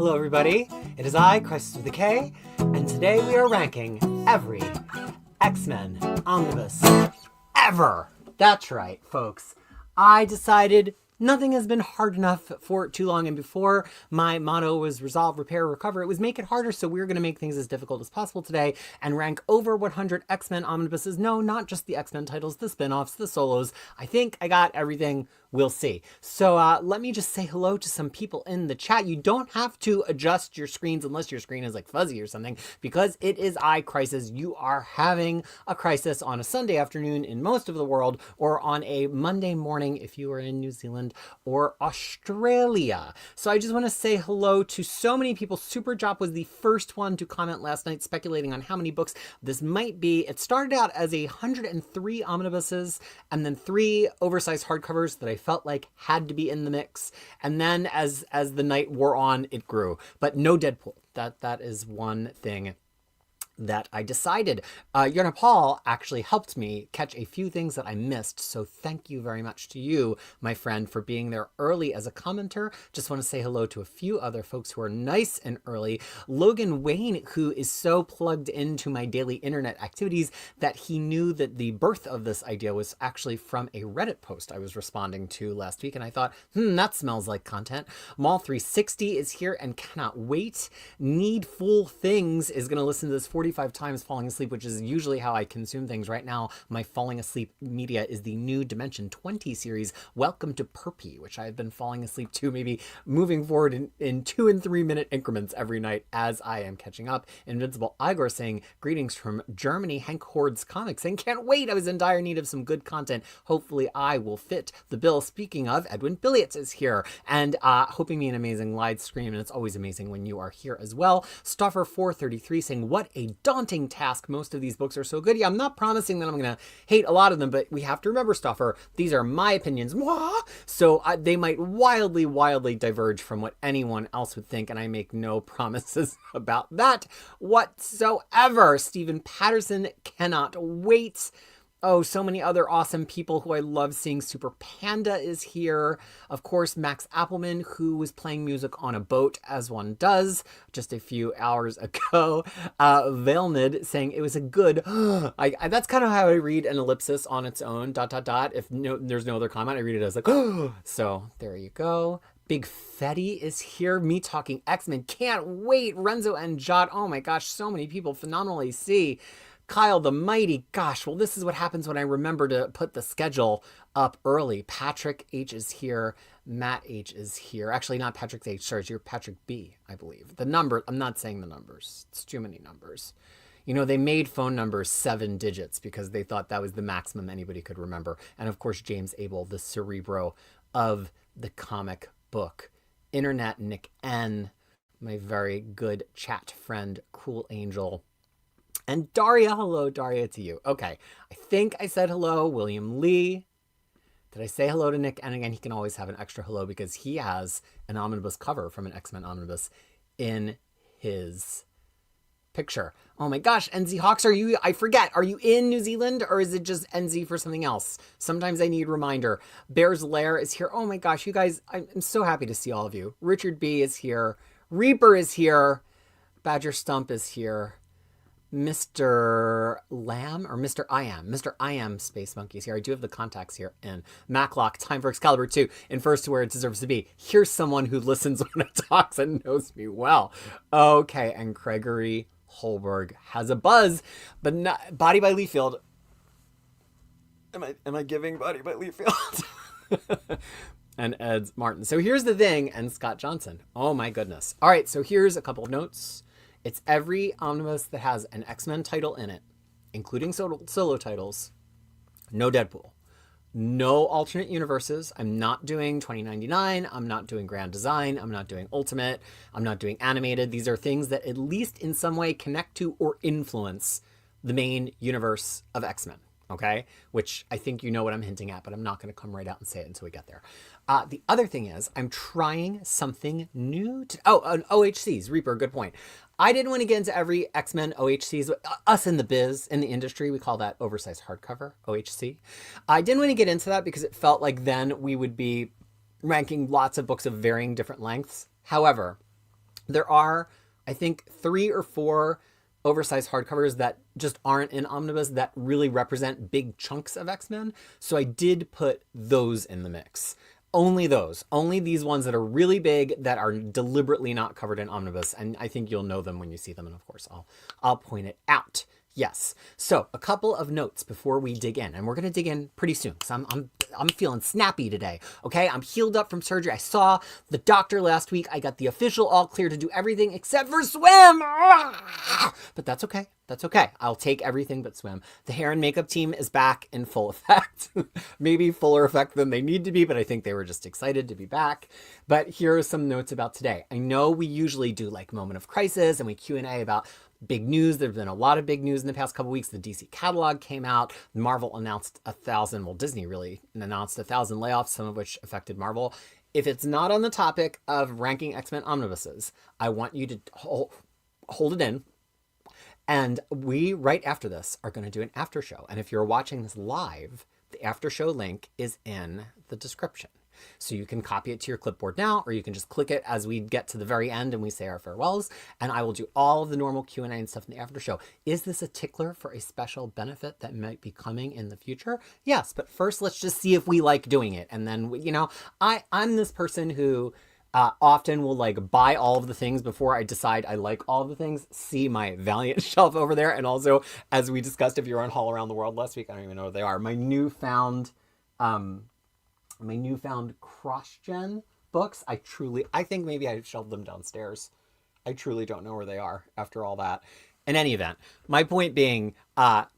Hello everybody, it is I, Krisis with a K, and today we are ranking every X-Men omnibus ever. That's right, folks. I decided nothing has been hard enough for too long, and before my motto was resolve, repair, recover, it was make it harder, so we're going to make things as difficult as possible today and rank over 100 X-Men omnibuses. No, not just the X-Men titles, the spin-offs, the solos. I think I got everything. We'll see. So let me just say hello to some people in the chat. You don't have to adjust your screens unless your screen is like fuzzy or something, because it is I, Krisis. You are having a crisis on a Sunday afternoon in most of the world, or on a Monday morning if you are in New Zealand or Australia. So I just want to say hello to so many people. Superjob was the first one to comment last night speculating on how many books this might be. It started out as 103 omnibuses and then 3 oversized hardcovers that I felt like had to be in the mix. And then as the night wore on, it grew. But no Deadpool. That is one thing that I decided. Yona Paul actually helped me catch a few things that I missed, so thank you very much to you, my friend, for being there early as a commenter. Just want to say hello to a few other folks who are nice and early. Logan Wayne, who is so plugged into my daily internet activities that he knew that the birth of this idea was actually from a Reddit post I was responding to last week, and I thought, that smells like content. Mall360 is here and cannot wait. Needful Things is going to listen to this 45 times falling asleep, which is usually how I consume things. Right now, my falling asleep media is the new Dimension 20 series, Welcome to Perpy, which I've been falling asleep to, maybe moving forward in 2 and 3 minute increments every night as I am catching up. Invincible Igor saying, greetings from Germany. Hank Hordes Comics saying, can't wait. I was in dire need of some good content. Hopefully I will fit the bill. Speaking of, Edwin Billiets is here and hoping me an amazing live stream, and it's always amazing when you are here as well. Stoffer 433 saying, what a daunting task. Most of these books are so good. Yeah, I'm not promising that I'm going to hate a lot of them, but we have to remember, Stoffer, these are my opinions. So they might wildly diverge from what anyone else would think, and I make no promises about that whatsoever. Stephen Patterson cannot wait. Oh, so many other awesome people who I love seeing. Super Panda is here. Of course, Max Appleman, who was playing music on a boat, as one does, just a few hours ago. Vailnid saying it was a good... that's kind of how I read an ellipsis on its own, ... If there's no other comment, I read it as like... So, there you go. Big Fetty is here. Me talking X-Men. Can't wait. Renzo and Jot. Oh my gosh, so many people. Phenomenal AC. Kyle the Mighty. Gosh, well, this is what happens when I remember to put the schedule up early. Patrick H is here. Matt H is here. Actually, not Patrick H. Sorry, you're Patrick B, I believe. The number, I'm not saying the numbers. It's too many numbers. You know, they made phone numbers 7 digits because they thought that was the maximum anybody could remember. And of course, James Abel, the cerebro of the comic book. Internet Nick N, my very good chat friend, Cool Angel. And Daria, hello, Daria, to you. Okay, I think I said hello, William Lee. Did I say hello to Nick? And again, he can always have an extra hello because he has an omnibus cover from an X-Men omnibus in his picture. Oh my gosh, NZ Hawks, I forget, are you in New Zealand or is it just NZ for something else? Sometimes I need reminder. Bear's Lair is here. Oh my gosh, you guys, I'm so happy to see all of you. Richard B is here. Reaper is here. Badger Stump is here. Mr. Lamb or Mr. I am Space Monkeys here. I do have the contacts here in Maclock. Time for Excalibur 2 and first to where it deserves to be. Here's someone who listens when I talk and knows me well. Okay, and Gregory Holberg has a buzz, but not Body by Leafield. Am I giving Body by Leafield? And Ed's Martin. So here's the thing, and Scott Johnson. Oh my goodness. All right, so here's a couple of notes. It's every omnibus that has an X-Men title in it, including solo titles. No Deadpool. No alternate universes. I'm not doing 2099. I'm not doing Grand Design. I'm not doing Ultimate. I'm not doing Animated. These are things that at least in some way connect to or influence the main universe of X-Men. Okay? Which I think you know what I'm hinting at, but I'm not going to come right out and say it until we get there. The other thing is I'm trying something new. OHCs. Reaper, good point. I didn't want to get into every X-Men OHCs. Us in the biz, in the industry, we call that oversized hardcover, OHC. I didn't want to get into that because it felt like then we would be ranking lots of books of varying different lengths. However, There are, I think, 3 or 4 oversized hardcovers that just aren't in Omnibus that really represent big chunks of X-Men. So I did put those in the mix. Only those. Only these ones that are really big that are deliberately not covered in Omnibus. And I think you'll know them when you see them. And of course, I'll point it out. Yes. So a couple of notes before we dig in, and we're going to dig in pretty soon because I'm feeling snappy today. Okay. I'm healed up from surgery. I saw the doctor last week. I got the official all clear to do everything except for swim. But that's okay. That's okay. I'll take everything but swim. The hair and makeup team is back in full effect. Maybe fuller effect than they need to be, but I think they were just excited to be back. But here are some notes about today. I know we usually do like moment of crisis and we Q&A about big news. There's been a lot of big news in the past couple weeks. The DC catalog came out. Marvel announced 1,000, well, Disney really announced 1,000 layoffs, some of which affected Marvel. If it's not on the topic of ranking X-Men omnibuses, I want you to hold it in. And we, right after this, are going to do an after show. And if you're watching this live, the after show link is in the description. So you can copy it to your clipboard now, or you can just click it as we get to the very end and we say our farewells. And I will do all of the normal Q&A and stuff in the after show. Is this a tickler for a special benefit that might be coming in the future? Yes, but first let's just see if we like doing it. And then, you know, I'm this person who often will like buy all of the things before I decide I like all of the things. See my Valiant shelf over there. And also, as we discussed, if you're on Haul Around the World last week, I don't even know what they are. My newfound cross-gen books. I think maybe I shelved them downstairs. I truly don't know where they are after all that. In any event, my point being,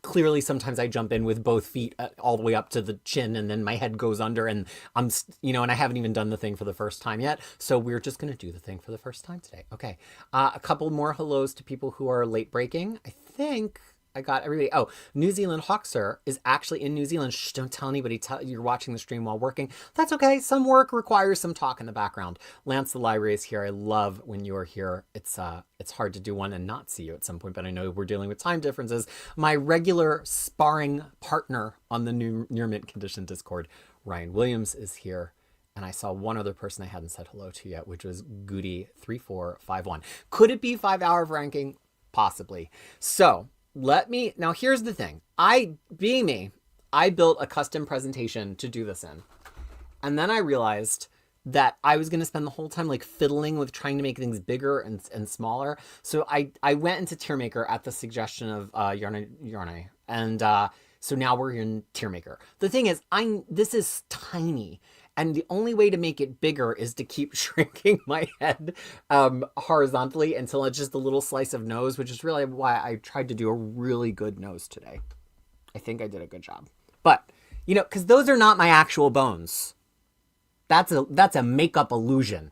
clearly sometimes I jump in with both feet all the way up to the chin and then my head goes under and and I haven't even done the thing for the first time yet. So we're just going to do the thing for the first time today. Okay. A couple more hellos to people who are late breaking. I think I got everybody. Oh, New Zealand Hawkser is actually in New Zealand. Shh, don't tell anybody. You're watching the stream while working. That's okay. Some work requires some talk in the background. Lance the Library is here. I love when you're here. It's hard to do one and not see you at some point, but I know we're dealing with time differences. My regular sparring partner on the new Near Mint Condition Discord, Ryan Williams, is here. And I saw one other person I hadn't said hello to yet, which was Goody3451. Could it be 5 hour of ranking? Possibly. So now here's the thing. I built a custom presentation to do this in. And then I realized that I was going to spend the whole time like fiddling with trying to make things bigger and smaller. So I went into Tiermaker at the suggestion of Yarne. And so now we're in Tiermaker. The thing is, this is tiny. And the only way to make it bigger is to keep shrinking my head horizontally until it's just a little slice of nose, which is really why I tried to do a really good nose today. I think I did a good job. But, because those are not my actual bones. That's a makeup illusion.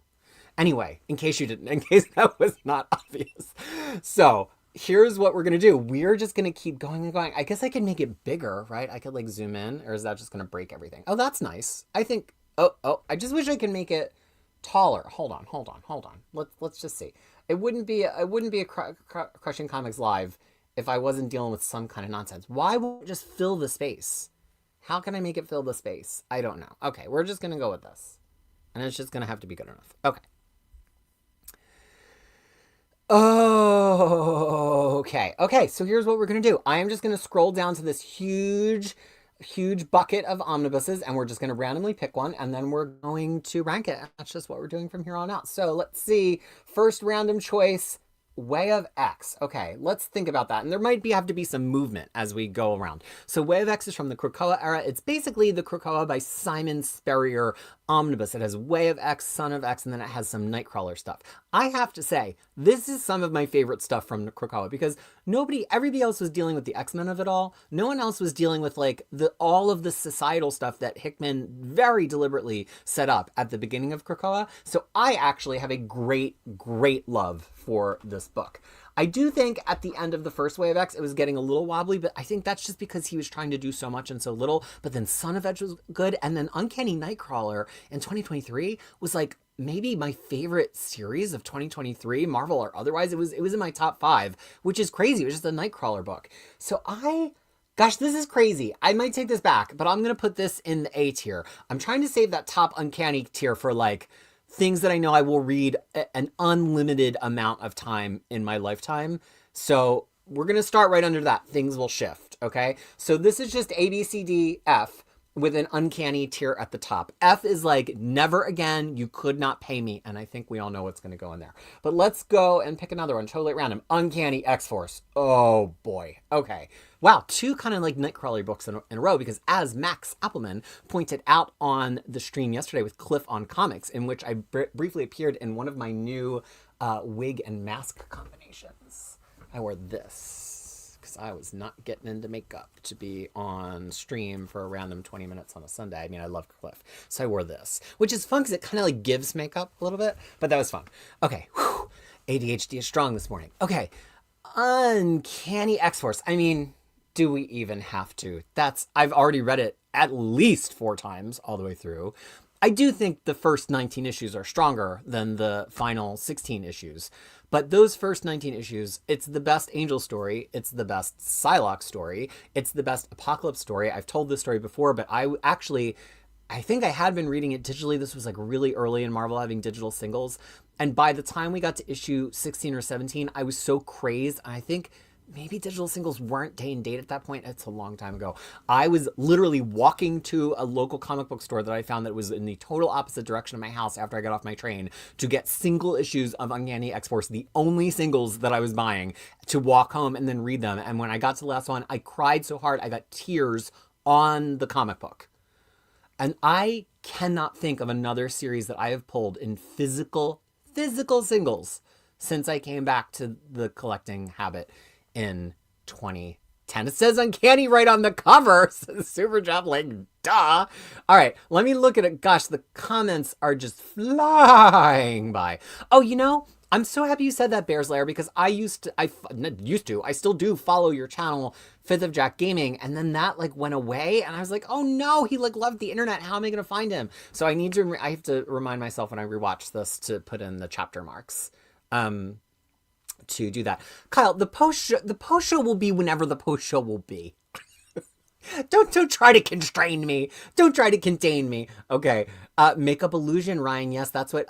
Anyway, in case that was not obvious. So here's what we're going to do. We're just going to keep going and going. I guess I could make it bigger, right? I could like zoom in, or is that just going to break everything? Oh, that's nice. I think... Oh, I just wish I could make it taller. Hold on. Let's just see. It wouldn't be a Crushing Comics Live if I wasn't dealing with some kind of nonsense. Why won't it just fill the space? How can I make it fill the space? I don't know. Okay, we're just going to go with this. And it's just going to have to be good enough. Okay. Okay, so here's what we're going to do. I am just going to scroll down to this huge bucket of omnibuses, and we're just going to randomly pick one, and then we're going to rank it. That's just what we're doing from here on out. So let's see. First random choice, Way of X. Okay, let's think about that. And there might have to be some movement as we go around. So Way of X is from the Krakoa era. It's basically the Krakoa by Simon Spurrier omnibus. It has Way of X, Son of X, and then it has some Nightcrawler stuff. I have to say, this is some of my favorite stuff from the Krakoa because everybody else was dealing with the X-Men of it all. No one else was dealing with like all of the societal stuff that Hickman very deliberately set up at the beginning of Krakoa. So I actually have a great love for this book. I do think at the end of the first Way of X, it was getting a little wobbly, but I think that's just because he was trying to do so much and so little. But then Son of X was good. And then Uncanny Nightcrawler in 2023 was like maybe my favorite series of 2023, Marvel or otherwise. It was in my top 5, which is crazy. It was just a Nightcrawler book. So gosh, this is crazy. I might take this back, but I'm going to put this in the A tier. I'm trying to save that top Uncanny tier for like things that I know I will read an unlimited amount of time in my lifetime. So we're going to start right under that. Things will shift, okay? So this is just A, B, C, D, F with an uncanny tier at the top. F is like, never again, you could not pay me. And I think we all know what's going to go in there. But let's go and pick another one, totally at random. Uncanny X-Force. Oh, boy. Okay. Wow, 2 kind of like Nightcrawler books in a row, because as Max Appelman pointed out on the stream yesterday with Cliff on Comics, in which I briefly appeared in one of my new wig and mask combinations. I wore this because I was not getting into makeup to be on stream for a random 20 minutes on a Sunday. I mean, I love Cliff. So I wore this, which is fun because it kind of like gives makeup a little bit, but that was fun. Okay, whew. ADHD is strong this morning. Okay, Uncanny X-Force. I mean, do we even have to? I've already read it at least 4 times all the way through. I do think the first 19 issues are stronger than the final 16 issues. But those first 19 issues, it's the best Angel story. It's the best Psylocke story. It's the best Apocalypse story. I've told this story before, but I think I had been reading it digitally. This was like really early in Marvel having digital singles. And by the time we got to issue 16 or 17, I was so crazed. I think maybe digital singles weren't day and date at that point. It's a long time ago. I was literally walking to a local comic book store that I found that was in the total opposite direction of my house after I got off my train to get single issues of Uncanny X-Force, the only singles that I was buying, to walk home and then read them. And when I got to the last one, I cried so hard I got tears on the comic book. And I cannot think of another series that I have pulled in physical singles since I came back to the collecting habit in 2010. It says Uncanny right on the cover. Super job, like, duh. All right, let me look at it. Gosh, the comments are just flying by. Oh, you know, I'm so happy you said that, Bear's Lair, because I still do follow your channel, 5th of Jack Gaming, and then that like went away, and I was like, oh no, he like loved the internet. How am I going to find him? So I have to remind myself when I rewatch this to put in the chapter marks. To do that. Kyle, the post show will be whenever the post show will be. Don't try to constrain me. Don't try to contain me. Okay. Makeup illusion, Ryan. Yes, that's what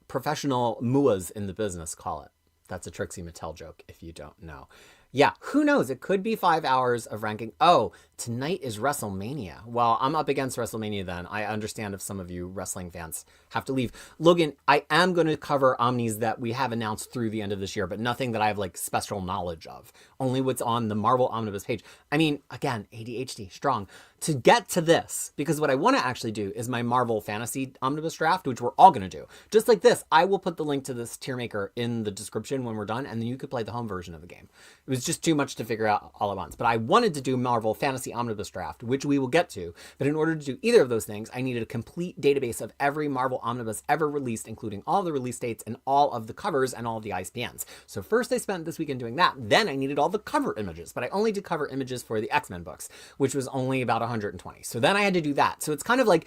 professional muas in the business call it. That's a Trixie Mattel joke if you don't know. Yeah, who knows? It could be 5 hours of ranking. Oh, tonight is WrestleMania. Well, I'm up against WrestleMania then. I understand if some of you wrestling fans have to leave. Logan, I am going to cover Omnis that we have announced through the end of this year, but nothing that I have like special knowledge of. Only what's on the Marvel Omnibus page. I mean, again, ADHD, strong. To get to this, because what I want to actually do is my Marvel Fantasy Omnibus draft, which we're all going to do. Just like this, I will put the link to this tier maker in the description when we're done, and then you could play the home version of the game. It was just too much to figure out all at once. But I wanted to do Marvel Fantasy Omnibus draft, which we will get to. But in order to do either of those things, I needed a complete database of every Marvel Omnibus ever released, including all the release dates and all of the covers and all of the ISBNs. So first I spent this weekend doing that. Then I needed all the cover images, but I only did cover images for the X-Men books, which was only about 120. So then I had to do that. So it's kind of like,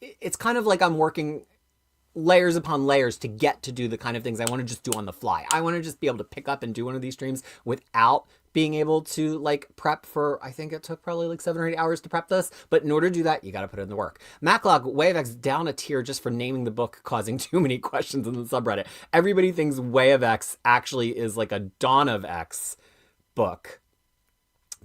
it's kind of like I'm working layers upon layers to get to do the kind of things I want to just do on the fly. I want to just be able to pick up and do one of these streams without being able to like prep for, I think it took probably like 7 or 8 hours to prep this. But in order to do that, you got to put in the work. Maclog, Way of X down a tier just for naming the book, causing too many questions in the subreddit. Everybody thinks Way of X actually is like a Dawn of X book,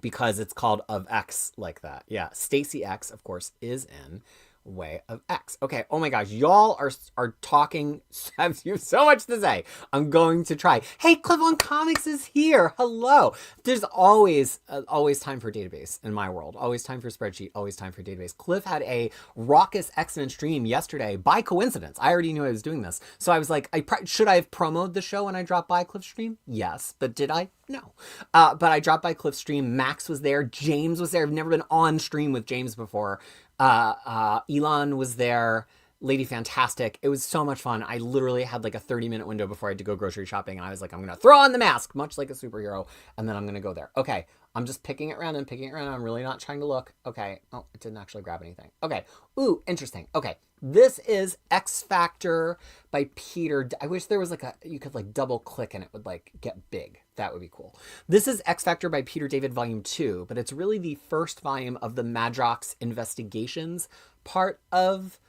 because it's called Of X like that. Yeah, Stacy X, of course, is in Way of X. Okay, oh my gosh, y'all are talking, have so much to say. I'm going to try. Hey, Cliff on Comics is here. Hello. There's always time for database in my world. Always time for spreadsheet. Always time for database. Cliff had a raucous X-Men stream yesterday by coincidence. I already knew I was doing this. So I was like, should I have promoted the show when I dropped by Cliff's stream? Yes, but did I? No. But I dropped by Cliff's stream. Max was there. James was there. I've never been on stream with James before. Elon was there. Lady Fantastic. It was so much fun. I literally had like a 30-minute window before I had to go grocery shopping, and I was like, I'm going to throw on the mask, much like a superhero, and then I'm going to go there. Okay, I'm just picking it around. I'm really not trying to look. Okay. Oh, it didn't actually grab anything. Okay. Ooh, interesting. Okay. This is X Factor by Peter. I wish there was like you could like double click and it would like get big. That would be cool. This is X Factor by Peter David Volume 2, but it's really the first volume of the Madrox Investigations part of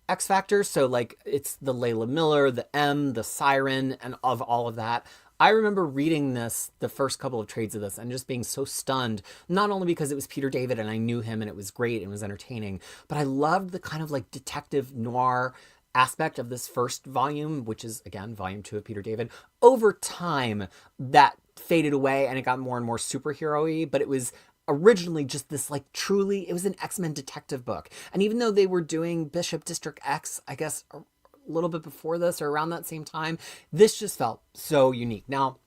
X Factor. So like it's the Layla Miller, the M, the Siren, and of all of that. I remember reading this, the first couple of trades of this, and just being so stunned, not only because it was Peter David and I knew him and it was great and it was entertaining, but I loved the kind of like detective noir aspect of this first volume, which is, again, volume 2 of Peter David. Over time, that faded away and it got more and more superhero-y, but it was originally just this like truly, it was an X-Men detective book. And even though they were doing Bishop District X, I guess, a little bit before this or around that same time, this just felt so unique. Now,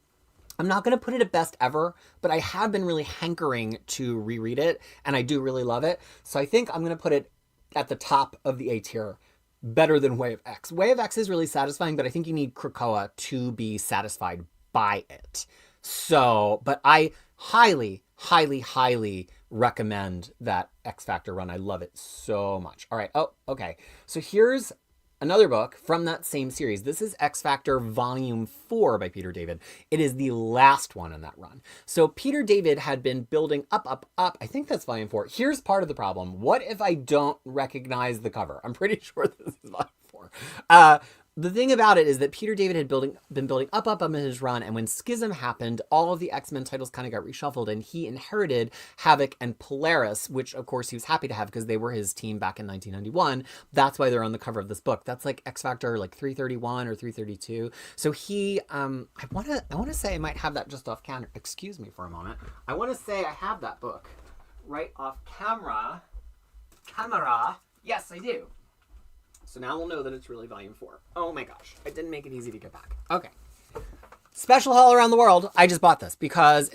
I'm not going to put it at best ever, but I have been really hankering to reread it, and I do really love it. So I think I'm going to put it at the top of the A tier, better than Way of X. Way of X is really satisfying, but I think you need Krakoa to be satisfied by it. So, but I highly, highly, highly recommend that X Factor run. I love it so much. All right. Oh, okay. So here's another book from that same series. This is X Factor Volume 4 by Peter David. It is the last one in that run. So Peter David had been building up. I think that's Volume 4. Here's part of the problem. What if I don't recognize the cover? I'm pretty sure this is Volume 4. The thing about it is that Peter David had been building up in his run, and when Schism happened, all of the X-Men titles kind of got reshuffled, and he inherited Havoc and Polaris, which of course he was happy to have because they were his team back in 1991. That's why they're on the cover of this book. That's like X Factor like 331 or 332. So he, I want to say I might have that just off camera. Excuse me for a moment. I want to say I have that book right off camera. Yes, I do. So now we'll know that it's really Volume 4. Oh my gosh. I didn't make it easy to get back. Okay. Special haul around the world. I just bought this because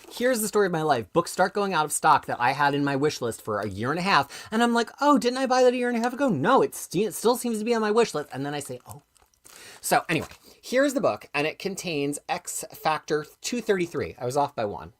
here's the story of my life. Books start going out of stock that I had in my wish list for a year and a half. And I'm like, oh, didn't I buy that a year and a half ago? No, it still seems to be on my wish list. And then I say, oh. So anyway, here's the book. And it contains X Factor 233. I was off by one.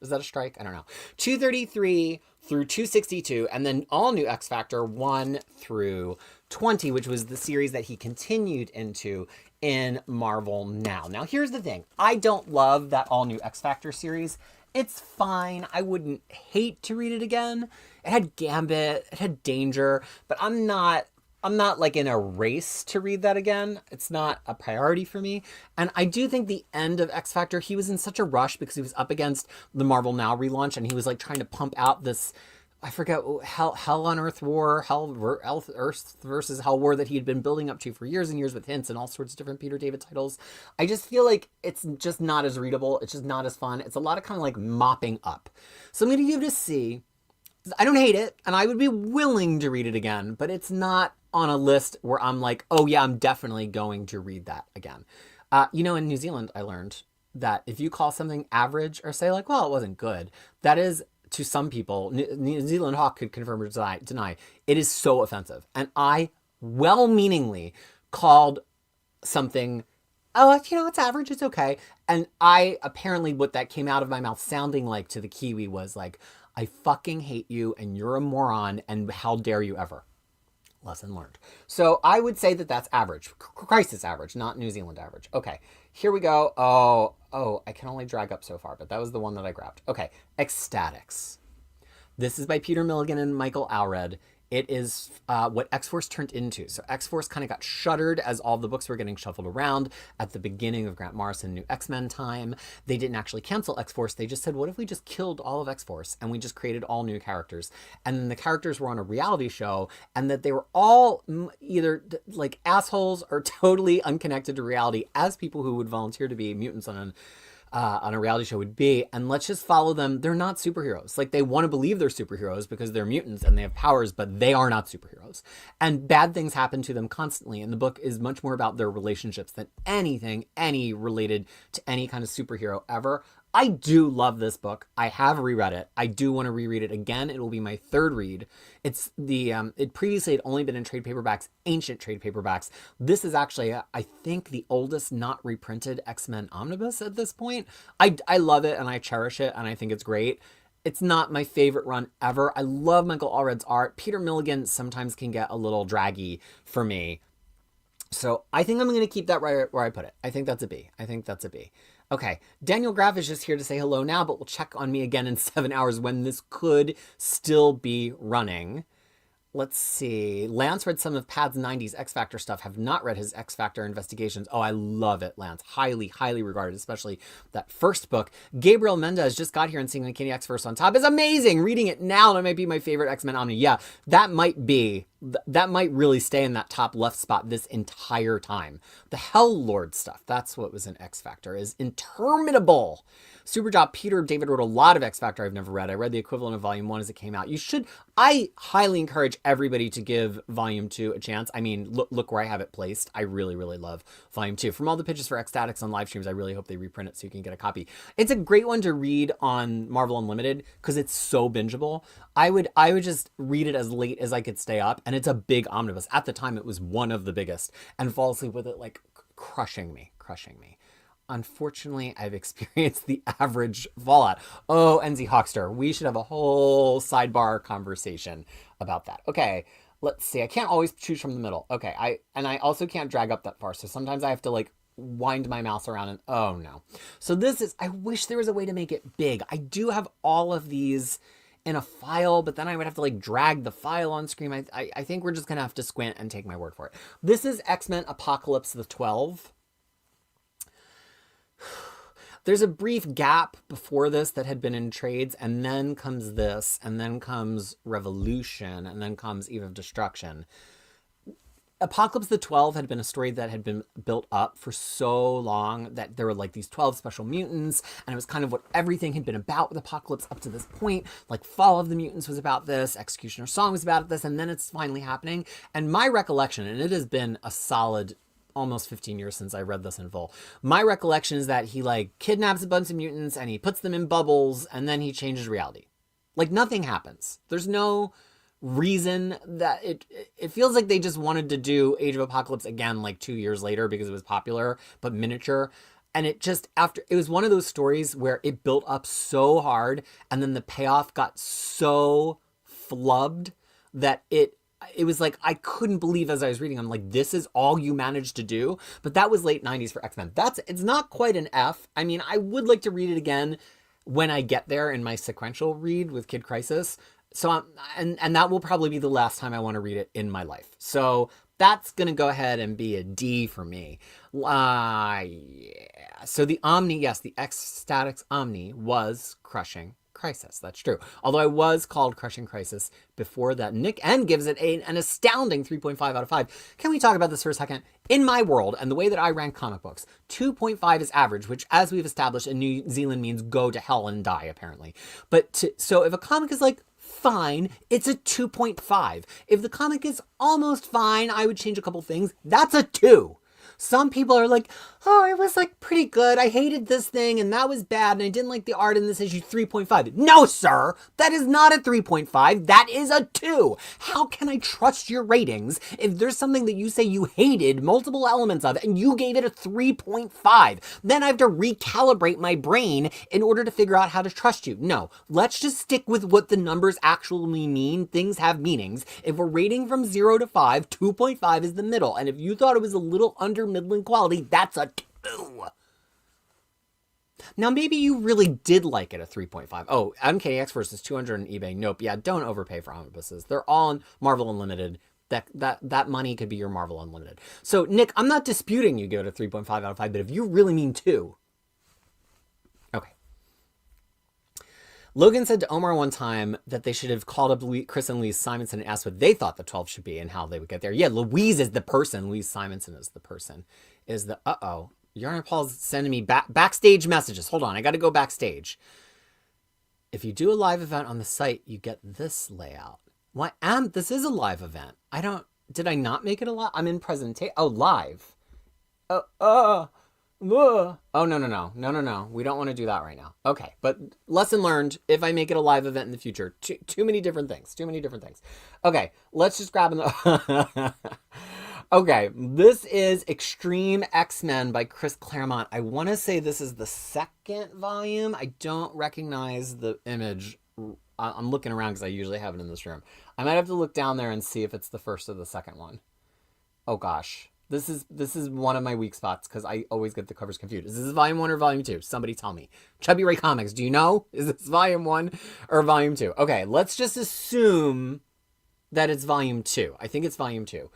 Is that a strike? I don't know. 233 through 262, and then all new X Factor 1 through 20, which was the series that he continued into in Marvel Now. Now, here's the thing. I don't love that all new X Factor series. It's fine. I wouldn't hate to read it again. It had Gambit, it had Danger, but I'm not like in a race to read that again. It's not a priority for me. And I do think the end of X Factor, he was in such a rush because he was up against the Marvel Now relaunch and he was like trying to pump out this, I forget, Hell on Earth War, Earth versus Hell War that he had been building up to for years and years with hints and all sorts of different Peter David titles. I just feel like it's just not as readable. It's just not as fun. It's a lot of kind of like mopping up. So I'm going to give it a C. I don't hate it, and I would be willing to read it again, but it's not on a list where I'm like, oh yeah, I'm definitely going to read that again. In New Zealand, I learned that if you call something average or say like, well, it wasn't good, that is, to some people, New Zealand Hawk could confirm or deny, it is so offensive. And I well-meaningly called something, oh, it's average, it's okay. And I apparently, what that came out of my mouth sounding like to the Kiwi was like, I fucking hate you and you're a moron and how dare you ever. Lesson learned. So I would say that that's average. Krisis average, not New Zealand average. Okay, here we go. Oh, I can only drag up so far, but that was the one that I grabbed. Okay, X-Statix. This is by Peter Milligan and Michael Allred. It is what X-Force turned into. So X-Force kind of got shuttered as all the books were getting shuffled around at the beginning of Grant Morrison New X-Men time. They didn't actually cancel X-Force. They just said, what if we just killed all of X-Force and we just created all new characters? And then the characters were on a reality show and that they were all either like assholes or totally unconnected to reality as people who would volunteer to be mutants on a reality show would be, and let's just follow them. They're not superheroes. Like, they want to believe they're superheroes because they're mutants and they have powers, but they are not superheroes. And bad things happen to them constantly. And the book is much more about their relationships than anything, any related to any kind of superhero ever. I do love this book. I have reread it. I do want to reread it again. It will be my third read. It's it previously had only been in trade paperbacks, ancient trade paperbacks. This is actually, I think, the oldest not reprinted X-Men omnibus at this point. I love it and I cherish it and I think it's great. It's not my favorite run ever. I love Michael Allred's art. Peter Milligan sometimes can get a little draggy for me. So I think I'm going to keep that right where I put it. I think that's a B. Okay, Daniel Graff is just here to say hello now, but will check on me again in 7 hours when this could still be running. Let's see. Lance read some of Pad's 90s X Factor stuff. Have not read his X Factor investigations. Oh, I love it, Lance. Highly, highly regarded, especially that first book. Gabriel Mendez just got here and seeing Uncanny X-Force on top is amazing. Reading it now, that might be my favorite X-Men Omni. Yeah, that might really stay in that top left spot this entire time. The Hell Lord stuff, that's what was in X Factor, is interminable. Super job. Peter David wrote a lot of X Factor I've never read. I read the equivalent of Volume 1 as it came out. You should. I highly encourage everybody to give Volume 2 a chance. I mean, look where I have it placed. I really, really love Volume 2. From all the pitches for X-Statix on live streams, I really hope they reprint it so you can get a copy. It's a great one to read on Marvel Unlimited because it's so bingeable. I would just read it as late as I could stay up, and it's a big omnibus. At the time, it was one of the biggest, and fall asleep with it like crushing me. Unfortunately, I've experienced the average fallout. Oh, NZ Hawkster, we should have a whole sidebar conversation about that. Okay, let's see. I can't always choose from the middle. Okay, I also can't drag up that far, so sometimes I have to like wind my mouse around and oh no. So this is, I wish there was a way to make it big. I do have all of these in a file, but then I would have to like drag the file on screen. I think we're just gonna have to squint and take my word for it. This is X-Men Apocalypse the 12. There's a brief gap before this that had been in trades, and then comes this, and then comes Revolution, and then comes Eve of Destruction. Apocalypse the 12 had been a story that had been built up for so long that there were like these 12 special mutants, and it was kind of what everything had been about with Apocalypse up to this point. Like Fall of the Mutants was about this, Executioner Song was about this, and then it's finally happening. And my recollection, and it has been a solid almost 15 years since I read this in full. My recollection is that he like kidnaps a bunch of mutants and he puts them in bubbles and then he changes reality. Like nothing happens. There's no reason that it feels like they just wanted to do Age of Apocalypse again like 2 years later because it was popular, but miniature. And it just, it was one of those stories where it built up so hard and then the payoff got so flubbed that it was like, I couldn't believe as I was reading, I'm like, this is all you managed to do? But that was late 90s for X-Men. It's not quite an F. I mean, I would like to read it again when I get there in my sequential read with Kid Krisis. So, and that will probably be the last time I want to read it in my life. So that's going to go ahead and be a D for me. Yeah. So the Omni, yes, the X-Statix Omni was crushing Krisis. That's true. Although I was called Crushing Krisis before that. Nick N gives it an astounding 3.5 out of 5. Can we talk about this for a second? In my world and the way that I rank comic books, 2.5 is average, which as we've established in New Zealand means go to hell and die, apparently. But so if a comic is like fine, it's a 2.5. If the comic is almost fine, I would change a couple things. That's a 2. Some people are like, oh, it was like pretty good. I hated this thing and that was bad and I didn't like the art in this issue. 3.5. No, sir, that is not a 3.5. That is a 2. How can I trust your ratings if there's something that you say you hated multiple elements of and you gave it a 3.5? Then I have to recalibrate my brain in order to figure out how to trust you. No, let's just stick with what the numbers actually mean. Things have meanings. If we're rating from 0 to 5, 2.5 is the middle. And if you thought it was a little under middling quality, that's a 2. Now, maybe you really did like it a 3.5. Oh, Uncanny X-Force is 200 on eBay. Nope. Yeah, don't overpay for omnibuses. They're all on Marvel Unlimited. That money could be your Marvel Unlimited. So, Nick, I'm not disputing you give it a 3.5 out of 5, but if you really mean 2. Okay. Logan said to Omar one time that they should have called up Chris and Louise Simonson and asked what they thought the 12 should be and how they would get there. Yeah, Louise is the person. Louise Simonson is the person. Is the, uh-oh. Yarn Paul's sending me backstage messages. Hold on, I got to go backstage. If you do a live event on the site, you get this layout. Why? This is a live event. Did I not make it a live? I'm in presentation. Oh, live. Oh, no. We don't want to do that right now. Okay, but lesson learned, if I make it a live event in the future, too many different things. Okay, let's just grab them. Okay, this is X-Treme X-Men by Chris Claremont. I want to say this is the second volume. I don't recognize the image. I'm looking around because I usually have it in this room. I might have to look down there and see if it's the first or the second one. Oh gosh. This is one of my weak spots because I always get the covers confused. Is this volume 1 or volume 2? Somebody tell me. Chubby Ray Comics, do you know? Is this volume 1 or volume 2? Okay, let's just assume that it's volume 2. I think it's volume 2.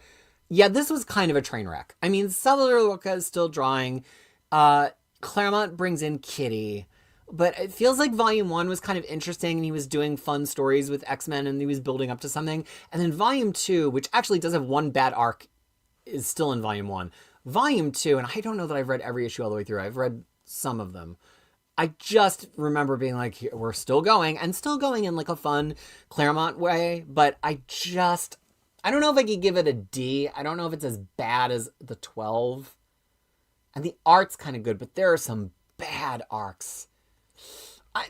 Yeah, this was kind of a train wreck. I mean, Salvador is still drawing. Claremont brings in Kitty. But it feels like volume 1 was kind of interesting, and he was doing fun stories with X-Men, and he was building up to something. And then volume 2, which actually does have one bad arc, is still in volume 1. Volume 2, and I don't know that I've read every issue all the way through. I've read some of them. I just remember being like, we're still going, and still going in like a fun Claremont way. But I don't know if I could give it a D. I don't know if it's as bad as the 12. And the art's kind of good, but there are some bad arcs.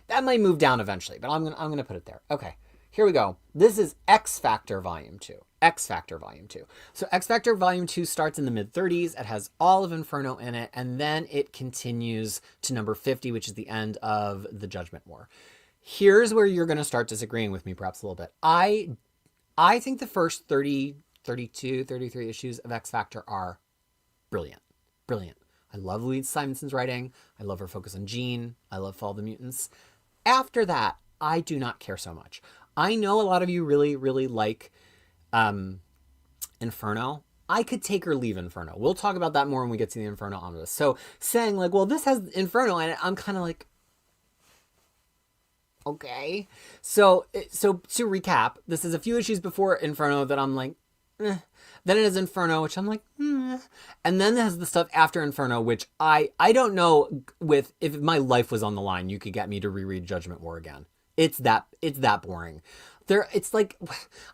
That might move down eventually, but I'm gonna put it there. Okay, here we go. This is X Factor Volume 2. X Factor Volume 2. So X Factor Volume 2 starts in the mid-30s. It has all of Inferno in it, and then it continues to number 50, which is the end of the Judgment War. Here's where you're going to start disagreeing with me perhaps a little bit. I think the first 30, 32, 33 issues of X Factor are brilliant. Brilliant. I love Louise Simonson's writing. I love her focus on Jean. I love Fall of the Mutants. After that, I do not care so much. I know a lot of you really, really like Inferno. I could take or leave Inferno. We'll talk about that more when we get to the Inferno Omnibus. So saying like, well, this has Inferno in it, I'm kind of like, okay. So to recap, this is a few issues before Inferno that I'm like, eh. Then it has Inferno, which I'm like, And then there's the stuff after Inferno, which I don't know if my life was on the line, you could get me to reread Judgment War again. It's that boring. It's like,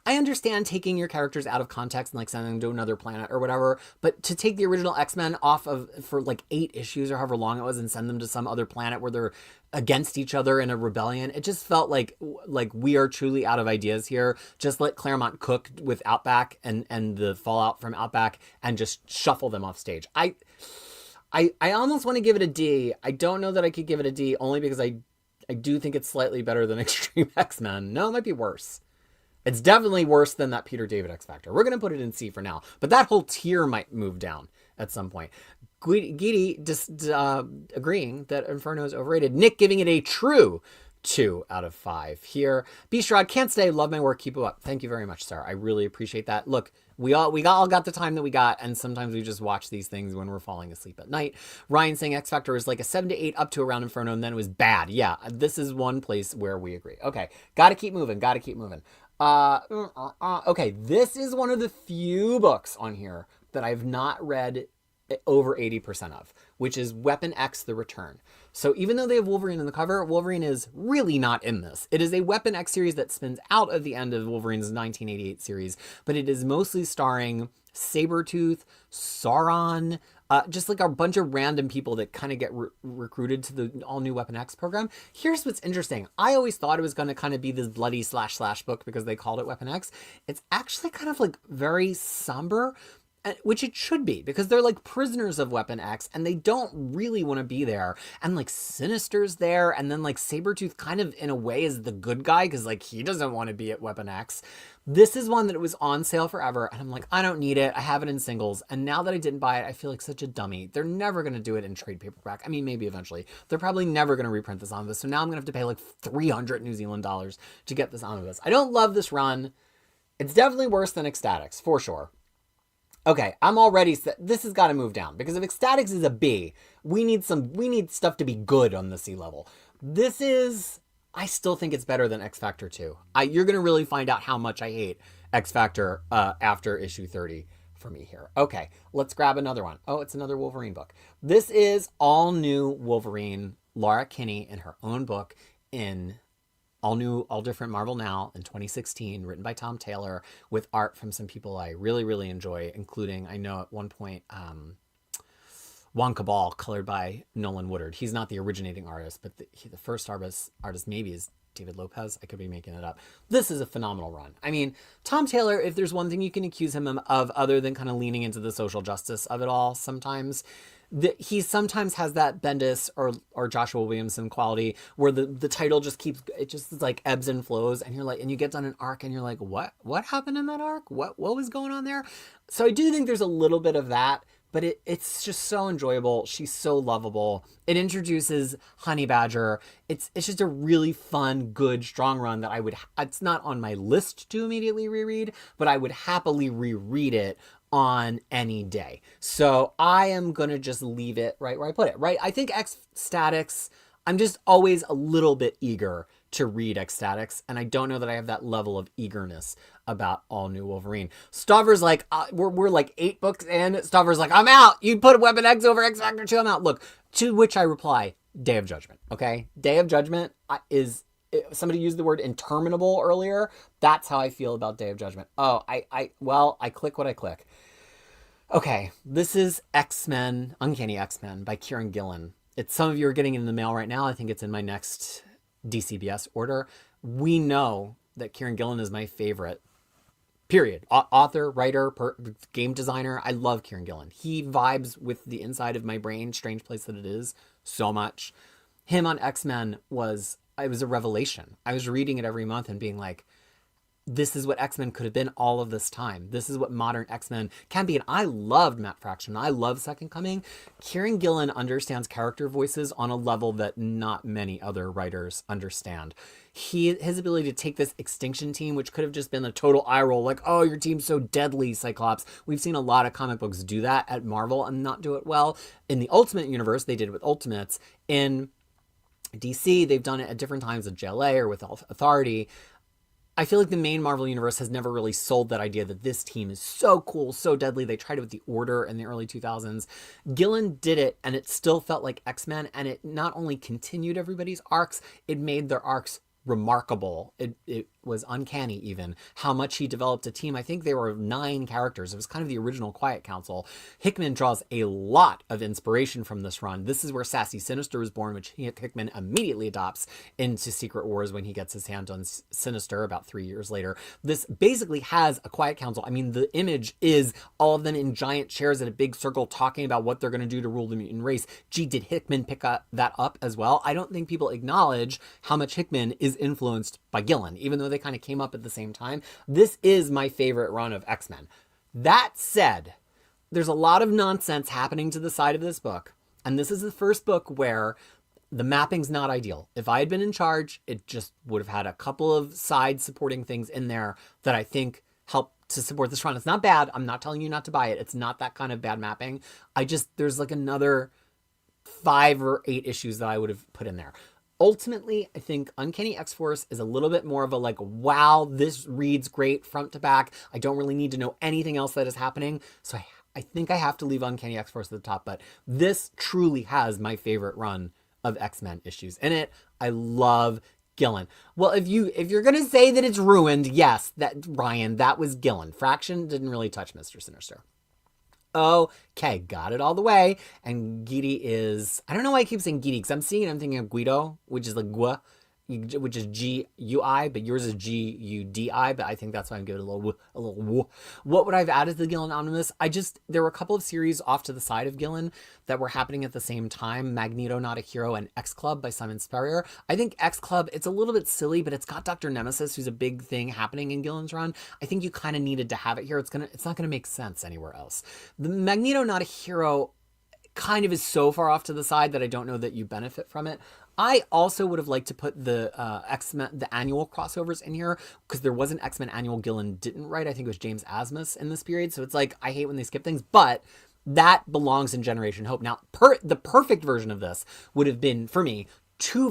I understand taking your characters out of context and like sending them to another planet or whatever, but to take the original X-Men off of for like 8 issues or however long it was and send them to some other planet where they're against each other in a rebellion, it just felt like we are truly out of ideas here. Just let Claremont cook with Outback and the fallout from Outback and just shuffle them off stage. I almost want to give it a D. I don't know that I could give it a D only because I do think it's slightly better than X-Treme X-Men. No, it might be worse. It's definitely worse than that Peter David X Factor. We're going to put it in C for now, but that whole tier might move down at some point. Giddy just agreeing that Inferno is overrated. Nick giving it a true 2 out of 5 here. B-Strad, can't stay. Love my work. Keep it up. Thank you very much, sir. I really appreciate that. Look, we all got the time that we got, and sometimes we just watch these things when we're falling asleep at night. Ryan saying X Factor is like a 7 to 8 up to around Inferno, and then it was bad. Yeah, this is one place where we agree. Okay, gotta keep moving. Okay, this is one of the few books on here that I've not read over 80% of, which is Weapon X The Return. So even though they have Wolverine in the cover, Wolverine is really not in this. It is a Weapon X series that spins out of the end of Wolverine's 1988 series, but it is mostly starring Sabretooth, Sauron, just like a bunch of random people that kind of get recruited to the all-new Weapon X program. Here's what's interesting. I always thought it was going to kind of be this bloody / book because they called it Weapon X. It's actually kind of like very somber, which it should be, because they're like prisoners of Weapon X and they don't really want to be there. And like Sinister's there, and then like Sabretooth kind of in a way is the good guy because like he doesn't want to be at Weapon X. This is one that was on sale forever, and I'm like, I don't need it. I have it in singles, and now that I didn't buy it, I feel like such a dummy. They're never going to do it in trade paperback. I mean, maybe eventually. They're probably never going to reprint this omnibus, so now I'm going to have to pay like 300 New Zealand dollars to get this omnibus. I don't love this run. It's definitely worse than X-Statix, for sure. Okay, I'm already this has got to move down, because if X-Statix is a B, we need stuff to be good on the C level. This is, I still think it's better than X Factor 2. You're going to really find out how much I hate X Factor after issue 30 for me here. Okay, let's grab another one. Oh, it's another Wolverine book. This is all new Wolverine, Laura Kinney in her own book in all new, all different Marvel Now in 2016, written by Tom Taylor with art from some people I really, really enjoy, including, I know at one point, Juan Cabal, colored by Nolan Woodard. He's not the originating artist, but the first artist maybe is David Lopez. I could be making it up. This is a phenomenal run. I mean, Tom Taylor, if there's one thing you can accuse him of other than kind of leaning into the social justice of it all sometimes, he sometimes has that Bendis or Joshua Williamson quality where the title just keeps, it just is like ebbs and flows, and you're like, and you get done an arc and you're like, what happened in that arc? What was going on there? So I do think there's a little bit of that, but it's just so enjoyable. She's so lovable. It introduces Honey Badger. It's just a really fun, good, strong run that it's not on my list to immediately reread, but I would happily reread it on any day. So I am going to just leave it right where I put it, right? I think X-Statix, I'm just always a little bit eager to read X-Statix, and I don't know that I have that level of eagerness about All New Wolverine. Staver's like, we're like 8 books in. Staver's like, I'm out. You put Weapon X over X Factor 2, I'm out. Look, to which I reply, Day of Judgment, okay? Day of Judgment is, somebody used the word interminable earlier. That's how I feel about Day of Judgment. Oh, I click what I click. Okay, this is X-Men, Uncanny X-Men by Kieran Gillen. Some of you are getting it in the mail right now. I think it's in my next DCBS order. We know that Kieran Gillen is my favorite, period. Author, writer, game designer. I love Kieran Gillen. He vibes with the inside of my brain, strange place that it is, so much. Him on X-Men it was a revelation. I was reading it every month and being like, this is what X-Men could have been all of this time. This is what modern X-Men can be. And I loved Matt Fraction. I love Second Coming. Kieran Gillen understands character voices on a level that not many other writers understand. His ability to take this X-Tinction team, which could have just been a total eye roll, like, oh, your team's so deadly, Cyclops. We've seen a lot of comic books do that at Marvel and not do it well. In the Ultimate Universe, they did it with Ultimates. In DC, they've done it at different times with JLA or with Authority. I feel like the main Marvel Universe has never really sold that idea that this team is so cool, so deadly. They tried it with the Order in the early 2000s. Gillen did it, and it still felt like X-Men, and it not only continued everybody's arcs, it made their arcs remarkable. It was uncanny even how much he developed a team. I think there were 9 characters. It was kind of the original Quiet Council. Hickman draws a lot of inspiration from this run. This is where Sassy Sinister was born, which Hickman immediately adopts into Secret Wars when he gets his hand on Sinister about 3 years later. This basically has a Quiet Council. I mean, the image is all of them in giant chairs in a big circle talking about what they're going to do to rule the mutant race. Gee, did Hickman pick that up as well? I don't think people acknowledge how much Hickman is influenced by Gillen, even though they kind of came up at the same time. This is my favorite run of X-Men. That said, there's a lot of nonsense happening to the side of this book, and this is the first book where the mapping's not ideal. If I had been in charge, it just would have had a couple of side supporting things in there that I think help to support this run. It's not bad. I'm not telling you not to buy it. It's not that kind of bad mapping. There's like another 5 or 8 issues that I would have put in there. Ultimately, I think Uncanny X-Force is a little bit more of a like, wow, this reads great front to back. I don't really need to know anything else that is happening. So I think I have to leave Uncanny X-Force at the top, but this truly has my favorite run of X-Men issues in it. I love Gillen. Well, if you're going to say that it's ruined, yes, Ryan, that was Gillen. Fraction didn't really touch Mr. Sinister. Okay, got it all the way. And Gidi is, I don't know why I keep saying Gidi, because I'm thinking of Guido, which is like Gua, which is G-U-I, but yours is G-U-D-I, but I think that's why I'm giving it a little woo. What would I have added to the Gillen Omnibus? There were a couple of series off to the side of Gillen that were happening at the same time. Magneto, Not a Hero, and X Club by Simon Spurrier. I think X Club, it's a little bit silly, but it's got Dr. Nemesis, who's a big thing happening in Gillen's run. I think you kind of needed to have it here. It's not gonna make sense anywhere else. The Magneto, Not a Hero kind of is so far off to the side that I don't know that you benefit from it. I also would have liked to put the X-Men, the annual crossovers in here, because there was an X-Men annual Gillen didn't write. I think it was James Asmus in this period. So it's like, I hate when they skip things, but that belongs in Generation Hope. Now, the perfect version of this would have been, for me, 2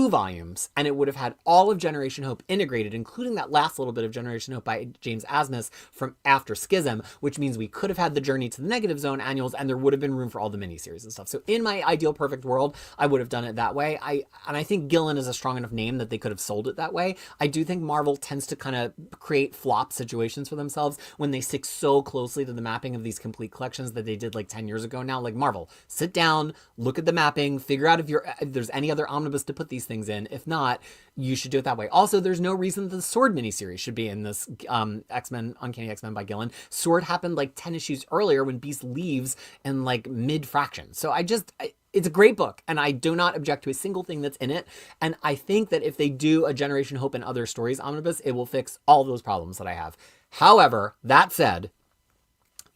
volumes, and it would have had all of Generation Hope integrated, including that last little bit of Generation Hope by James Asmus from after Schism, which means we could have had the Journey to the Negative Zone annuals, and there would have been room for all the miniseries and stuff. So in my ideal perfect world, I would have done it that way. I think Gillen is a strong enough name that they could have sold it that way. I do think Marvel tends to kind of create flop situations for themselves when they stick so closely to the mapping of these complete collections that they did like 10 years ago now. Like, Marvel, sit down, look at the mapping, figure out if there's any other omnibus to put these things in. If not, you should do it that way. Also, there's no reason that the Sword miniseries should be in this X-Men, Uncanny X-Men by Gillen. Sword happened like 10 issues earlier when Beast leaves in like mid-fraction. So it's a great book, and I do not object to a single thing that's in it. And I think that if they do a Generation Hope and Other Stories omnibus, it will fix all those problems that I have. However, that said,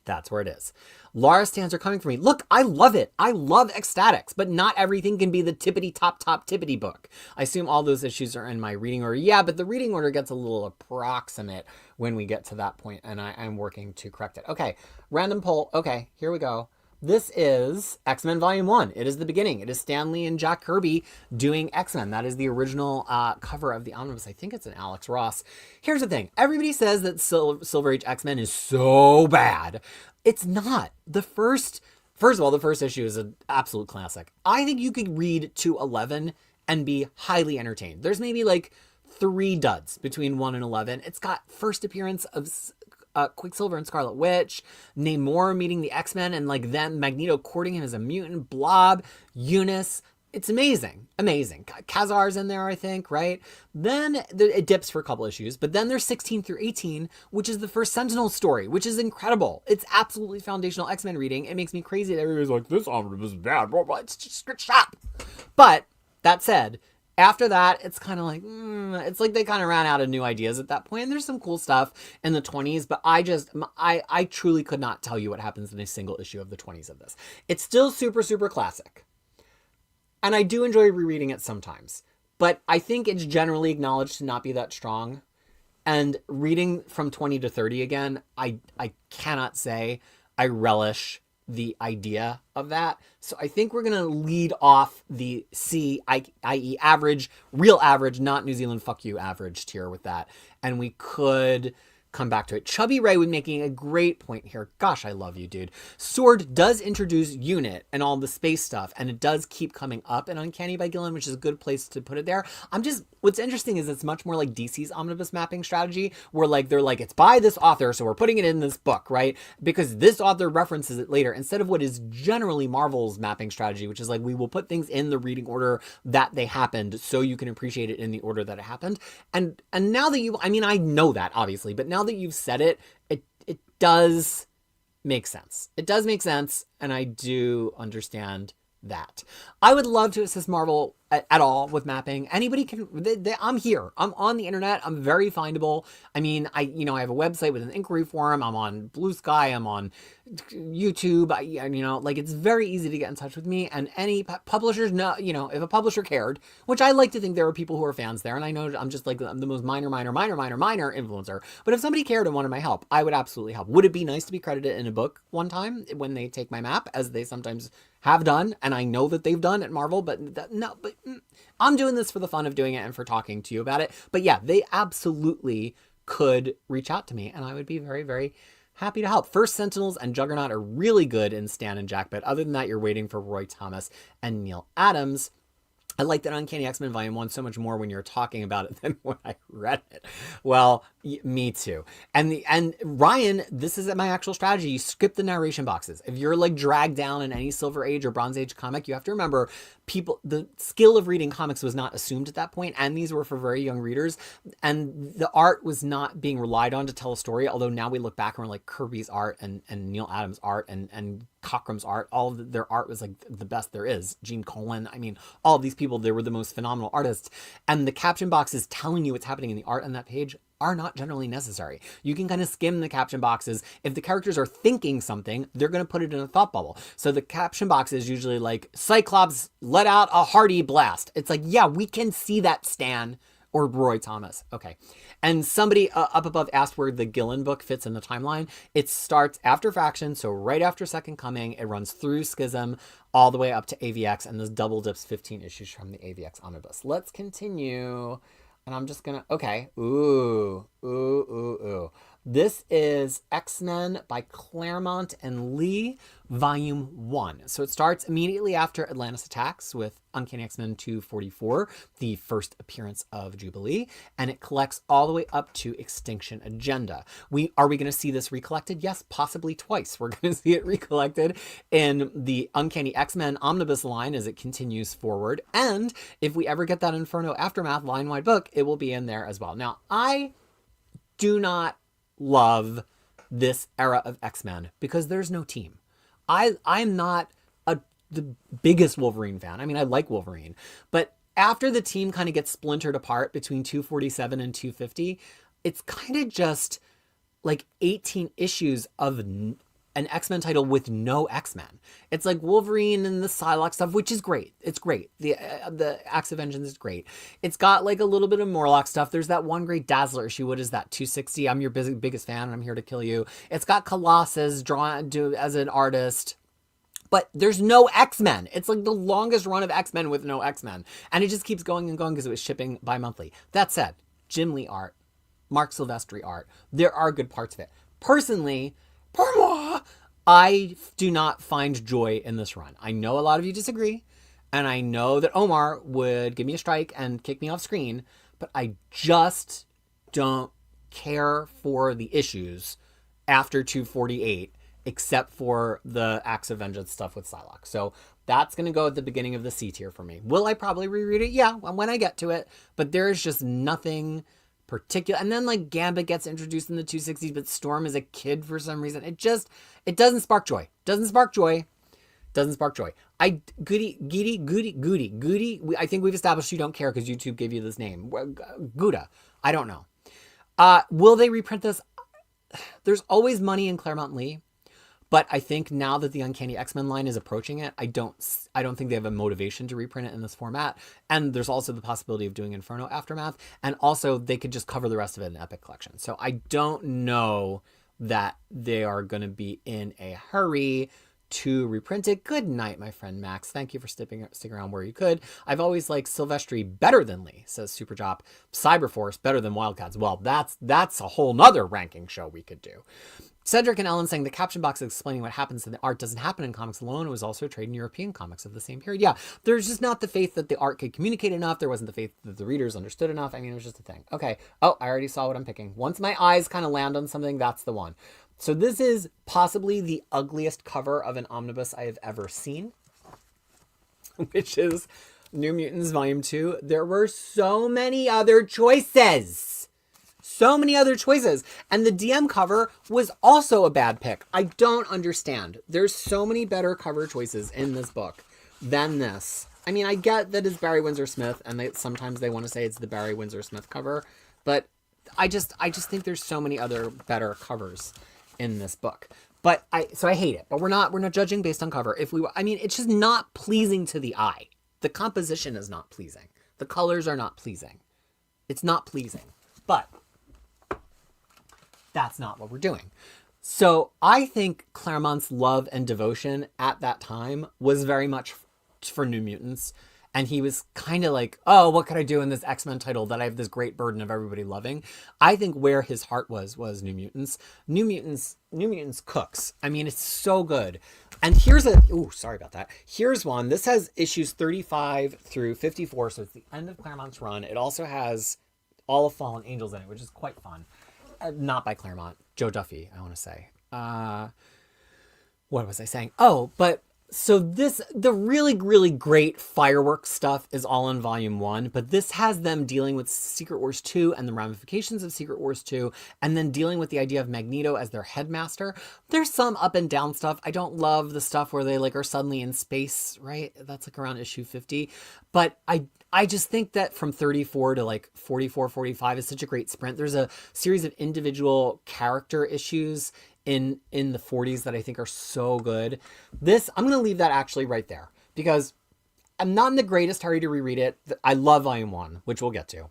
That's where it is. Laura stands are coming for me. Look, I love it. I love X-Statix, but not everything can be the tippity top tippity book. I assume all those issues are in my reading order. Yeah, but the reading order gets a little approximate when we get to that point, and I'm working to correct it. Okay, random poll. Okay, here we go. This is X-Men Volume 1. It is the beginning. It is Stan Lee and Jack Kirby doing X-Men. That is the original cover of the omnibus. I think it's an Alex Ross. Here's the thing. Everybody says that Silver Age X-Men is so bad. It's not. First of all, the first issue is an absolute classic. I think you could read to 11 and be highly entertained. There's maybe like 3 duds between 1 and 11. It's got first appearance of Quicksilver and Scarlet Witch, Namor meeting the X-Men, and like them, Magneto courting him as a mutant, Blob, Eunice. It's amazing. Amazing. Khazar's in there, I think, right? Then it dips for a couple issues, but then there's 16 through 18, which is the first Sentinel story, which is incredible. It's absolutely foundational X-Men reading. It makes me crazy that everybody's like, this omnibus is bad. It's just shop. But that said, after that, it's kind of like, it's like they kind of ran out of new ideas at that point. And there's some cool stuff in the 20s, but I truly could not tell you what happens in a single issue of the 20s of this. It's still super, super classic. And I do enjoy rereading it sometimes, but I think it's generally acknowledged to not be that strong. And reading from 20 to 30 again, I cannot say I relish the idea of that. So I think we're going to lead off the C, i.e. average, real average, not New Zealand fuck you average tier with that. And we could come back to it. Chubby Ray was making a great point here. Gosh, I love you, dude. Sword does introduce Unit and all the space stuff, and it does keep coming up in Uncanny by Gillen, which is a good place to put it there. What's interesting is it's much more like DC's omnibus mapping strategy, where like they're like, it's by this author, so we're putting it in this book, right? Because this author references it later, instead of what is generally Marvel's mapping strategy, which is like, we will put things in the reading order that they happened, so you can appreciate it in the order that it happened. And now that I know that, obviously, but now that you've said it, it does make sense. It does make sense, and I do understand that. I would love to assist Marvel at all with mapping. Anybody can, I'm here. I'm on the internet. I'm very findable. I mean, I have a website with an inquiry forum. I'm on Blue Sky. I'm on YouTube. It's very easy to get in touch with me, and any publishers know, if a publisher cared, which I like to think there are people who are fans there, and I know I'm just like the most minor influencer, but if somebody cared and wanted my help, I would absolutely help. Would it be nice to be credited in a book one time when they take my map, as they sometimes have done, and I know that they've done at Marvel, but I'm doing this for the fun of doing it and for talking to you about it. But yeah, they absolutely could reach out to me, and I would be very, very happy to help. First Sentinels and Juggernaut are really good in Stan and Jack, but other than that, you're waiting for Roy Thomas and Neil Adams. I liked that Uncanny X-Men Volume 1 so much more when you're talking about it than when I read it. Well, me too. And Ryan, this is my actual strategy. You skip the narration boxes. If you're like dragged down in any Silver Age or Bronze Age comic, you have to remember the skill of reading comics was not assumed at that point, and these were for very young readers. And the art was not being relied on to tell a story, although now we look back and we're like, Kirby's art and Neil Adams' art and Cockrum's art, all of their art was like the best there is. Gene Colan, all of these people, they were the most phenomenal artists. And the caption boxes telling you what's happening in the art on that page are not generally necessary. You can kind of skim the caption boxes. If the characters are thinking something, they're going to put it in a thought bubble. So the caption box is usually like, Cyclops let out a hearty blast. It's like, yeah, we can see that, Stan or Roy Thomas. Okay. And somebody up above asked where the Gillen book fits in the timeline. It starts after Faction, so right after Second Coming. It runs through Schism all the way up to AVX, and this double dips 15 issues from the AVX Omnibus. Let's continue. And I'm just gonna, okay. Ooh. This is X-Men by Claremont and Lee, Volume 1. So it starts immediately after Atlantis Attacks with Uncanny X-Men 244, the first appearance of Jubilee, and it collects all the way up to Extinction Agenda. Are we going to see this recollected? Yes, possibly twice. We're going to see it recollected in the Uncanny X-Men Omnibus line as it continues forward, and if we ever get that Inferno Aftermath line-wide book, it will be in there as well. Now, I do not love this era of X-Men because there's no team. I'm not the biggest Wolverine fan. I like Wolverine, but after the team kind of gets splintered apart between 247 and 250, it's kind of just like 18 issues of an X-Men title with no X-Men. It's like Wolverine and the Psylocke stuff, which is great. It's great. The Acts of Vengeance is great. It's got like a little bit of Morlock stuff. There's that one great Dazzler issue. What is that? 260. I'm your biggest fan and I'm here to kill you. It's got Colossus drawn as an artist. But there's no X-Men. It's like the longest run of X-Men with no X-Men. And it just keeps going and going because it was shipping bi-monthly. That said, Jim Lee art, Mark Silvestri art, there are good parts of it. Personally, I do not find joy in this run. I know a lot of you disagree. And I know that Omar would give me a strike and kick me off screen. But I just don't care for the issues after 248. Except for the Acts of Vengeance stuff with Psylocke. So that's going to go at the beginning of the C tier for me. Will I probably reread it? Yeah, when I get to it. But there's just nothing particular. And then like Gambit gets introduced in the 260s, but Storm is a kid for some reason. It doesn't spark joy. Doesn't spark joy. Goody. I think we've established you don't care because YouTube gave you this name. Gouda. I don't know. Will they reprint this? There's always money in Claremont Lee. But I think now that the Uncanny X-Men line is approaching it, I don't think they have a motivation to reprint it in this format. And there's also the possibility of doing Inferno Aftermath. And also they could just cover the rest of it in Epic Collection. So I don't know that they are going to be in a hurry to reprint it. Good night, my friend Max. Thank you for sticking around where you could. I've always liked Silvestri better than Lee, says Superjop. Cyberforce better than Wildcats. Well, that's a whole nother ranking show we could do. Cedric and Ellen saying the caption box explaining what happens in the art doesn't happen in comics alone. It was also a trade in European comics of the same period. Yeah, there's just not the faith that the art could communicate enough. There wasn't the faith that the readers understood enough. I mean, it was just a thing. Okay. Oh, I already saw what I'm picking. Once my eyes kind of land on something, that's the one. So this is possibly the ugliest cover of an omnibus I have ever seen, which is New Mutants Volume 2. There were so many other choices. So many other choices. And the DM cover was also a bad pick. I don't understand. There's so many better cover choices in this book than this. I mean, I get that it's Barry Windsor Smith, and sometimes they want to say it's the Barry Windsor Smith cover, but I just think there's so many other better covers in this book. But I hate it. But we're not judging based on cover. It's just not pleasing to the eye. The composition is not pleasing. The colors are not pleasing. It's not pleasing. But that's not what we're doing. So I think Claremont's love and devotion at that time was very much for New Mutants. And he was kind of like, oh, what could I do in this X-Men title that I have this great burden of everybody loving? I think where his heart was New Mutants. New Mutants cooks. I mean, it's so good. And here's sorry about that. Here's one. This has issues 35 through 54. So it's the end of Claremont's run. It also has All of Fallen Angels in it, which is quite fun. Not by Claremont. Joe Duffy, I want to say. What was I saying? Oh, but so the really, really great fireworks stuff is all in Volume 1, but this has them dealing with Secret Wars 2 and the ramifications of Secret Wars 2, and then dealing with the idea of Magneto as their headmaster. There's some up and down stuff. I don't love the stuff where they like are suddenly in space, right? That's like around issue 50. But I just think that from 34 to like 44, 45 is such a great sprint. There's a series of individual character issues in the 40s that I think are so good. This, I'm going to leave that actually right there because I'm not in the greatest hurry to reread it. I love Volume 1, which we'll get to.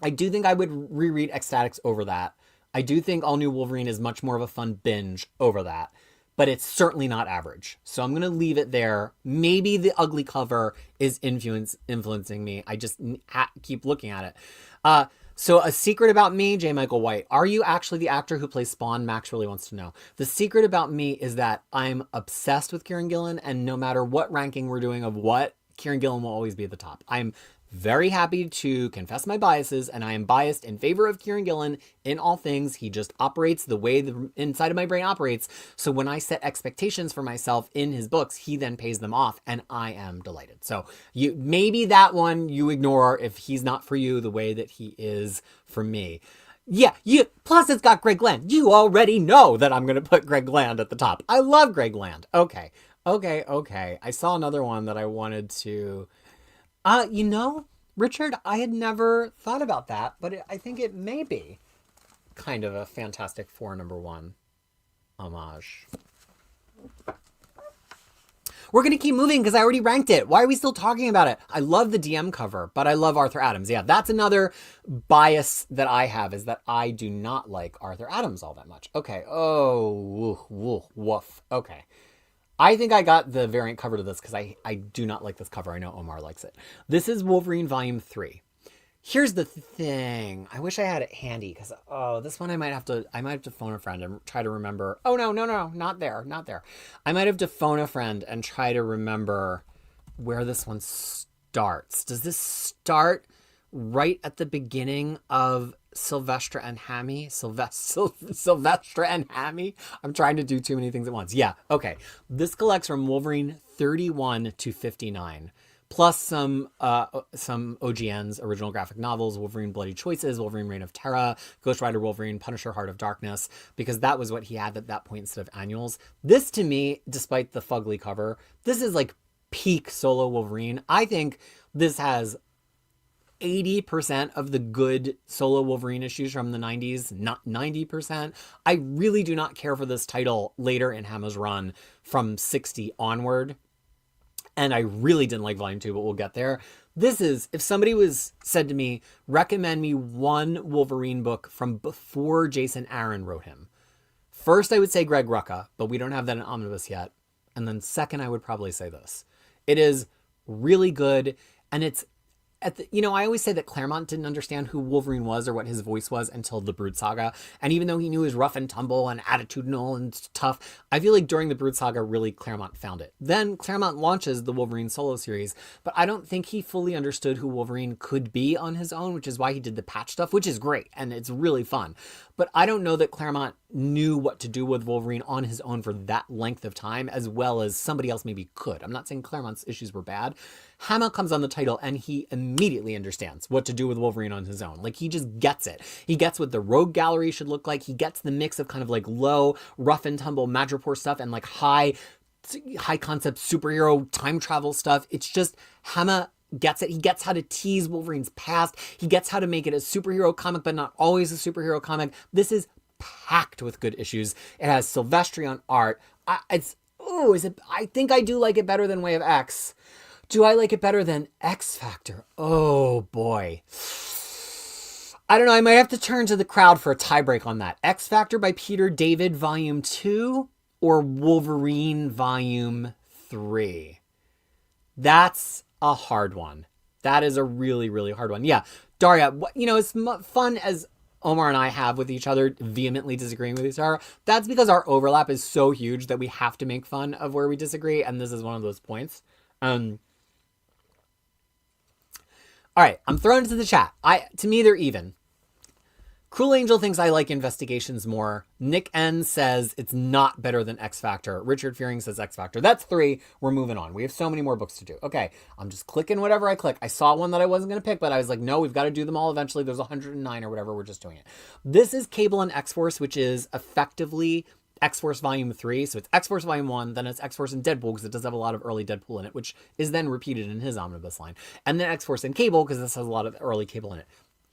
I do think I would reread X-Statix over that. I do think All New Wolverine is much more of a fun binge over that, but it's certainly not average. So I'm going to leave it there. Maybe the ugly cover is influencing me. I just keep looking at it. So a secret about me, J. Michael White. Are you actually the actor who plays Spawn? Max really wants to know. The secret about me is that I'm obsessed with Kieran Gillen, and no matter what ranking we're doing of what, Kieran Gillen will always be at the top. I'm very happy to confess my biases, and I am biased in favor of Kieran Gillen in all things. He just operates the way the inside of my brain operates. So when I set expectations for myself in his books, he then pays them off, and I am delighted. So maybe that one you ignore if he's not for you the way that he is for me. Yeah, plus it's got Greg Land. You already know that I'm going to put Greg Land at the top. I love Greg Land. Okay. I saw another one that I wanted to... Richard, I had never thought about that, but I think it may be kind of a Fantastic Four #1 homage. We're going to keep moving because I already ranked it. Why are we still talking about it? I love the DM cover, but I love Arthur Adams. Yeah, that's another bias that I have, is that I do not like Arthur Adams all that much. Okay. Oh, woof. Okay. I think I got the variant cover to this because I do not like this cover. I know Omar likes it. This is Wolverine Volume 3. Here's the thing. I wish I had it handy because, this one I might have to phone a friend and try to remember. Oh, no, not there. I might have to phone a friend and try to remember where this one starts. Does this start right at the beginning of Sylvester and Hammy? Sylvester and Hammy? I'm trying to do too many things at once. Yeah, okay. This collects from Wolverine 31 to 59. Plus some OGNs, original graphic novels, Wolverine Bloody Choices, Wolverine Reign of Terror, Ghost Rider Wolverine, Punisher Heart of Darkness, because that was what he had at that point instead of annuals. This, to me, despite the fugly cover, this is like peak solo Wolverine. I think this has 80% of the good solo Wolverine issues from the 90s, not 90%. I really do not care for this title later in Hammer's run from 60 onward. And I really didn't like Volume 2, but we'll get there. This is, if somebody said to me, recommend me one Wolverine book from before Jason Aaron wrote him. First, I would say Greg Rucka, but we don't have that in Omnibus yet. And then second, I would probably say this. It is really good, and it's I always say that Claremont didn't understand who Wolverine was or what his voice was until the Brood Saga. And even though he knew he was rough and tumble and attitudinal and tough, I feel like during the Brood Saga, really Claremont found it. Then Claremont launches the Wolverine solo series, but I don't think he fully understood who Wolverine could be on his own, which is why he did the patch stuff, which is great and it's really fun. But I don't know that Claremont knew what to do with Wolverine on his own for that length of time, as well as somebody else maybe could. I'm not saying Claremont's issues were bad. Hama comes on the title and he immediately understands what to do with Wolverine on his own. Like, he just gets it. He gets what the Rogue Gallery should look like. He gets the mix of kind of like low, rough and tumble Madripoor stuff and like high concept superhero time travel stuff. It's just Hama gets it. He gets how to tease Wolverine's past. He gets how to make it a superhero comic, but not always a superhero comic. This is packed with good issues. It has Silvestri on art. I think I do like it better than Way of X. Do I like it better than X Factor? Oh boy. I don't know. I might have to turn to the crowd for a tiebreak on that. X Factor by Peter David, Volume 2, or Wolverine Volume 3? That's a hard one. That is a really, really hard one. Yeah, Daria, as fun as Omar and I have with each other, vehemently disagreeing with each other, that's because our overlap is so huge that we have to make fun of where we disagree, and this is one of those points. All right, I'm throwing it to the chat. To me, they're even. Cruel Angel thinks I like Investigations more. Nick N says it's not better than X Factor. Richard Fearing says X Factor. That's 3. We're moving on. We have so many more books to do. Okay, I'm just clicking whatever I click. I saw one that I wasn't going to pick, but I was like, no, we've got to do them all eventually. There's 109 or whatever. We're just doing it. This is Cable and X-Force, which is effectively X-Force Volume 3. So it's X-Force Volume 1, then it's X-Force and Deadpool, because it does have a lot of early Deadpool in it, which is then repeated in his Omnibus line. And then X-Force and Cable, because this has a lot of early Cable in it.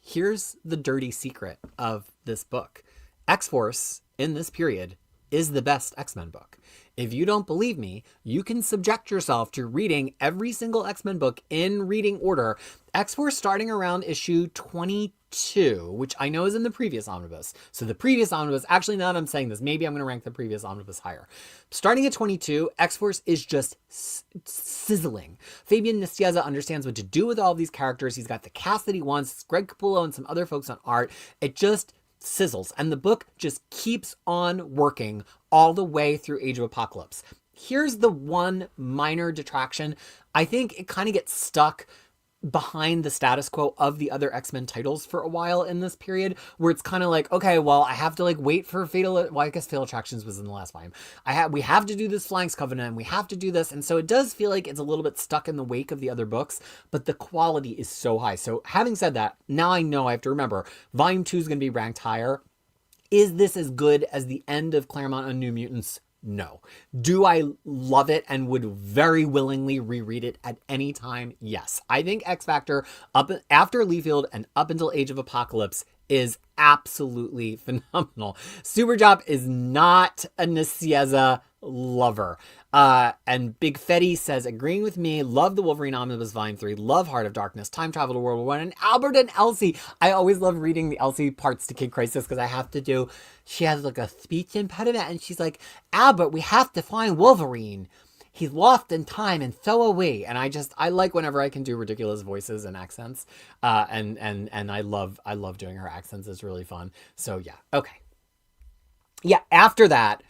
Here's the dirty secret of this book. X-Force, in this period, is the best X-Men book. If you don't believe me, you can subject yourself to reading every single X-Men book in reading order. X-Force starting around issue 22, which I know is in the previous omnibus. So the previous omnibus, actually now that I'm saying this, maybe I'm going to rank the previous omnibus higher. Starting at 22, X-Force is just sizzling. Fabian Nicieza understands what to do with all of these characters. He's got the cast that he wants, Greg Capullo and some other folks on art. It just sizzles. And the book just keeps on working all the way through Age of Apocalypse. Here's the one minor detraction. I think it kind of gets stuck behind the status quo of the other X-Men titles for a while in this period, where it's kind of like, okay, well, I have to like wait for I guess Fatal Attractions was in the last volume. We have to do this Flanks Covenant, and we have to do this. And so it does feel like it's a little bit stuck in the wake of the other books, but the quality is so high. So having said that, now I know I have to remember Volume 2 is going to be ranked higher. Is this as good as the end of Claremont on New Mutants? No. Do I love it and would very willingly reread it at any time? Yes. I think X Factor, up after Leafield and up until Age of Apocalypse, is absolutely phenomenal. Superjob is not a Nicieza lover. And Big Fetty says, agreeing with me, love the Wolverine Omnibus Volume 3, love Heart of Darkness, Time Travel to World War One, and Albert and Elsie. I always love reading the Elsie parts to Kid Krisis because I have to do, she has like a speech impediment and she's like, Albert, we have to find Wolverine. He's lost in time and so are we. And I like whenever I can do ridiculous voices and accents. And I love doing her accents. It's really fun. So yeah. Okay. Yeah. After that,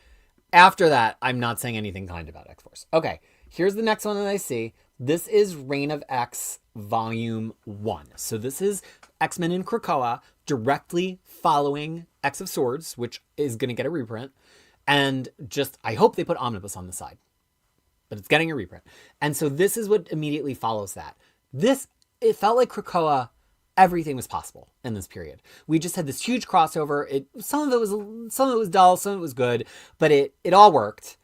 I'm not saying anything kind about X-Force. Okay. Here's the next one that I see. This is Reign of X Volume 1. So this is X-Men in Krakoa directly following X of Swords, which is going to get a reprint. And I hope they put Omnibus on the side. But it's getting a reprint. And so this is what immediately follows that. It felt like Krakoa, everything was possible in this period. We just had this huge crossover. Some of it was dull, some of it was good, but it all worked.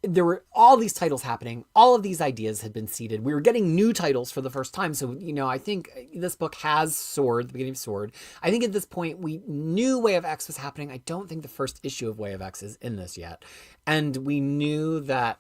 There were all these titles happening. All of these ideas had been seeded. We were getting new titles for the first time. So, I think this book has Sword, the beginning of Sword. I think at this point we knew Way of X was happening. I don't think the first issue of Way of X is in this yet. And we knew that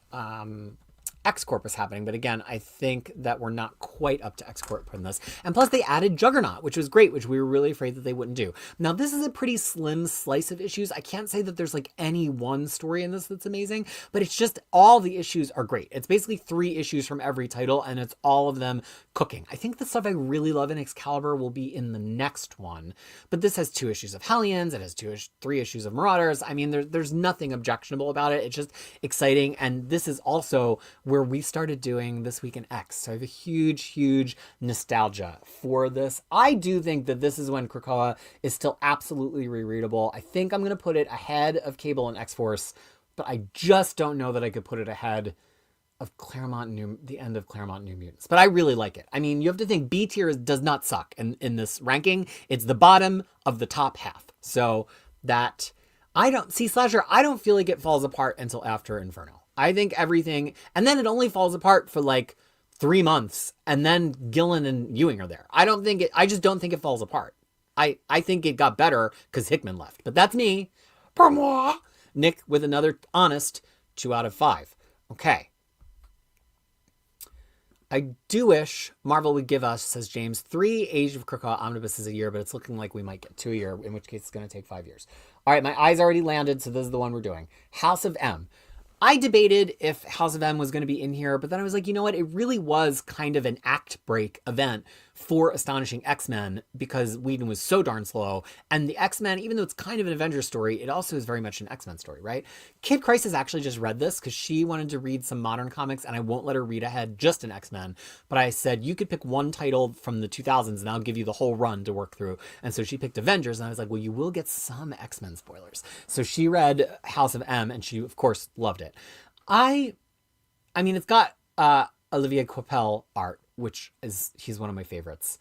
X-Corp is happening. But again, I think that we're not quite up to X-Corp in this. And plus they added Juggernaut, which was great, which we were really afraid that they wouldn't do. Now, this is a pretty slim slice of issues. I can't say that there's like any one story in this that's amazing, but it's just all the issues are great. It's basically 3 issues from every title, and it's all of them cooking. I think the stuff I really love in Excalibur will be in the next one, but this has 2 issues of Hellions. It has 3 issues of Marauders. I mean, there's nothing objectionable about it. It's just exciting. And this is also where we started doing This Week in X. So I have a huge, huge nostalgia for this. I do think that this is when Krakoa is still absolutely rereadable. I think I'm going to put it ahead of Cable and X-Force, but I just don't know that I could put it ahead of the end of Claremont New Mutants. But I really like it. I mean, you have to think B tier does not suck in this ranking. It's the bottom of the top half. So that I don't feel like it falls apart until after Inferno. I think everything, and then it only falls apart for like 3 months, and then Gillen and Ewing are there. I just don't think it falls apart. I think it got better because Hickman left, but that's me. Pour moi. Nick with another honest 2 out of 5. Okay. I do wish Marvel would give us, says James, 3 Age of Krakoa omnibuses a year, but it's looking like we might get 2 a year, in which case it's going to take 5 years. All right, my eyes already landed, so this is the one we're doing. House of M. I debated if House of M was going to be in here, but then I was like, you know what? It really was kind of an act break event for Astonishing X-Men because Whedon was so darn slow. And the X-Men, even though it's kind of an Avengers story, it also is very much an X-Men story, right? Kid Krisis actually just read this because she wanted to read some modern comics, and I won't let her read ahead just an X-Men. But I said, you could pick one title from the 2000s and I'll give you the whole run to work through. And so she picked Avengers, and I was like, well, you will get some X-Men spoilers. So she read House of M, and she, of course, loved it. I mean, it's got Olivier Coipel art, he's one of my favorites.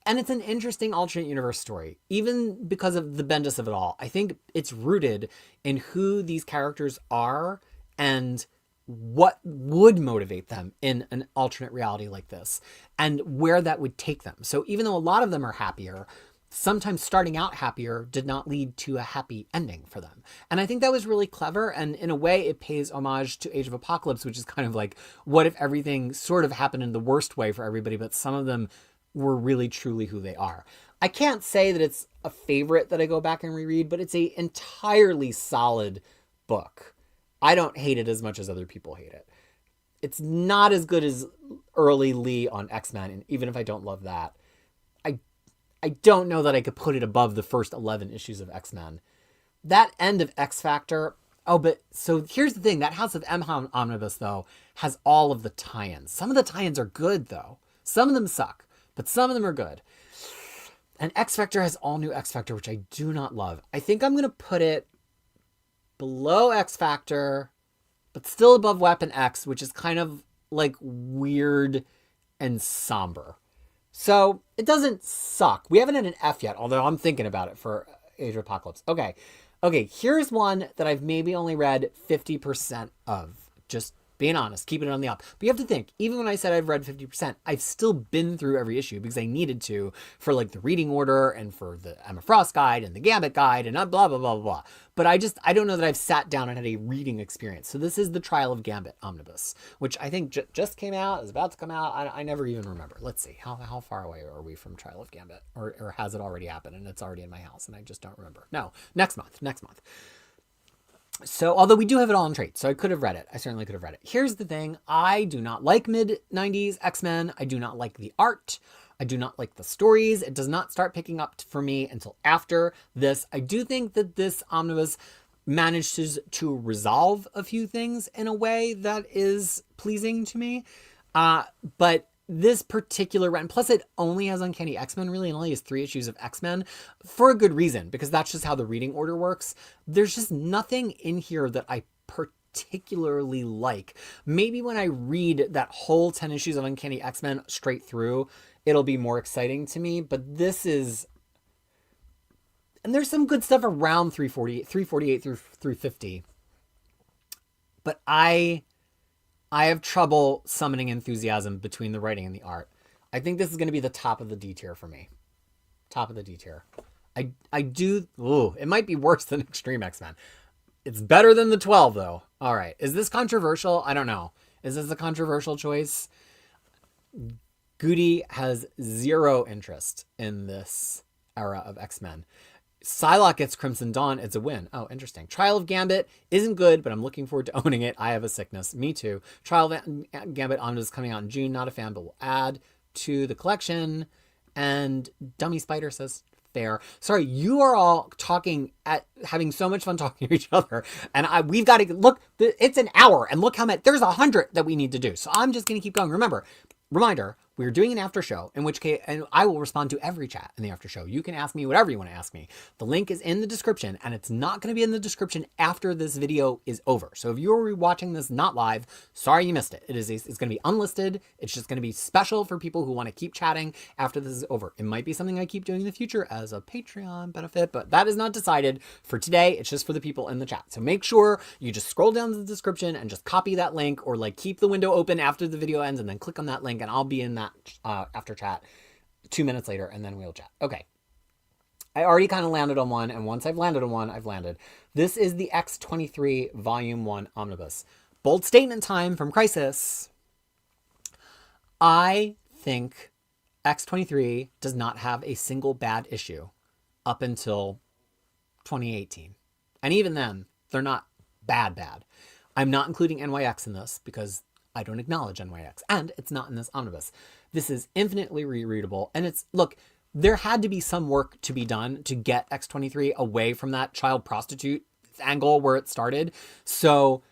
And it's an interesting alternate universe story, even because of the Bendis of it all. I think it's rooted in who these characters are and what would motivate them in an alternate reality like this and where that would take them. So even though a lot of them are happier, sometimes starting out happier did not lead to a happy ending for them. And I think that was really clever. And in a way, it pays homage to Age of Apocalypse, which is kind of like, what if everything sort of happened in the worst way for everybody, but some of them were really truly who they are. I can't say that it's a favorite that I go back and reread, but it's a entirely solid book. I don't hate it as much as other people hate it. It's not as good as early Lee on X-Men, and even if I don't love that, I don't know that I could put it above the first 11 issues of X-Men. That end of X Factor. Oh, but so here's the thing. That House of M omnibus, though, has all of the tie-ins. Some of the tie-ins are good, though. Some of them suck, but some of them are good. And X Factor has all new X Factor, which I do not love. I think I'm going to put it below X Factor, but still above Weapon X, which is kind of like weird and somber. So it doesn't suck. We haven't had an F yet, although I'm thinking about it for Age of Apocalypse. Okay, here's one that I've maybe only read 50% of. Just Being honest, keeping it on the up. But you have to think, even when I said I've read 50%, I've still been through every issue because I needed to for like the reading order and for the Emma Frost guide and the Gambit guide and blah, blah, blah, blah, blah. But I don't know that I've sat down and had a reading experience. So this is the Trial of Gambit Omnibus, which I think just came out, is about to come out. I never even remember. Let's see. How far away are we from Trial of Gambit? Or has it already happened and it's already in my house and I just don't remember? No, next month. So, although we do have it all in trade, so I could have read it. I certainly could have read it. Here's the thing. I do not like mid-90s X-Men. I do not like the art. I do not like the stories. It does not start picking up for me until after this. I do think that this omnibus manages to resolve a few things in a way that is pleasing to me. But this particular run, plus it only has Uncanny X-Men, really, and only has 3 issues of X-Men for a good reason, because that's just how the reading order works. There's just nothing in here that I particularly like. Maybe when I read that whole 10 issues of Uncanny X-Men straight through, it'll be more exciting to me, but this is... And there's some good stuff around 348 through 350. But I have trouble summoning enthusiasm between the writing and the art. I think this is going to be the top of the D tier for me. Top of the D tier. I do... Ooh, it might be worse than X-Treme X-Men. It's better than the 12, though. All right. Is this controversial? I don't know. Is this a controversial choice? Goody has 0 interest in this era of X-Men. Psylocke gets Crimson Dawn. It's a win. Oh, interesting. Trial of Gambit isn't good, but I'm looking forward to owning it. I have a sickness. Me too. Trial of Gambit Omnibus is coming out in June. Not a fan, but we'll add to the collection. And Dummy Spider says, fair. Sorry, you are all having so much fun talking to each other. And we've got to look. It's an hour, and look how many. There's 100 that we need to do. So I'm just going to keep going. Reminder, we're doing an after show, in which case, and I will respond to every chat in the after show. You can ask me whatever you want to ask me. The link is in the description, and it's not going to be in the description after this video is over. So if you're watching this not live, sorry you missed it. It's going to be unlisted. It's just going to be special for people who want to keep chatting after this is over. It might be something I keep doing in the future as a Patreon benefit, but that is not decided for today. It's just for the people in the chat. So make sure you just scroll down to the description and just copy that link, or like keep the window open after the video ends and then click on that link, and I'll be in that after chat 2 minutes later, and then we'll chat. Okay. I already kind of landed on one, and once I've landed on one, I've landed. This is the X-23 Volume 1 Omnibus. Bold statement time from Krisis. I think X-23 does not have a single bad issue up until 2018. And even then, they're not bad. I'm not including NYX in this because I don't acknowledge NYX, and it's not in this omnibus. This is infinitely rereadable, and look, there had to be some work to be done to get X-23 away from that child prostitute angle where it started. So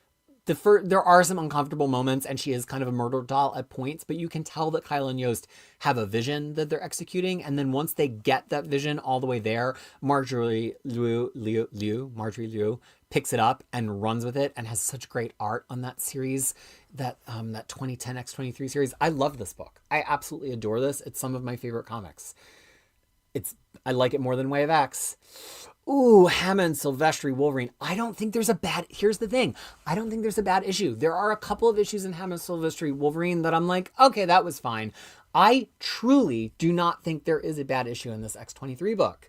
there are some uncomfortable moments, and she is kind of a murder doll at points, but you can tell that Kyle and Yost have a vision that they're executing, and then once they get that vision all the way there, Marjorie Liu picks it up and runs with it and has such great art on that series, that 2010 X-23 series. I love this book. I absolutely adore this. It's some of my favorite comics. I like it more than Way of X. Ooh, Hammond, Silvestri, Wolverine. Here's the thing. I don't think there's a bad issue. There are a couple of issues in Hammond, Silvestri, Wolverine that I'm like, okay, that was fine. I truly do not think there is a bad issue in this X-23 book.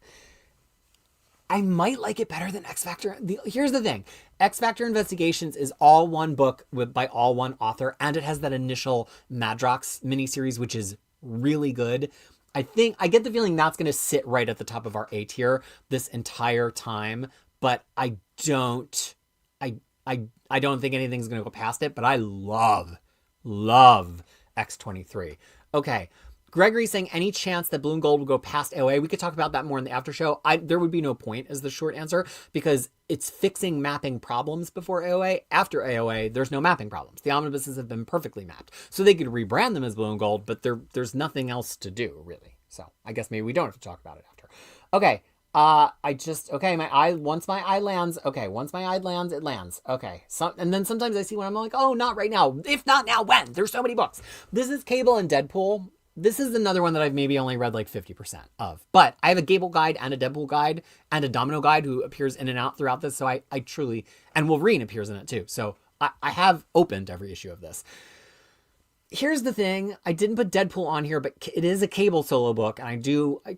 I might like it better than X-Factor. Here's the thing. X-Factor Investigations is all one book by all one author, and it has that initial Madrox miniseries, which is really good. I get the feeling that's going to sit right at the top of our A tier this entire time, but I don't think anything's going to go past it, but I love X-23. Okay. Gregory saying any chance that Blue and Gold will go past AOA. We could talk about that more in the after show. There would be no point is the short answer, because it's fixing mapping problems before AOA. After AOA, there's no mapping problems. The omnibuses have been perfectly mapped. So they could rebrand them as Blue and Gold, but there's nothing else to do, really. So I guess maybe we don't have to talk about it after. Okay. Once my eye lands, it lands. Okay. And then sometimes I see when I'm like, oh, not right now. If not now, when? There's so many books. This is Cable and Deadpool. This is another one that I've maybe only read like 50% of. But I have a Gable guide and a Deadpool guide and a Domino guide who appears in and out throughout this. So I truly... And Wolverine appears in it too. So I have opened every issue of this. Here's the thing. I didn't put Deadpool on here, but it is a Cable solo book. And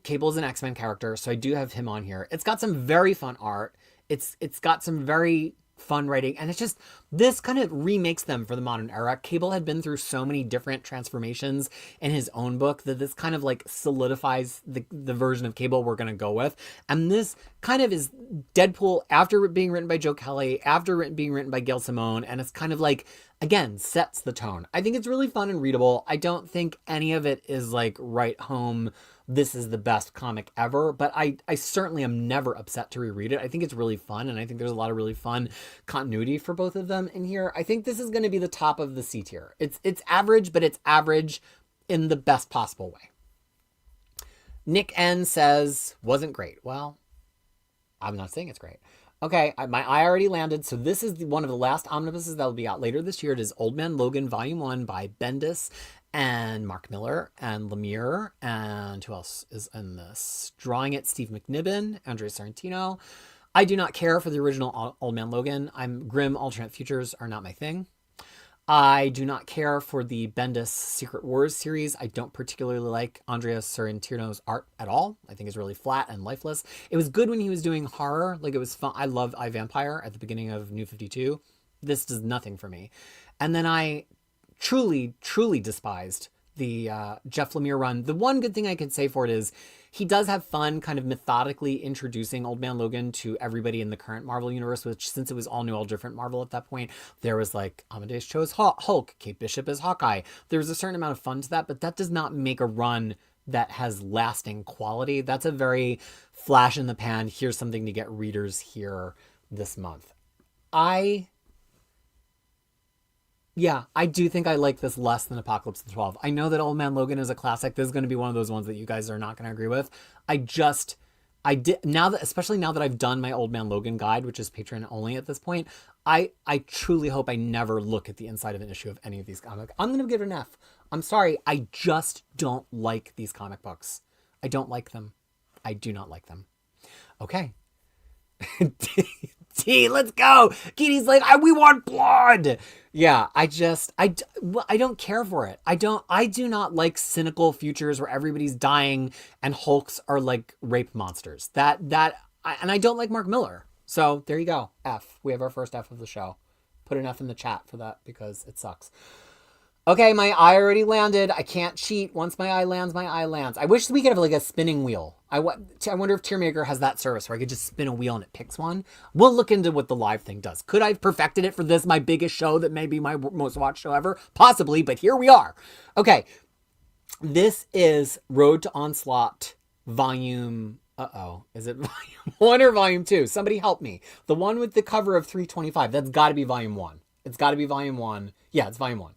Cable is an X-Men character, so I do have him on here. It's got some very fun art. It's got some very fun writing, and it's just, this kind of remakes them for the modern era. Cable had been through so many different transformations in his own book that this kind of like solidifies the version of Cable we're going to go with. And this kind of is Deadpool after being written by Joe Kelly, after being written by Gail Simone, and it's kind of like, again, sets the tone. I think it's really fun and readable. I don't think any of it is like right home, this is the best comic ever, but I certainly am never upset to reread it. I think it's really fun, and I think there's a lot of really fun continuity for both of them in here. I think this is going to be the top of the C tier. It's average, but it's average in the best possible way. Nick N says, wasn't great. Well, I'm not saying it's great. Okay, my eye already landed. So this is one of the last omnibuses that will be out later this year. It is Old Man Logan Volume 1 by Bendis and Mark Miller and Lemire. And who else is in this? Drawing it, Steve McNiven, Andrea Sorrentino. I do not care for the original Old Man Logan. Grim alternate futures are not my thing. I do not care for the Bendis Secret Wars series. I don't particularly like Andrea Sorrentino's art at all. I think it's really flat and lifeless. It was good when he was doing horror. Like, it was fun. I loved I, Vampire at the beginning of New 52. This does nothing for me. And then I truly, truly despised the Jeff Lemire run. The one good thing I could say for it is he does have fun kind of methodically introducing Old Man Logan to everybody in the current Marvel universe, which, since it was all new, all different Marvel at that point, there was like Amadeus Cho as Hulk, Kate Bishop as Hawkeye. There was a certain amount of fun to that, but that does not make a run that has lasting quality. That's a very flash in the pan, here's something to get readers here this month. I do think I like this less than Apocalypse the 12. I know that Old Man Logan is a classic. This is going to be one of those ones that you guys are not going to agree with. Especially now that I've done my Old Man Logan guide, which is Patreon only at this point, I truly hope I never look at the inside of an issue of any of these comics. I'm going to give it an F. I'm sorry. I just don't like these comic books. I don't like them. I do not like them. Okay. T, let's go. Kitty's like, we want blood. Yeah, I don't care for it. I do not like cynical futures where everybody's dying and Hulks are like rape monsters. And I don't like Mark Miller. So there you go. F. We have our first F of the show. Put an F in the chat for that because it sucks. Okay, my eye already landed. I can't cheat. Once my eye lands, my eye lands. I wish we could have like a spinning wheel. I wonder if Tiermaker has that service where I could just spin a wheel and it picks one. We'll look into what the live thing does. Could I have perfected it for this, my biggest show that may be my most watched show ever? Possibly, but here we are. Okay, this is Road to Onslaught Volume... Is it Volume 1 or Volume 2? Somebody help me. The one with the cover of 325. That's got to be Volume 1. It's got to be Volume 1. Yeah, it's Volume 1.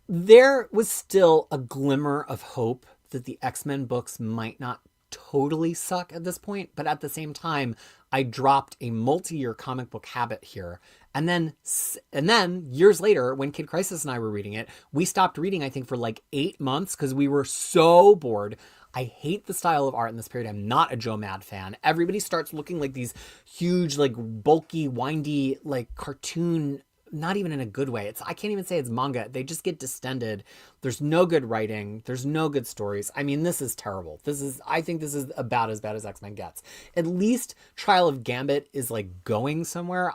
There was still a glimmer of hope that the X-Men books might not totally suck at this point, but at the same time, I dropped a multi-year comic book habit here. And then years later, when Kid Krisis and I were reading it, we stopped reading, I think, for like 8 months because we were so bored. I hate the style of art in this period. I'm not a Joe Mad fan. Everybody starts looking like these huge, like bulky, windy, like cartoon, not even in a good way. I can't even say it's manga. They just get distended. There's no good writing. There's no good stories. I mean, this is terrible. I think this is about as bad as X-Men gets. At least Trial of Gambit is like going somewhere.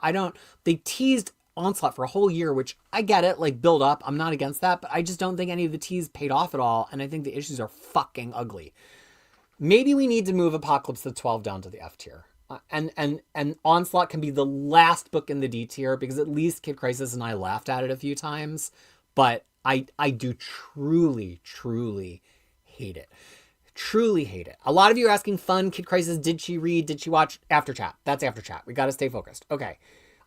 They teased Onslaught for a whole year, which I get it, like build up. I'm not against that, but I just don't think any of the tease paid off at all. And I think the issues are fucking ugly. Maybe we need to move Apocalypse the 12 down to the F tier. And Onslaught can be the last book in the D tier because at least Kid Krisis and I laughed at it a few times. But I do truly, truly hate it. Truly hate it. A lot of you are asking, fun, Kid Krisis, did she read? Did she watch? After chat. That's after chat. We got to stay focused. Okay.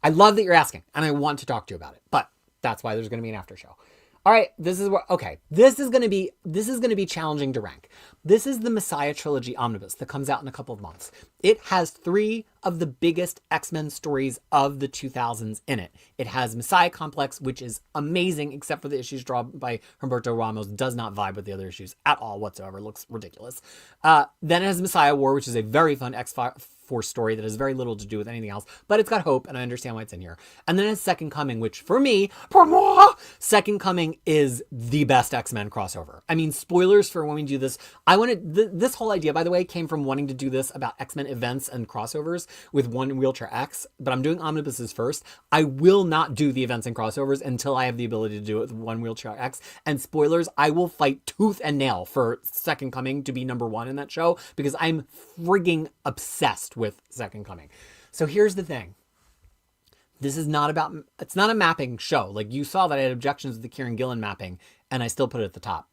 I love that you're asking and I want to talk to you about it, but that's why there's going to be an after show. All right, this is going to be challenging to rank. This is the Messiah Trilogy Omnibus that comes out in a couple of months. It has 3 of the biggest X-Men stories of the 2000s in it. It has Messiah Complex, which is amazing, except for the issues drawn by Humberto Ramos. Does not vibe with the other issues at all whatsoever. Looks ridiculous. Then it has Messiah War, which is a very fun X-Force story that has very little to do with anything else, but it's got hope, and I understand why it's in here. And then it's Second Coming, which for me, Second Coming is the best X-Men crossover. I mean, spoilers for when we do this. I wanted this whole idea, by the way, came from wanting to do this about X-Men events and crossovers with One Wheelchair X, but I'm doing omnibuses first. I will not do the events and crossovers until I have the ability to do it with One Wheelchair X. And spoilers, I will fight tooth and nail for Second Coming to be number one in that show, because I'm frigging obsessed with Second Coming. So here's the thing. This is not about, it's not a mapping show. Like, you saw that I had objections with the Kieran Gillen mapping, and I still put it at the top.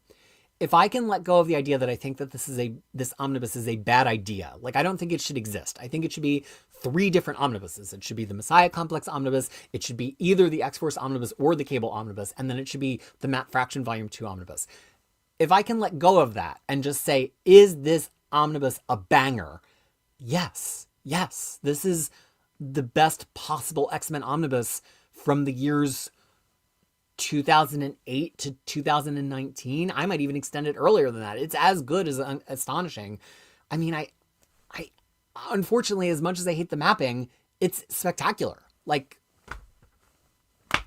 If I can let go of the idea that I think that this omnibus is a bad idea, like, I don't think it should exist. I think it should be 3 different omnibuses. It should be the Messiah Complex omnibus. It should be either the X-Force omnibus or the Cable omnibus. And then it should be the Matt Fraction Volume 2 omnibus. If I can let go of that and just say, is this omnibus a banger? Yes. Yes. This is the best possible X-Men omnibus from the years 2008 to 2019. I might even extend it earlier than that. It's as good as astonishing. I mean, I unfortunately, as much as I hate the mapping, it's spectacular. Like,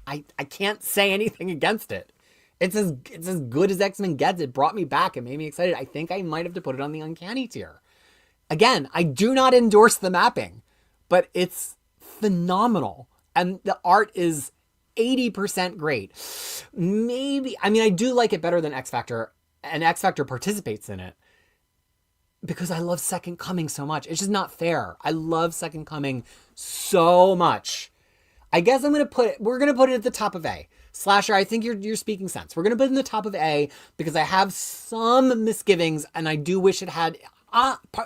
I can't say anything against it. It's as good as X-Men gets. It brought me back. It made me excited. I think I might have to put it on the uncanny tier. Again, I do not endorse the mapping, but it's phenomenal. And the art is 80% great. Maybe, I mean, I do like it better than X Factor, and X Factor participates in it because I love Second Coming so much. It's just not fair. I love Second Coming so much. I guess we're going to put it at the top of A. Slasher, I think you're speaking sense. We're going to put it in the top of A because I have some misgivings, and I do wish it had,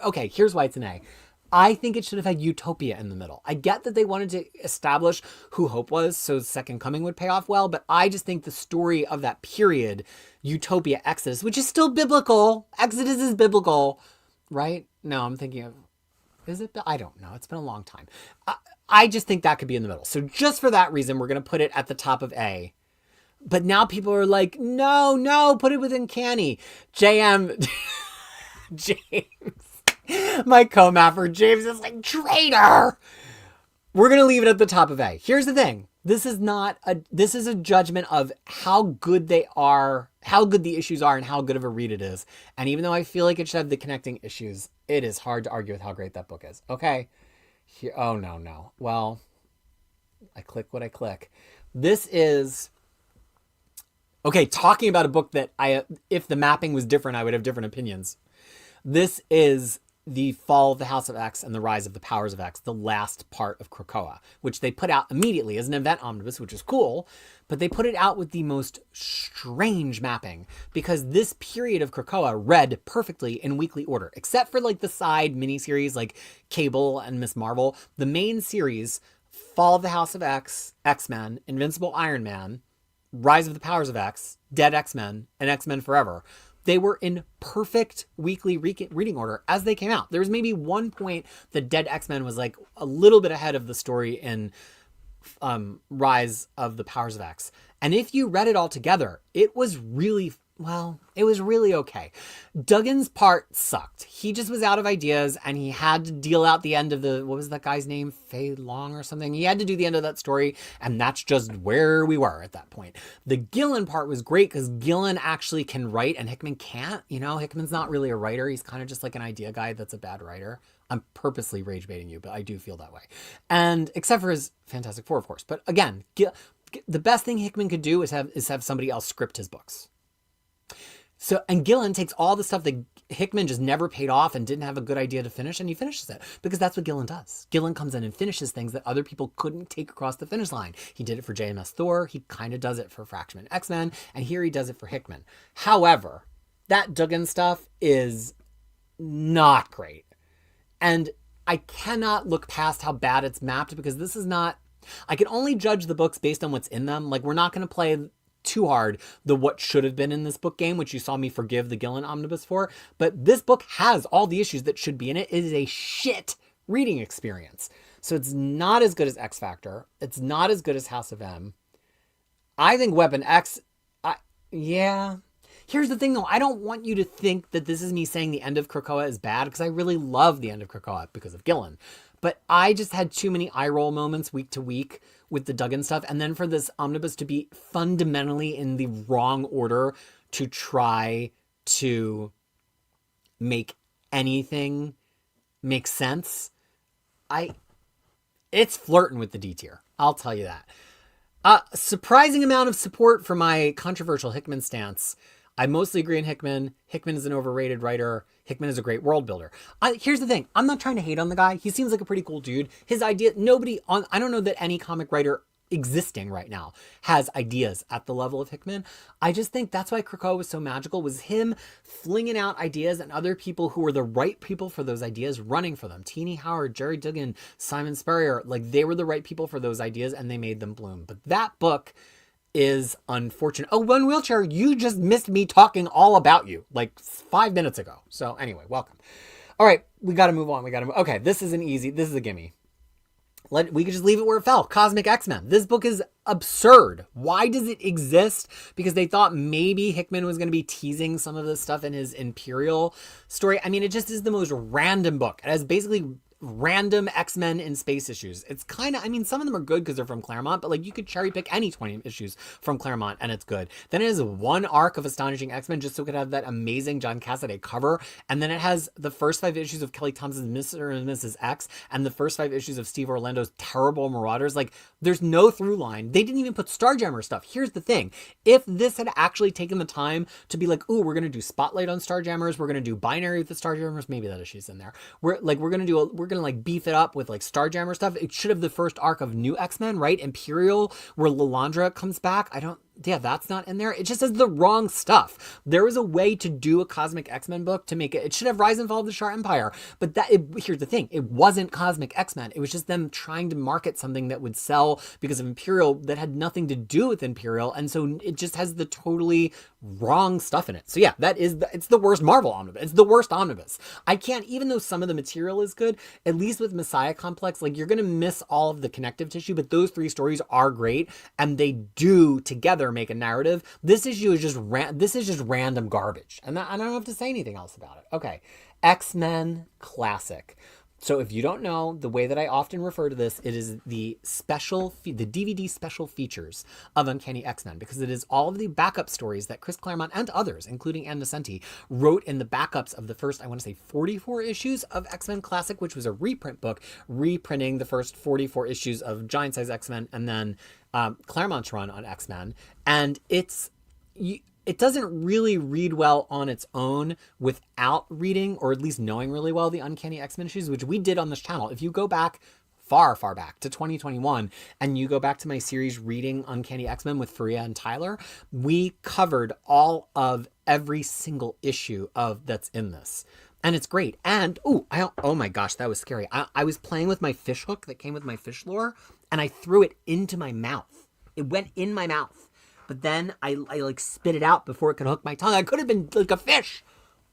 okay, here's why it's an A. I think it should have had Utopia in the middle. I get that they wanted to establish who Hope was so Second Coming would pay off well, but I just think the story of that period, Utopia, Exodus, which is still biblical. Exodus is biblical, right? No, I'm thinking of, is it? I don't know. It's been a long time. I just think that could be in the middle. So just for that reason, we're going to put it at the top of A. But now people are like, no, put it with Uncanny. James. My co-mapper James is like, traitor. We're going to leave it at the top of A. Here's the thing. This is a judgment of how good they are, how good the issues are, and how good of a read it is. And even though I feel like it should have the connecting issues, it is hard to argue with how great that book is. Okay. Here, oh, no. Well, I click what I click. This is, okay, talking about a book that if the mapping was different, I would have different opinions. This is the Fall of the House of X and the Rise of the Powers of X, the last part of Krakoa, which they put out immediately as an event omnibus, which is cool, but they put it out with the most strange mapping because this period of Krakoa read perfectly in weekly order, except for like the side miniseries like Cable and Miss Marvel. The main series, Fall of the House of X, X-Men, Invincible Iron Man, Rise of the Powers of X, Dead X-Men, and X-Men Forever, they were in perfect weekly reading order as they came out. There was maybe one point that Dead X-Men was like a little bit ahead of the story in Rise of the Powers of X. And if you read it all together, it was really okay. Duggan's part sucked. He just was out of ideas and he had to deal out the end of what was that guy's name? Fei Long or something. He had to do the end of that story, and that's just where we were at that point. The Gillen part was great because Gillen actually can write and Hickman can't. You know, Hickman's not really a writer. He's kind of just like an idea guy that's a bad writer. I'm purposely rage baiting you, but I do feel that way. And except for his Fantastic Four, of course. But again, the best thing Hickman could do is have somebody else script his books. So, and Gillen takes all the stuff that Hickman just never paid off and didn't have a good idea to finish, and he finishes it because that's what Gillen does. Gillen comes in and finishes things that other people couldn't take across the finish line. He did it for JMS Thor. He kind of does it for Fraction X-Men, and here he does it for Hickman. However, that Duggan stuff is not great. And I cannot look past how bad it's mapped because this is not, I can only judge the books based on what's in them. Like, we're not going to play too hard the what should have been in this book game, which you saw me forgive the Gillen omnibus for. But this book has all the issues that should be in it. It is a shit reading experience. So it's not as good as X Factor. It's not as good as House of M. I think Weapon X, yeah. Here's the thing though, I don't want you to think that this is me saying the end of Krakoa is bad, because I really love the end of Krakoa because of Gillen. But I just had too many eye roll moments week to week with the Duggan stuff. And then for this omnibus to be fundamentally in the wrong order to try to make anything make sense, it's flirting with the D tier. I'll tell you that. Surprising amount of support for my controversial Hickman stance. I mostly agree on Hickman. Hickman is an overrated writer. Hickman is a great world builder. Here's the thing. I'm not trying to hate on the guy. He seems like a pretty cool dude. His idea, I don't know that any comic writer existing right now has ideas at the level of Hickman. I just think that's why Krakoa was so magical, was him flinging out ideas and other people who were the right people for those ideas running for them. Teenie Howard, Jerry Duggan, Simon Spurrier, like they were the right people for those ideas and they made them bloom. But that book is unfortunate. Oh, One Wheelchair, you just missed me talking all about you like 5 minutes ago. So anyway, welcome. All right, we got to move on. Okay, this is a gimme. We could just leave it where it fell. Cosmic X-Men. This book is absurd. Why does it exist? Because they thought maybe Hickman was going to be teasing some of this stuff in his Imperial story. I mean, it just is the most random book. It has basically random X-Men in space issues. It's kind of, I mean, some of them are good because they're from Claremont, but like you could cherry pick any 20 issues from Claremont and it's good. Then it has one arc of Astonishing X-Men just so it could have that amazing John Cassaday cover. And then it has the first 5 issues of Kelly Thompson's Mr. and Mrs. X and the first 5 issues of Steve Orlando's terrible Marauders. Like there's no through line. They didn't even put Starjammer stuff. Here's the thing. If this had actually taken the time to be like, ooh, we're going to do Spotlight on Starjammers. We're going to do Binary with the Starjammers. Maybe that issue's in there. We're going to like beef it up with like Starjammer stuff. It should have the first arc of New X-Men, right? Imperial, where Lilandra comes back. That's not in there. It just says the wrong stuff. There was a way to do a Cosmic X-Men book to make it. It should have Rise and Fall of the Shi'ar Empire. But here's the thing. It wasn't Cosmic X-Men. It was just them trying to market something that would sell because of Imperial that had nothing to do with Imperial. And so it just has the totally wrong stuff in it. So yeah, it's the worst Marvel omnibus. It's the worst omnibus. I can't, even though some of the material is good, at least with Messiah Complex, like you're going to miss all of the connective tissue, but those 3 stories are great. And they do together make a narrative. This issue is just random garbage, and I don't have to say anything else about it. Okay, X-Men Classic. So if you don't know, the way that I often refer to this, it is the DVD special features of Uncanny X-Men, because it is all of the backup stories that Chris Claremont and others, including Ann Nocenti, wrote in the backups of the first, I want to say 44 issues of X-Men Classic, which was a reprint book, reprinting the first 44 issues of Giant Size X-Men, and then Claremont's run on X-Men. And it doesn't really read well on its own without reading, or at least knowing really well, the Uncanny X-Men issues, which we did on this channel. If you go back far back to 2021 and you go back to my series Reading Uncanny X-Men with Faria and Tyler, we covered all of every single issue that's in this. And it's great. And, oh my gosh, that was scary. I was playing with my fish hook that came with my fish lure, and I threw it into my mouth. It went in my mouth. But then I like spit it out before it could hook my tongue. I could have been like a fish.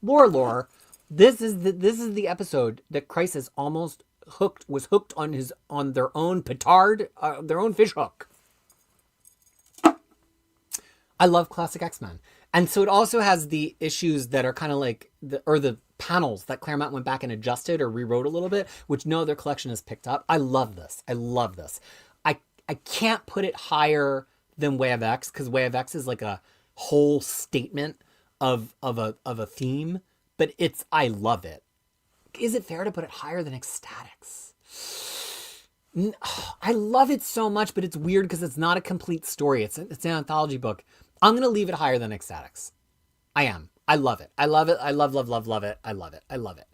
Lore. This is the episode that Krisis almost was hooked on their own petard, their own fish hook. I love Classic X-Men. And so it also has the issues that are kind of like the panels that Claremont went back and adjusted or rewrote a little bit, which no other collection has picked up. I love this. I can't put it higher than Way of X, because Way of X is like a whole statement of a theme, but I love it. Is it fair to put it higher than X-Statix? I love it so much, but it's weird because it's not a complete story. It's an anthology book. I'm going to leave it higher than X-Statix. I am. I love it. I love it. I love it. I love it.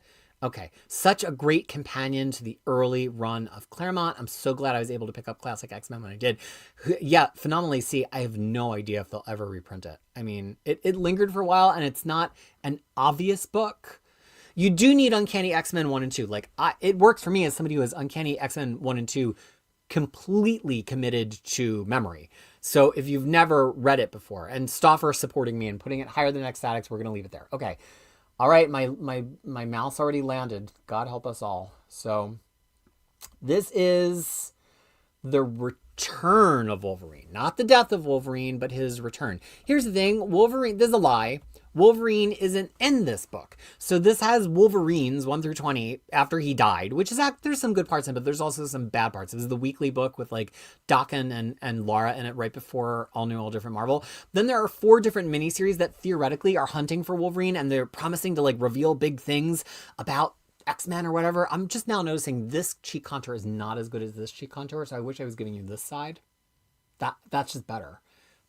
Okay, such a great companion to the early run of Claremont. I'm so glad I was able to pick up Classic X-Men when I did. Yeah, phenomenally. See, I have no idea if they'll ever reprint it. I mean, it lingered for a while, and it's not an obvious book. You do need Uncanny X-Men 1 and 2. Like, it works for me as somebody who has Uncanny X-Men 1 and 2 completely committed to memory. So if you've never read it before, and Stauffer supporting me and putting it higher than X-Statix, we're going to leave it there. Okay. All right, my mouse already landed. God help us all. So This is the return of Wolverine. Not the death of Wolverine, but his return. Here's the thing. Wolverine, this is a lie. Wolverine isn't in this book. So this has Wolverines 1 through 20 after he died, which is, there's some good parts in it, but there's also some bad parts. This is the weekly book with like Duggan and Laura in it right before All New, All Different Marvel. Then there are 4 different miniseries that theoretically are hunting for Wolverine, and they're promising to like reveal big things about X-Men or whatever. I'm just now noticing this cheek contour is not as good as this cheek contour, so I wish I was giving you this side. That's just better.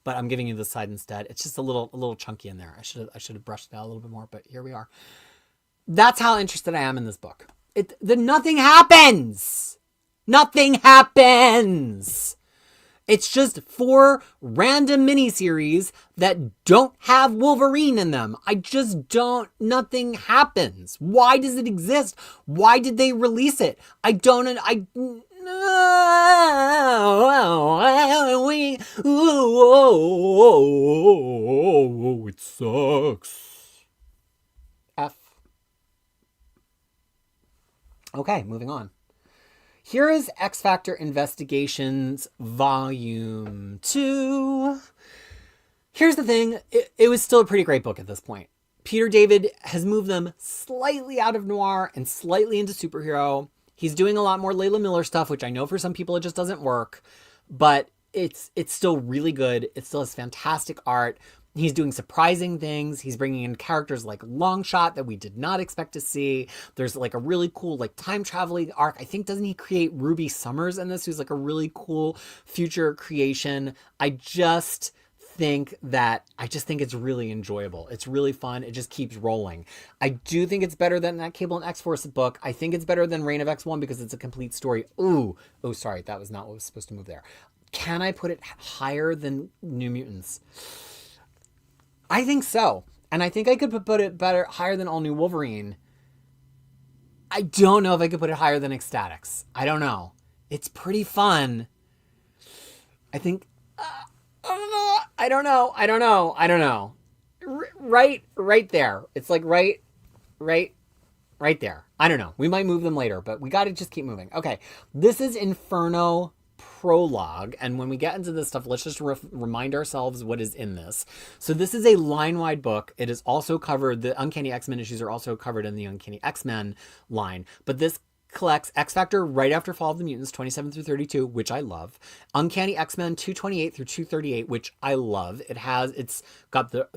But I'm giving you this side instead. It's just a little chunky in there. I should have brushed it out a little bit more, but here we are. That's how interested I am in this book. Nothing happens. Nothing happens. It's just 4 random miniseries that don't have Wolverine in them. Nothing happens. Why does it exist? Why did they release it? It sucks. F. Okay, moving on. Here is X Factor Investigations Volume 2. Here's the thing. It was still a pretty great book at this point. Peter David has moved them slightly out of noir and slightly into superhero. He's doing a lot more Layla Miller stuff, which I know for some people it just doesn't work, but it's still really good. It still has fantastic art. He's doing surprising things. He's bringing in characters like Longshot that we did not expect to see. There's like a really cool like time traveling arc. I think, doesn't he create Ruby Summers in this, who's like a really cool future creation? I just think it's really enjoyable. It's really fun. It just keeps rolling. I do think it's better than that Cable and X-Force book. I think it's better than Reign of X1 because it's a complete story. Oh, sorry. That was not what was supposed to move there. Can I put it higher than New Mutants? I think so. And I think I could put it higher than All New Wolverine. I don't know if I could put it higher than X-Statix. I don't know. It's pretty fun. I think... I don't know. Right there. It's like right there. I don't know. We might move them later, but we got to just keep moving. Okay. This is Inferno Prologue, and when we get into this stuff, let's just remind ourselves what is in this. So this is a line-wide book. It is also covered, the Uncanny X-Men issues are also covered in the Uncanny X-Men line, but this collects X Factor right after Fall of the Mutants 27 through 32, which I love. Uncanny X-Men 228 through 238, which I love. It's got the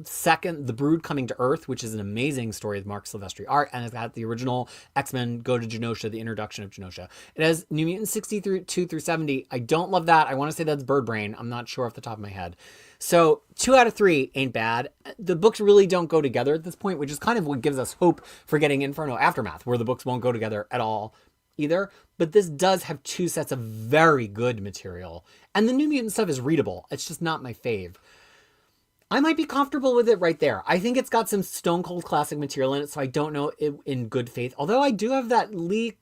Brood coming to Earth, which is an amazing story with Mark Silvestri art, and it's got the original X-Men go to Genosha, the introduction of Genosha. It has New Mutants 62 through 70. I don't love that. I want to say that's Bird Brain. I'm not sure off the top of my head. So 2 out of 3 ain't bad. The books really don't go together at this point, which is kind of what gives us hope for getting Inferno Aftermath, where the books won't go together at all either. But this does have 2 sets of very good material. And the New Mutant stuff is readable. It's just not my fave. I might be comfortable with it right there. I think it's got some Stone Cold classic material in it, so I don't know in good faith. Although I do have that Lee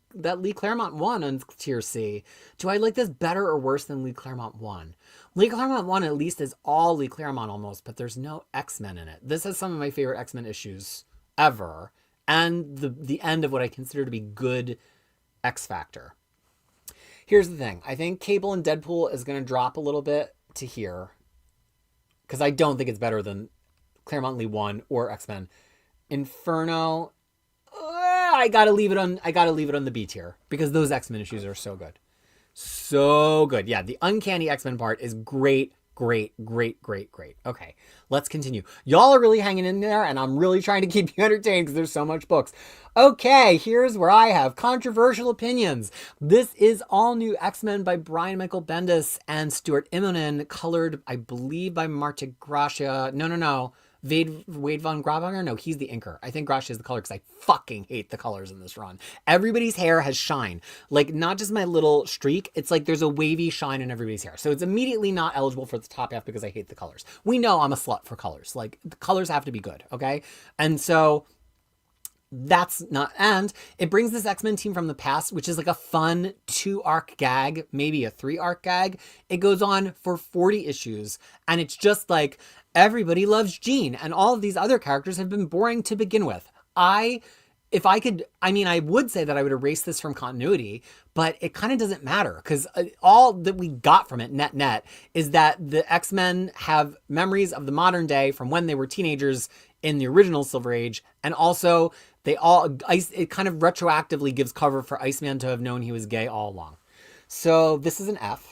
Claremont 1 on Tier C. Do I like this better or worse than Lee Claremont 1? Lee Claremont 1 at least is all Lee Claremont almost, but there's no X-Men in it. This has some of my favorite X-Men issues ever, and the end of what I consider to be good X Factor. Here's the thing. I think Cable and Deadpool is going to drop a little bit to here, because I don't think it's better than Claremont Lee 1 or X-Men. Inferno, I gotta leave it on the B tier, because those X-Men issues are so good. So good. Yeah, the Uncanny X-Men part is great. Okay, let's continue. Y'all are really hanging in there, and I'm really trying to keep you entertained because there's so much books. Okay, here's where I have controversial opinions. This is All New X-Men by Brian Michael Bendis and Stuart Immonen, colored, I believe, by Marta Gracia. No. Wade von Grabanger? No, he's the inker. I think Gracia is the color because I fucking hate the colors in this run. Everybody's hair has shine. Like, not just my little streak. It's like there's a wavy shine in everybody's hair. So it's immediately not eligible for the top half because I hate the colors. We know I'm a slut for colors. Like, the colors have to be good, okay? And so that's not, and it brings this X-Men team from the past, which is like a fun 2-arc gag, maybe a 3-arc gag. It goes on for 40 issues, and it's just like, everybody loves Jean, and all of these other characters have been boring to begin with. if I could, I mean, I would say that I would erase this from continuity, but it kind of doesn't matter because all that we got from it net is that the X-Men have memories of the modern day from when they were teenagers in the original Silver Age. And also it kind of retroactively gives cover for Iceman to have known he was gay all along. So this is an F.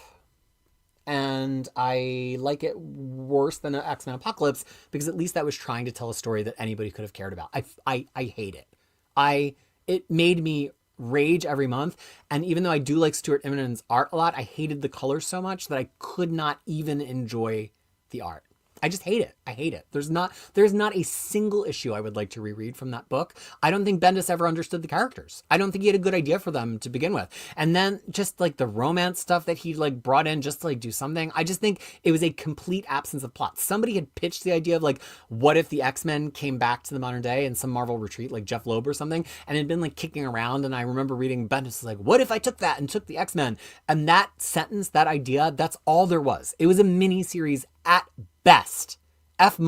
And I like it worse than an X-Men Apocalypse because at least that was trying to tell a story that anybody could have cared about. I hate it. It made me rage every month. And even though I do like Stuart Immonen's art a lot, I hated the colors so much that I could not even enjoy the art. I just hate it. I hate it. There's not a single issue I would like to reread from that book. I don't think Bendis ever understood the characters. I don't think he had a good idea for them to begin with. And then just like the romance stuff that he like brought in just to like do something. I just think it was a complete absence of plot. Somebody had pitched the idea of like, what if the X-Men came back to the modern day in some Marvel retreat, like Jeff Loeb or something, and had been like kicking around. And I remember reading Bendis like, what if I took that and took the X-Men? And that sentence, that idea, that's all there was. It was a mini series at best. F-,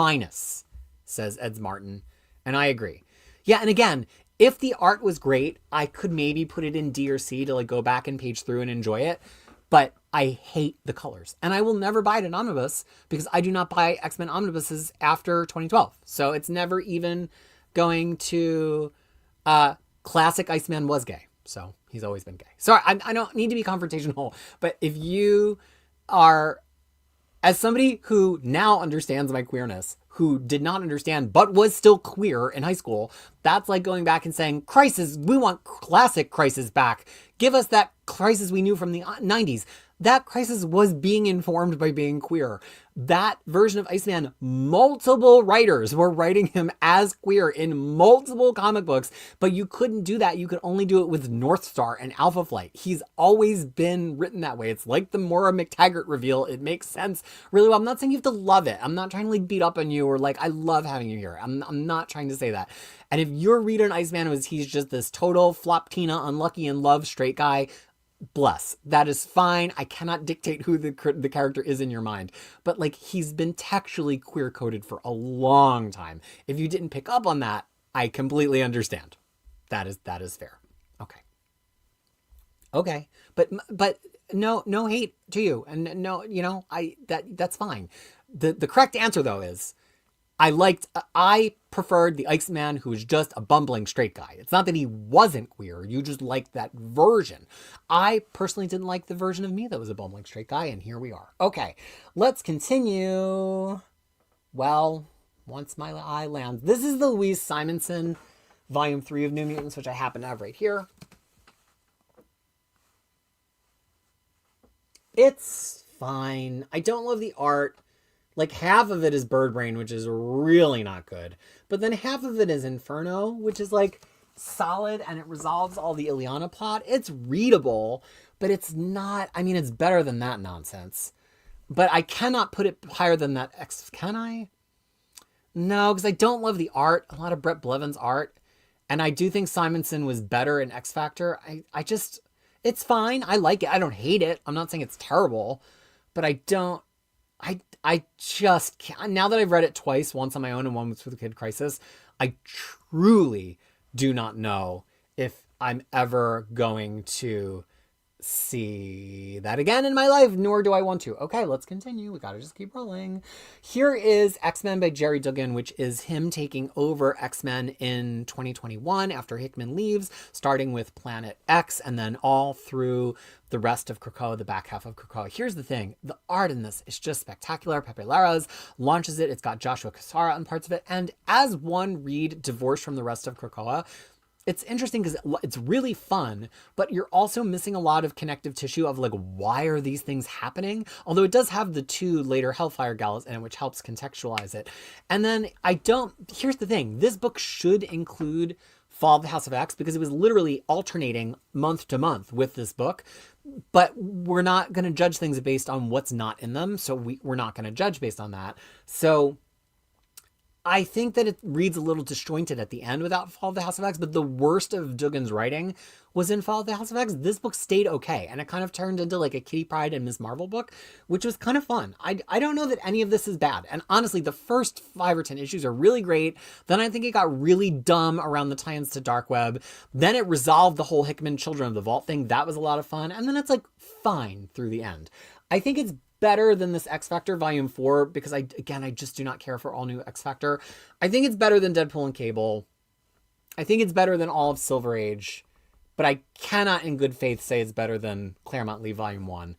says Eds Martin. And I agree. Yeah, and again, if the art was great, I could maybe put it in D or C to like go back and page through and enjoy it. But I hate the colors. And I will never buy it in Omnibus because I do not buy X-Men Omnibuses after 2012. So it's never even going to... classic Iceman was gay. So he's always been gay. Sorry, I don't need to be confrontational. But if you are... As somebody who now understands my queerness, who did not understand but was still queer in high school, that's like going back and saying, Krisis, we want classic Krisis back. Give us that Krisis we knew from the 90s. That Krisis was being informed by being queer. That version of Iceman, multiple writers were writing him as queer in multiple comic books, but you couldn't do that. You could only do it with Northstar and Alpha Flight. He's always been written that way. It's like the Maura McTaggart reveal. It makes sense really well. I'm not saying you have to love it. I'm not trying to like beat up on you or like, I love having you here. I'm not trying to say that. And if your reader in Iceman was, he's just this total flop Tina, unlucky in love, straight guy, bless. That is fine. I cannot dictate who the character is in your mind. But like, he's been textually queer coded for a long time. If you didn't pick up on that, I completely understand. That is fair. Okay. But no hate to you. And no, that's fine. The correct answer though is I preferred the X-Man who was just a bumbling straight guy. It's not that he wasn't queer. You just liked that version. I personally didn't like the version of me that was a bumbling straight guy, and here we are. Okay, let's continue. Well, once my eye lands. This is the Louise Simonson Volume 3 of New Mutants, which I happen to have right here. It's fine. I don't love the art. Like, half of it is Bird Brain, which is really not good. But then half of it is Inferno, which is, like, solid, and it resolves all the Illyana plot. It's readable, but it's not... I mean, it's better than that nonsense. But I cannot put it higher than that X... Can I? No, because I don't love the art. A lot of Brett Blevins' art. And I do think Simonson was better in X Factor. I just... It's fine. I like it. I don't hate it. I'm not saying it's terrible. But I don't... I just can't. Now that I've read it twice, once on my own and once with Kid Krisis, I truly do not know if I'm ever going to see that again in my life, nor do I want to. Okay, let's continue. We gotta just keep rolling. Here is X-Men by Jerry Duggan, which is him taking over X-Men in 2021 after Hickman leaves, starting with Planet X and then all through the rest of Krakoa, the back half of Krakoa. Here's the thing. The art in this is just spectacular. Pepe Larraz launches it. It's got Joshua Cassara on parts of it. And as one read divorced from the rest of Krakoa, it's interesting because it's really fun, but you're also missing a lot of connective tissue of like, why are these things happening? Although it does have the 2 later Hellfire Galas in it, which helps contextualize it. And then here's the thing. This book should include Fall of the House of X because it was literally alternating month to month with this book. But we're not going to judge things based on what's not in them. So we're not going to judge based on that. So I think that it reads a little disjointed at the end without Fall of the House of X, but the worst of Duggan's writing was in Fall of the House of X. This book stayed okay, and it kind of turned into like a Kitty Pryde and Ms. Marvel book, which was kind of fun. I don't know that any of this is bad, and honestly, the first 5 or 10 issues are really great. Then I think it got really dumb around the tie-ins to Dark Web. Then it resolved the whole Hickman Children of the Vault thing. That was a lot of fun, and then it's like fine through the end. I think it's better than this X Factor Volume 4 because I just do not care for all new X Factor. I think it's better than Deadpool and Cable. I think it's better than all of Silver Age, but I cannot in good faith say it's better than Claremont Lee Volume 1.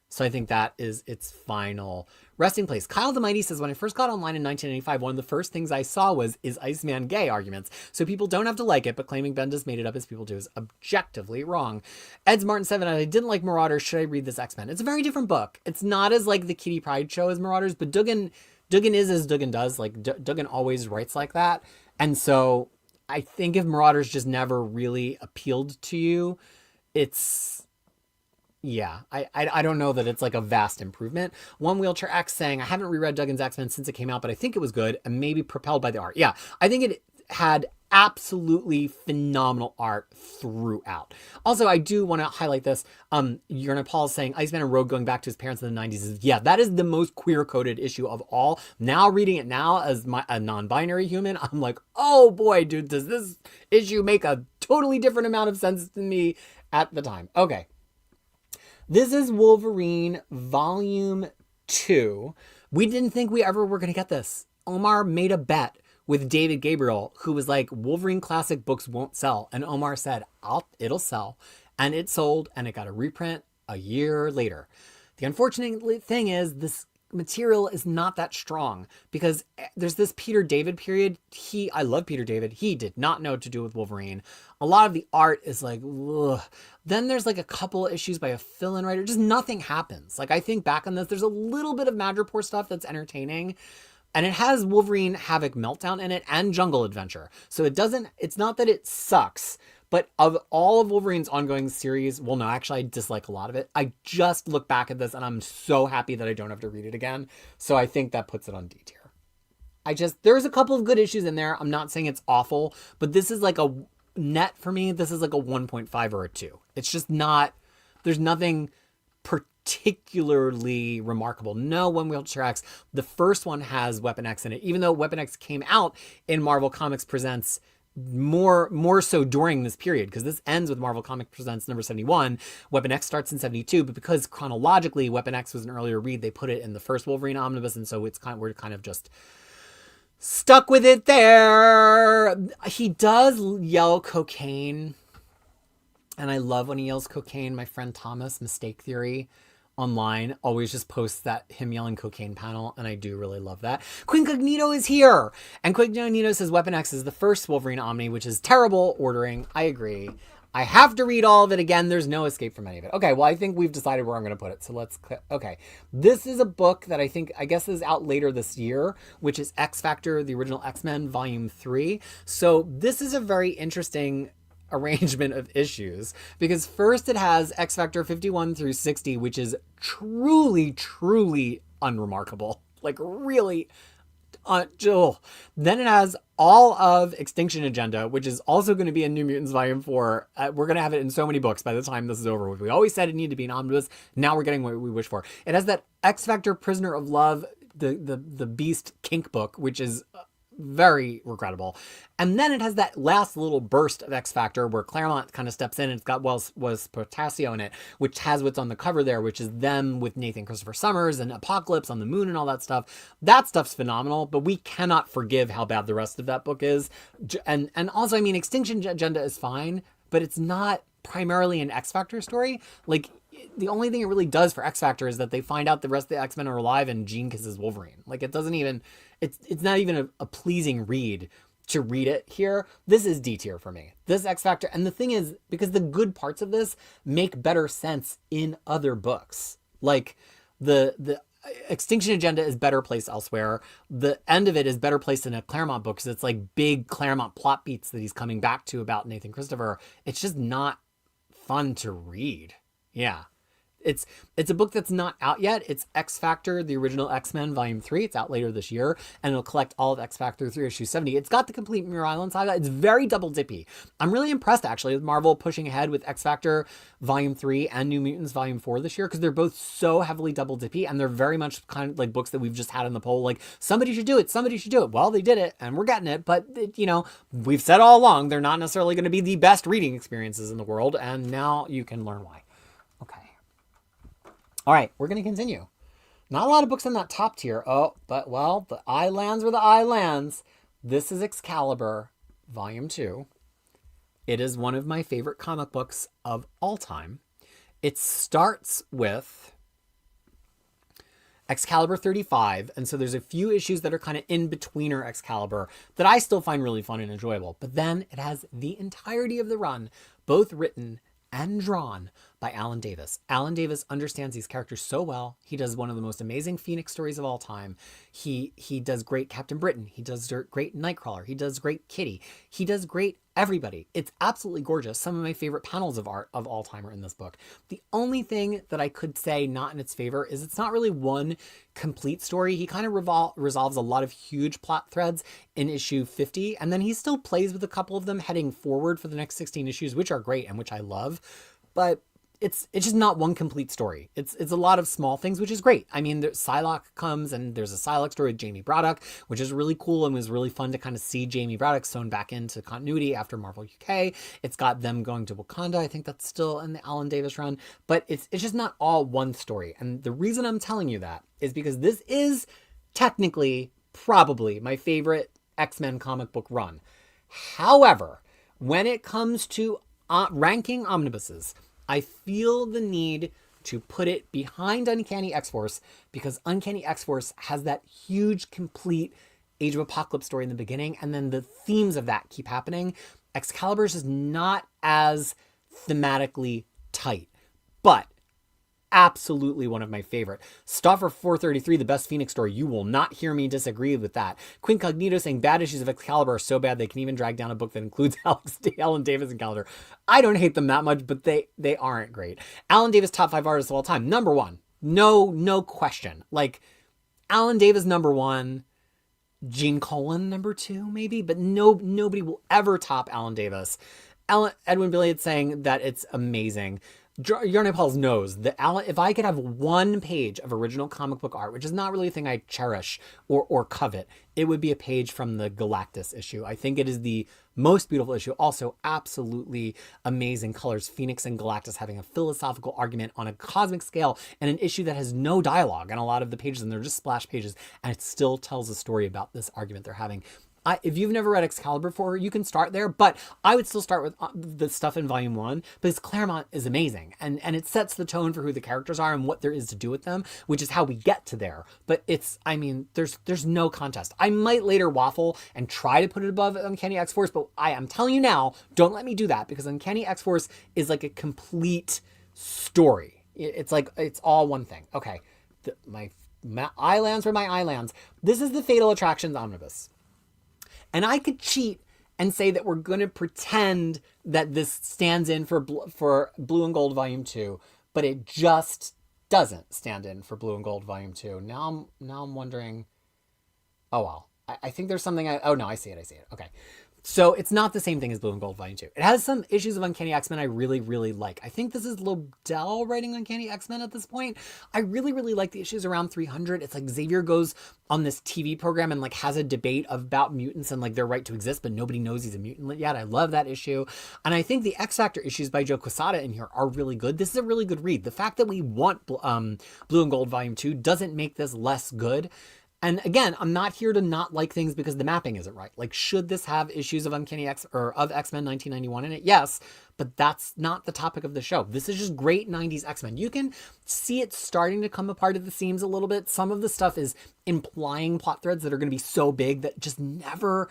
So I think that is its final resting place. Kyle the Mighty says, when I first got online in 1985, one of the first things I saw was, is Iceman gay arguments. So people don't have to like it, but claiming Bendis made it up as people do is objectively wrong. Eds Martin 7, I didn't like Marauders. Should I read this X-Men? It's a very different book. It's not as like the Kitty Pryde show as Marauders, but Duggan is as Duggan does. Like Duggan always writes like that. And so I think if Marauders just never really appealed to you, yeah, I don't know that it's like a vast improvement. One Wheelchair X saying, I haven't reread Duggan's X-Men since it came out, but I think it was good and maybe propelled by the art. Yeah, I think it had absolutely phenomenal art throughout. Also, I do want to highlight this. Yerna Paul saying Iceman and Rogue going back to his parents in the 90s is, yeah, that is the most queer-coded issue of all. Now reading it now as a non-binary human, I'm like, oh boy, dude, does this issue make a totally different amount of sense to me at the time. Okay. This is Wolverine Volume 2. We didn't think we ever were going to get this. Omar made a bet with David Gabriel, who was like, Wolverine classic books won't sell. And Omar said, it'll sell. And it sold, and it got a reprint a year later. The unfortunate thing is this material is not that strong because there's this Peter David period. I love Peter David. He did not know what to do with Wolverine. A lot of the art is like, ugh. Then there's like a couple issues by a fill-in writer. Just nothing happens. Like I think back on this, there's a little bit of Madripoor stuff that's entertaining. And it has Wolverine Havoc Meltdown in it and Jungle Adventure. So it's not that it sucks, but of all of Wolverine's ongoing series, well, no, actually I dislike a lot of it. I just look back at this and I'm so happy that I don't have to read it again. So I think that puts it on D tier. There's a couple of good issues in there. I'm not saying it's awful, but this is like a net for me. This is like a 1.5 or a 2. It's just not, there's nothing particularly remarkable. No One Wheelchair X. The first one has Weapon X in it, even though Weapon X came out in Marvel Comics Presents more so during this period, because this ends with Marvel Comics Presents number 71. Weapon X starts in 72, but because chronologically Weapon X was an earlier read, they put it in the first Wolverine Omnibus, and so we're kind of just stuck with it there. He does yell cocaine, and I love when he yells cocaine. My friend Thomas, Mistake Theory, online always just posts that him yelling cocaine panel, and I do really love that. Quincognito is here, and Quincognito says Weapon X is the first Wolverine Omni, which is terrible ordering. I agree. I have to read all of it again. There's no escape from any of it. Okay, well, I think we've decided where I'm going to put it. So let's okay. This is a book that I guess is out later this year, which is X Factor, the original X-Men, Volume 3. So this is a very interesting arrangement of issues, because first it has X Factor 51 through 60, which is truly unremarkable. Like really then it has all of X-Tinction Agenda, which is also going to be in New Mutants Volume 4. We're going to have it in so many books by the time this is over. We always said it needed to be an omnibus. Now we're getting what we wish for. It has that X Factor Prisoner of Love, the Beast kink book, which is very regrettable. And then it has that last little burst of X Factor where Claremont kind of steps in, and it's got was Potasio in it, which has what's on the cover there, which is them with Nathan Christopher Summers and Apocalypse on the moon and all that stuff. That stuff's phenomenal, but we cannot forgive how bad the rest of that book is. And also, I mean, X-Tinction Agenda is fine, but it's not primarily an X Factor story. Like, the only thing it really does for X Factor is that they find out the rest of the X-Men are alive and Jean kisses Wolverine. Like, it doesn't even, it's not even a pleasing read to read it here. This is D tier for me. This X Factor. And the thing is, because the good parts of this make better sense in other books. Like the X-Tinction Agenda is better placed elsewhere. The end of it is better placed in a Claremont book, because it's like big Claremont plot beats that he's coming back to about Nathan Christopher. It's just not fun to read. Yeah. it's a book that's not out yet. It's X Factor, the original X-Men Volume 3. It's out later this year, and it'll collect all of X Factor through issue 70. It's got the complete Muir Island saga. It's very double dippy. I'm really impressed, actually, with Marvel pushing ahead with X Factor Volume 3 and New Mutants Volume 4 this year, because they're both so heavily double dippy, and they're very much kind of like books that we've just had in the poll. Like, somebody should do it. Somebody should do it. Well, they did it, and we're getting it. But, you know, we've said all along, they're not necessarily going to be the best reading experiences in the world, and now you can learn why. Okay. All right, we're going to continue. Not a lot of books in that top tier. Oh, but, well, the eye lands where the eye lands. This is Excalibur, Volume 2. It is one of my favorite comic books of all time. It starts with Excalibur 35, and so there's a few issues that are kind of in betweener Excalibur that I still find really fun and enjoyable. But then it has the entirety of the run, both written and drawn by Alan Davis. Alan Davis understands these characters so well. He does one of the most amazing Phoenix stories of all time. He does great Captain Britain. He does great Nightcrawler. He does great Kitty. He does great everybody. It's absolutely gorgeous. Some of my favorite panels of art of all time are in this book. The only thing that I could say not in its favor is it's not really one complete story. He kind of resolves a lot of huge plot threads in issue 50, and then he still plays with a couple of them heading forward for the next 16 issues, which are great and which I love. But it's just not one complete story. It's a lot of small things, which is great. I mean, Psylocke comes, and there's a Psylocke story with Jamie Braddock, which is really cool and was really fun to kind of see Jamie Braddock sewn back into continuity after Marvel UK. It's got them going to Wakanda. I think that's still in the Alan Davis run, but it's just not all one story. And the reason I'm telling you that is because this is technically probably my favorite X-Men comic book run. However, when it comes to ranking omnibuses, I feel the need to put it behind Uncanny X-Force because Uncanny X-Force has that huge, complete Age of Apocalypse story in the beginning, and then the themes of that keep happening. Excalibur is just not as thematically tight, but absolutely one of my favorite. Stoffer 433, the best Phoenix story. You will not hear me disagree with that. Quincognito saying bad issues of Excalibur are so bad they can even drag down a book that includes Alan Davis and Calendar. I don't hate them that much, but they aren't great. Alan Davis, top 5 artists of all time. Number 1. No question. Like, Alan Davis, number 1. Gene Colan, number 2, maybe, but nobody will ever top Alan Davis. Edwin Billiard saying that it's amazing. Yarnay Pauls knows that if I could have one page of original comic book art, which is not really a thing I cherish or covet, it would be a page from the Galactus issue. I think it is the most beautiful issue. Also, absolutely amazing colors. Phoenix and Galactus having a philosophical argument on a cosmic scale, and an issue that has no dialogue in a lot of the pages, and they're just splash pages, and it still tells a story about this argument they're having. If you've never read Excalibur before, you can start there, but I would still start with the stuff in Volume 1, because Claremont is amazing, and it sets the tone for who the characters are and what there is to do with them, which is how we get to there. But there's no contest. I might later waffle and try to put it above Uncanny X-Force, but I am telling you now, don't let me do that, because Uncanny X-Force is like a complete story. It's like, it's all one thing. Okay, my eye lands where my eye lands. This is the Fatal Attractions Omnibus. And I could cheat and say that we're going to pretend that this stands in for Blue and Gold Volume 2, but it just doesn't stand in for Blue and Gold Volume 2. Now I'm wondering, oh well, I think there's something oh no, I see it. Okay. So it's not the same thing as Blue and Gold Volume 2. It has some issues of Uncanny X-Men I really, really like. I think this is Lobdell writing Uncanny X-Men at this point. I really, really like the issues around 300. It's like Xavier goes on this TV program and like has a debate about mutants and like their right to exist, but nobody knows he's a mutant yet. I love that issue. And I think the X Factor issues by Joe Quesada in here are really good. This is a really good read. The fact that we want Blue and Gold Volume 2 doesn't make this less good. And again, I'm not here to not like things because the mapping isn't right. Like, should this have issues of Uncanny X or of X-Men 1991 in it? Yes, but that's not the topic of the show. This is just great 90s X-Men. You can see it starting to come apart at the seams a little bit. Some of the stuff is implying plot threads that are going to be so big that just never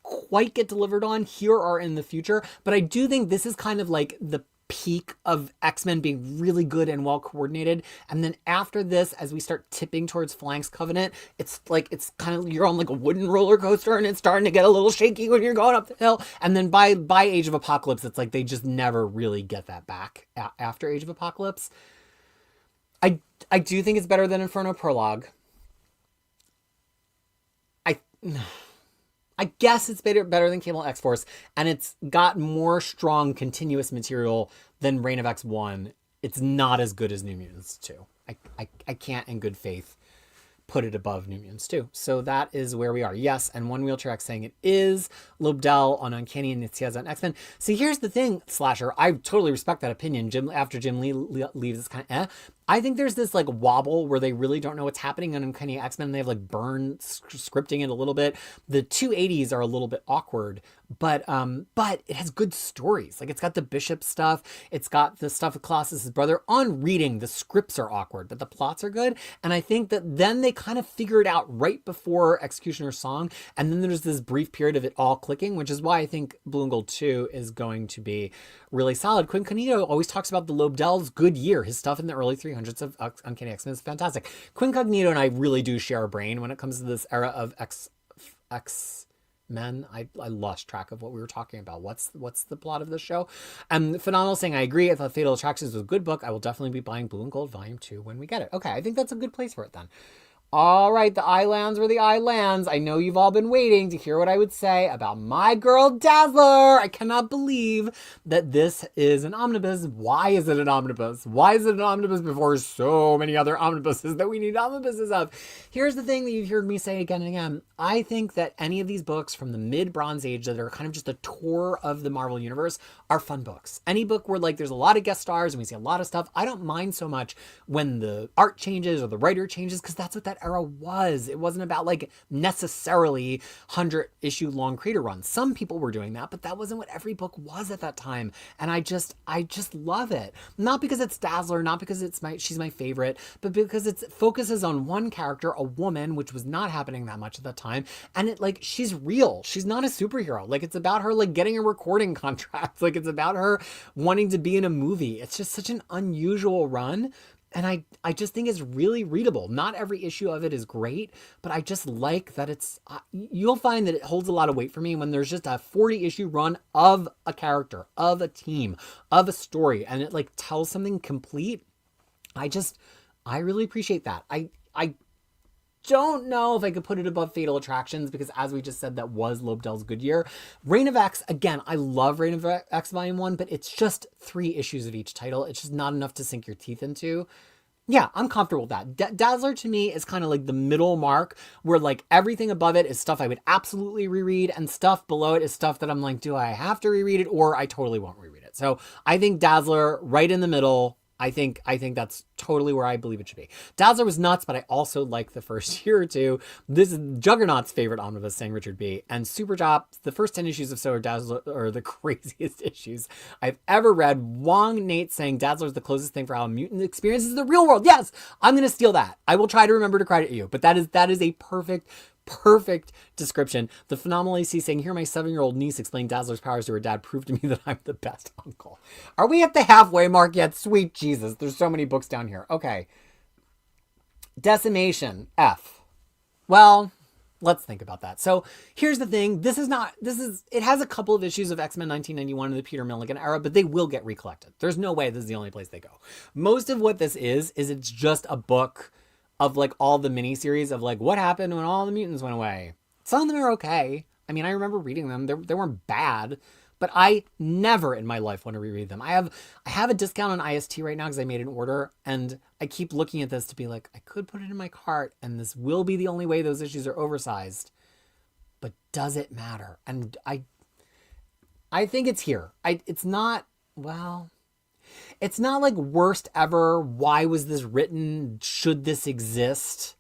quite get delivered on here or in the future. But I do think this is kind of like the peak of X-Men being really good and well coordinated, and then after this, as we start tipping towards Phalanx Covenant, it's kind of, you're on like a wooden roller coaster and it's starting to get a little shaky when you're going up the hill, and then by Age of Apocalypse, it's like they just never really get that back after Age of Apocalypse. I do think it's better than Inferno Prologue. I guess it's better than Cable X-Force, and it's got more strong continuous material than Reign of X1. It's not as good as New Mutants 2. I can't in good faith put it above New Mutants 2. So that is where we are. Yes, and One Wheelchair X saying it is Lobdell on Uncanny and It's on X-Men. See, here's the thing, Slasher. I totally respect that opinion. After Jim Lee leaves, it's kind of I think there's this like wobble where they really don't know what's happening on Uncanny X-Men. They have like Byrne scripting it a little bit. The 280s are a little bit awkward, but it has good stories. Like it's got the Bishop stuff. It's got the stuff with Colossus's brother. On reading, the scripts are awkward, but the plots are good. And I think that then they kind of figure it out right before Executioner's Song. And then there's this brief period of it all clicking, which is why I think Blue and Gold 2 is going to be really solid. Quinn Cognito always talks about the Lobdell's good year. His stuff in the early 300s of Uncanny X-Men is fantastic. Quinn Cognito and I really do share a brain when it comes to this era of X-Men. I lost track of what we were talking about. What's the plot of the show? Phenomenal saying, I agree. I thought Fatal Attractions was a good book. I will definitely be buying Blue and Gold Volume 2 when we get it. Okay, I think that's a good place for it then. All right, the Islands were the Islands. I know you've all been waiting to hear what I would say about my girl Dazzler. I cannot believe that this is an omnibus. Why is it an omnibus? Why is it an omnibus before so many other omnibuses that we need omnibuses of? Here's the thing that you've heard me say again and again. I think that any of these books from the mid-Bronze Age that are kind of just a tour of the Marvel Universe are fun books. Any book where like there's a lot of guest stars and we see a lot of stuff, I don't mind so much when the art changes or the writer changes, because that's what that era was. It wasn't about like necessarily 100-issue long creator runs. Some people were doing that, but that wasn't what every book was at that time. And I just love it. Not because it's Dazzler, not because she's my favorite, but because it focuses on one character, a woman, which was not happening that much at that time. And it like, she's real. She's not a superhero. Like it's about her like getting a recording contract. Like it's about her wanting to be in a movie. It's just such an unusual run. And I just think it's really readable. Not every issue of it is great, but I just like that it's, you'll find that it holds a lot of weight for me when there's just a 40-issue run of a character, of a team, of a story, and it like tells something complete. I really appreciate that. I don't know if I could put it above Fatal Attractions because, as we just said, that was Lobdell's good year. Reign of X, again, I love Reign of X Volume 1, but it's just 3 issues of each title. It's just not enough to sink your teeth into. Yeah, I'm comfortable with that. Dazzler to me is kind of like the middle mark where like everything above it is stuff I would absolutely reread and stuff below it is stuff that I'm like, do I have to reread it or I totally won't reread it. So I think Dazzler right in the middle. I think that's totally where I believe it should be. Dazzler was nuts, but I also like the first year or two. This is Juggernaut's favorite omnibus, saying Richard B. And Super Drop, the first 10 issues of So are Dazzler are the craziest issues I've ever read. Wong Nate saying Dazzler is the closest thing for how a mutant experiences the real world. Yes, I'm going to steal that. I will try to remember to credit you, but that is a perfect description. The Phenomenal AC saying, hear my 7-year-old niece explain Dazzler's powers to her dad proved to me that I'm the best uncle. Are we at the halfway mark yet? Sweet Jesus. There's so many books down here. Okay. Decimation. F. Well, let's think about that. So here's the thing. It has a couple of issues of X-Men 1991 in the Peter Milligan era, but they will get recollected. There's no way this is the only place they go. Most of what this is it's just a book of like all the miniseries of like what happened when all the mutants went away. Some of them are okay. I mean, I remember reading them. They weren't bad, but I never in my life want to reread them. I have a discount on IST right now because I made an order and I keep looking at this to be like, I could put it in my cart and this will be the only way those issues are oversized. But does it matter? And I think it's here. It's not like worst ever. Why was this written? Should this exist?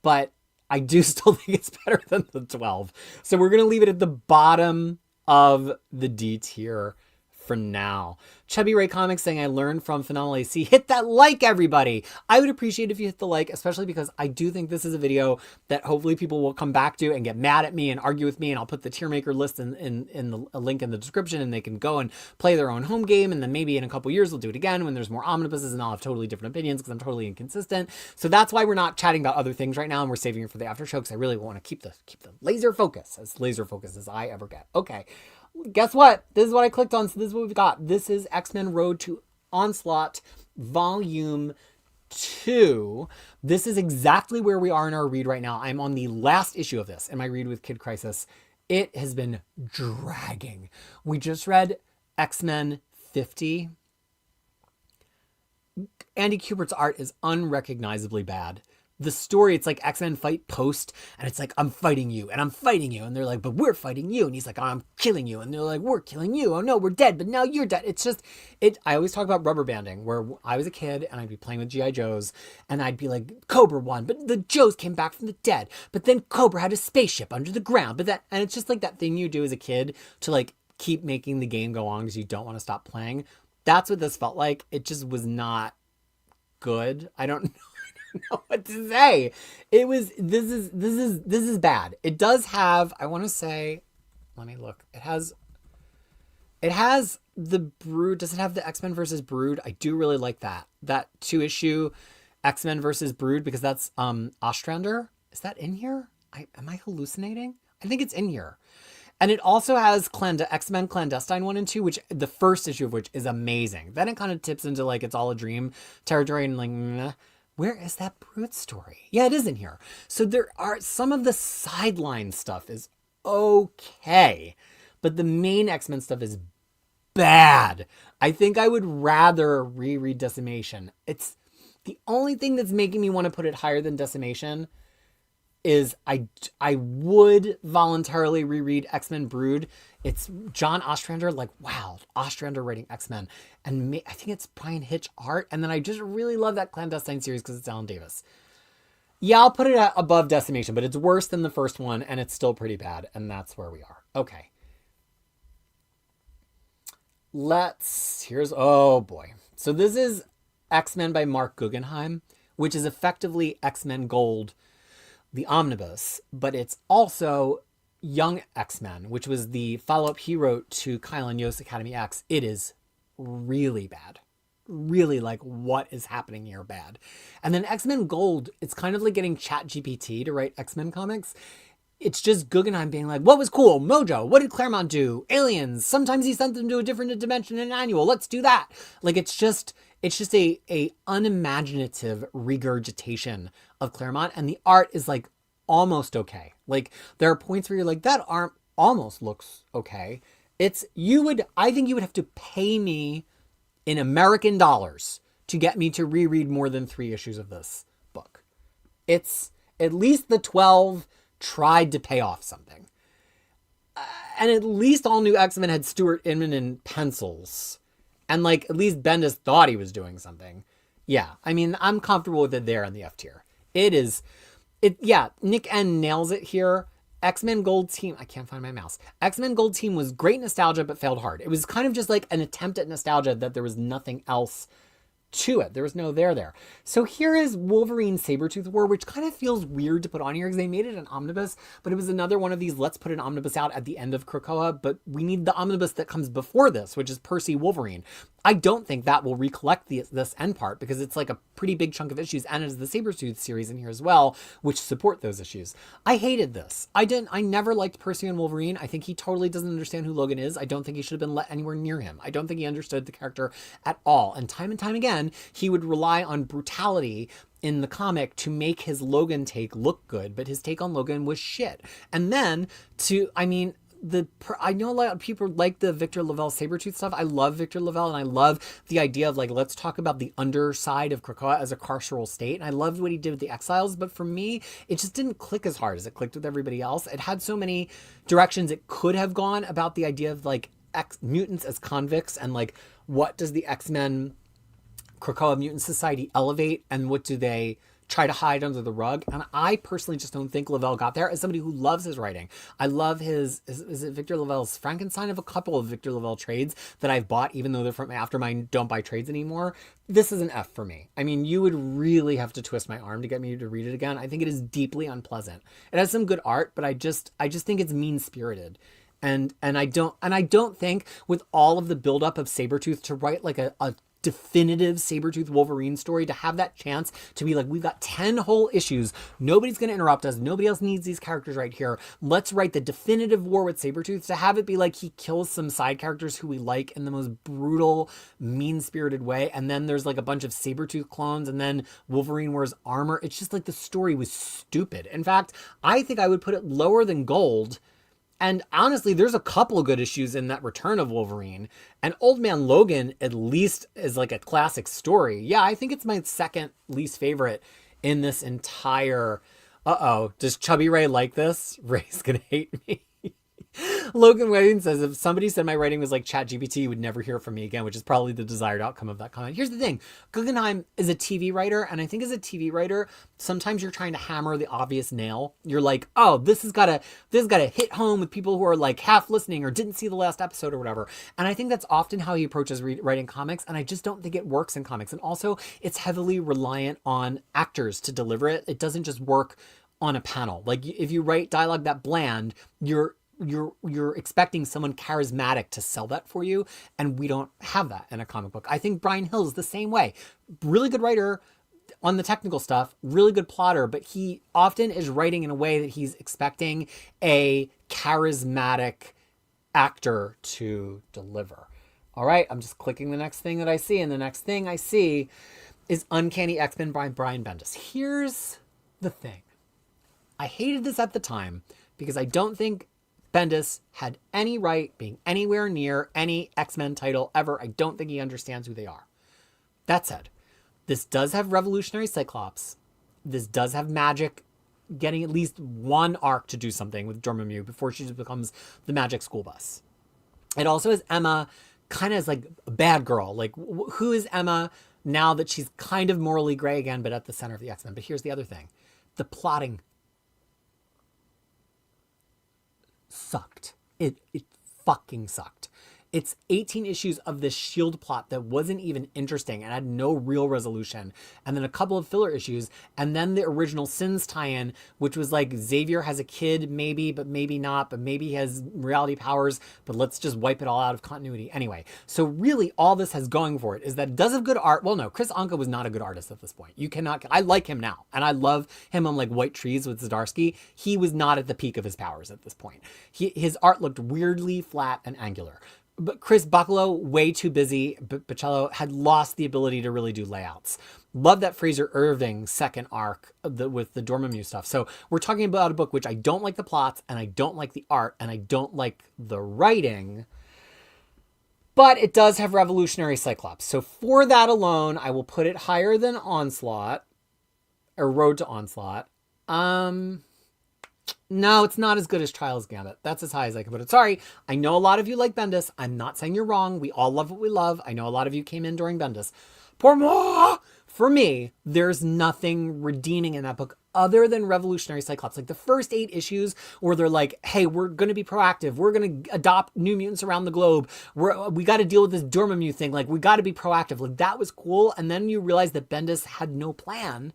But I do still think it's better than the 12. So we're going to leave it at the bottom of the D tier for now. Chubby Ray Comics saying, I learned from Phenomenal AC. Hit that like, everybody. I would appreciate if you hit the like, especially because I do think this is a video that hopefully people will come back to and get mad at me and argue with me. And I'll put the tier maker list in a link in the description and they can go and play their own home game. And then maybe in a couple years, we'll do it again when there's more omnibuses and I'll have totally different opinions because I'm totally inconsistent. So that's why we're not chatting about other things right now. And we're saving it for the after show because I really want to keep the laser focus as I ever get. Okay. Guess what? This is what I clicked on. So this is what we've got. This is X-Men Road to Onslaught Volume 2, this is exactly where we are in our read right now. I'm on the last issue of this in my read with Kid Krisis. It has been dragging. We just read X-Men 50. Andy Kubert's art is unrecognizably bad. The story, it's like X-Men fight Post, and it's like, I'm fighting you, and I'm fighting you. And they're like, but we're fighting you. And he's like, I'm killing you. And they're like, we're killing you. Oh no, we're dead, but now you're dead. It's just, I always talk about rubber banding, where I was a kid, and I'd be playing with G.I. Joes, and I'd be like, Cobra won, but the Joes came back from the dead. But then Cobra had a spaceship under the ground. And it's just like that thing you do as a kid to like keep making the game go on because you don't want to stop playing. That's what this felt like. It just was not good. I don't know what to say. This is bad. It does have, I want to say, let me look. It has the Brood. Does it have the X-Men versus Brood? I do really like that 2-issue X-Men versus Brood, because that's Ostrander. Is that in here? Am I hallucinating? I think it's in here. And it also has X-Men Clandestine 1 and 2, which the first issue of which is amazing. Then it kind of tips into like it's all a dream territory, and like, meh. Where is that Brood story? Yeah, it is in here. So there are some of the sideline stuff is okay, but the main X-Men stuff is bad. I think I would rather reread Decimation. It's the only thing that's making me want to put it higher than Decimation is I would voluntarily reread X-Men Brood. It's John Ostrander, like, wow, Ostrander writing X-Men. And I think it's Brian Hitch art. And then I just really love that Clandestine series because it's Alan Davis. Yeah, I'll put it above Decimation, but it's worse than the first one, and it's still pretty bad. And that's where we are. Okay. Oh boy. So this is X-Men by Mark Guggenheim, which is effectively X-Men Gold, the Omnibus, but it's also Young X-Men, which was the follow-up he wrote to Kyle and Yost Academy X. It is really bad. Really, like, what is happening here bad. And then X-Men Gold, it's kind of like getting ChatGPT to write X-Men comics. It's just Guggenheim being like, what was cool? Mojo. What did Claremont do? Aliens. Sometimes he sent them to a different dimension in an annual. Let's do that. Like, it's just a unimaginative regurgitation of Claremont, and the art is like almost okay. Like, there are points where you're like, that art almost looks okay. I think you would have to pay me in American dollars to get me to reread more than 3 issues of this book. It's at least the 12 tried to pay off something. And at least All New X-Men had Stuart Inman in pencils. And like, at least Bendis thought he was doing something. Yeah, I mean, I'm comfortable with it there in the F tier. Nick N nails it here. X-Men Gold Team, I can't find my mouse. X-Men Gold Team was great nostalgia, but failed hard. It was kind of just like an attempt at nostalgia that there was nothing else to it. There was no there. So here is Wolverine Sabretooth War, which kind of feels weird to put on here because they made it an omnibus, but it was another one of these, let's put an omnibus out at the end of Krakoa, but we need the omnibus that comes before this, which is Percy Wolverine. I don't think that will recollect this end part because it's like a pretty big chunk of issues, and it is the Sabretooth series in here as well, which support those issues. I hated this. I never liked Percy and Wolverine. I think he totally doesn't understand who Logan is. I don't think he should have been let anywhere near him. I don't think he understood the character at all. And time again, he would rely on brutality in the comic to make his Logan take look good, but his take on Logan was shit. And then I know a lot of people like the Victor Lavelle Sabretooth stuff. I love Victor Lavelle, and I love the idea of like, let's talk about the underside of Krakoa as a carceral state. And I loved what he did with the Exiles, but for me, it just didn't click as hard as it clicked with everybody else. It had so many directions it could have gone about the idea of like mutants as convicts, and like, what does the X-Men Krakoa Mutant Society elevate, and what do they try to hide under the rug? And I personally just don't think Lavelle got there. As somebody who loves his writing, I love is it Victor Lavelle's Frankenstein? I have a couple of Victor Lavelle trades that I've bought, even though they're from after mine don't buy trades anymore. This is an F for me. I mean, you would really have to twist my arm to get me to read it again. I think it is deeply unpleasant. It has some good art, but I just think it's mean-spirited. And I don't think with all of the buildup of Sabretooth to write like a definitive Sabretooth Wolverine story, to have that chance to be like, we've got 10 whole issues. Nobody's going to interrupt us. Nobody else needs these characters right here. Let's write the definitive war with Sabretooth, to have it be like he kills some side characters who we like in the most brutal, mean-spirited way. And then there's like a bunch of Sabretooth clones, and then Wolverine wears armor. It's just like the story was stupid. In fact, I think I would put it lower than Gold. And honestly, there's a couple of good issues in that Return of Wolverine. And Old Man Logan, at least, is like a classic story. Yeah, I think it's my second least favorite in this entire... Uh-oh, does Chubby Ray like this? Ray's gonna hate me. Logan Wayne says, if somebody said my writing was like ChatGPT, you would never hear from me again, which is probably the desired outcome of that comment. Here's the thing. Guggenheim is a TV writer, and I think as a TV writer, sometimes you're trying to hammer the obvious nail. You're like, oh, this has got to hit home with people who are like half listening or didn't see the last episode or whatever. And I think that's often how he approaches writing comics, and I just don't think it works in comics. And also, it's heavily reliant on actors to deliver it. It doesn't just work on a panel. Like, if you write dialogue that bland, you're expecting someone charismatic to sell that for you, and we don't have that in a comic book. I think Brian Hill is the same way. Really good writer on the technical stuff, really good plotter, but he often is writing in a way that he's expecting a charismatic actor to deliver. All right, I'm just clicking the next thing that I see, and the next thing I see is Uncanny X-Men by Brian Bendis. Here's the thing. I hated this at the time because I don't think Bendis had any right being anywhere near any X-Men title ever. I don't think he understands who they are. That said, this does have Revolutionary Cyclops. This does have Magic getting at least one arc to do something with Dormammu before she just becomes the Magic school bus. It also has Emma kind of as like a bad girl. Like, who is Emma now that she's kind of morally gray again, but at the center of the X-Men? But here's the other thing. The plotting sucked. It fucking sucked. It's 18 issues of this S.H.I.E.L.D. plot that wasn't even interesting and had no real resolution. And then a couple of filler issues. And then the original Sins tie-in, which was like, Xavier has a kid, maybe, but maybe not. But maybe he has reality powers, but let's just wipe it all out of continuity. Anyway, so really all this has going for it is that it does have good art. Well, no, Chris Anka was not a good artist at this point. You cannot... I like him now. And I love him on like White Trees with Zdarsky. He was not at the peak of his powers at this point. His art looked weirdly flat and angular. But Chris Bachalo, way too busy. Bocello had lost the ability to really do layouts. Love that Fraser Irving second arc with the Dormammu stuff. So we're talking about a book which I don't like the plots, and I don't like the art, and I don't like the writing. But it does have Revolutionary Cyclops. So for that alone, I will put it higher than Onslaught, or Road to Onslaught. No, it's not as good as Trials Gambit. That's as high as I can put it. Sorry, I know a lot of you like Bendis. I'm not saying you're wrong. We all love what we love. I know a lot of you came in during Bendis. Pour moi! For me, there's nothing redeeming in that book other than Revolutionary Cyclops. Like the first 8 issues where they're like, hey, we're going to be proactive. We're going to adopt new mutants around the globe. We got to deal with this Dormammu thing. Like, we got to be proactive. Like, that was cool. And then you realize that Bendis had no plan.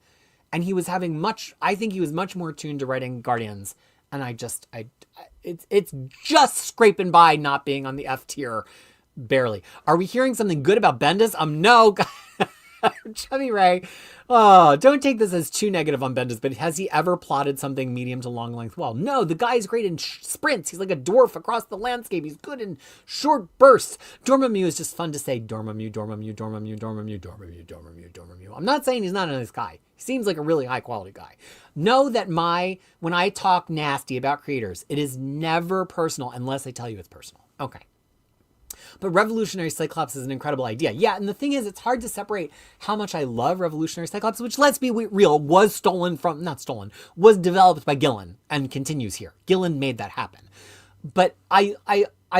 And he was having I think he was much more tuned to writing Guardians. And it's just scraping by not being on the F tier, barely. Are we hearing something good about Bendis? No. Chubby Ray. Oh, don't take this as too negative on Bendis, but has he ever plotted something medium to long length well? No, the guy's great in sprints. He's like a dwarf across the landscape. He's good in short bursts. Dormammu is just fun to say. Dormammu, Dormammu, Dormammu, Dormammu, Dormammu, Dormammu, Dormammu. I'm not saying he's not a nice guy. He seems like a really high quality guy. Know that when I talk nasty about creators, it is never personal unless I tell you it's personal. Okay. But Revolutionary Cyclops is an incredible idea. Yeah, and the thing is, it's hard to separate how much I love Revolutionary Cyclops, which, let's be real, was developed by Gillen and continues here. Gillen made that happen. But I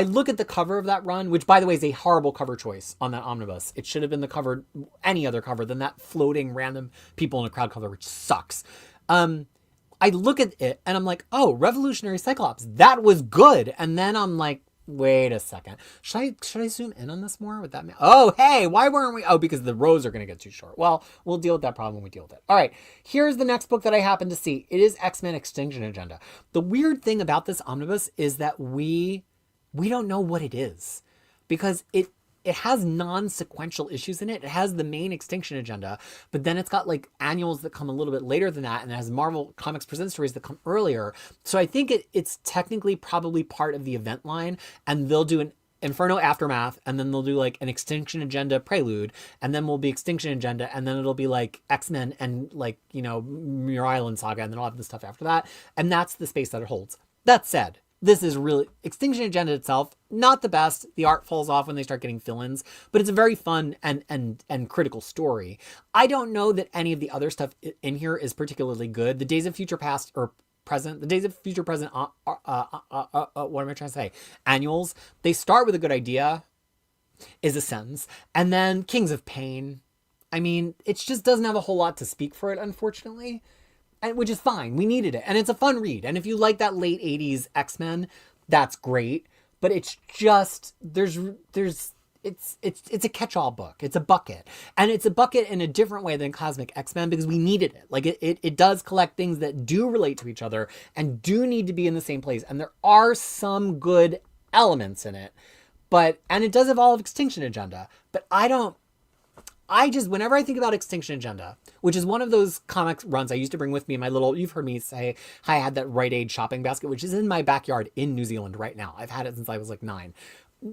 look at the cover of that run, which, by the way, is a horrible cover choice on that omnibus. It should have been the cover, any other cover than that floating random people in a crowd cover, which sucks. I look at it and I'm like, oh, Revolutionary Cyclops, that was good. And then I'm like, wait a second. Should I zoom in on this more? Would that mean? Oh, hey, why weren't we? Oh, because the rows are going to get too short. Well, we'll deal with that problem when we deal with it. All right, here's the next book that I happen to see. It is X-Men Extinction Agenda. The weird thing about this omnibus is that we don't know what it is, because it it has non-sequential issues in it. It has the main X-Tinction agenda, but then it's got like annuals that come a little bit later than that, and it has Marvel Comics Present stories that come earlier. So I think it's technically probably part of the event line, and they'll do an Inferno Aftermath, and then they'll do like an X-Tinction agenda prelude, and then will be X-Tinction agenda, and then it'll be like X-Men and like, you know, Muir Island Saga, and then I'll have the stuff after that. And that's the space that it holds. That said, this is really, X-Tinction agenda itself, not the best. The art falls off when they start getting fill-ins, but it's a very fun and critical story. I don't know that any of the other stuff in here is particularly good. The Days of Future Past or Present, the Days of Future Present, what am I trying to say? Annuals, they start with a good idea, is a sentence, and then Kings of Pain. I mean, it just doesn't have a whole lot to speak for it, unfortunately. And, which is fine. We needed it. And it's a fun read. And if you like that late 80s X-Men, that's great. But it's just, it's a catch-all book. It's a bucket. And it's a bucket in a different way than Cosmic X-Men because we needed it. Like it does collect things that do relate to each other and do need to be in the same place. And there are some good elements in it. And it does involve X-Tinction agenda. But whenever I think about X-Tinction agenda, which is one of those comics runs I used to bring with me in my little, you've heard me say, I had that Rite Aid shopping basket, which is in my backyard in New Zealand right now. I've had it since I was like 9.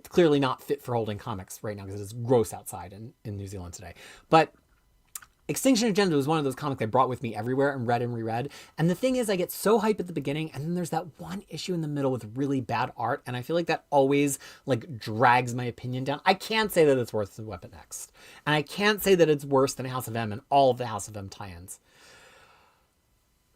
Clearly not fit for holding comics right now because it's gross outside in New Zealand today. But X-Tinction agenda was one of those comics I brought with me everywhere and read and reread. And the thing is, I get so hyped at the beginning, and then there's that one issue in the middle with really bad art, and I feel like that always like drags my opinion down. I can't say that it's worse than Weapon X, and I can't say that it's worse than House of M and all of the House of M tie-ins.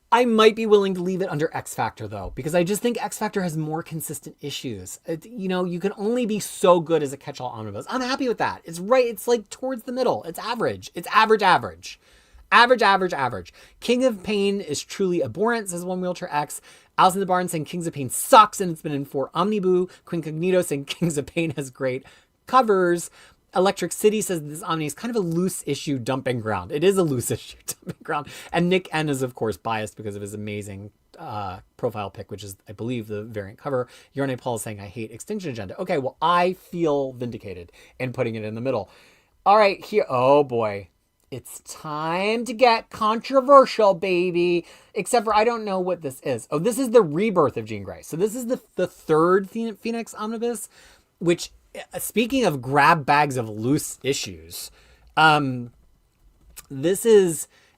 I might be willing to leave it under X Factor though, because I just think X Factor has more consistent issues. You can only be so good as a catch-all omnibus. I'm happy with that. It's right. It's like towards the middle. It's average. It's average. King of Pain is truly abhorrent, says One Wheelchair X. Alice in the Barn saying Kings of Pain sucks and it's been in 4 Omnibus. Quincognito saying Kings of Pain has great covers. Electric City says this Omni is kind of a loose issue dumping ground. It is a loose issue dumping ground. And Nick N is, of course, biased because of his amazing profile pic, which is, I believe, the variant cover. Yorne Paul is saying, I hate X-Tinction agenda. Okay, well, I feel vindicated in putting it in the middle. All right, here. Oh, boy. It's time to get controversial, baby. Except for I don't know what this is. Oh, this is the rebirth of Jean Grey. So this is the third Phoenix Omnibus, which... Speaking of grab bags of loose issues, it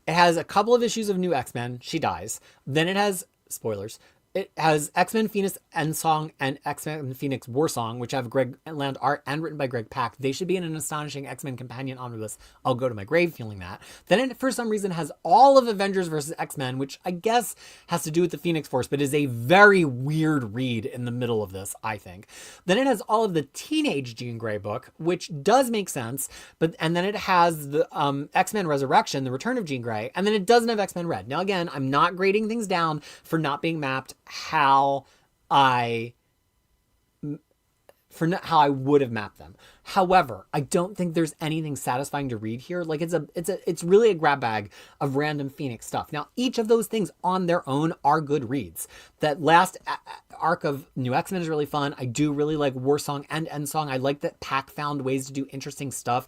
has a couple of issues of New X-Men. She dies. Then it has, spoilers, it has X-Men Phoenix End Song and X-Men Phoenix War Song, which have Greg Land art and written by Greg Pak. They should be in an astonishing X-Men companion omnibus. I'll go to my grave feeling that. Then it, for some reason, has all of Avengers versus X-Men, which I guess has to do with the Phoenix Force, but is a very weird read in the middle of this, I think. Then it has all of the Teenage Jean Grey book, which does make sense, and then it has the X-Men Resurrection, the Return of Jean Grey, and then it doesn't have X-Men Red. Now, again, I'm not grading things down for not being mapped how I would have mapped them. However, I don't think there's anything satisfying to read here. Like it's really a grab bag of random Phoenix stuff. Now, each of those things on their own are good reads. That last arc of New X-Men is really fun. I do really like War Song and End Song. I like that Pack found ways to do interesting stuff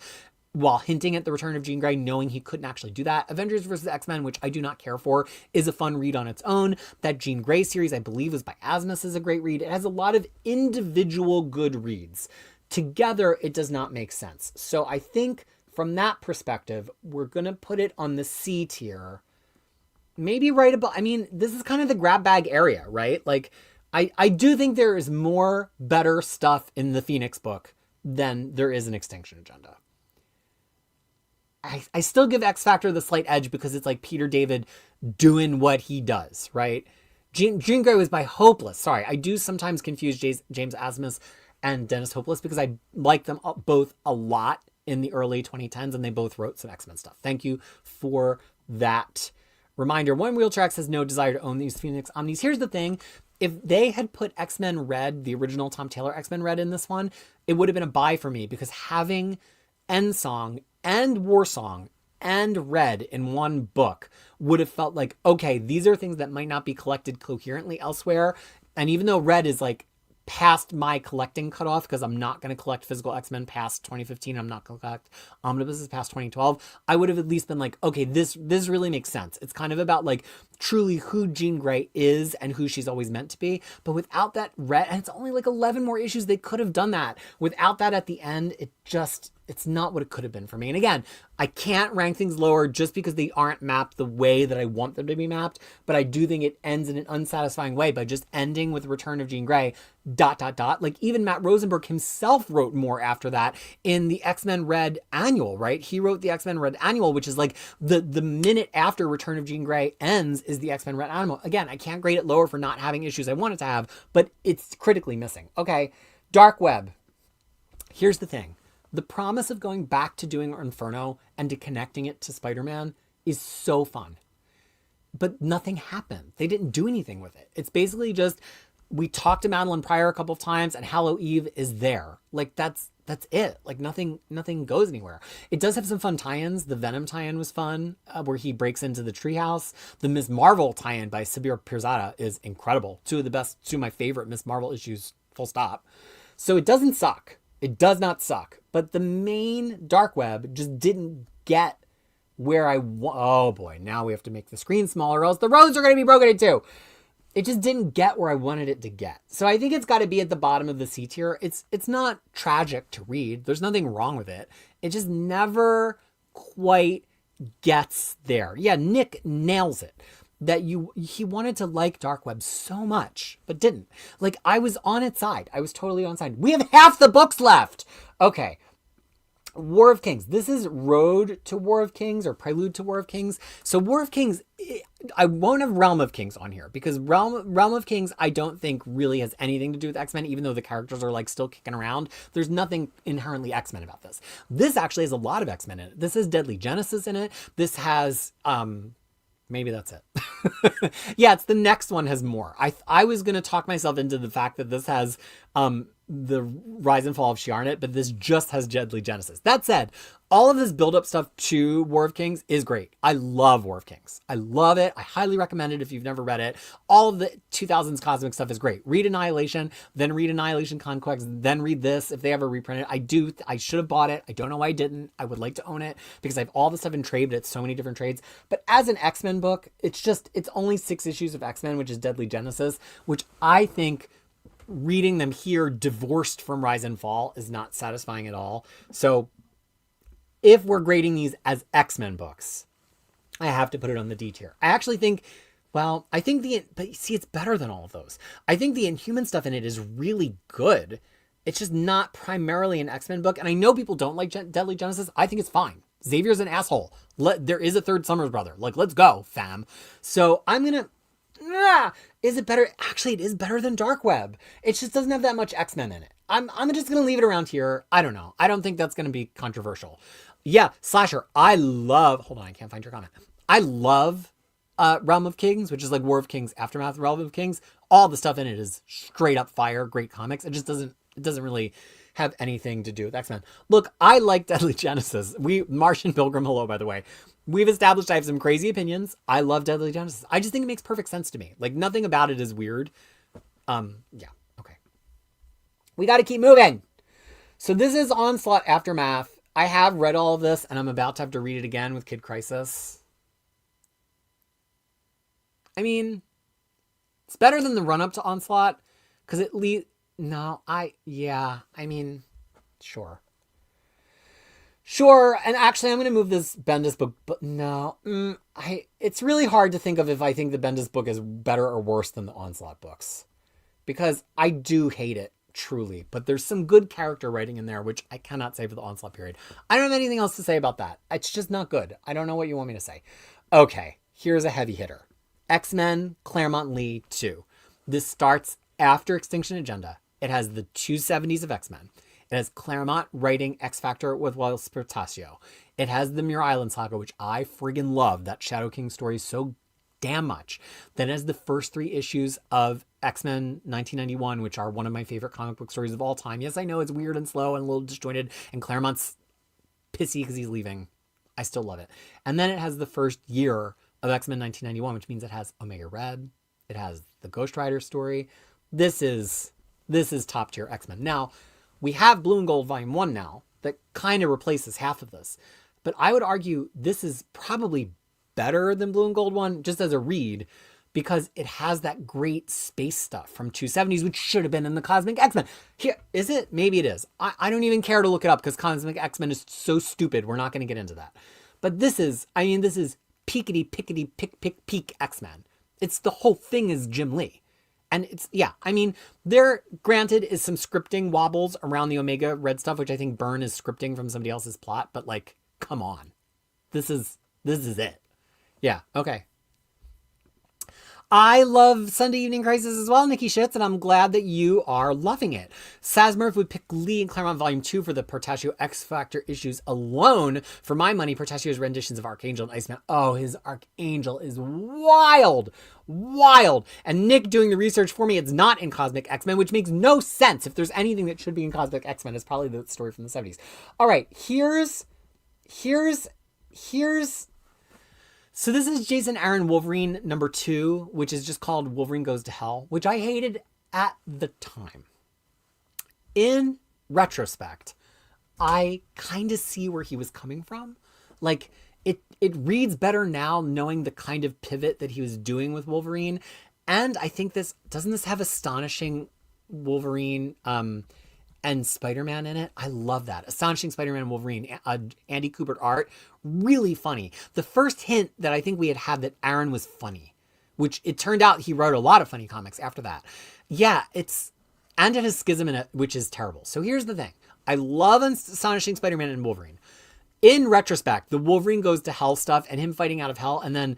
while hinting at the return of Jean Grey, knowing he couldn't actually do that. Avengers vs. X-Men, which I do not care for, is a fun read on its own. That Jean Grey series, I believe, is by Asmus, is a great read. It has a lot of individual good reads. Together, it does not make sense. So I think from that perspective, we're going to put it on the C tier. Maybe right above. I mean, this is kind of the grab bag area, right? Like, I do think there is more better stuff in the Phoenix book than there is an X-Tinction agenda. I still give X Factor the slight edge because it's like Peter David doing what he does, right? Jean Grey was by Hopeless. Sorry, I do sometimes confuse James Asmus and Dennis Hopeless because I like them both a lot in the early 2010s, and they both wrote some X-Men stuff. Thank you for that reminder. One Wheelchair X has no desire to own these Phoenix Omnis. Here's the thing. If they had put X-Men Red, the original Tom Taylor X-Men Red in this one, it would have been a buy for me because having End Song and War Song and Red in one book would have felt like, okay, these are things that might not be collected coherently elsewhere. And even though Red is like past my collecting cutoff, because I'm not going to collect physical X-Men past 2015. I'm not going to collect omnibuses past 2012. I would have at least been like, okay, this really makes sense. It's kind of about like truly who Jean Grey is and who she's always meant to be. But without that red, and it's only like 11 more issues, they could have done that. Without that at the end, it's not what it could have been for me. And again, I can't rank things lower just because they aren't mapped the way that I want them to be mapped. But I do think it ends in an unsatisfying way by just ending with Return of Jean Grey, ... Like even Matt Rosenberg himself wrote more after that in the X-Men Red Annual, right? He wrote the X-Men Red Annual, which is like the minute after Return of Jean Grey ends is the X-Men Red Annual. Again, I can't grade it lower for not having issues I want it to have, but it's critically missing. Okay, Dark Web. Here's the thing. The promise of going back to doing Inferno and to connecting it to Spider-Man is so fun. But nothing happened. They didn't do anything with it. It's basically just, we talked to Madeline Pryor a couple of times and Hallow Eve is there. Like that's it. Like nothing goes anywhere. It does have some fun tie-ins. The Venom tie-in was fun, where he breaks into the treehouse. The Ms. Marvel tie-in by Sabir Pirzada is incredible. Two of my favorite Ms. Marvel issues, full stop. So it doesn't suck. It does not suck. But the main Dark Web just didn't get where oh boy, now we have to make the screen smaller or else the roads are going to be broken in two. It just didn't get where I wanted it to get. So I think it's got to be at the bottom of the C tier. It's not tragic to read. There's nothing wrong with it. It just never quite gets there. Yeah, Nick nails it. That he wanted to like Dark Web so much, but didn't. Like, I was on its side. I was totally on side. We have half the books left. Okay. War of Kings. This is Road to War of Kings or Prelude to War of Kings. So War of Kings, I won't have Realm of Kings on here because Realm of Kings I don't think really has anything to do with X-Men, even though the characters are like still kicking around. There's nothing inherently X-Men about this. This actually has a lot of X-Men in it. This has Deadly Genesis in it. This has maybe that's it. Yeah, it's the next one has more. I was going to talk myself into the fact that this has the Rise and Fall of Shi'ar in it, but this just has Deadly Genesis. That said, all of this build-up stuff to War of Kings is great. I love War of Kings. I love it. I highly recommend it if you've never read it. All of the 2000s cosmic stuff is great. Read Annihilation, then read Annihilation Conquest, then read this if they ever reprint it. I should have bought it. I don't know why I didn't. I would like to own it because I have all the stuff in trade, but it's so many different trades. But as an X-Men book, it's only 6 issues of X-Men, which is Deadly Genesis, which I think reading them here divorced from Rise and Fall is not satisfying at all. So if we're grading these as X-Men books, I have to put it on the D tier. I actually think, but see, it's better than all of those. I think the Inhuman stuff in it is really good. It's just not primarily an X-Men book. And I know people don't like Deadly Genesis. I think it's fine. Xavier's an asshole. There is a third Summers brother. Like, let's go, fam. So I'm going to, is it better? Actually, it is better than Dark Web. It just doesn't have that much X-Men in it. I'm just going to leave it around here. I don't know. I don't think that's going to be controversial. Yeah, Slasher. Hold on, I can't find your comment. I love Realm of Kings, which is like War of Kings Aftermath, Realm of Kings. All the stuff in it is straight up fire, great comics. It doesn't really have anything to do with X-Men. Look, I like Deadly Genesis. Martian Pilgrim, hello, by the way. We've established I have some crazy opinions. I love Deadly Genesis. I just think it makes perfect sense to me. Like, nothing about it is weird. Yeah, okay. We got to keep moving. So this is Onslaught Aftermath. I have read all of this, and I'm about to have to read it again with Kid Krisis. I mean, it's better than the run-up to Onslaught, because at least... Sure. Sure, and actually I'm going to move this Bendis book, but no, it's really hard to think of if I think the Bendis book is better or worse than the Onslaught books. Because I do hate it, truly, but there's some good character writing in there, which I cannot say for the Onslaught period. I don't have anything else to say about that. It's just not good. I don't know what you want me to say. Okay, here's a heavy hitter. X-Men, Claremont Lee 2. This starts after Extinction Agenda. It has the 270s of X-Men. It has Claremont writing X-Factor with Wells Portacio. It has the Muir Island saga, which I friggin' love. That Shadow King story so damn much. Then it has the first 3 issues of X-Men 1991, which are one of my favorite comic book stories of all time. Yes, I know it's weird and slow and a little disjointed, and Claremont's pissy because he's leaving. I still love it. And then it has the first year of X-Men 1991, which means it has Omega Red. It has the Ghost Rider story. This is This is top tier X-Men. Now, we have Blue and Gold Volume 1 now that kind of replaces half of this. But I would argue this is probably better than Blue and Gold 1 just as a read, because it has that great space stuff from 270s, which should have been in the Cosmic X-Men. Here, is it? Maybe it is. I don't even care to look it up because Cosmic X-Men is so stupid. We're not going to get into that. But this is peakity, pickety, peak X-Men. It's the whole thing is Jim Lee. And it's, yeah, I mean, there, granted, is some scripting wobbles around the Omega Red stuff, which I think Byrne is scripting from somebody else's plot, but like, come on. This is it. Yeah, okay. I love Sunday Evening Krisis as well, Nikki Shits, and I'm glad that you are loving it. Sazmurph would pick Lee and Claremont Volume 2 for the Portaccio X Factor issues alone. For my money, Portaccio's renditions of Archangel and Iceman. Oh, his Archangel is wild. Wild. And Nick doing the research for me, it's not in Cosmic X-Men, which makes no sense. If there's anything that should be in Cosmic X-Men, it's probably the story from the 70s. All right, here's so this is Jason Aaron Wolverine number 2, which is just called Wolverine Goes to Hell, which I hated at the time. In retrospect, I kind of see where he was coming from. Like, it reads better now knowing the kind of pivot that he was doing with Wolverine. And I think doesn't this have Astonishing Wolverine and Spider-Man in it? I love that. Astonishing Spider-Man and Wolverine, Andy Kubert art, really funny. The first hint that I think we had that Aaron was funny, which it turned out he wrote a lot of funny comics after that. Yeah, and it has Schism in it, which is terrible. So here's the thing. I love Astonishing Spider-Man and Wolverine. In retrospect, the Wolverine Goes to Hell stuff and him fighting out of hell and then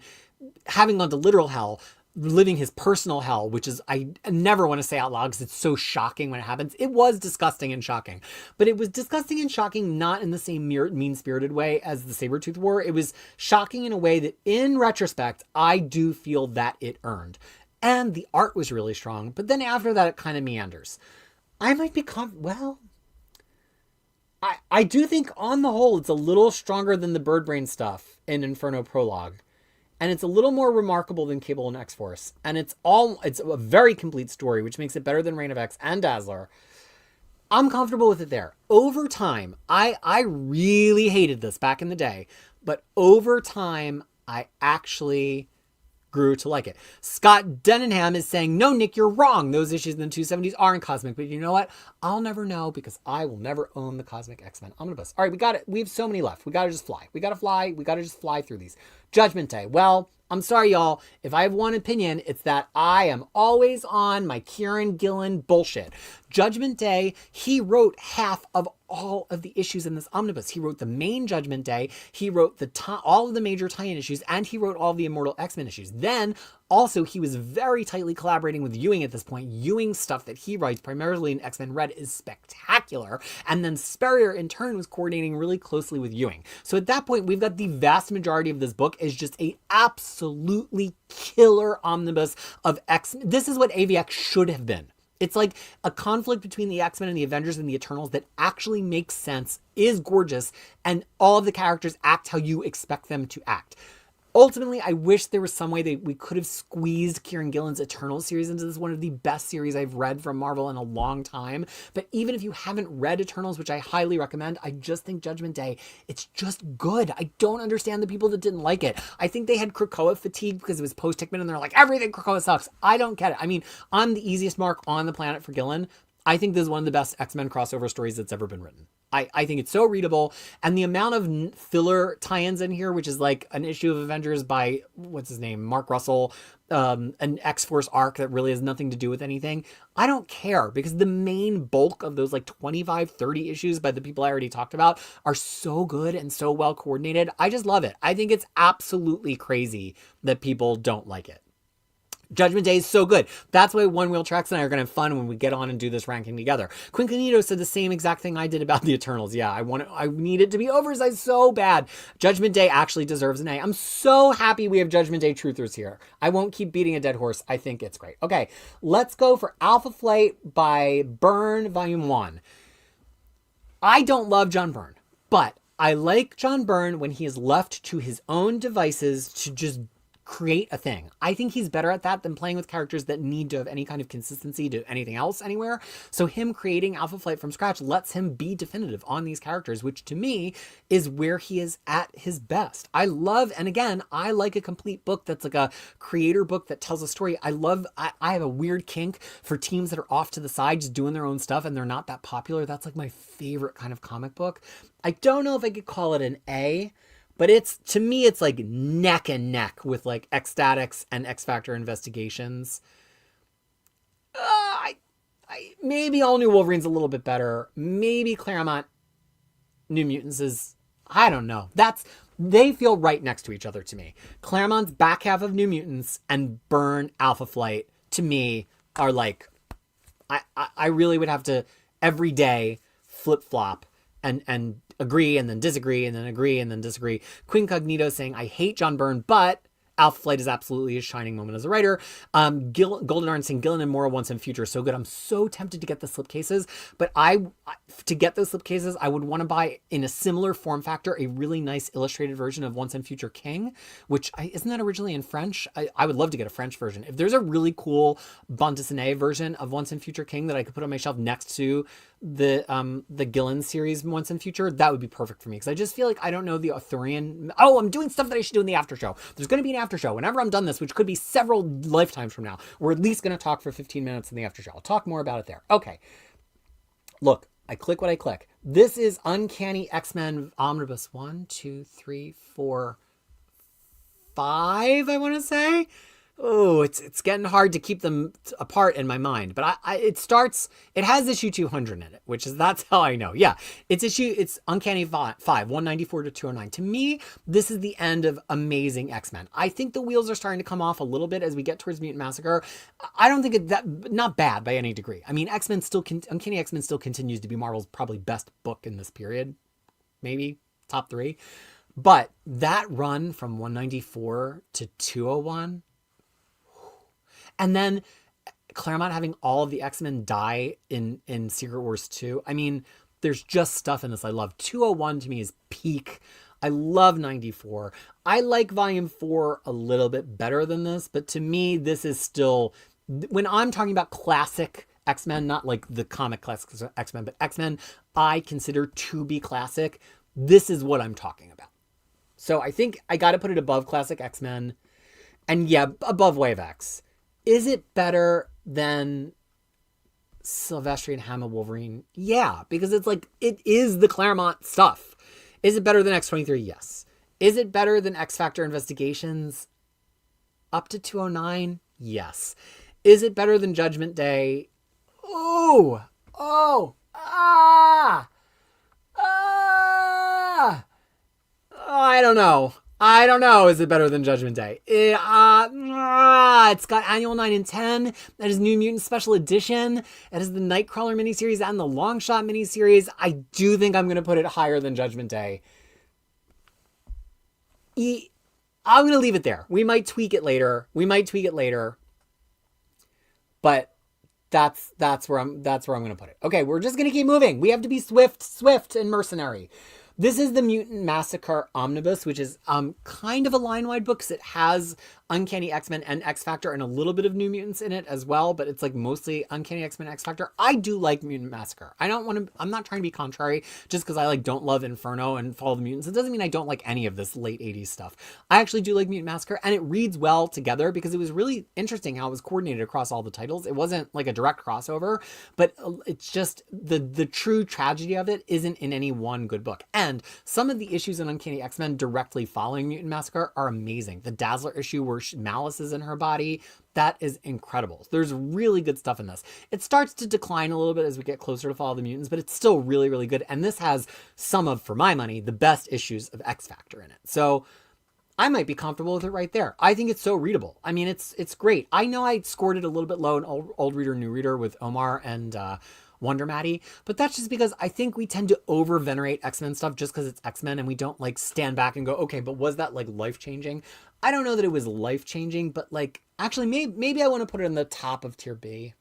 having gone to literal hell, living his personal hell, which is, I never want to say out loud because it's so shocking when it happens. It was disgusting and shocking, but it was disgusting and shocking not in the same mean-spirited way as the Sabretooth War. It was shocking in a way that in retrospect, I do feel that it earned. And the art was really strong, but then after that, it kind of meanders. I might be I do think on the whole, it's a little stronger than the Birdbrain stuff in Inferno Prologue. And it's a little more remarkable than Cable and X-Force. And it's a very complete story, which makes it better than Reign of X and Dazzler. I'm comfortable with it there. Over time, I really hated this back in the day. But over time, I actually grew to like it. Scott Denningham is saying, no, Nick, you're wrong. Those issues in the 270s are in Cosmic. But you know what? I'll never know because I will never own the Cosmic X-Men Omnibus. All right, we got it. We have so many left. We got to just fly. We got to just fly through these. Judgment Day. Well, I'm sorry, y'all. If I have one opinion, it's that I am always on my Kieran Gillen bullshit. Judgment Day, he wrote half of all of the issues in this omnibus. He wrote the main Judgment Day. He wrote all of the major tie-in issues, and he wrote all of the Immortal X-Men issues. Then, also, he was very tightly collaborating with Ewing at this point. Ewing's stuff that he writes, primarily in X-Men Red, is spectacular. And then Spurrier, in turn, was coordinating really closely with Ewing. So at that point, we've got the vast majority of this book is just a absolutely killer omnibus of X-Men. This is what AVX should have been. It's like a conflict between the X-Men and the Avengers and the Eternals that actually makes sense, is gorgeous, and all of the characters act how you expect them to act. Ultimately, I wish there was some way that we could have squeezed Kieran Gillen's Eternals series into this, one of the best series I've read from Marvel in a long time. But even if you haven't read Eternals, which I highly recommend, I just think Judgment Day, it's just good. I don't understand the people that didn't like it. I think they had Krakoa fatigue because it was post-Hickman and they're like, everything Krakoa sucks. I don't get it. I mean, I'm the easiest mark on the planet for Gillen. I think this is one of the best X-Men crossover stories that's ever been written. I think it's so readable. And the amount of filler tie-ins in here, which is like an issue of Avengers by, what's his name, Mark Russell, an X-Force arc that really has nothing to do with anything. I don't care because the main bulk of those like 25, 30 issues by the people I already talked about are so good and so well coordinated. I just love it. I think it's absolutely crazy that people don't like it. Judgment Day is so good. That's why One Wheel Tracks and I are going to have fun when we get on and do this ranking together. Quincanito said the same exact thing I did about the Eternals. Yeah, I need it to be oversized so bad. Judgment Day actually deserves an A. I'm so happy we have Judgment Day truthers here. I won't keep beating a dead horse. I think it's great. Okay, let's go for Alpha Flight by Byrne, Volume 1. I don't love John Byrne, but I like John Byrne when he is left to his own devices to just create a thing. I think he's better at that than playing with characters that need to have any kind of consistency to anything else anywhere. So him creating Alpha Flight from scratch lets him be definitive on these characters, which to me is where he is at his best. I love, and again, I like a complete book that's like a creator book that tells a story. I have a weird kink for teams that are off to the side just doing their own stuff and they're not that popular. That's like my favorite kind of comic book. I don't know if I could call it an A, but to me, it's like neck and neck with like X-Statix and X-Factor Investigations. Maybe All New Wolverine's a little bit better. Maybe Claremont New Mutants is, I don't know. They feel right next to each other to me. Claremont's back half of New Mutants and Byrne Alpha Flight to me are like, I really would have to every day flip-flop and agree and then disagree and then agree and then disagree. Quincognito saying, I hate John Byrne, but Alpha Flight is absolutely his shining moment as a writer. Golden Arn saying Gillen and Mora Once and Future so good. I'm so tempted to get the slipcases, but to get those slipcases, I would want to buy in a similar form factor a really nice illustrated version of Once and Future King, which isn't that originally in French? I would love to get a French version. If there's a really cool bande dessinée version of Once and Future King that I could put on my shelf next to the Gillen series Once and Future, that would be perfect for me, because I just feel like I don't know the Arthurian. Oh, I'm doing stuff that I should do in the after show. There's going to be an after show whenever I'm done this, which could be several lifetimes from now. We're at least going to talk for 15 minutes in the after show. I'll talk more about it there. Okay, look, I click what I click. This is Uncanny X-Men Omnibus 1, 2, 3, 4, 5, I want to say. Oh, it's getting hard to keep them apart in my mind. But it has issue 200 in it, that's how I know. Yeah, it's Uncanny 5, 194 to 209. To me, this is the end of Amazing X-Men. I think the wheels are starting to come off a little bit as we get towards Mutant Massacre. I don't think not bad by any degree. I mean, Uncanny X-Men still continues to be Marvel's probably best book in this period. Maybe top 3. But that run from 194 to 201, and then Claremont having all of the X-Men die in Secret Wars 2. I mean, there's just stuff in this I love. 201 to me is peak. I love 94. I like Volume 4 a little bit better than this, but to me, this is still, when I'm talking about classic X-Men, not like the comic classic X-Men, but X-Men I consider to be classic, this is what I'm talking about. So I think I got to put it above classic X-Men, and yeah, above Wave X. Is it better than Silvestri and Hama Wolverine? Yeah, because it's like, it is the Claremont stuff. Is it better than X-23? Yes. Is it better than X-Factor Investigations up to 209? Yes. Is it better than Judgment Day? I don't know. Is it better than Judgment Day? It's got Annual 9 and 10. That is New Mutant Special Edition. It is the Nightcrawler miniseries and the Longshot miniseries. I do think I'm going to put it higher than Judgment Day. I'm going to leave it there. We might tweak it later. But that's where I'm going to put it. Okay, we're just going to keep moving. We have to be swift and mercenary. This is the Mutant Massacre Omnibus, which is kind of a line-wide book because it has Uncanny X-Men and X-Factor and a little bit of New Mutants in it as well, but it's like mostly Uncanny X-Men and X-Factor. I do like Mutant Massacre. I'm not trying to be contrary just because I like don't love Inferno and Fall of the Mutants. It doesn't mean I don't like any of this late 80s stuff. I actually do like Mutant Massacre, and it reads well together because it was really interesting how it was coordinated across all the titles. It wasn't like a direct crossover, but it's just the true tragedy of it isn't in any one good book. And some of the issues in Uncanny X-Men directly following Mutant Massacre are amazing. The Dazzler issue where Malice is in her body, that is incredible. There's really good stuff in this. It starts to decline a little bit as we get closer to Fall of the Mutants, but it's still really, really good. And this has some of, for my money, the best issues of X-Factor in it. So I might be comfortable with it right there. I think it's so readable. I mean, it's great. I know I scored it a little bit low in old reader, new reader with Omar and Wonder Maddie, but that's just because I think we tend to over venerate X-Men stuff just because it's X-Men and we don't like stand back and go, okay, but was that like life-changing? I don't know that it was life-changing, but like, actually maybe I want to put it in the top of tier B.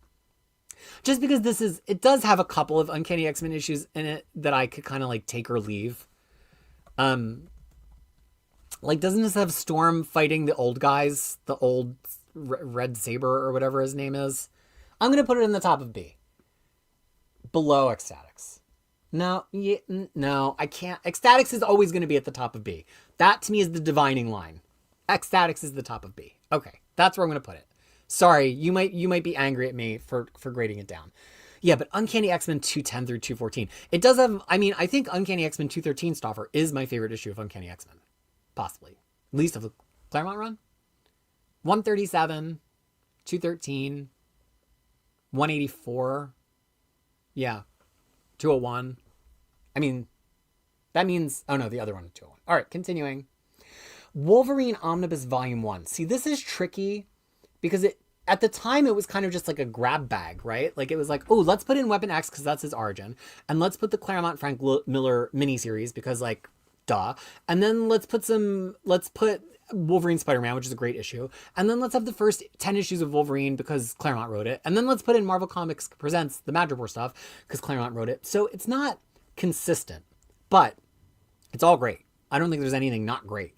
Just because it does have a couple of Uncanny X-Men issues in it that I could kind of like take or leave. Like, doesn't this have Storm fighting the old guys? The old Red Saber or whatever his name is? I'm going to put it in the top of B. Below X-Statix. No, no, I can't. X-Statix is always going to be at the top of B. That, to me, is the dividing line. X-Statix is the top of B. Okay, that's where I'm going to put it. Sorry, you might be angry at me for grading it down. Yeah, but Uncanny X-Men 210 through 214. It does have, I mean, I think Uncanny X-Men 213 Stauffer is my favorite issue of Uncanny X-Men. Possibly. At least of the Claremont run. 137, 213, 184. Yeah. 201. I mean, that means, oh no, the other one is 201. All right, continuing. Wolverine Omnibus Volume 1. See, this is tricky because at the time it was kind of just like a grab bag, right? Like it was like, oh, let's put in Weapon X because that's his origin. And let's put the Claremont Frank Miller miniseries because like, duh. And then let's put Wolverine Spider-Man, which is a great issue. And then let's have the first 10 issues of Wolverine because Claremont wrote it. And then let's put in Marvel Comics Presents the Madripoor stuff because Claremont wrote it. So it's not consistent, but it's all great. I don't think there's anything not great.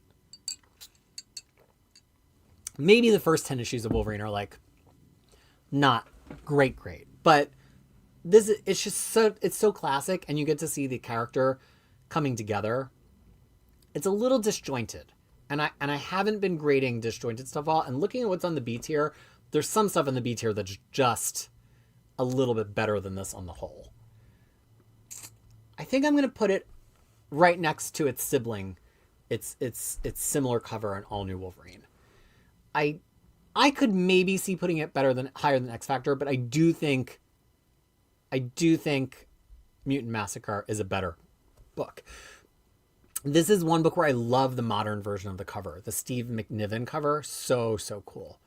Maybe the first 10 issues of Wolverine are like not great, but it's just it's so classic and you get to see the character coming together. It's a little disjointed. And I haven't been grading disjointed stuff all. And looking at what's on the B tier, there's some stuff in the B tier that's just a little bit better than this on the whole. I think I'm going to put it right next to its sibling, its similar cover in All New Wolverine. I could maybe see putting it higher than X Factor, but I do think Mutant Massacre is a better book. This is one book where I love the modern version of the cover. The Steve McNiven cover. So cool.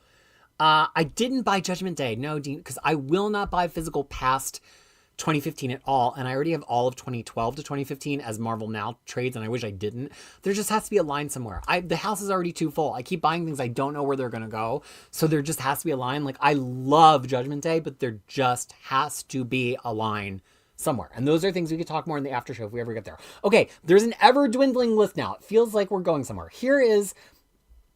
I didn't buy Judgment Day. No, Dean, because I will not buy physical past 2015 at all. And I already have all of 2012 to 2015 as Marvel Now trades, and I wish I didn't. There just has to be a line somewhere. The house is already too full. I keep buying things I don't know where they're going to go. So there just has to be a line. Like, I love Judgment Day, but there just has to be a line somewhere. And those are things we could talk more in the after show if we ever get there. Okay, there's an ever dwindling list now. It feels like we're going somewhere. Here is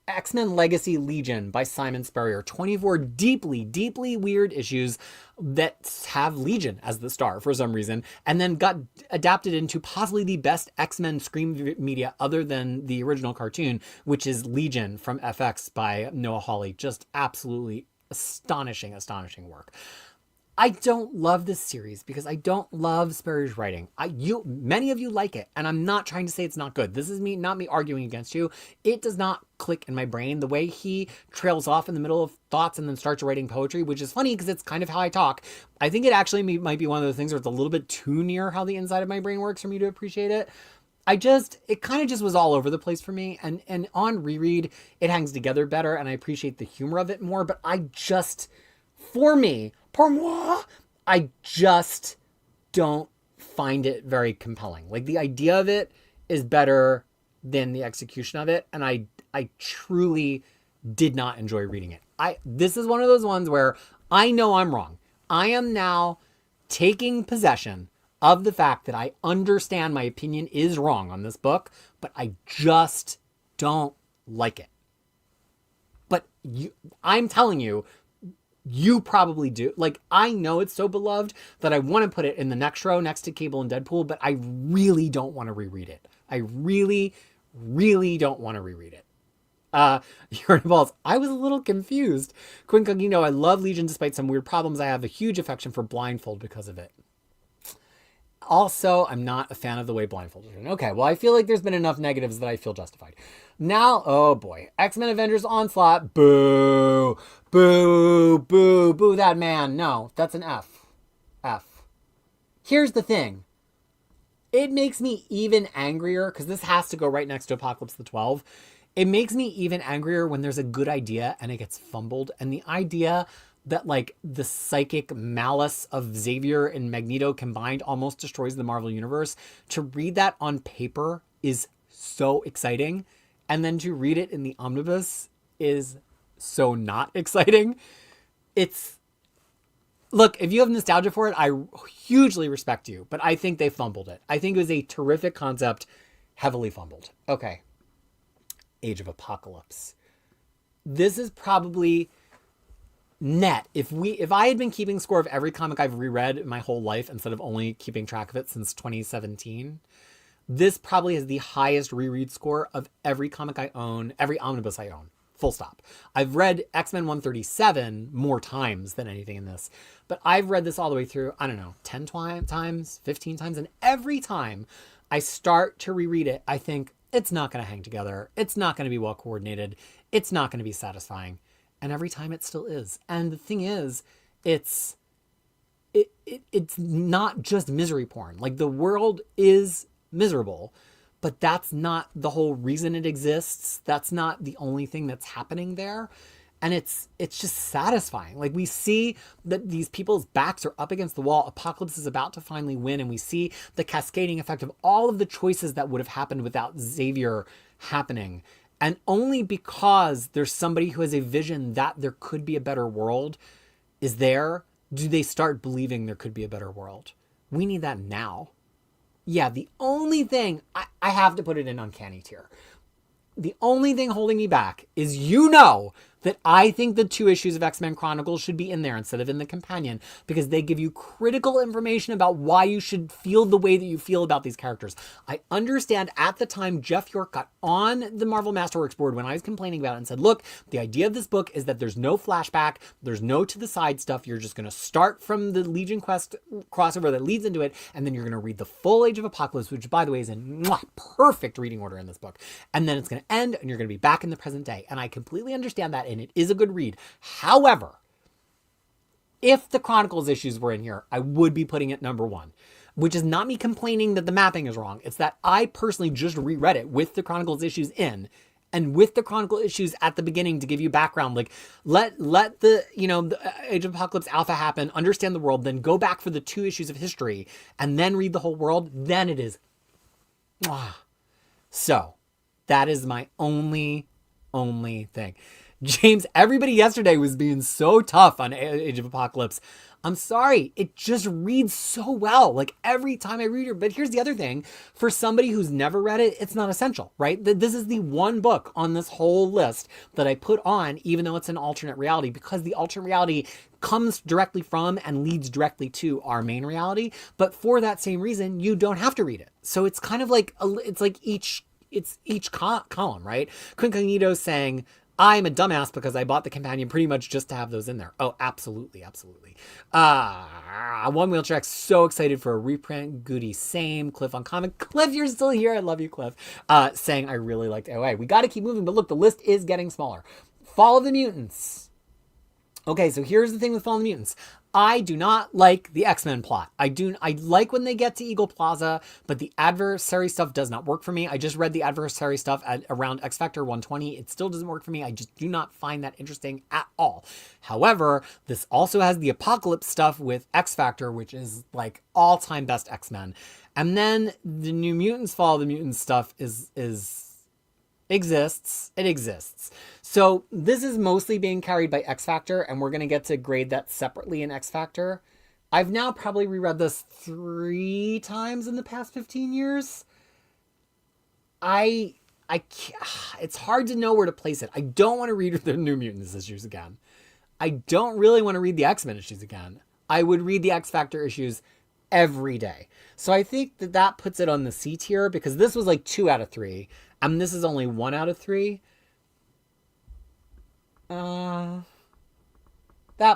X-Men Legacy Legion by Simon Spurrier. 24 deeply, deeply weird issues that have Legion as the star for some reason, and then got adapted into possibly the best X-Men screen media other than the original cartoon, which is Legion from FX by Noah Hawley. Just absolutely astonishing work. I don't love this series because I don't love Spurrier's writing. Many of you like it, and I'm not trying to say it's not good. This is not me arguing against you. It does not click in my brain. The way he trails off in the middle of thoughts and then starts writing poetry, which is funny because it's kind of how I talk. I think it actually might be one of those things where it's a little bit too near how the inside of my brain works for me to appreciate it. It kind of just was all over the place for me. And on reread, it hangs together better, and I appreciate the humor of it more. But for me, pour moi, I just don't find it very compelling. Like, the idea of it is better than the execution of it, and I truly did not enjoy reading it. This is one of those ones where I know I'm wrong. I am now taking possession of the fact that I understand my opinion is wrong on this book, but I just don't like it. But I'm telling you, you probably do. Like, I know it's so beloved that I want to put it in the next row next to Cable and Deadpool, but I really don't want to reread it. I really, really don't want to reread it. Balls, I was a little confused. Quinn Cogino, I love Legion despite some weird problems. I have a huge affection for Blindfold because of it. Also, I'm not a fan of the way Blindfold is written. Okay, well, I feel like there's been enough negatives that I feel justified. Now, oh boy. X-Men Avengers Onslaught. Boo. Boo. Boo. Boo that man. No, that's an F. F. Here's the thing. It makes me even angrier, because this has to go right next to Apocalypse the 12. It makes me even angrier when there's a good idea and it gets fumbled. And the idea that, like, the psychic malice of Xavier and Magneto combined almost destroys the Marvel Universe. To read that on paper is so exciting. And then to read it in the omnibus is so not exciting. Look, if you have nostalgia for it, I hugely respect you. But I think they fumbled it. I think it was a terrific concept, heavily fumbled. Okay. Age of Apocalypse. This is probably net. If I had been keeping score of every comic I've reread in my whole life instead of only keeping track of it since 2017, this probably has the highest reread score of every comic I own, every omnibus I own. Full stop. I've read X-Men 137 more times than anything in this, but I've read this all the way through, I don't know, 10 times, 15 times, and every time I start to reread it, I think it's not going to hang together. It's not going to be well coordinated. It's not going to be satisfying. And every time it still is. And the thing is, it's not just misery porn. Like, the world is miserable, but that's not the whole reason it exists. That's not the only thing that's happening there. And it's just satisfying. Like, we see that these people's backs are up against the wall. Apocalypse is about to finally win. And we see the cascading effect of all of the choices that would have happened without Xavier happening. And only because there's somebody who has a vision that there could be a better world is there, do they start believing there could be a better world. We need that now. Yeah, the only thing, I have to put it in uncanny tier. The only thing holding me back is, that I think the 2 issues of X-Men Chronicles should be in there instead of in the companion, because they give you critical information about why you should feel the way that you feel about these characters. I understand at the time Jeff York got on the Marvel Masterworks board when I was complaining about it and said, look, the idea of this book is that there's no flashback, there's no to the side stuff. You're just going to start from the LegionQuest crossover that leads into it, and then you're going to read the full Age of Apocalypse, which, by the way, is in perfect reading order in this book. And then it's going to end, and you're going to be back in the present day. And I completely understand that, and it is a good read. However, if the Chronicles issues were in here, I would be putting it number 1, which is not me complaining that the mapping is wrong. It's that I personally just reread it with the Chronicles issues in, and with the Chronicle issues at the beginning to give you background. Like, let the, the Age of Apocalypse Alpha happen, understand the world, then go back for the 2 issues of history, and then read the whole world. Then it is. So, that is my only thing. James, everybody yesterday was being so tough on Age of Apocalypse. I'm sorry. It just reads so well. Like, every time I read it. But here's the other thing. For somebody who's never read it, it's not essential, right? This is the one book on this whole list that I put on, even though it's an alternate reality, because the alternate reality comes directly from and leads directly to our main reality. But for that same reason, you don't have to read it. So it's kind of like, it's like each column, right? Quincognito saying, I'm a dumbass because I bought the companion pretty much just to have those in there. Oh, absolutely. One Wheelchair X, so excited for a reprint. Goody, same. Cliff on comic. Cliff, you're still here. I love you, Cliff. Saying I really liked OA. We got to keep moving, but look, the list is getting smaller. Fall of the Mutants. Okay, so here's the thing with Fall of the Mutants. I do not like the X-Men plot. I like when they get to Eagle Plaza, but the adversary stuff does not work for me. I just read the adversary stuff at around X Factor 120. It still doesn't work for me. I just do not find that interesting at all. However, this also has the Apocalypse stuff with X Factor, which is like all-time best X-Men. And then the New Mutants Fall of the Mutants stuff exists. So this is mostly being carried by X Factor, and we're going to get to grade that separately in X Factor. I've now probably reread this 3 times in the past 15 years. It's hard to know where to place it. I don't want to read the New Mutants issues again. I don't really want to read the X-Men issues again. I would read the X Factor issues every day. So I think that puts it on the C tier, because this was like 2 out of 3. And this is only 1 out of 3. That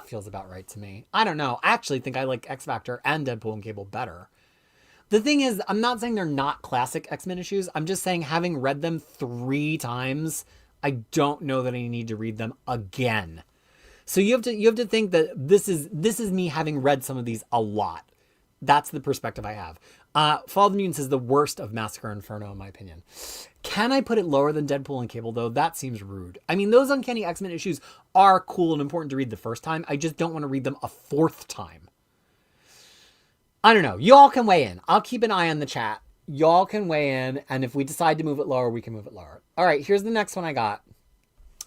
feels about right to me. I don't know. I actually think I like X Factor and Deadpool and Cable better. The thing is, I'm not saying they're not classic X-Men issues. I'm just saying, having read them 3 times, I don't know that I need to read them again. So you have to think that this is me having read some of these a lot. That's the perspective I have. Fall of the Mutants is the worst of Massacre and Inferno, in my opinion. Can I put it lower than Deadpool and Cable, though? That seems rude. I mean, those Uncanny X-Men issues are cool and important to read the first time. I just don't want to read them a 4th time. I don't know. Y'all can weigh in. I'll keep an eye on the chat. Y'all can weigh in, and if we decide to move it lower, we can move it lower. All right, here's the next one I got.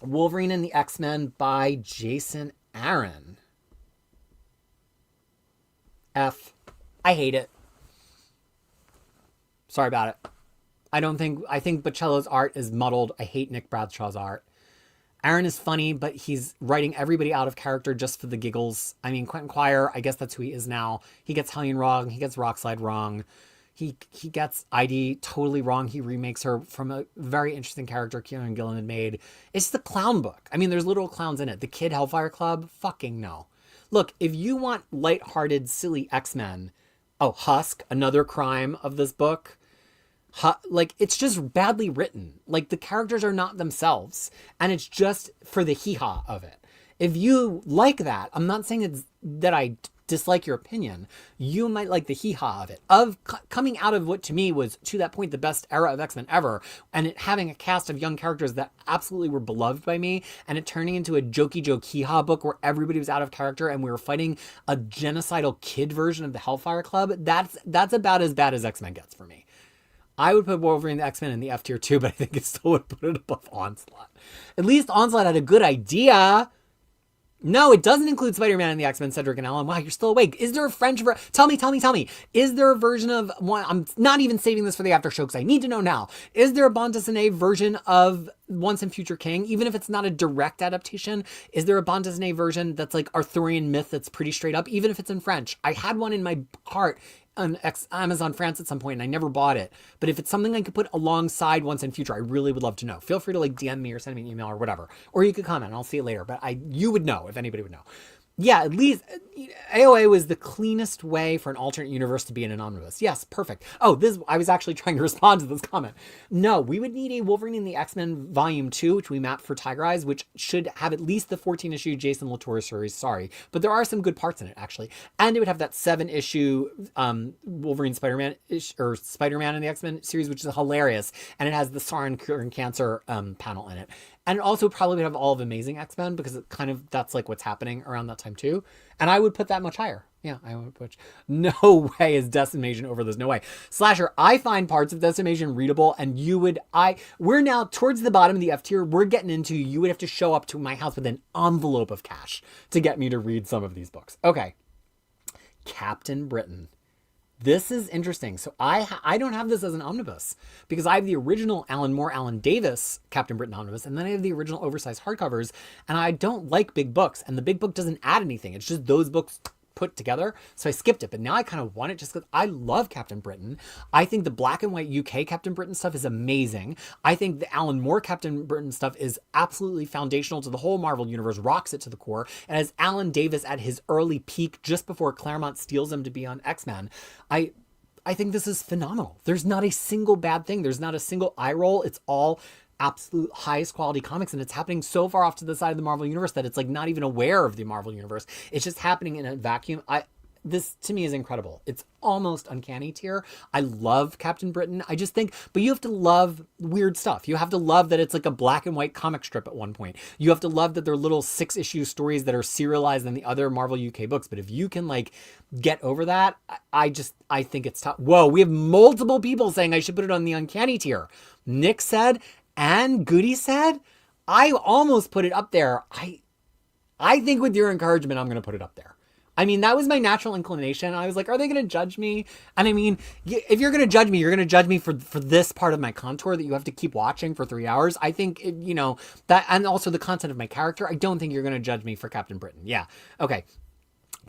Wolverine and the X-Men by Jason Aaron. F. I hate it. Sorry about it. I think Boccello's art is muddled. I hate Nick Bradshaw's art. Aaron is funny, but he's writing everybody out of character just for the giggles. I mean, Quentin Quire, I guess that's who he is now. He gets Hellion wrong. He gets Rockslide wrong. He gets ID totally wrong. He remakes her from a very interesting character Kieran Gillen had made. It's the clown book. I mean, there's literal clowns in it. The Kid Hellfire Club? Fucking no. Look, if you want lighthearted, silly X-Men, Husk, another crime of this book, like, it's just badly written. Like, the characters are not themselves, and it's just for the hee-haw of it. If you like that, I'm not saying it's that I dislike your opinion. You might like the hee-haw of it, of coming out of what to me was, to that point, the best era of X-Men ever, and it having a cast of young characters that absolutely were beloved by me, and it turning into a jokey joke hee-haw book where everybody was out of character and we were fighting a genocidal kid version of the Hellfire Club. That's about as bad as X-Men gets for me. I would put Wolverine the X-Men in the F tier too, but I think it still would put it above Onslaught. At least Onslaught had a good idea. No, it doesn't include Spider-Man and the X-Men, Cedric and Alan. Wow, you're still awake. Is there a French version? Tell me. Is there a version of one? I'm not even saving this for the after show because I need to know now. Is there a bande dessinée version of Once and Future King? Even if it's not a direct adaptation, is there a bande dessinée version that's like Arthurian myth that's pretty straight up, even if it's in French? I had one in my cart on Amazon France at some point and I never bought it. But if it's something I could put alongside Once and Future, I really would love to know. Feel free to like DM me or send me an email or whatever. Or you could comment and I'll see it later. But you would know if anybody would know. Yeah, at least AOA was the cleanest way for an alternate universe to be in an omnibus. Yes, perfect. I was actually trying to respond to this comment. No, we would need a Wolverine and the X-Men Volume 2, which we mapped for Tiger Eyes, which should have at least the 14-issue Jason Latour series, sorry. But there are some good parts in it, actually. And it would have that 7-issue Wolverine Spider-Man, or Spider-Man and the X-Men series, which is hilarious. And it has the Sauron curing cancer panel in it. And it also probably would have all of Amazing X-Men because it that's like what's happening around that time too. And I would put that much higher. Yeah, I would put. No way is Decimation over this. No way. Slasher, I find parts of Decimation readable, and we're now towards the bottom of the F tier. We're getting into, you would have to show up to my house with an envelope of cash to get me to read some of these books. Okay. Captain Britain. This is interesting. So I don't have this as an omnibus because I have the original Alan Moore, Alan Davis Captain Britain omnibus, and then I have the original oversized hardcovers, and I don't like big books, and the big book doesn't add anything. It's just those books put together. So I skipped it, but now I kind of want it just because I love Captain Britain. I think the black and white UK Captain Britain stuff is amazing. I think the Alan Moore Captain Britain stuff is absolutely foundational to the whole Marvel universe, rocks it to the core. And as Alan Davis at his early peak, just before Claremont steals him to be on X-Men, I think this is phenomenal. There's not a single bad thing. There's not a single eye roll. It's all absolute highest quality comics, and it's happening so far off to the side of the Marvel universe that it's like not even aware of the Marvel universe. It's just happening in a vacuum. This to me is incredible. It's almost uncanny tier. I love Captain Britain. I just think, but you have to love weird stuff. You have to love that it's like a black and white comic strip at one point. You have to love that they're little 6-issue stories that are serialized in the other Marvel UK books. But if you can like get over that, I think it's tough. Whoa, we have multiple people saying I should put it on the uncanny tier. Nick said, and Goody said, I almost put it up there. I think with your encouragement, I'm going to put it up there. I mean, that was my natural inclination. I was like, are they going to judge me? And I mean, if you're going to judge me, you're going to judge me for this part of my contour that you have to keep watching for 3 hours. I think, that, and also the content of my character, I don't think you're going to judge me for Captain Britain. Yeah. Okay.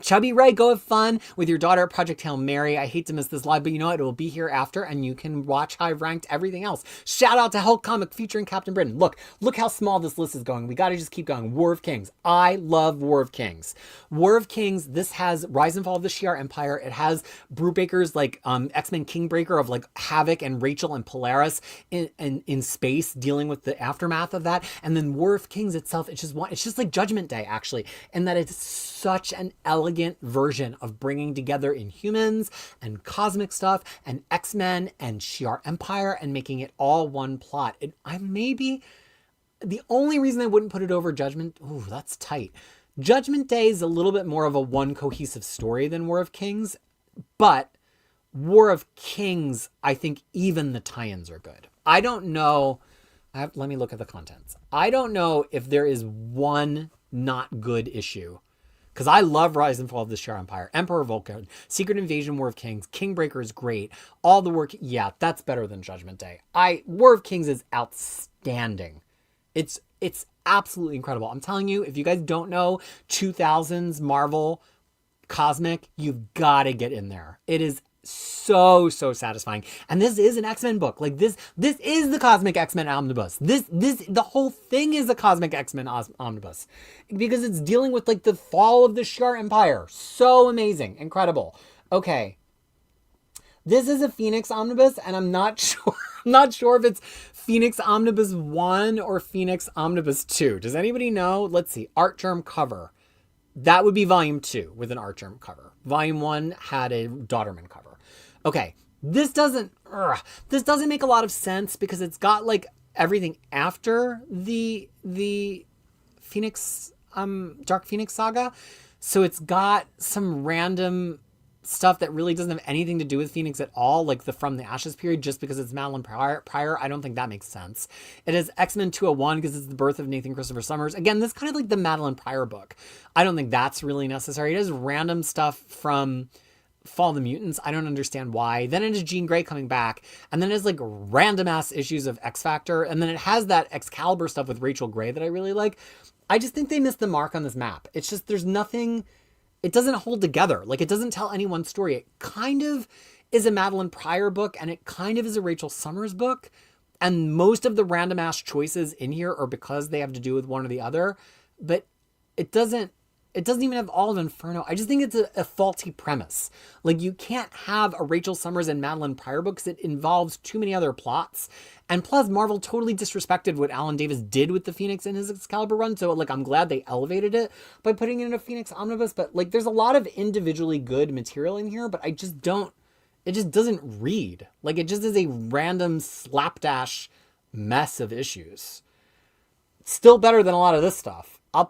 Chubby Ray, go have fun with your daughter at Project Hail Mary. I hate to miss this live, but you know what? It will be here after, and you can watch how I've ranked everything else. Shout out to Hulk Comic featuring Captain Britain. Look how small this list is going. We got to just keep going. War of Kings. I love War of Kings. War of Kings, this has Rise and Fall of the Shi'ar Empire. It has Brubaker's like X-Men Kingbreaker of like Havoc and Rachel and Polaris in space dealing with the aftermath of that. And then War of Kings itself, it's just like Judgment Day, actually, in that it's such an elegant version of bringing together Inhumans and cosmic stuff and X-Men and Shi'ar Empire and making it all one plot. I maybe the only reason I wouldn't put it over Judgment, ooh, that's tight. Judgment Day is a little bit more of a one cohesive story than War of Kings, but War of Kings, I think even the tie-ins are good. I don't know. Let me look at the contents. I don't know if there is one not good issue Because I love Rise and Fall of the Shi'ar Empire, Emperor Vulcan, Secret Invasion, War of Kings, Kingbreaker is great. All the work, yeah, that's better than Judgment Day. War of Kings is outstanding. It's absolutely incredible. I'm telling you, if you guys don't know 2000s Marvel Cosmic, you've got to get in there. It is so satisfying. And this is an X-Men book. Like this is the Cosmic X-Men Omnibus. The whole thing is a Cosmic X-Men Omnibus. Because it's dealing with like the fall of the Shi'ar Empire. So amazing. Incredible. Okay. This is a Phoenix Omnibus, and I'm not sure if it's Phoenix Omnibus 1 or Phoenix Omnibus 2. Does anybody know? Let's see. Art Germ cover. That would be volume 2 with an Art Germ cover. Volume 1 had a Daughterman cover. Okay, this doesn't make a lot of sense because it's got like everything after the Phoenix Dark Phoenix saga. So it's got some random stuff that really doesn't have anything to do with Phoenix at all, like the From the Ashes period, just because it's Madeline Pryor. I don't think that makes sense. It is X-Men 201 because it's the birth of Nathan Christopher Summers. Again, this is kind of like the Madeline Pryor book. I don't think that's really necessary. It is random stuff from Fall of the Mutants. I don't understand why. Then it is Jean Grey coming back, and then it's like random ass issues of X Factor, and then it has that Excalibur stuff with Rachel Grey that I really like. I just think they missed the mark on this map. It's just there's nothing. It doesn't hold together. Like, it doesn't tell any one story. It kind of is a Madeline Pryor book, and it kind of is a Rachel Summers book. And most of the random ass choices in here are because they have to do with one or the other. But it doesn't even have all of Inferno. I just think it's a faulty premise. Like, you can't have a Rachel Summers and Madeline Pryor book because it involves too many other plots. And plus, Marvel totally disrespected what Alan Davis did with the Phoenix in his Excalibur run. So, like, I'm glad they elevated it by putting it in a Phoenix Omnibus. But, like, there's a lot of individually good material in here, but it just doesn't read. Like, it just is a random slapdash mess of issues. It's still better than a lot of this stuff. I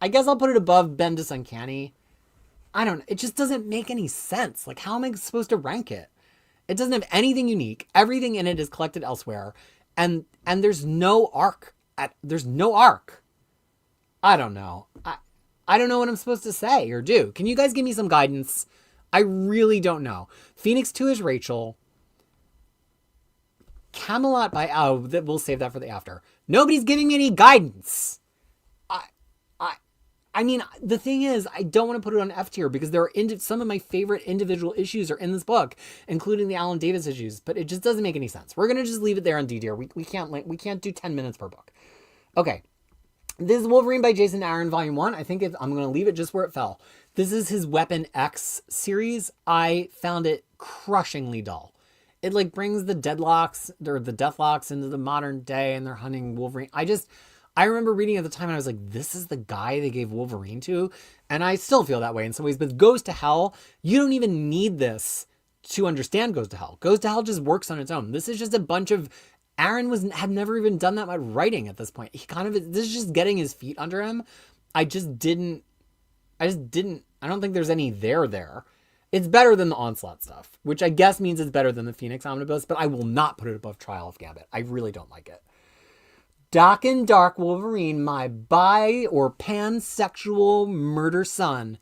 guess I'll put it above Bendis Uncanny. I don't know. It just doesn't make any sense. Like, how am I supposed to rank it? It doesn't have anything unique. Everything in it is collected elsewhere. And there's no arc. There's no arc. I don't know. I don't know what I'm supposed to say or do. Can you guys give me some guidance? I really don't know. Phoenix 2 is Rachel. Camelot we'll save that for the after. Nobody's giving me any guidance. I mean, the thing is, I don't want to put it on F tier because there are some of my favorite individual issues are in this book, including the Alan Davis issues, but it just doesn't make any sense. We're going to just leave it there on D tier. We can't do 10 minutes per book. Okay. This is Wolverine by Jason Aaron, Volume 1. I think I'm going to leave it just where it fell. This is his Weapon X series. I found it crushingly dull. It like brings the Deadlocks or the Deathlocks into the modern day and they're hunting Wolverine. I remember reading at the time and I was like, this is the guy they gave Wolverine to? And I still feel that way in some ways. But Goes to Hell, you don't even need this to understand Goes to Hell. Goes to Hell just works on its own. This is just a bunch of... Aaron had never even done that much writing at this point. This is just getting his feet under him. I don't think there's any there. It's better than the Onslaught stuff, which I guess means it's better than the Phoenix Omnibus, but I will not put it above Trial of Gambit. I really don't like it. Doc and Dark Wolverine, my bi or pansexual murder son,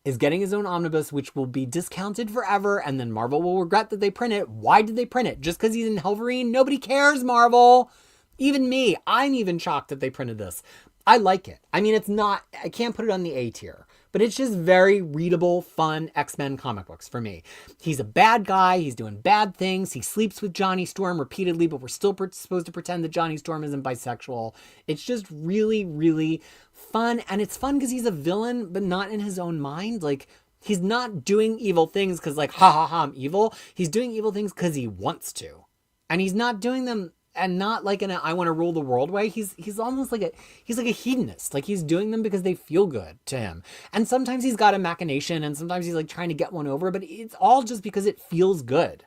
is getting his own omnibus, which will be discounted forever, and then Marvel will regret that they print it. Why did they print it? Just because he's in Wolverine? Nobody cares, Marvel! Even me. I'm even shocked that they printed this. I like it. I mean, I can't put it on the A tier, but it's just very readable, fun X-Men comic books for me. He's a bad guy. He's doing bad things. He sleeps with Johnny Storm repeatedly, but we're still supposed to pretend that Johnny Storm isn't bisexual. It's just really, really fun. And it's fun because he's a villain, but not in his own mind. Like, he's not doing evil things because like, ha ha ha, I'm evil. He's doing evil things because he wants to. And he's not doing them and not like in a I want to rule the world way. He's almost like he's like a hedonist. Like he's doing them because they feel good to him. And sometimes he's got a machination and sometimes he's like trying to get one over, but it's all just because it feels good.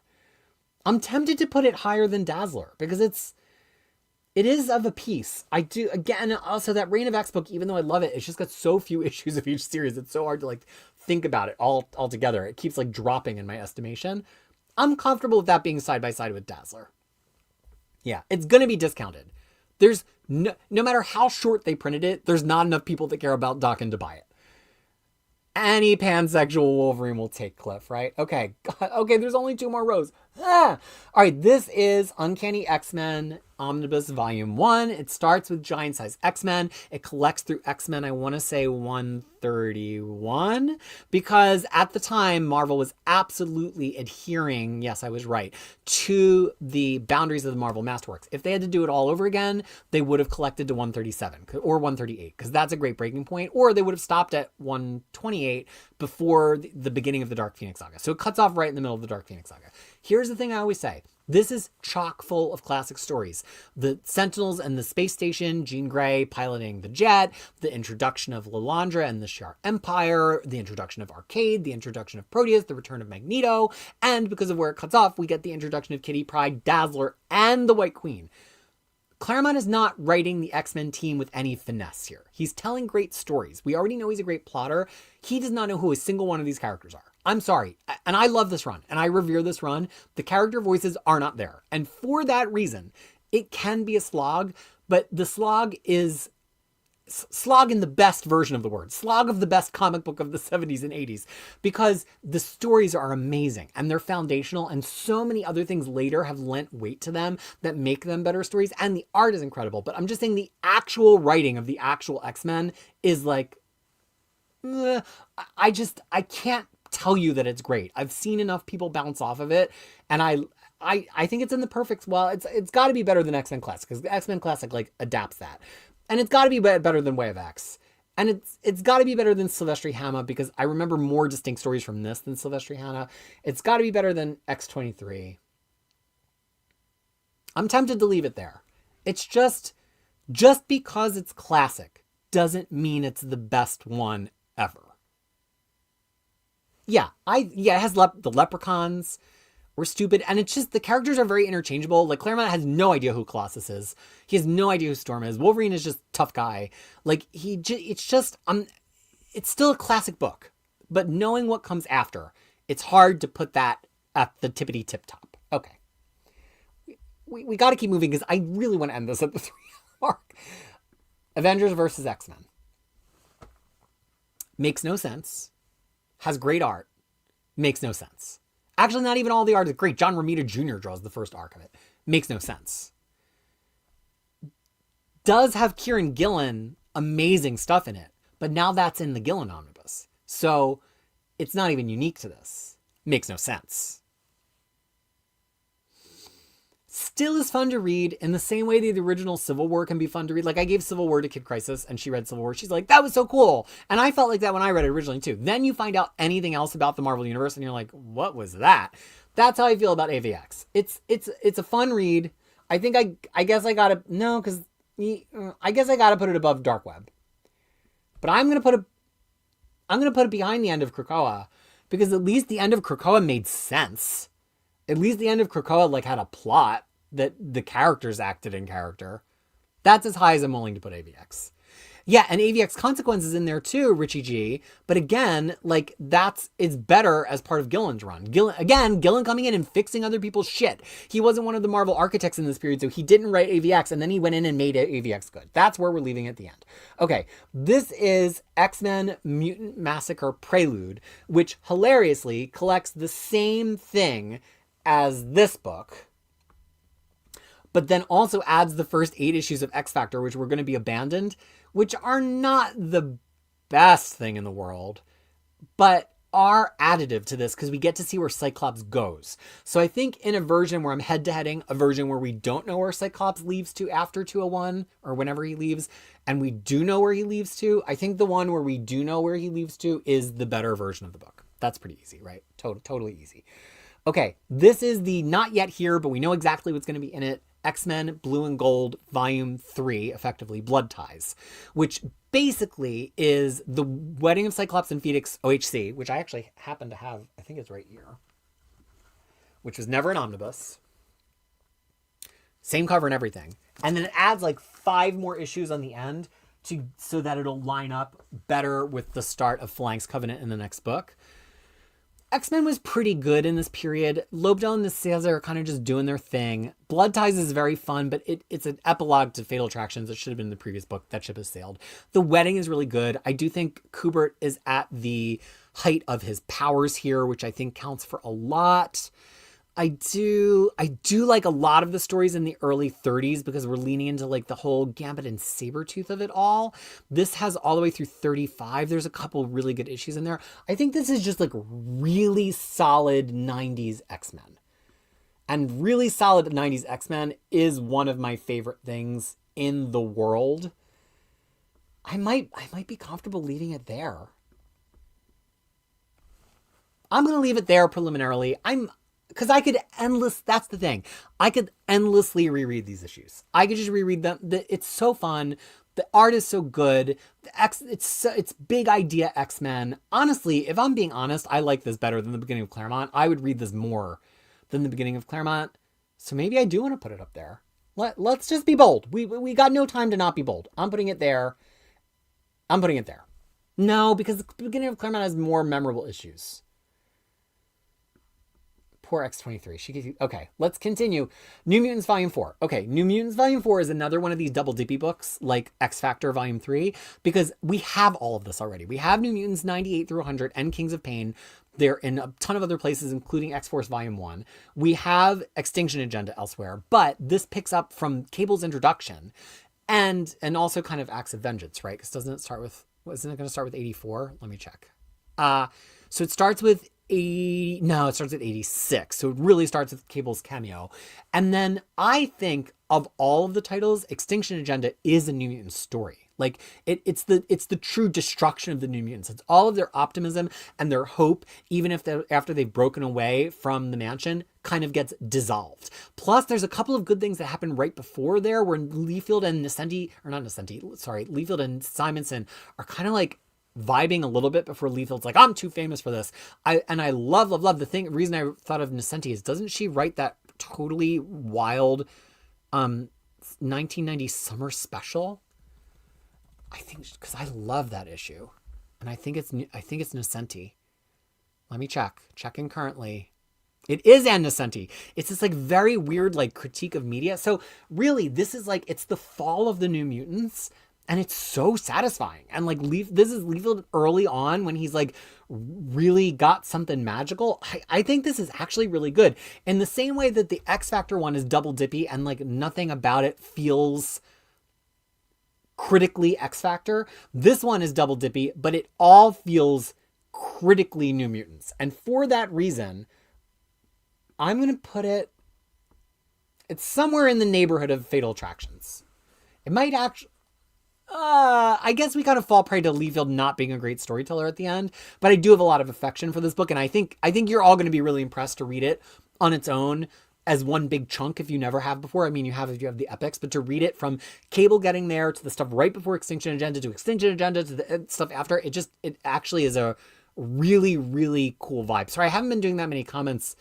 I'm tempted to put it higher than Dazzler because it is of a piece. I do, again, also that Reign of X book, even though I love it, it's just got so few issues of each series. It's so hard to like think about it all together. It keeps like dropping in my estimation. I'm comfortable with that being side by side with Dazzler. Yeah, it's going to be discounted. There's No matter how short they printed it, there's not enough people that care about Duggan to buy it. Any pansexual Wolverine will take Cliff, right? Okay, okay, there's only 2 more rows. All right, this is Uncanny X-Men Omnibus Volume 1. It starts with giant size X-Men. It collects through X-Men, I want to say 131, because at the time, Marvel was absolutely adhering, yes, I was right, to the boundaries of the Marvel Masterworks. If they had to do it all over again, they would have collected to 137 or 138, because that's a great breaking point, or they would have stopped at 128 before the beginning of the Dark Phoenix Saga. So it cuts off right in the middle of the Dark Phoenix Saga. Here's the thing I always say. This is chock full of classic stories. The Sentinels and the space station, Jean Grey piloting the jet, the introduction of Lilandra and the Shi'ar Empire, the introduction of Arcade, the introduction of Proteus, the return of Magneto, and because of where it cuts off, we get the introduction of Kitty Pryde, Dazzler, and the White Queen. Claremont is not writing the X-Men team with any finesse here. He's telling great stories. We already know he's a great plotter. He does not know who a single one of these characters are. I'm sorry. And I love this run and I revere this run. The character voices are not there. And for that reason, it can be a slog, but the slog is slog in the best version of the word. Slog of the best comic book of the 70s and 80s, because the stories are amazing and they're foundational, and so many other things later have lent weight to them that make them better stories, and the art is incredible. But I'm just saying the actual writing of the actual X-Men is like, I can't tell you that it's great. I've seen enough people bounce off of it, and I think it's in the perfect, well, it's got to be better than X-Men Classic, because X-Men Classic like adapts that. And it's got to be better than Way of X. And it's got to be better than Silvestri Hanna, because I remember more distinct stories from this than Silvestri Hanna. It's got to be better than X-23. I'm tempted to leave it there. It's just because it's classic doesn't mean it's the best one ever. Yeah, it has the leprechauns. We're stupid, and it's just the characters are very interchangeable. Like, Claremont has no idea who Colossus is. He has no idea who Storm is. Wolverine is just a tough guy. Like, it's still a classic book, but knowing what comes after, it's hard to put that at the tippity tip top. Okay, we got to keep moving because I really want to end this at the 3-hour mark. Avengers versus X-Men makes no sense. Has great art. Makes no sense. Actually, not even all the art is great. John Romita Jr. draws the first arc of it. Makes no sense. Does have Kieran Gillen amazing stuff in it, but now that's in the Gillen Omnibus. So it's not even unique to this. Makes no sense. Still is fun to read in the same way the original Civil War can be fun to read. Like, I gave Civil War to Kid Krisis and she read Civil War. She's like, that was so cool. And I felt like that when I read it originally too. Then you find out anything else about the Marvel Universe and you're like, what was that? That's how I feel about AVX. It's a fun read. I think I guess I gotta, no, because I guess I gotta put it above Dark Web. But I'm gonna put it behind the end of Krakoa, because at least the end of Krakoa made sense. At least the end of Krakoa like had a plot that the characters acted in character. That's as high as I'm willing to put AVX. Yeah, and AVX Consequences in there too, Richie G. But again, like it's better as part of Gillen's run. Gillen coming in and fixing other people's shit. He wasn't one of the Marvel architects in this period, so he didn't write AVX, and then he went in and made AVX good. That's where we're leaving at the end. Okay, this is X-Men Mutant Massacre Prelude, which hilariously collects the same thing as this book, but then also adds the first 8 issues of X Factor, which were going to be abandoned, which are not the best thing in the world, but are additive to this because we get to see where Cyclops goes. So I think in a version where I'm head-to-heading, a version where we don't know where Cyclops leaves to after 201, or whenever he leaves, and we do know where he leaves to, I think the one where we do know where he leaves to is the better version of the book. That's pretty easy, right? Totally easy. Okay, this is the not yet here, but we know exactly what's going to be in it. X-Men Blue and Gold Volume 3, effectively Blood Ties, which basically is the wedding of Cyclops and Phoenix OHC, which I actually happen to have, I think it's right here, which was never an omnibus. Same cover and everything. And then it adds like 5 more issues on the end so that it'll line up better with the start of Phalanx Covenant in the next book. X-Men was pretty good in this period. Lobdell and Caesar are kind of just doing their thing. Blood Ties is very fun, but it's an epilogue to Fatal Attractions. It should have been in the previous book. That ship has sailed. The Wedding is really good. I do think Kubert is at the height of his powers here, which I think counts for a lot. I do like a lot of the stories in the early 30s because we're leaning into like the whole Gambit and Sabretooth of it all. This has all the way through 35. There's a couple really good issues in there. I think this is just like really solid 90s X-Men. And really solid 90s X-Men is one of my favorite things in the world. I might be comfortable leaving it there. I'm going to leave it there preliminarily. Because I could that's the thing. I could endlessly reread these issues. I could just reread them. It's so fun. The art is so good. It's big idea X-Men. Honestly, if I'm being honest, I like this better than the beginning of Claremont. I would read this more than the beginning of Claremont. So maybe I do want to put it up there. Let's just be bold. We got no time to not be bold. I'm putting it there. No, because the beginning of Claremont has more memorable issues. Poor X-23. Okay, let's continue. New Mutants Volume 4. Okay, New Mutants Volume 4 is another one of these double dippy books like X Factor Volume 3 because we have all of this already. We have New Mutants 98 through 100 and Kings of Pain. They're in a ton of other places, including X-Force Volume 1. We have X-Tinction Agenda elsewhere, but this picks up from Cable's introduction and also kind of Acts of Vengeance, right? Because isn't it going to start with 84? Let me check. So it starts with it starts at 86. So it really starts with Cable's cameo. And then I think of all of the titles, X-Tinction Agenda is a New Mutant story. Like it's the true destruction of the New Mutants. It's all of their optimism and their hope, even if after they've broken away from the mansion, kind of gets dissolved. Plus, there's a couple of good things that happen right before there where Liefeld and Simonson are kind of like vibing a little bit before Liefeld's like, I'm too famous for this. I love the reason I thought of Nesenti is, doesn't she write that totally wild 1990 summer special? I think because I love that issue, and I think it's Nesenti. Let me checking currently. It is Ann Nesenti. It's this like very weird like critique of media. So really, this is like, it's the fall of the New Mutants. And it's so satisfying. And like this is Liefeld early on when he's like really got something magical. I think this is actually really good. In the same way that the X Factor one is double dippy and like nothing about it feels critically X Factor. This one is double dippy, but it all feels critically New Mutants. And for that reason, I'm going to put it's somewhere in the neighborhood of Fatal Attractions. It might actually, I guess we kind of fall prey to Liefeld not being a great storyteller at the end, but I do have a lot of affection for this book, and I think you're all going to be really impressed to read it on its own as one big chunk if you never have before. I mean, you have if you have the epics, but to read it from Cable getting there to the stuff right before X-Tinction Agenda to X-Tinction Agenda to the stuff after, it actually is a really, really cool vibe. Sorry, I haven't been doing that many comments.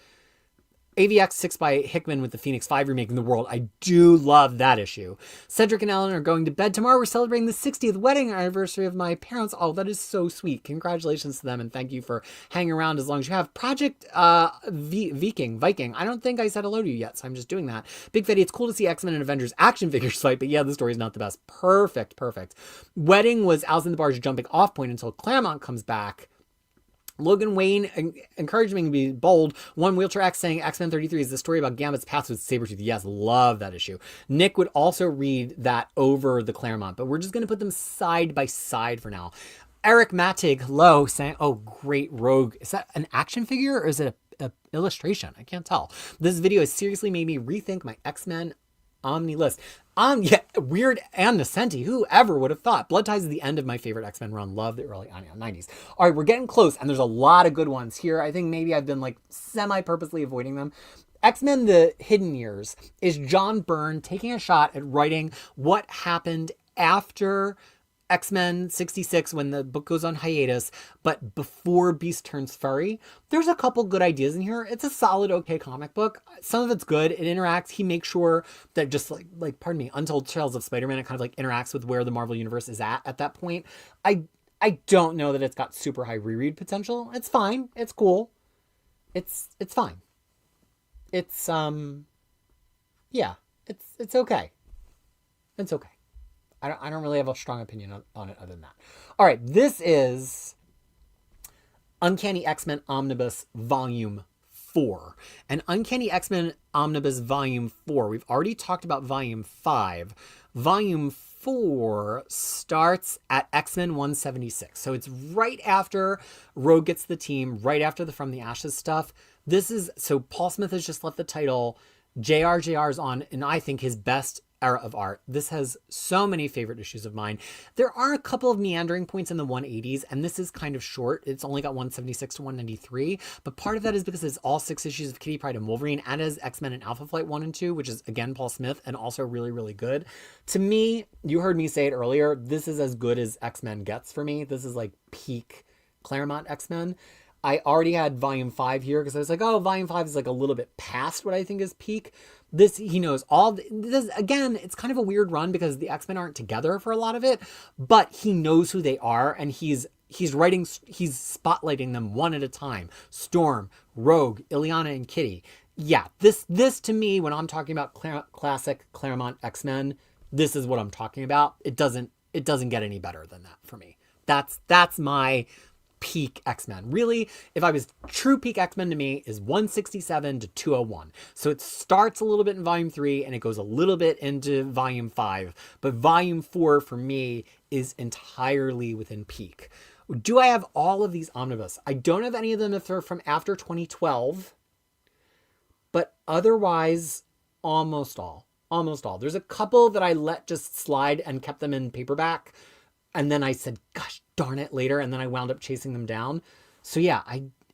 AVX 6 by Hickman with the Phoenix 5 remake in the world. I do love that issue. Cedric and Ellen are going to bed tomorrow. We're celebrating the 60th wedding anniversary of my parents. Oh, that is so sweet. Congratulations to them, and thank you for hanging around as long as you have. Project Viking. I don't think I said hello to you yet, so I'm just doing that. Big Fetty, it's cool to see X-Men and Avengers action figures fight, but yeah, the story's not the best. Perfect. Wedding was Alice in the Bar's jumping off point until Claremont comes back. Logan Wayne encouraged me to be bold. One Wheelchair X saying X-Men 33 is the story about Gambit's past with Sabretooth. Yes, love that issue. Nick would also read that over the Claremont, but we're just going to put them side by side for now. Eric Mattig Lowe saying, oh, great Rogue. Is that an action figure or is it a illustration? I can't tell. This video has seriously made me rethink my X-Men Omni list. Weird and Nesenti. Whoever would have thought? Blood Ties is the end of my favorite X-Men run. Love the early 90s. All right, we're getting close, and there's a lot of good ones here. I think maybe I've been like semi-purposely avoiding them. X-Men The Hidden Years is John Byrne taking a shot at writing what happened after X-Men 66 when the book goes on hiatus, but before Beast turns furry. There's a couple good ideas in here. It's a solid, okay comic book. Some of it's good. It interacts. He makes sure that just like Untold Tales of Spider-Man, it kind of like interacts with where the Marvel Universe is at that point. I don't know that it's got super high reread potential. It's fine. It's cool. it's fine. It's yeah, it's okay. It's okay. I don't really have a strong opinion on it other than that. All right, this is Uncanny X-Men Omnibus Volume 4. And Uncanny X-Men Omnibus Volume 4, we've already talked about Volume 5. Volume 4 starts at X-Men 176. So it's right after Rogue gets the team, right after the From the Ashes stuff. So Paul Smith has just left the title. JR's on, and I think his best era of art. This has so many favorite issues of mine. There are a couple of meandering points in the 180s, and this is kind of short. It's only got 176 to 193, but part of that is because it's all 6 issues of Kitty Pryde and Wolverine, and as X-Men and Alpha Flight 1 and 2, which is, again, Paul Smith, and also really, really good. To me, you heard me say it earlier, this is as good as X-Men gets for me. This is like peak Claremont X-Men. I already had Volume 5 here because I was like, oh, Volume 5 is like a little bit past what I think is peak. This, he knows all this. Again, it's kind of a weird run because the X-Men aren't together for a lot of it, but he knows who they are, and he's spotlighting them one at a time. Storm, Rogue, Illyana, and Kitty. Yeah, this to me, when I'm talking about classic Claremont X-Men, this is what I'm talking about. It doesn't get any better than that for me. That's my peak X-Men. Really, if I was true peak X-Men to me is 167 to 201. So it starts a little bit in Volume 3 and it goes a little bit into Volume 5. But Volume 4 for me is entirely within peak. Do I have all of these omnibus? I don't have any of them if they're from after 2012. But otherwise, almost all. Almost all. There's a couple that I let just slide and kept them in paperback. And then I said, gosh, darn it, later. And then I wound up chasing them down. So yeah,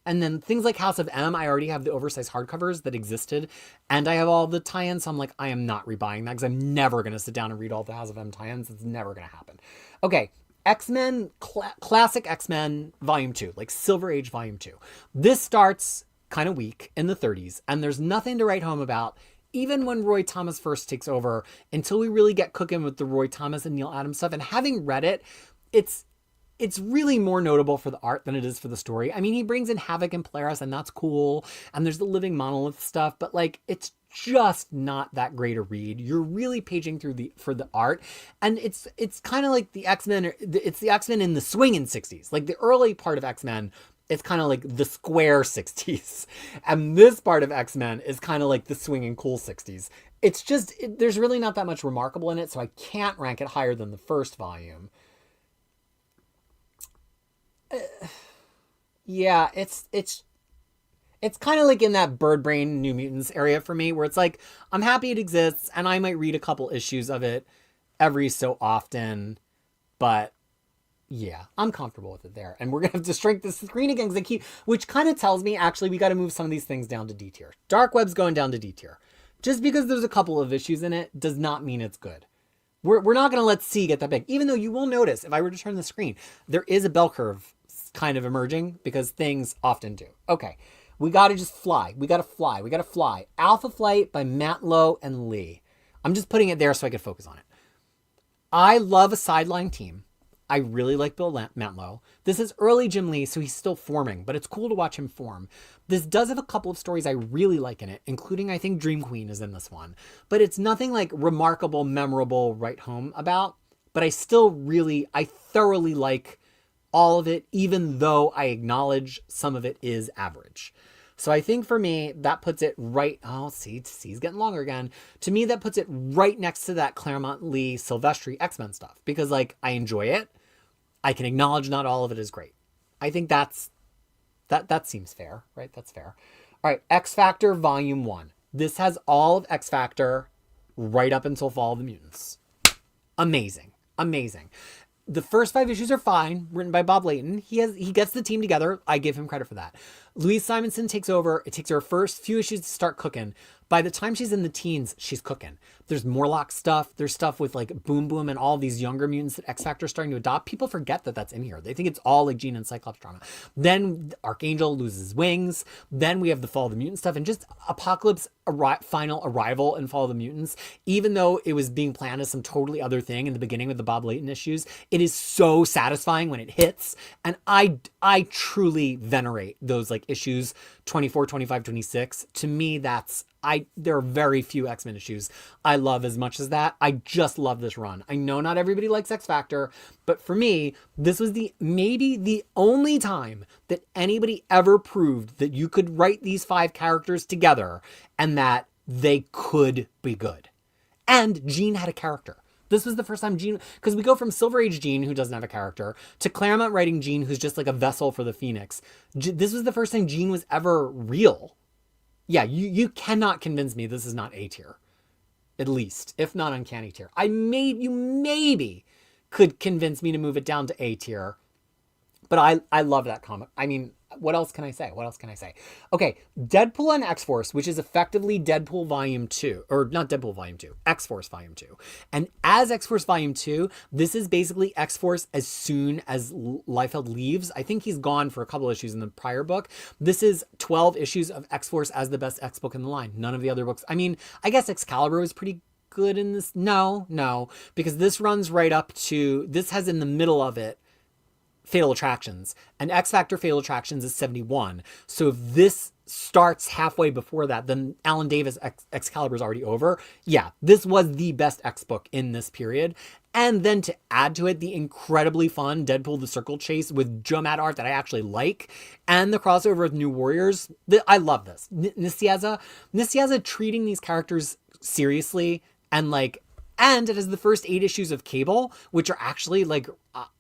and then things like House of M, I already have the oversized hardcovers that existed. And I have all the tie-ins. So I'm like, I am not rebuying that because I'm never going to sit down and read all the House of M tie-ins. It's never going to happen. Okay, X-Men, classic X-Men Volume 2, like Silver Age Volume 2. This starts kind of weak in the 30s. And there's nothing to write home about. Even when Roy Thomas first takes over, until we really get cooking with the Roy Thomas and Neil Adams stuff. And having read it, it's really more notable for the art than it is for the story. I mean, he brings in Havoc and Polaris, and that's cool. And there's the Living Monolith stuff, but like, it's just not that great a read. You're really paging through for the art. And it's kind of like the X-Men, it's the X-Men in the swinging 60s. Like the early part of X-Men, it's kind of like the square 60s. And this part of X-Men is kind of like the swinging cool 60s. It's just, there's really not that much remarkable in it, so I can't rank it higher than the first volume. Yeah, it's kind of like in that Bird Brain New Mutants area for me, where it's like, I'm happy it exists, and I might read a couple issues of it every so often, but yeah, I'm comfortable with it there. And we're going to have to shrink the screen again because which kind of tells me, actually, we got to move some of these things down to D tier. Dark Web's going down to D tier. Just because there's a couple of issues in it does not mean it's good. We're not going to let C get that big. Even though you will notice, if I were to turn the screen, there is a bell curve kind of emerging because things often do. Okay, we got to just fly. We got to fly. We got to fly. Alpha Flight by Matt Lowe and Lee. I'm just putting it there so I can focus on it. I love a sideline team. I really like Bill Mantlo. This is early Jim Lee, so he's still forming, but it's cool to watch him form. This does have a couple of stories I really like in it, including I think Dream Queen is in this one. But it's nothing like remarkable, memorable, right home about. But I thoroughly like all of it, even though I acknowledge some of it is average. So I think for me, that puts it right... Oh, C's getting longer again. To me, that puts it right next to that Claremont Lee Silvestri X-Men stuff. Because, like, I enjoy it. I can acknowledge not all of it is great. I think that seems fair, right? That's fair. All right, X-Factor Volume 1. This has all of X-Factor right up until Fall of the Mutants. Amazing. Amazing. The first 5 issues are fine, written by Bob Layton. He gets the team together. I give him credit for that. Louise Simonson takes over. It takes her first few issues to start cooking. By the time she's in the teens, she's cooking. There's Morlock stuff. There's stuff with like Boom Boom and all these younger mutants that X-Factor is starting to adopt. People forget that that's in here. They think it's all like Jean and Cyclops drama. Then Archangel loses wings. Then we have the Fall of the Mutant stuff and just Apocalypse final arrival in Fall of the Mutants. Even though it was being planned as some totally other thing in the beginning with the Bob Layton issues, it is so satisfying when it hits. And I truly venerate those like issues 24, 25, 26. To me, there are very few X-Men issues I love as much as that. I just love this run. I know not everybody likes X Factor, but for me, this was maybe the only time that anybody ever proved that you could write these 5 characters together and that they could be good. And Jean had a character. This was the first time Jean, because we go from Silver Age Jean, who doesn't have a character, to Claremont writing Jean, who's just like a vessel for the Phoenix. This was the first time Jean was ever real. Yeah, you cannot convince me this is not A tier. At least, if not Uncanny tier. You maybe could convince me to move it down to A tier. But I love that comic. I mean, what else can I say? Okay, Deadpool and X-Force, which is effectively Deadpool Volume 2. Or not Deadpool Volume 2. X-Force Volume 2. And as X-Force Volume 2, this is basically X-Force as soon as Liefeld leaves. I think he's gone for a couple issues in the prior book. This is 12 issues of X-Force as the best X book in the line. None of the other books. I mean, I guess Excalibur was pretty good in this. No. Because this runs right up to... This has in the middle of it Fatal Attractions, and X Factor Fatal Attractions is 71. So if this starts halfway before that, then Alan Davis Excalibur is already over. Yeah, this was the best X book in this period. And then to add to it, the incredibly fun Deadpool the Circle Chase with Joe Matt art that I actually like, and the crossover with New Warriors. I love this. Nicieza treating these characters seriously, and it has the first 8 issues of Cable, which are actually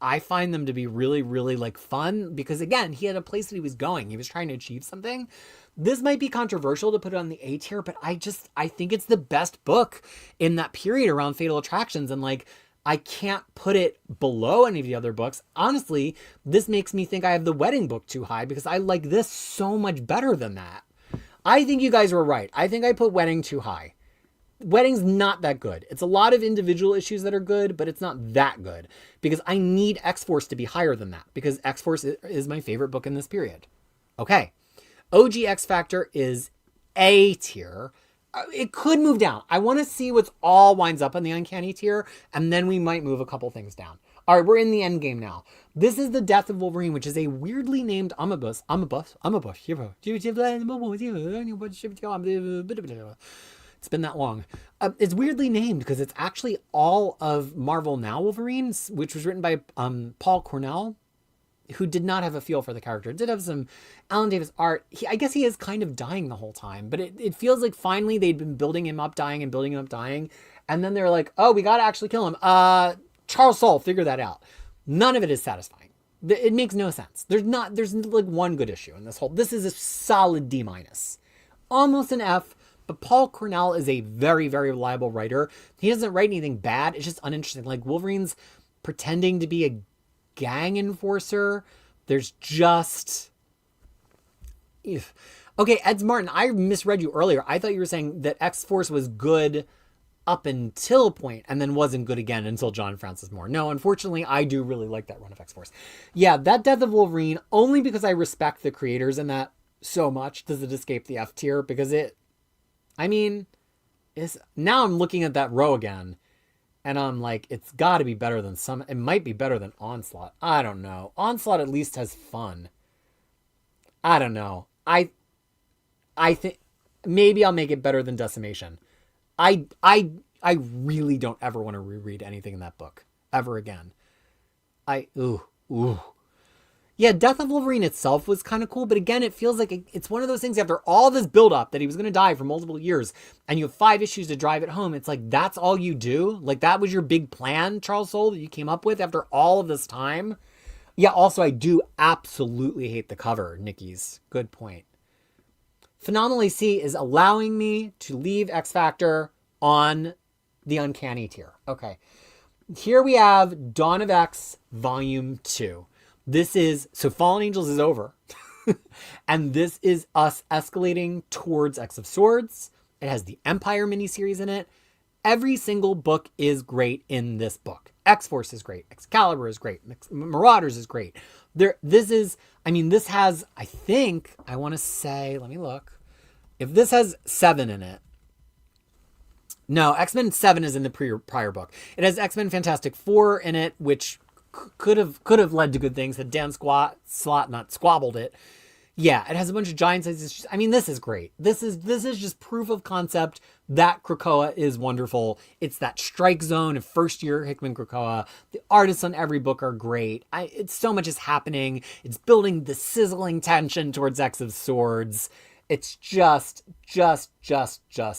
I find them to be really, really fun because again, he had a place that he was going. He was trying to achieve something. This might be controversial to put it on the A tier, but I think it's the best book in that period around Fatal Attractions. And I can't put it below any of the other books. Honestly, this makes me think I have the Wedding book too high because I like this so much better than that. I think you guys were right. I think I put Wedding too high. Wedding's not that good. It's a lot of individual issues that are good, but it's not that good because I need X-Force to be higher than that because X-Force is my favorite book in this period. Okay. OG X Factor is A tier. It could move down. I want to see what's all winds up on the Uncanny tier, and then we might move a couple things down. All right, we're in the end game now. This is the Death of Wolverine, which is a weirdly named omnibus. It's been that long. It's weirdly named because it's actually all of Marvel Now Wolverine, which was written by Paul Cornell, who did not have a feel for the character. It did have some Alan Davis art. I guess he is kind of dying the whole time, but it feels like finally they'd been building him up dying and building him up dying. And then they're like, oh, we got to actually kill him. Charles Soule, figure that out. None of it is satisfying. It makes no sense. There's one good issue in this is a solid D-. Almost an F. But Paul Cornell is a very, very reliable writer. He doesn't write anything bad. It's just uninteresting. Wolverine's pretending to be a gang enforcer. There's just... Okay, Eds Martin, I misread you earlier. I thought you were saying that X-Force was good up until a point and then wasn't good again until John Francis Moore. No, unfortunately, I do really like that run of X-Force. Yeah, that Death of Wolverine, only because I respect the creators in that so much does it escape the F tier because now I'm looking at that row again and I'm like, it's got to be better than it might be better than Onslaught. I don't know. Onslaught at least has fun. I don't know. I think maybe I'll make it better than Decimation. I really don't ever want to reread anything in that book ever again. Yeah, Death of Wolverine itself was kind of cool, but again, it feels like it's one of those things after all this buildup that he was going to die for multiple years, and you have 5 issues to drive it home. It's like, that's all you do? That was your big plan, Charles Soule, that you came up with after all of this time? Yeah, also, I do absolutely hate the cover, Nikki's. Good point. Phenomenal AC is allowing me to leave X Factor on the Uncanny tier. Okay. Here we have Dawn of X, Volume 2. So Fallen Angels is over. And this is us escalating towards X of Swords. It has the Empire miniseries in it. Every single book is great in this book. X-Force is great. Excalibur is great. Marauders is great. This has, I think, I want to say, let me look. If this has 7 in it. No, X-Men 7 is in the prior book. It has X-Men Fantastic 4 in it, which could have led to good things had Dan Slott not squabbled it. Yeah, it has a bunch of giant sizes. I mean, this is great. This is just proof of concept that Krakoa is wonderful. It's that strike zone of first year Hickman Krakoa. The artists on every book are great. It's so much is happening. It's building the sizzling tension towards X of Swords. It's just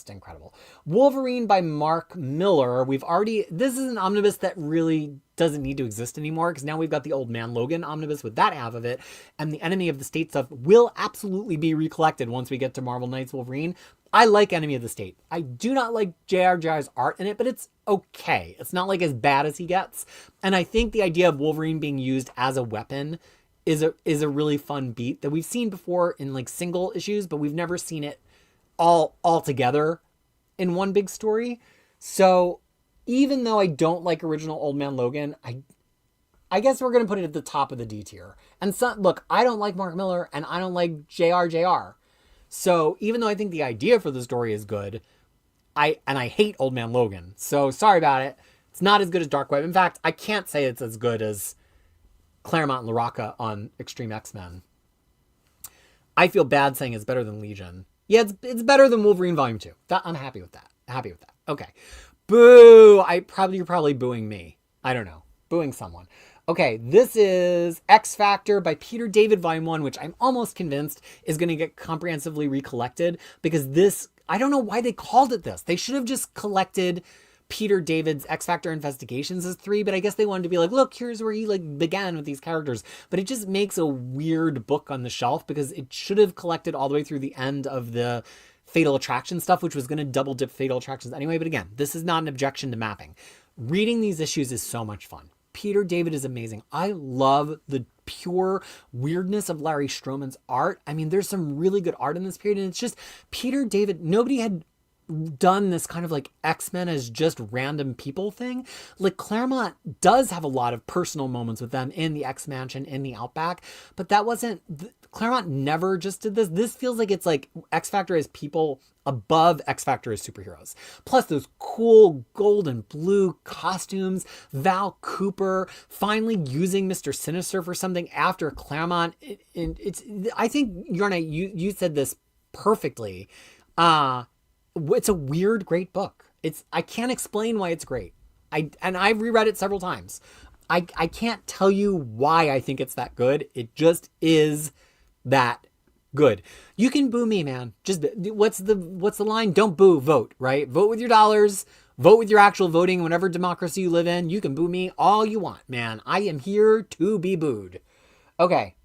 incredible. Wolverine by Mark Miller. This is an omnibus that really doesn't need to exist anymore because now we've got the Old Man Logan omnibus with that half of it, and the Enemy of the State stuff will absolutely be recollected once we get to Marvel Knights Wolverine. I like Enemy of the State. I do not like J.R.'s art in it, but it's okay. It's not like as bad as he gets. And I think the idea of Wolverine being used as a weapon is a really fun beat that we've seen before in like single issues, but we've never seen it all together in one big story. So even though I don't like original Old Man Logan, I guess we're going to put it at the top of the D tier. And so, look, I don't like Mark Miller and I don't like JR. So even though I think the idea for the story is good, I hate Old Man Logan. So sorry about it. It's not as good as Dark Web. In fact, I can't say it's as good as Claremont and LaRocca on X-Treme X-Men. I feel bad saying it's better than Legion. Yeah, it's better than Wolverine Volume 2. I'm happy with that. Okay. Boo! You're probably booing me. I don't know. Booing someone. Okay, this is X Factor by Peter David Volume 1, which I'm almost convinced is going to get comprehensively recollected because this, I don't know why they called it this. They should have just collected Peter David's X Factor Investigations as 3, but I guess they wanted to be like, look, here's where he like began with these characters. But it just makes a weird book on the shelf because it should have collected all the way through the end of the Fatal Attraction stuff, which was going to double dip Fatal Attractions anyway. But again, this is not an objection to mapping. Reading these issues is so much fun. Peter David is amazing. I love the pure weirdness of Larry Stroman's art. I mean, there's some really good art in this period, and it's just Peter David. Nobody had done this kind of like X-Men as just random people thing. Like Claremont does have a lot of personal moments with them in the X-Mansion, in the Outback, but that wasn't, Claremont never just did this. This feels like it's like X-Factor as people above X-Factor as superheroes. Plus those cool gold and blue costumes, Val Cooper finally using Mr. Sinister for something after Claremont. I think, Yarna, you said this perfectly. It's a weird, great book. I can't explain why it's great. I've reread it several times. I can't tell you why I think it's that good. It just is that good. You can boo me, man. Just what's the line? Don't boo, vote, right? Vote with your dollars. Vote with your actual voting. Whatever democracy you live in, you can boo me all you want, man. I am here to be booed. Okay.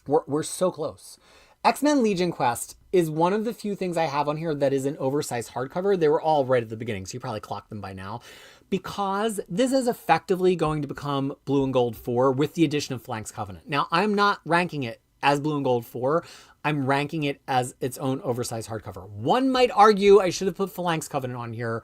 We're so close. X-Men Legion Quest is one of the few things I have on here that is an oversized hardcover. They were all right at the beginning, so you probably clocked them by now. Because this is effectively going to become Blue and Gold 4 with the addition of Phalanx Covenant. Now, I'm not ranking it as Blue and Gold 4. I'm ranking it as its own oversized hardcover. One might argue I should have put Phalanx Covenant on here.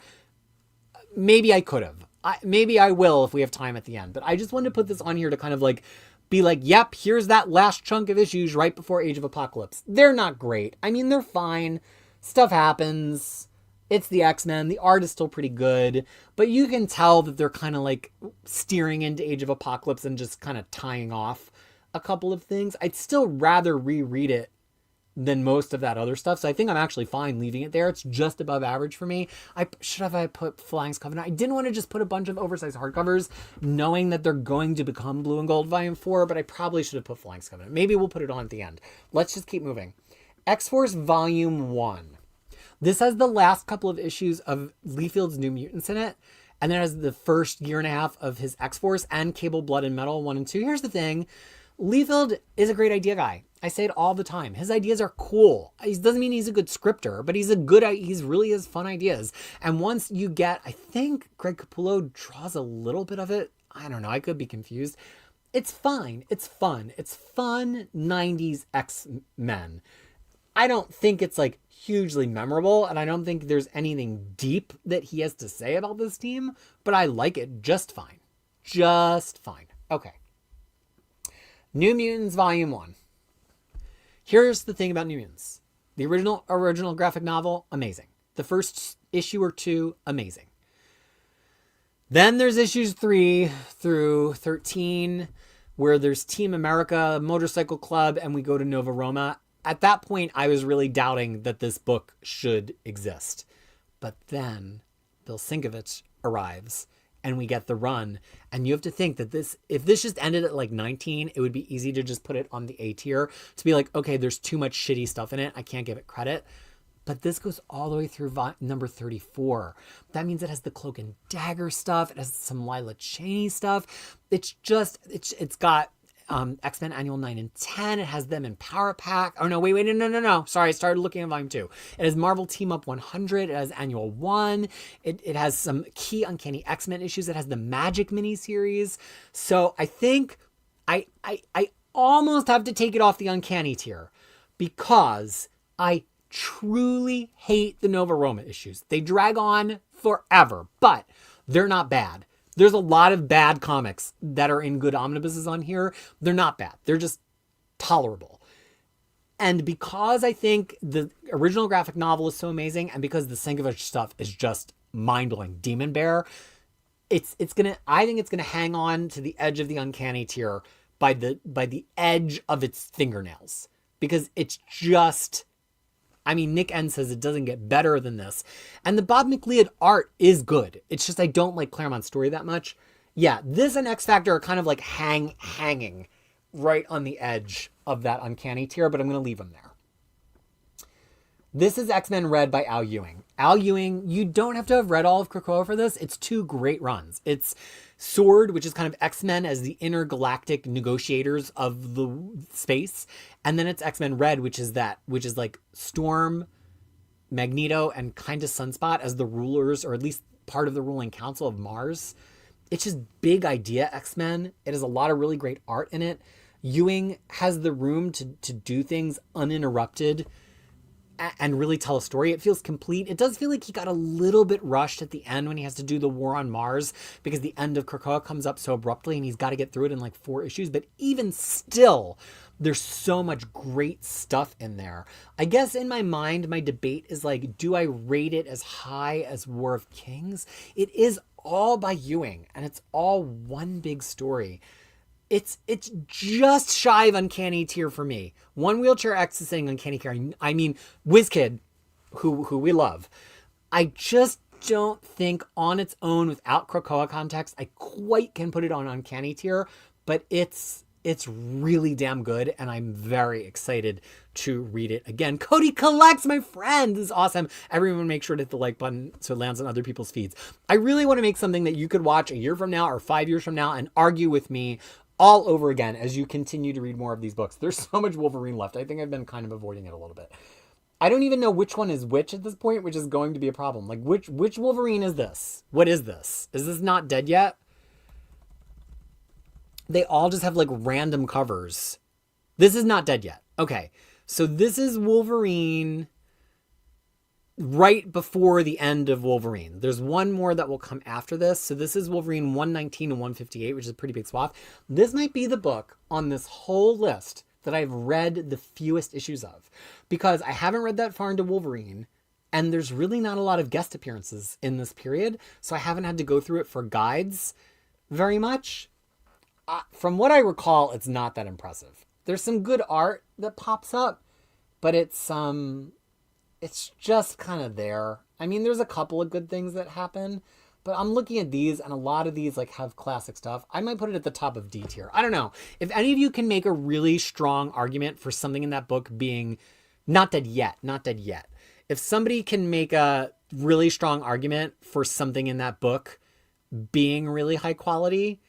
Maybe I could have. Maybe I will if we have time at the end. But I just wanted to put this on here to kind of like be like, yep, here's that last chunk of issues right before Age of Apocalypse. They're not great. I mean, they're fine. Stuff happens. It's the X-Men. The art is still pretty good. But you can tell that they're kind of like steering into Age of Apocalypse and just kind of tying off a couple of things. I'd still rather reread it than most of that other stuff. So I think I'm actually fine leaving it there. It's just above average for me. I put Phalanx Covenant. I didn't want to just put a bunch of oversized hardcovers knowing that they're going to become Blue and Gold Volume 4, but I probably should have put Phalanx Covenant. Maybe we'll put it on at the end. Let's just keep moving. X-Force Volume 1. This has the last couple of issues of Liefield's New Mutants in it. And then it has the first year and a half of his X-Force and Cable, Blood, and Metal 1 and 2. Here's the thing. Liefeld is a great idea guy. I say it all the time. His ideas are cool. He doesn't mean he's a good scripter, but he's really has fun ideas. And once you get, I think Greg Capullo draws a little bit of it. I don't know. I could be confused. It's fine. It's fun. It's fun 90s X-Men. I don't think it's like hugely memorable, and I don't think there's anything deep that he has to say about this team, but I like it just fine. Just fine. Okay. New Mutants Volume 1. Here's the thing about New Mutants. The original graphic novel, amazing. The first issue or two, amazing. Then there's issues 3 through 13. where there's Team America, Motorcycle Club, and we go to Nova Roma. At that point, I was really doubting that this book should exist. But then Bill Sienkiewicz arrives and we get the run. And you have to think that if this just ended at like 19, it would be easy to just put it on the A tier to be like, okay, there's too much shitty stuff in it. I can't give it credit. But this goes all the way through number 34. That means it has the Cloak and Dagger stuff. It has some Lila Cheney stuff. It's got X-Men Annual 9 and 10. It has them in Power Pack. Oh, no, wait, no. Sorry, I started looking at Volume 2. It has Marvel Team Up 100. It has Annual 1. It has some key Uncanny X-Men issues. It has the Magic miniseries. So I think I almost have to take it off the Uncanny tier because I truly hate the Nova Roma issues. They drag on forever, but they're not bad. There's a lot of bad comics that are in good omnibuses on here. They're not bad. They're just tolerable. And because I think the original graphic novel is so amazing, and because the Sienkiewicz stuff is just mind-blowing, Demon Bear, I think it's gonna hang on to the edge of the Uncanny tier by the edge of its fingernails. Because it's just, I mean, Nick N says it doesn't get better than this. And the Bob McLeod art is good. It's just I don't like Claremont's story that much. Yeah, this and X Factor are kind of like hanging right on the edge of that Uncanny tier, but I'm going to leave them there. This is X-Men Red by Al Ewing. Al Ewing, you don't have to have read all of Krakoa for this. It's 2 great runs. It's Sword, which is kind of X-Men as the intergalactic negotiators of the space. And then it's X-Men Red, which is like Storm, Magneto, and kind of Sunspot as the rulers, or at least part of the ruling council of Mars. It's just big idea X-Men. It has a lot of really great art in it. Ewing has the room to do things uninterrupted and really tell a story. It feels complete. It does feel like he got a little bit rushed at the end when he has to do the war on Mars because the end of Krakoa comes up so abruptly and he's got to get through it in like 4 issues. But even still, there's so much great stuff in there. I guess in my mind, my debate is like, do I rate it as high as War of Kings? It is all by Ewing and it's all one big story. It's just shy of Uncanny tier for me. One Wheelchair X is saying Uncanny tier. I mean, WizKid, who we love. I just don't think on its own, without Krakoa context, I quite can put it on Uncanny tier. But it's really damn good, and I'm very excited to read it again. Cody Collects, my friend. This is awesome. Everyone make sure to hit the like button so it lands on other people's feeds. I really want to make something that you could watch a year from now or 5 years from now and argue with me all over again as you continue to read more of these books. There's so much Wolverine left. I think I've been kind of avoiding it a little bit. I don't even know which one is which at this point, which is going to be a problem. Like, which Wolverine is this? What is this? Is this Not Dead Yet? They all just have, like, random covers. This is Not Dead Yet. Okay, so this is Wolverine right before the end of Wolverine. There's one more that will come after this. So this is Wolverine 119 and 158, which is a pretty big swath. This might be the book on this whole list that I've read the fewest issues of, because I haven't read that far into Wolverine, and there's really not a lot of guest appearances in this period, so I haven't had to go through it for guides very much. From what I recall, it's not that impressive. There's some good art that pops up, but it's just kind of there. I mean, there's a couple of good things that happen, but I'm looking at these, and a lot of these like have classic stuff. I might put it at the top of D tier. I don't know. If any of you can make a really strong argument for something in that book being not dead yet. If somebody can make a really strong argument for something in that book being really high quality,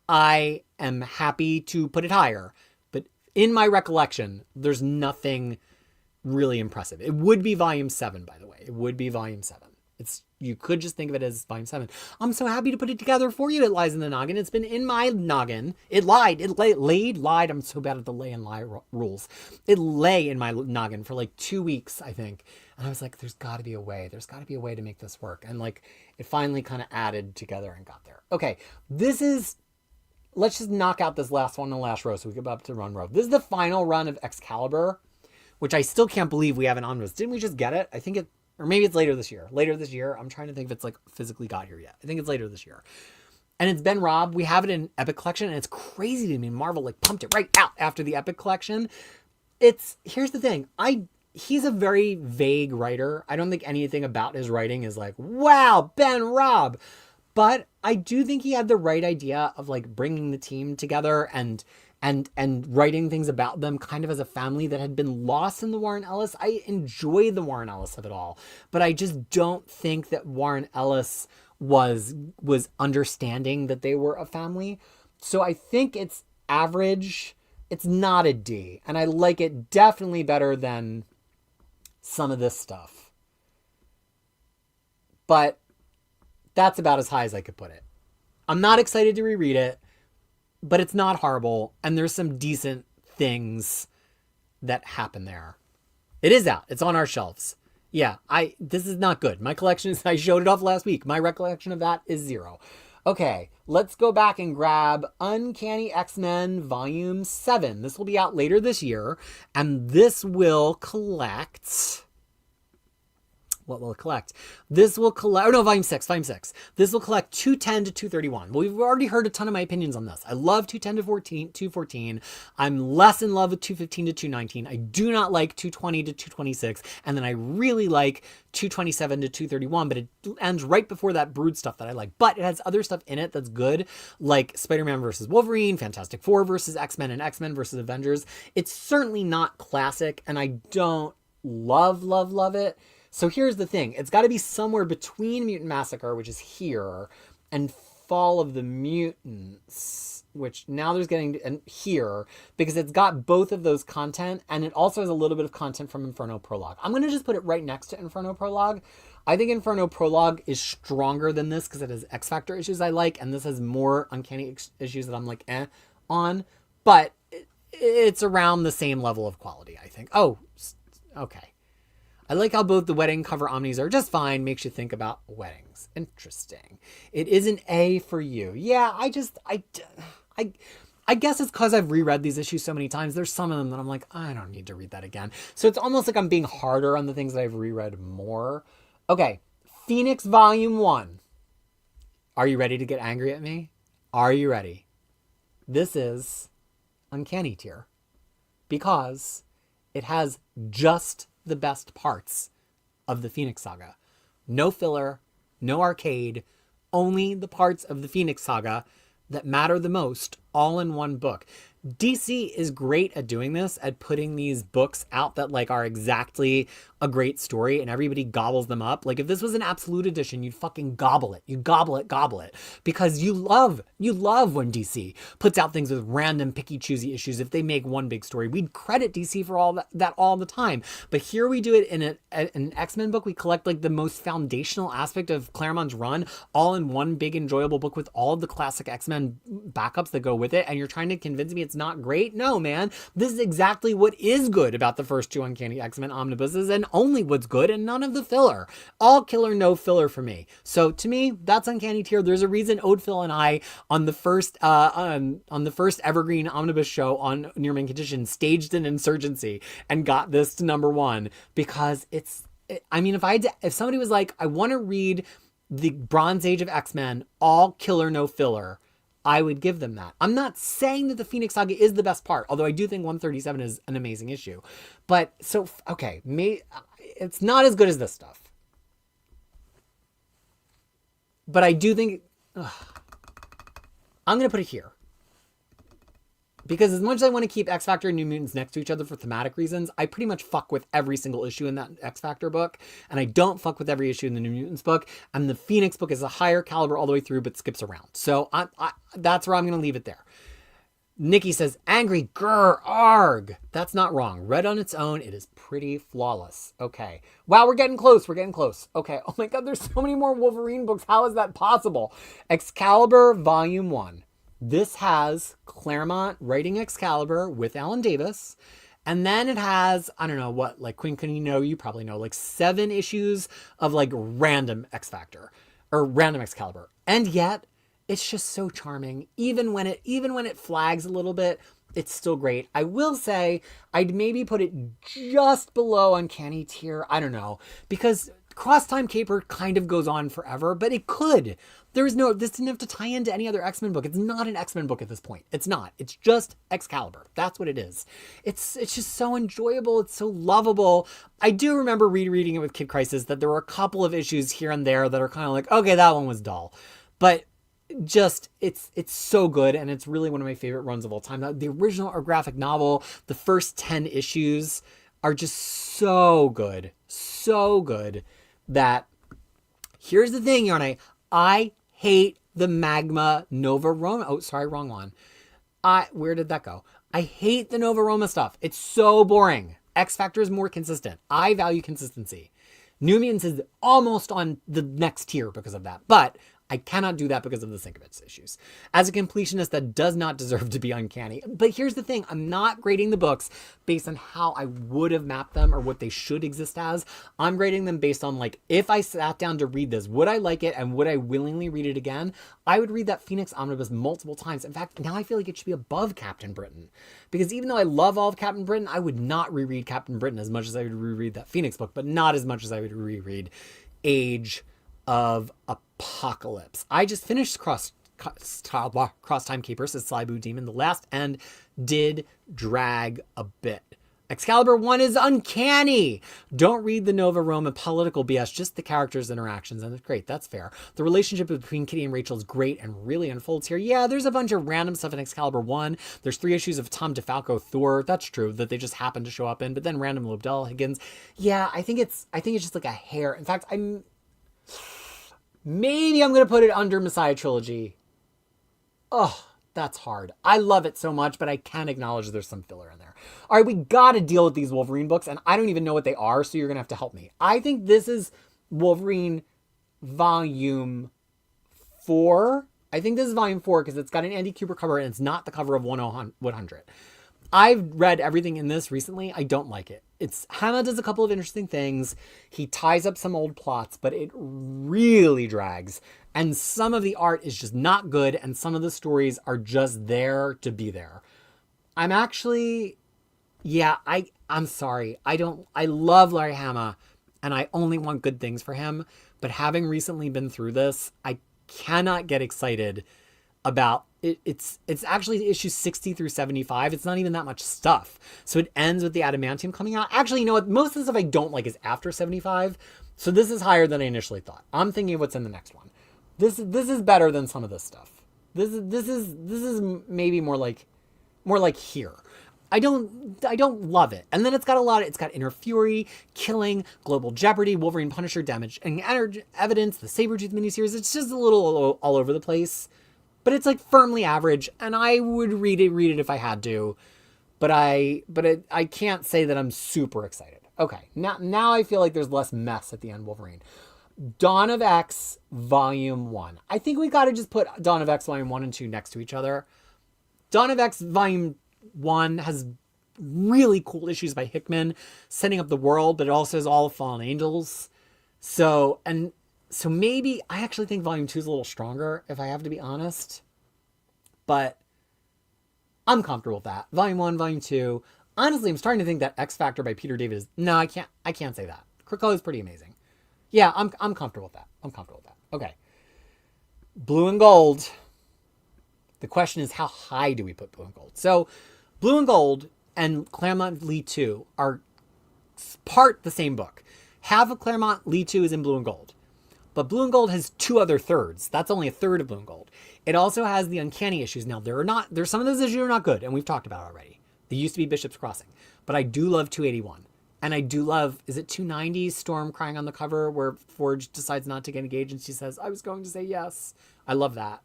I am happy to put it higher. But in my recollection, there's nothing really impressive. It would be volume 7, by the way. It would be volume 7. You could just think of it as volume 7. I'm so happy to put it together for you. It lies in the noggin. It's been in my noggin. It lied. I'm so bad at the lay and lie rules. It lay in my noggin for like 2 weeks, I think. And I was like, there's got to be a way. There's got to be a way to make this work. And like, it finally kind of added together and got there. Okay, let's just knock out this last one in the last row so we get up to run row. This is the final run of Excalibur, which I still can't believe we have an omnibus. Didn't we just get it? I think or maybe it's later this year. I'm trying to think if it's like physically got here yet. I think it's later this year. And it's Ben Robb. We have it in Epic Collection, and it's crazy to me. Marvel like pumped it right out after the Epic Collection. Here's the thing. He's a very vague writer. I don't think anything about his writing is like, wow, Ben Robb. But I do think he had the right idea of like bringing the team together and writing things about them kind of as a family that had been lost in the Warren Ellis. I enjoy the Warren Ellis of it all, but I just don't think that Warren Ellis was understanding that they were a family. So I think it's average. It's not a D, and I like it definitely better than some of this stuff. But that's about as high as I could put it. I'm not excited to reread it, but it's not horrible, and there's some decent things that happen there. It is out. It's on our shelves. Yeah, this is not good. My collection is, I showed it off last week. My recollection of that is 0. Okay, let's go back and grab Uncanny X-Men Volume 7. This will be out later this year, and this will collect... What will it collect? This will collect... Oh, no, Volume 6. This will collect 210 to 231. Well, we've already heard a ton of my opinions on this. I love 210 to 214. I'm less in love with 215 to 219. I do not like 220 to 226. And then I really like 227 to 231, but it ends right before that Brood stuff that I like. But it has other stuff in it that's good, like Spider-Man versus Wolverine, Fantastic Four versus X-Men, and X-Men versus Avengers. It's certainly not classic, and I don't love it. So here's the thing. It's got to be somewhere between Mutant Massacre, which is here, and Fall of the Mutants, which now there's getting here, because it's got both of those content, and it also has a little bit of content from Inferno Prologue. I'm going to just put it right next to Inferno Prologue. I think Inferno Prologue is stronger than this because it has X Factor issues I like, and this has more Uncanny issues that I'm like, on. But it's around the same level of quality, I think. Oh, okay. I like how both the wedding cover omnis are just fine. Makes you think about weddings. Interesting. It is an A for you. Yeah, I guess it's because I've reread these issues so many times. There's some of them that I'm like, I don't need to read that again. So it's almost like I'm being harder on the things that I've reread more. Okay, Phoenix Volume 1. Are you ready to get angry at me? Are you ready? This is Uncanny tier because it has just the best parts of the Phoenix Saga. No filler, no arcade, only the parts of the Phoenix Saga that matter the most, all in one book. DC is great at doing this, at putting these books out that like are exactly a great story and everybody gobbles them up. Like if this was an absolute edition, you'd fucking gobble it. You gobble it because you love when DC puts out things with random picky choosy issues. If they make one big story, we'd credit DC for all that all the time. But here we do it in an X-Men book. We collect like the most foundational aspect of Claremont's run all in one big enjoyable book with all of the classic X-Men backups that go with it. And you're trying to convince me it's not great? No, man. This is exactly what is good about the first 2 Uncanny X-Men omnibuses, and only what's good and none of the filler. All killer, no filler for me. So to me, that's Uncanny tier. There's a reason Oldphil and I on the first Evergreen Omnibus show on Nearman Condition staged an insurgency and got this to number 1 because if somebody was like, I want to read the Bronze Age of X-Men, all killer, no filler, I would give them that. I'm not saying that the Phoenix Saga is the best part, although I do think 137 is an amazing issue. But, so, okay, it's not as good as this stuff. But I do think... I'm going to put it here. Because as much as I want to keep X Factor and New Mutants next to each other for thematic reasons, I pretty much fuck with every single issue in that X Factor book. And I don't fuck with every issue in the New Mutants book. And the Phoenix book is a higher caliber all the way through, but skips around. So that's where I'm going to leave it there. Nikki says, angry, grr, arg. That's not wrong. Read on its own, it is pretty flawless. Okay. Wow, we're getting close. Okay. Oh my God, there's so many more Wolverine books. How is that possible? Excalibur Volume 1. This has Claremont writing Excalibur with Alan Davis. And then it has, I don't know what, like Queen Can you probably know, like 7 issues of like random X Factor or random Excalibur. And yet it's just so charming. Even when it flags a little bit, it's still great. I will say I'd maybe put it just below Uncanny tier. I don't know, because Cross-Time Caper kind of goes on forever, but it could. This didn't have to tie into any other X-Men book. It's not an X-Men book at this point. It's not. It's just Excalibur. That's what it is. It's just so enjoyable. It's so lovable. I do remember rereading it with Kid Krisis that there were a couple of issues here and there that are kind of like, okay, that one was dull. But just, it's so good, and it's really one of my favorite runs of all time. The original or graphic novel, the first 10 issues are just so good. So good that here's the thing, Yarne. I hate the Magma Nova Roma. Oh, sorry, wrong one. Where did that go? I hate the Nova Roma stuff. It's so boring. X Factor is more consistent. I value consistency. New Mutants is almost on the next tier because of that. But I cannot do that because of the Sienkiewicz issues. As a completionist, that does not deserve to be uncanny. But here's the thing. I'm not grading the books based on how I would have mapped them or what they should exist as. I'm grading them based on, like, if I sat down to read this, would I like it and would I willingly read it again? I would read that Phoenix Omnibus multiple times. In fact, now I feel like it should be above Captain Britain. Because even though I love all of Captain Britain, I would not reread Captain Britain as much as I would reread that Phoenix book, but not as much as I would reread Age of Apocalypse. I just finished Cross-Time Keepers as Slybu Demon. The last end did drag a bit. Excalibur 1 is uncanny. Don't read the Nova Roma political BS, just the characters' interactions, and it's great. That's fair. The relationship between Kitty and Rachel is great and really unfolds here. Yeah, there's a bunch of random stuff in Excalibur 1. There's 3 issues of Tom DeFalco Thor. That's true, that they just happen to show up in, but then random Lobdell Higgins. Yeah, I think it's just like a hair. In fact, maybe I'm going to put it under Messiah Trilogy. Oh, that's hard. I love it so much, but I can acknowledge there's some filler in there. All right, we got to deal with these Wolverine books, and I don't even know what they are, so you're going to have to help me. I think this is Wolverine Volume 4. I think this is Volume 4 because it's got an Andy Kubert cover, and it's not the cover of 100. I've read everything in this recently. I don't like it. Hannah does a couple of interesting things. He ties up some old plots, but it really drags. And some of the art is just not good, and some of the stories are just there to be there. I'm sorry. I love Larry Hama, and I only want good things for him. But having recently been through this, I cannot get excited about it. It's actually issues 60 through 75. It's not even that much stuff. So it ends with the Adamantium coming out. Actually, you know what? Most of the stuff I don't like is after 75. So this is higher than I initially thought. I'm thinking of what's in the next one. This is better than some of this stuff. This is maybe more like here. I don't love it. And then it's got Inner Fury, Killing, Global Jeopardy, Wolverine Punisher, Damage and Evidence, the Sabretooth miniseries. It's just a little all over the place. But it's like firmly average, and I would read it if I had to. But I can't say that I'm super excited. Okay, now I feel like there's less mess at the end, Wolverine. Dawn of X Volume 1. I think we got to just put Dawn of X Volume 1 and 2 next to each other. Dawn of X Volume 1 has really cool issues by Hickman setting up the world, but it also has all fallen angels. So maybe I actually think Volume 2 is a little stronger, if I have to be honest. But I'm comfortable with that. Volume 1, Volume 2. Honestly, I'm starting to think that X Factor by Peter David is... No, I can't say that. Krakoa is pretty amazing. Yeah, I'm comfortable with that. Okay. Blue and Gold. The question is, how high do we put Blue and Gold? So, Blue and Gold and Claremont Lee 2 are part the same book. Half of Claremont Lee 2 is in Blue and Gold. But Blue and Gold has 2 other thirds. That's only a third of Blue and Gold. It also has the uncanny issues. Now, there's some of those issues are not good, and we've talked about it already. They used to be Bishop's Crossing. But I do love 281. And I do love, is it 290, Storm crying on the cover where Forge decides not to get engaged and she says, I was going to say yes. I love that.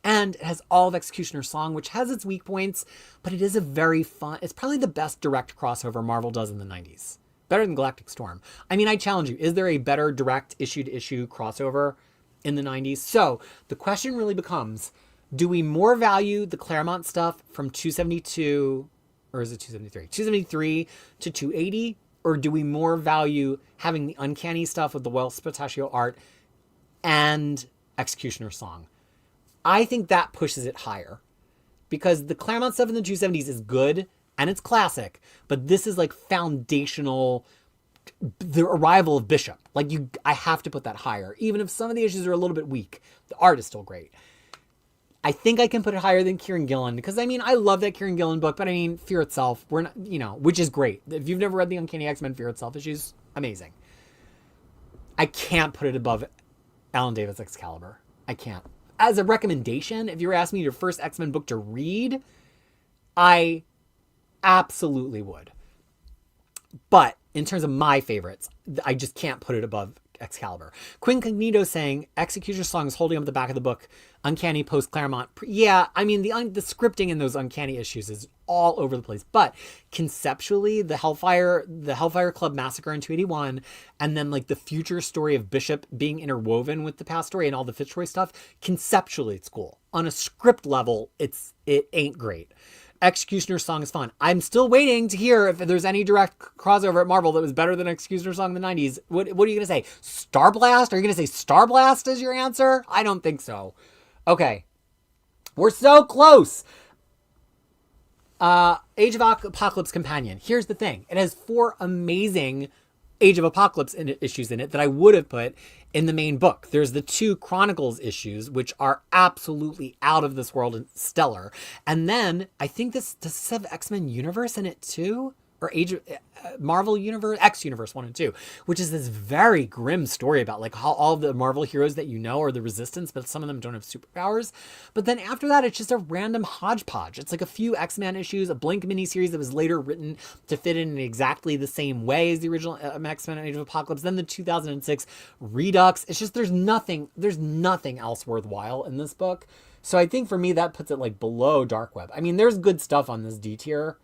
And it has all of Executioner's Song, which has its weak points, but it is a very fun, it's probably the best direct crossover Marvel does in the 90s. Better than Galactic Storm. I mean, I challenge you, is there a better direct issue-to-issue crossover in the 90s? So the question really becomes, do we more value the Claremont stuff from 272, or is it 273? 273 to 280, or do we more value having the uncanny stuff with the Wells Spataccio art and Executioner's Song? I think that pushes it higher, because the Claremont stuff in the 270s is good and it's classic, but this is like foundational the arrival of Bishop. Like, I have to put that higher. Even if some of the issues are a little bit weak, the art is still great. I think I can put it higher than Kieran Gillen, because I mean, I love that Kieran Gillen book, but I mean, Fear Itself, we're not, you know, which is great. If you've never read the Uncanny X-Men Fear Itself issues, amazing. I can't put it above Alan Davis' Excalibur. I can't. As a recommendation, if you were asking me your first X-Men book to read, I absolutely would. But in terms of my favorites, I just can't put it above Excalibur. Quinn Cognito saying Executioner's Song is holding up the back of the book. Uncanny post Claremont. Yeah, I mean, the scripting in those Uncanny issues is all over the place. But conceptually, the Hellfire Club Massacre in 281, and then like the future story of Bishop being interwoven with the past story and all the Fitzroy stuff, conceptually it's cool. On a script level, it ain't great. Executioner's Song is fun. I'm still waiting to hear if there's any direct crossover at Marvel that was better than Executioner's Song in the 90s. What are you going to say? Star Blast? Are you going to say Star Blast as your answer? I don't think so. Okay. We're so close. Age of Apocalypse Companion. Here's the thing. It has 4 amazing Age of Apocalypse issues in it that I would have put in the main book. There's the 2 Chronicles issues, which are absolutely out of this world and stellar. And then I think does this have X-Men Universe in it too? Or Age of Marvel Universe, X Universe 1 and 2, which is this very grim story about like how all the Marvel heroes that you know are the Resistance, but some of them don't have superpowers. But then after that, it's just a random hodgepodge. It's like a few X-Men issues, a Blink miniseries that was later written to fit in exactly the same way as the original X-Men Age of Apocalypse. Then the 2006 Redux. It's just there's nothing else worthwhile in this book. So I think for me that puts it like below Dark Web. I mean, there's good stuff on this D tier.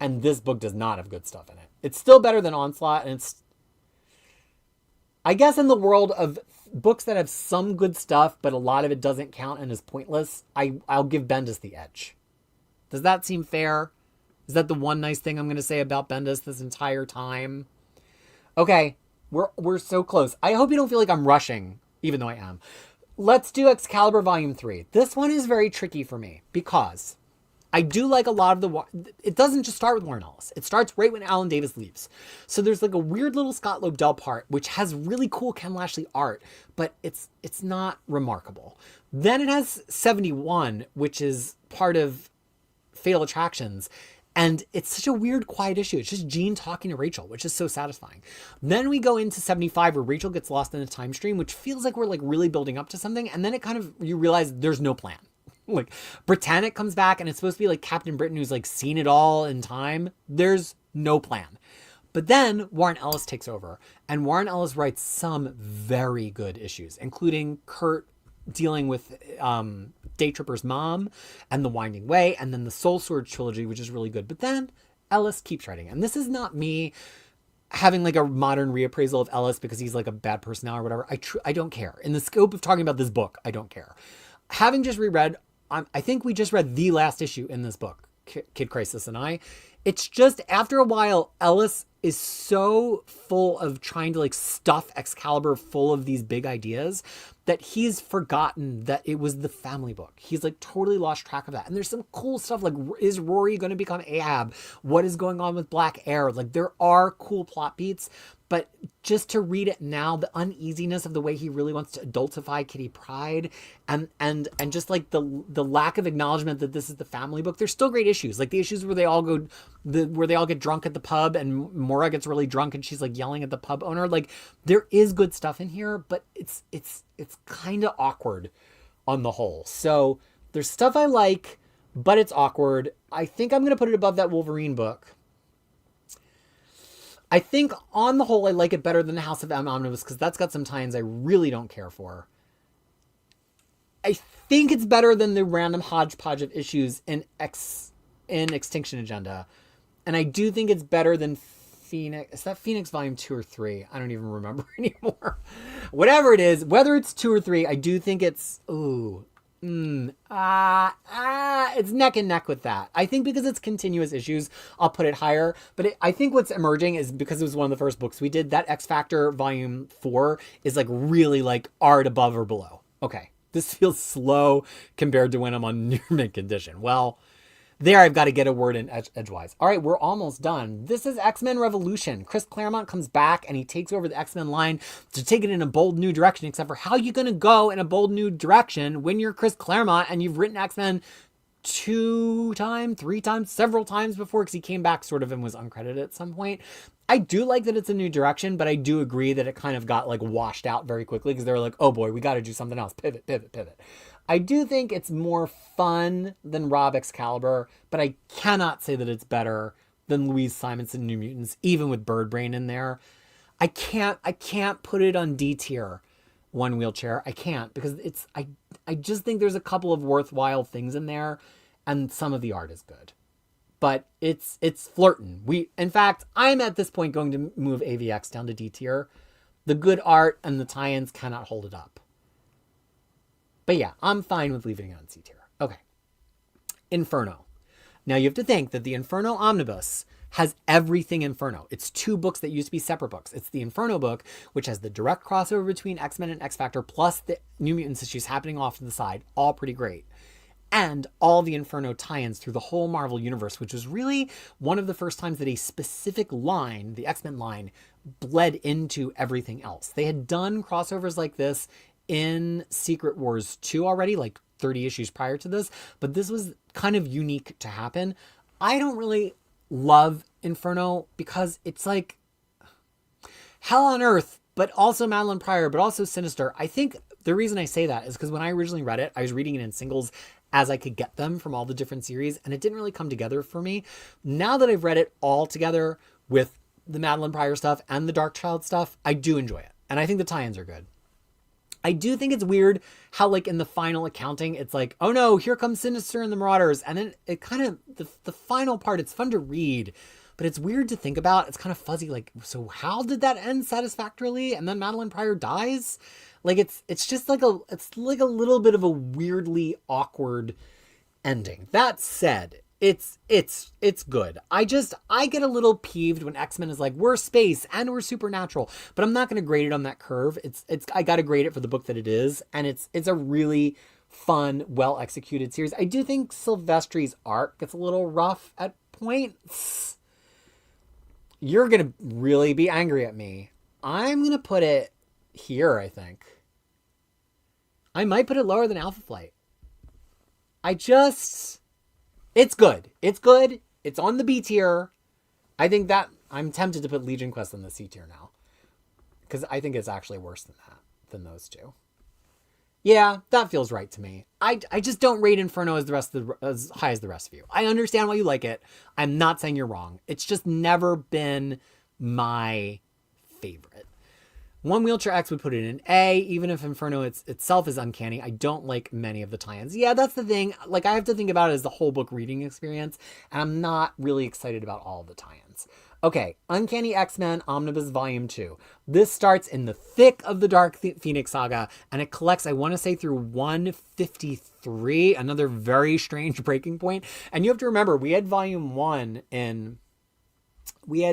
And this book does not have good stuff in it. It's still better than Onslaught. And it's, I guess in the world of books that have some good stuff, but a lot of it doesn't count and is pointless, I'll give Bendis the edge. Does that seem fair? Is that the one nice thing I'm going to say about Bendis this entire time? Okay, we're so close. I hope you don't feel like I'm rushing, even though I am. Let's do Excalibur Volume 3. This one is very tricky for me because I do like a lot of it doesn't just start with Warren Ellis. It starts right when Alan Davis leaves. So there's like a weird little Scott Lobdell part, which has really cool Ken Lashley art, but it's not remarkable. Then it has 71, which is part of Fatal Attractions. And it's such a weird, quiet issue. It's just Jean talking to Rachel, which is so satisfying. Then we go into 75 where Rachel gets lost in a time stream, which feels like we're like really building up to something. And then it kind of, you realize there's no plan. Like Britannic comes back and it's supposed to be like Captain Britain who's like seen it all in time. There's no plan. But then Warren Ellis takes over and Warren Ellis writes some very good issues, including Kurt dealing with Day Tripper's mom and The Winding Way, and then the Soul Sword trilogy, which is really good. But then Ellis keeps writing. And this is not me having like a modern reappraisal of Ellis because he's like a bad person now or whatever. I don't care. In the scope of talking about this book, I don't care. Having just reread, I think we just read the last issue in this book, Kid Krisis and I. It's just after a while, Ellis is so full of trying to like stuff Excalibur full of these big ideas that he's forgotten that it was the family book. He's like totally lost track of that. And there's some cool stuff like, is Rory going to become Ahab? What is going on with Black Air? Like there are cool plot beats, but just to read it now, the uneasiness of the way he really wants to adultify Kitty Pryde and just like the lack of acknowledgement that this is the family book. There's still great issues, like the issues where they all get drunk at the pub and Maura gets really drunk and she's like yelling at the pub owner. Like there is good stuff in here, but it's kind of awkward on the whole. So there's stuff I like, but it's awkward. I think I'm going to put it above that Wolverine book. I think on the whole, I like it better than the House of M Omnibus because that's got some tie-ins I really don't care for. I think it's better than the random hodgepodge of issues in X-Tinction Agenda. And I do think it's better than Phoenix. Is that Phoenix Volume 2 or 3? I don't even remember anymore. Whatever it is, whether it's 2 or 3, I do think it's... it's neck and neck with that. I think because it's continuous issues, I'll put it higher. But I think what's emerging is because it was one of the first books we did, that X Factor Volume 4 is like really like art above or below. Okay, this feels slow compared to when I'm on near mint condition. Well, There, I've got to get a word in edgewise. All right, we're almost done. This is X-Men Revolution. Chris Claremont comes back and he takes over the X-Men line to take it in a bold new direction, except for how you going to go in a bold new direction when you're Chris Claremont and you've written X-Men 2 times, 3 times, several times before, because he came back sort of and was uncredited at some point. I do like that it's a new direction, but I do agree that it kind of got like washed out very quickly because they were like, oh boy, we got to do something else. Pivot, pivot, pivot. I do think it's more fun than Rob Excalibur, but I cannot say that it's better than Louise Simonson New Mutants, even with Bird Brain in there. I can't put it on D tier One Wheelchair. I can't, because I just think there's a couple of worthwhile things in there, and some of the art is good. But it's flirting. In fact, I'm at this point going to move AVX down to D tier. The good art and the tie-ins cannot hold it up. But yeah, I'm fine with leaving it on C tier. Okay. Inferno. Now you have to think that the Inferno Omnibus has everything Inferno. It's 2 books that used to be separate books. It's the Inferno book, which has the direct crossover between X-Men and X-Factor, plus the New Mutants issues happening off to the side. All pretty great. And all the Inferno tie-ins through the whole Marvel Universe, which was really one of the first times that a specific line, the X-Men line, bled into everything else. They had done crossovers like this in Secret Wars 2 already, like 30 issues prior to this, but this was kind of unique to happen. I don't really love Inferno because it's like Hell on Earth, but also Madeline Pryor, but also Sinister. I think the reason I say that is because when I originally read it, I was reading it in singles as I could get them from all the different series, and it didn't really come together for me. Now that I've read it all together with the Madeline Pryor stuff and the Dark Child stuff, I do enjoy it. And I think the tie-ins are good. I do think it's weird how, like, in the final accounting, it's like, oh no, here comes Sinister and the Marauders. And then it kind of, the final part, it's fun to read, but it's weird to think about. It's kind of fuzzy. Like, so how did that end satisfactorily? And then Madeline Pryor dies? Like, it's just like it's like a little bit of a weirdly awkward ending. That said, it's good. I get a little peeved when X-Men is like, we're space and we're supernatural, but I'm not going to grade it on that curve. I got to grade it for the book that it is. And it's a really fun, well executed series. I do think Silvestri's arc gets a little rough at points. You're going to really be angry at me. I'm going to put it here, I think. I might put it lower than Alpha Flight. It's good. It's good. It's on the B tier. I think that I'm tempted to put LegionQuest on the C tier now, because I think it's actually worse than those two. Yeah, that feels right to me. I just don't rate Inferno as high as the rest of you. I understand why you like it. I'm not saying you're wrong. It's just never been my favorite. One Wheelchair X would put it in A, even if Inferno itself is uncanny. I don't like many of the tie-ins. Yeah, that's the thing. Like, I have to think about it as the whole book reading experience, and I'm not really excited about all of the tie-ins. Okay, Uncanny X-Men Omnibus Volume 2. This starts in the thick of the Dark Phoenix saga, and it collects, I want to say, through 153, another very strange breaking point. And you have to remember, we had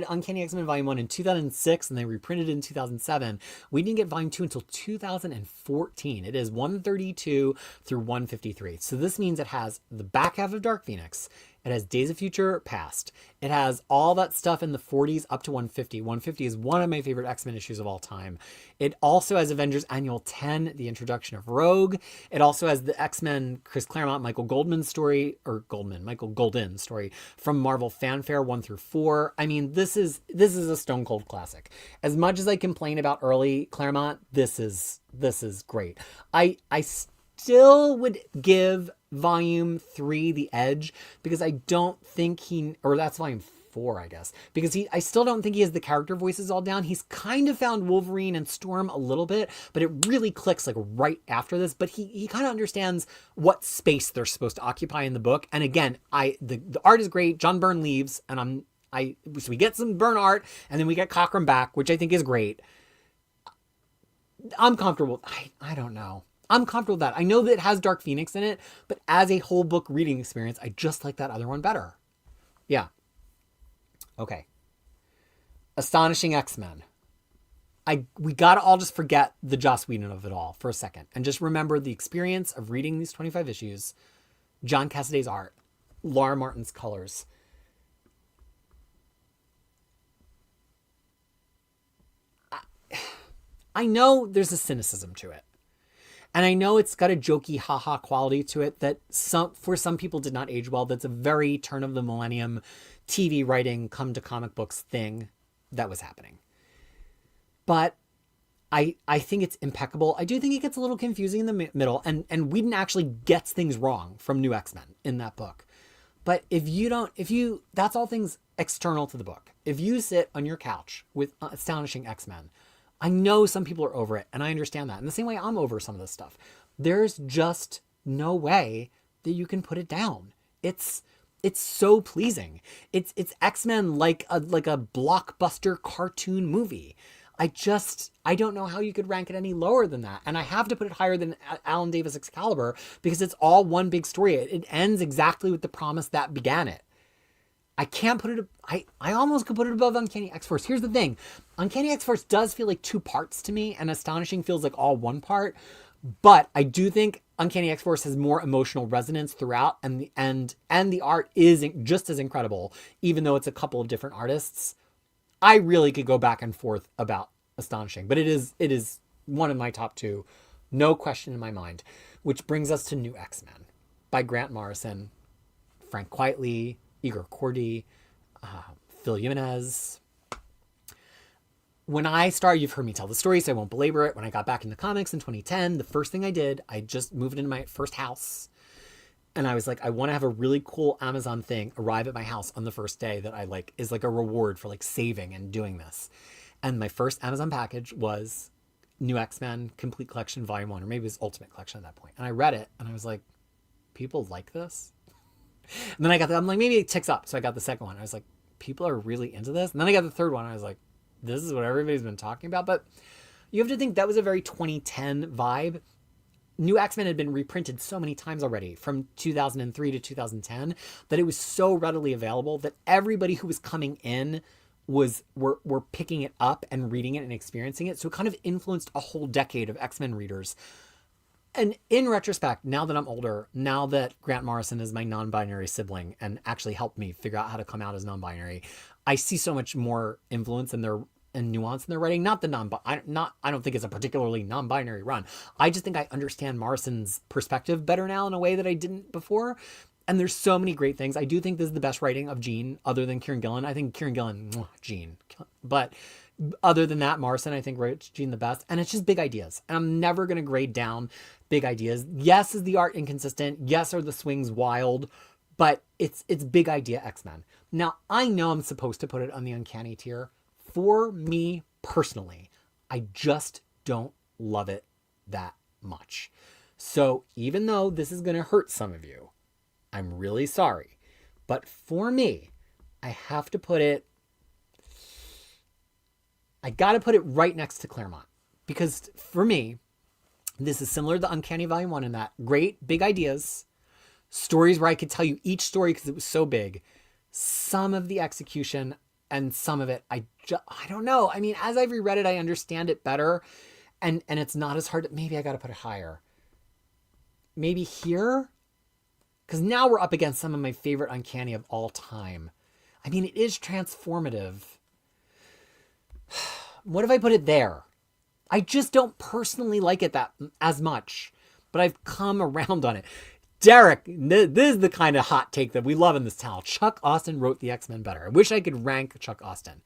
Uncanny X-Men Volume 1 in 2006, and they reprinted it in 2007. We didn't get Volume 2 until 2014. It is 132 through 153. So this means it has the back half of Dark Phoenix. It has Days of Future Past. It has all that stuff in the 40s up to 150. 150 is one of my favorite X-Men issues of all time. It also has Avengers Annual 10, the introduction of Rogue. It also has the X-Men Chris Claremont, Michael Golden story from Marvel Fanfare 1 through 4. I mean, this is a stone cold classic. As much as I complain about early Claremont, this is great. I still would give Volume 3 the edge, because I don't think that's Volume 4, I guess, because I still don't think he has the character voices all down. He's kind of found Wolverine and Storm a little bit, but it really clicks like right after this. But he kind of understands what space they're supposed to occupy in the book. And again, the art is great. John Byrne leaves, and so we get some Byrne art, and then we get Cockrum back, which I think is great. I'm comfortable. I don't know. I'm comfortable with that. I know that it has Dark Phoenix in it, but as a whole book reading experience, I just like that other one better. Yeah. Okay. Astonishing X-Men. We gotta all just forget the Joss Whedon of it all for a second and just remember the experience of reading these 25 issues, John Cassaday's art. Laura Martin's colors. I know there's a cynicism to it. And I know it's got a jokey haha quality to it that for some people did not age well. That's a very turn of the millennium TV writing come to comic books thing that was happening. But I think it's impeccable. I do think it gets a little confusing in the middle, and Whedon actually gets things wrong from New X-Men in that book. But that's all things external to the book. If you sit on your couch with Astonishing X-Men, I know some people are over it, and I understand that. In the same way I'm over some of this stuff. There's just no way that you can put it down. It's so pleasing. It's X-Men like a blockbuster cartoon movie. I don't know how you could rank it any lower than that. And I have to put it higher than Alan Davis Excalibur because it's all one big story. It ends exactly with the promise that began it. I can't put it... I almost could put it above Uncanny X-Force. Here's the thing. Uncanny X-Force does feel like two parts to me, and Astonishing feels like all one part. But I do think Uncanny X-Force has more emotional resonance throughout, and the art is just as incredible, even though it's a couple of different artists. I really could go back and forth about Astonishing, but it is one of my top two, no question in my mind. Which brings us to New X-Men by Grant Morrison, Frank Quitely, Igor Cordy, Phil Jimenez. When I started, you've heard me tell the story, so I won't belabor it. When I got back into comics in 2010, the first thing I did, I just moved into my first house. And I was like, I want to have a really cool Amazon thing arrive at my house on the first day that I like is like a reward for like saving and doing this. And my first Amazon package was New X-Men Complete Collection Volume 1, or maybe it was Ultimate Collection at that point. And I read it and I was like, people like this? And then I'm like, maybe it ticks up. So I got the second one. I was like, people are really into this. And then I got the third one. And I was like, this is what everybody's been talking about. But you have to think that was a very 2010 vibe. New X-Men had been reprinted so many times already from 2003 to 2010 that it was so readily available that everybody who was coming in were picking it up and reading it and experiencing it. So it kind of influenced a whole decade of X-Men readers. And in retrospect, now that I'm older, now that Grant Morrison is my non-binary sibling and actually helped me figure out how to come out as non-binary, I see so much more influence and nuance in their writing. Not the I don't think it's a particularly non-binary run. I just think I understand Morrison's perspective better now in a way that I didn't before. And there's so many great things. I do think this is the best writing of Jean other than Kieran Gillen. I think Kieran Gillen, Jean. But other than that, Morrison, I think, writes Jean the best. And it's just big ideas. And I'm never going to grade down big ideas. Yes, is the art inconsistent? Yes, are the swings wild? But it's big idea X-Men. Now, I know I'm supposed to put it on the uncanny tier. For me personally, I just don't love it that much. So even though this is going to hurt some of you, I'm really sorry. But for me, I have to put it... I got to put it right next to Claremont. Because for me, this is similar to Uncanny Volume 1 in that great big ideas, stories where I could tell you each story because it was so big. Some of the execution and some of it, I don't know. I mean, as I've reread it, I understand it better. And it's not as hard. Maybe I got to put it higher. Maybe here? Because now we're up against some of my favorite Uncanny of all time. I mean, it is transformative. What if I put it there? I just don't personally like it that as much, but I've come around on it. Derek, this is the kind of hot take that we love in this town. Chuck Austen wrote the X-Men better. I wish I could rank Chuck Austen.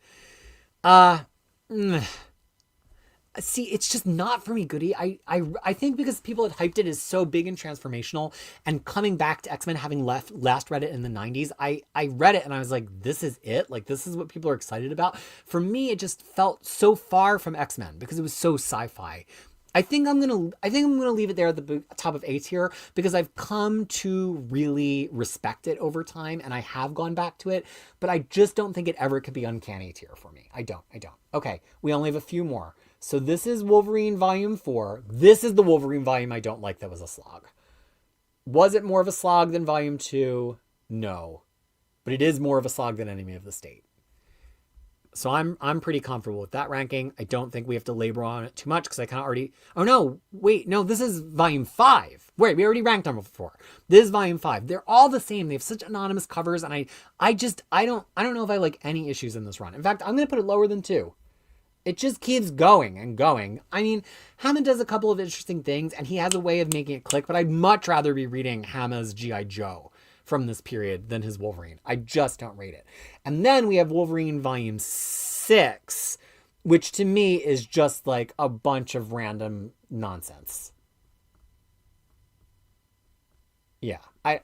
See, it's just not for me, Goody. I think because people had hyped it as so big and transformational, and coming back to X-Men, having last read it in the 90s, I read it and I was like, this is it? Like, this is what people are excited about? For me, it just felt so far from X-Men because it was so sci-fi. I think I'm gonna leave it there at the top of A tier because I've come to really respect it over time and I have gone back to it, but I just don't think it ever could be uncanny tier for me. I don't. Okay, we only have a few more. So this is Wolverine Volume 4. This is the Wolverine volume I don't like that was a slog. Was it more of a slog than Volume 2? No. But it is more of a slog than Enemy of the State. So I'm pretty comfortable with that ranking. I don't think we have to labor on it too much because I kind of already. Oh no, wait, no, this is volume 5. Wait, we already ranked number 4. This is volume 5. They're all the same. They have such anonymous covers, and I don't know if I like any issues in this run. In fact, I'm gonna put it lower than 2. It just keeps going and going. I mean, Hammond does a couple of interesting things, and he has a way of making it click, but I'd much rather be reading Hamma's G.I. Joe from this period than his Wolverine. I just don't rate it. And then we have Wolverine Volume 6, which to me is just like a bunch of random nonsense. Yeah, I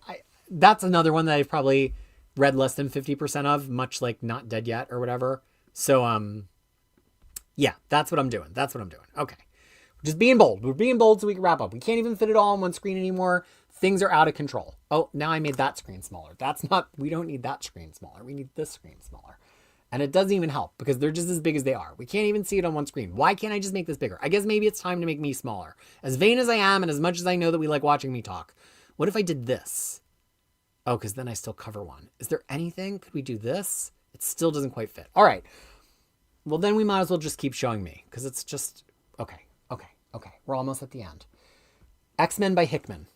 that's another one that I've probably read less than 50% of, much like Not Dead Yet or whatever. So, yeah, that's what I'm doing. Okay. Just being bold. We're being bold so we can wrap up. We can't even fit it all on one screen anymore. Things are out of control. Oh, now I made that screen smaller. We don't need that screen smaller. We need this screen smaller. And it doesn't even help because they're just as big as they are. We can't even see it on one screen. Why can't I just make this bigger? I guess maybe it's time to make me smaller. As vain as I am and as much as I know that we like watching me talk. What if I did this? Oh, because then I still cover one. Is there anything? Could we do this? It still doesn't quite fit. All right. Well, then we might as well just keep showing me because it's just, okay. We're almost at the end. X-Men by Hickman.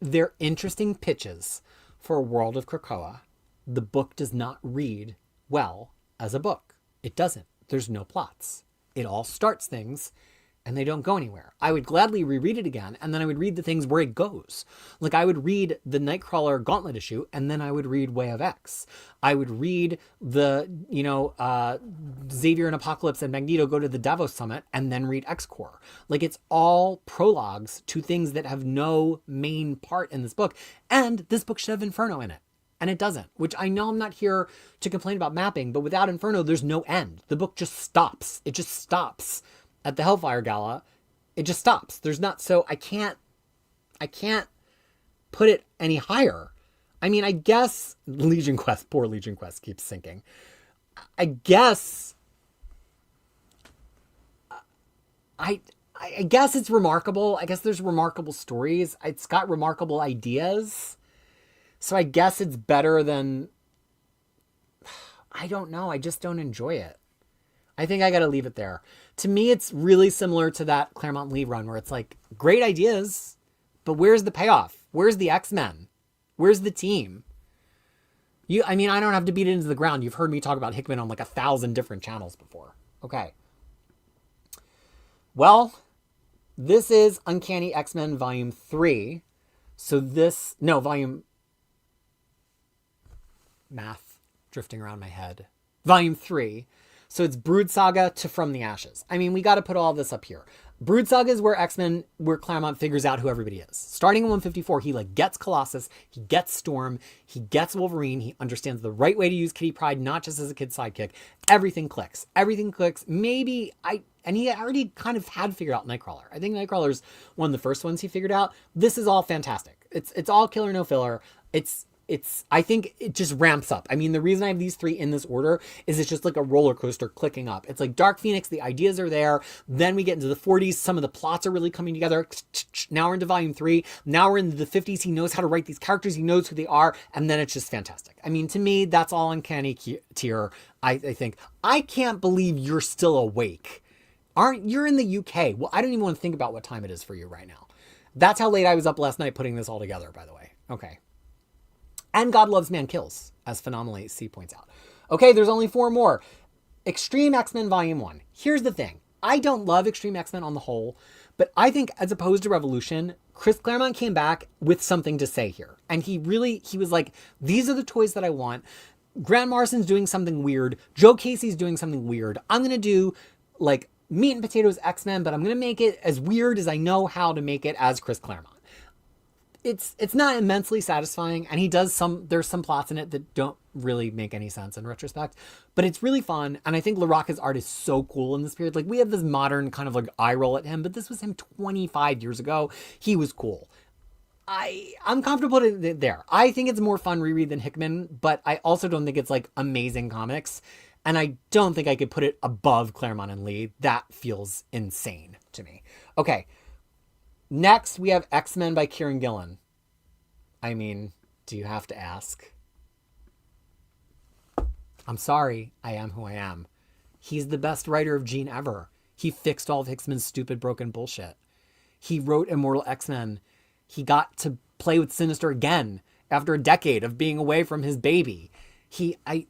They're interesting pitches for a world of Krakoa. The book does not read well as a book. It doesn't. There's no plots. It all starts things and they don't go anywhere. I would gladly reread it again, and then I would read the things where it goes. Like I would read the Nightcrawler Gauntlet issue, and then I would read Way of X. I would read the, Xavier and Apocalypse and Magneto go to the Davos Summit, and then read X-Corps. Like it's all prologues to things that have no main part in this book, and this book should have Inferno in it. And it doesn't, which I know I'm not here to complain about mapping, but without Inferno, there's no end. The book just stops. It just stops. At the Hellfire Gala, it just stops. There's not, so I can't put it any higher. I mean, I guess LegionQuest, poor LegionQuest keeps sinking. I guess it's remarkable. I guess there's remarkable stories. It's got remarkable ideas. So I guess it's better than, I don't know. I just don't enjoy it. I think I got to leave it there. To me, it's really similar to that Claremont Lee run where it's like great ideas, but where's the payoff? Where's the X-Men? Where's the team? I don't have to beat it into the ground. You've heard me talk about Hickman on like 1,000 different channels before. Okay. Well, this is Uncanny X-Men Volume 3. So math drifting around my head. Volume 3. So it's Brood Saga to From the Ashes. I mean, we got to put all this up here. Brood Saga is where Claremont figures out who everybody is. Starting in 154, he gets Colossus, he gets Storm, he gets Wolverine, he understands the right way to use Kitty Pryde, not just as a kid's sidekick. Everything clicks. He already kind of had figured out Nightcrawler. I think Nightcrawler's one of the first ones he figured out. This is all fantastic. It's all killer, no filler. I think it just ramps up. I mean, the reason I have these 3 in this order is it's just like a roller coaster clicking up. It's like Dark Phoenix, the ideas are there. Then we get into the 40s. Some of the plots are really coming together. Now we're into volume 3. Now we're into the 50s. He knows how to write these characters. He knows who they are. And then it's just fantastic. I mean, to me, that's all Uncanny tier. I think, I can't believe you're still awake. You're in the UK. Well, I don't even want to think about what time it is for you right now. That's how late I was up last night putting this all together, by the way. Okay. And God Loves Man Kills, as Phenomenally C points out. Okay, there's only 4 more. X-Treme X-Men Volume 1. Here's the thing. I don't love X-Treme X-Men on the whole, but I think as opposed to Revolution, Chris Claremont came back with something to say here. And he was like, these are the toys that I want. Grant Morrison's doing something weird. Joe Casey's doing something weird. I'm going to do like meat and potatoes X-Men, but I'm going to make it as weird as I know how to make it as Chris Claremont. It's not immensely satisfying, and there's some plots in it that don't really make any sense in retrospect, but it's really fun. And I think LaRocca's art is so cool in this period. Like we have this modern kind of like eye roll at him, but this was him 25 years ago. He was cool. I'm comfortable there. I think it's more fun reread than Hickman, but I also don't think it's like amazing comics. And I don't think I could put it above Claremont and Lee. That feels insane to me. Okay. Next, we have X-Men by Kieran Gillen. I mean, do you have to ask? I'm sorry, I am who I am. He's the best writer of Gene ever. He fixed all of Hickman's stupid, broken bullshit. He wrote Immortal X-Men. He got to play with Sinister again after a decade of being away from his baby.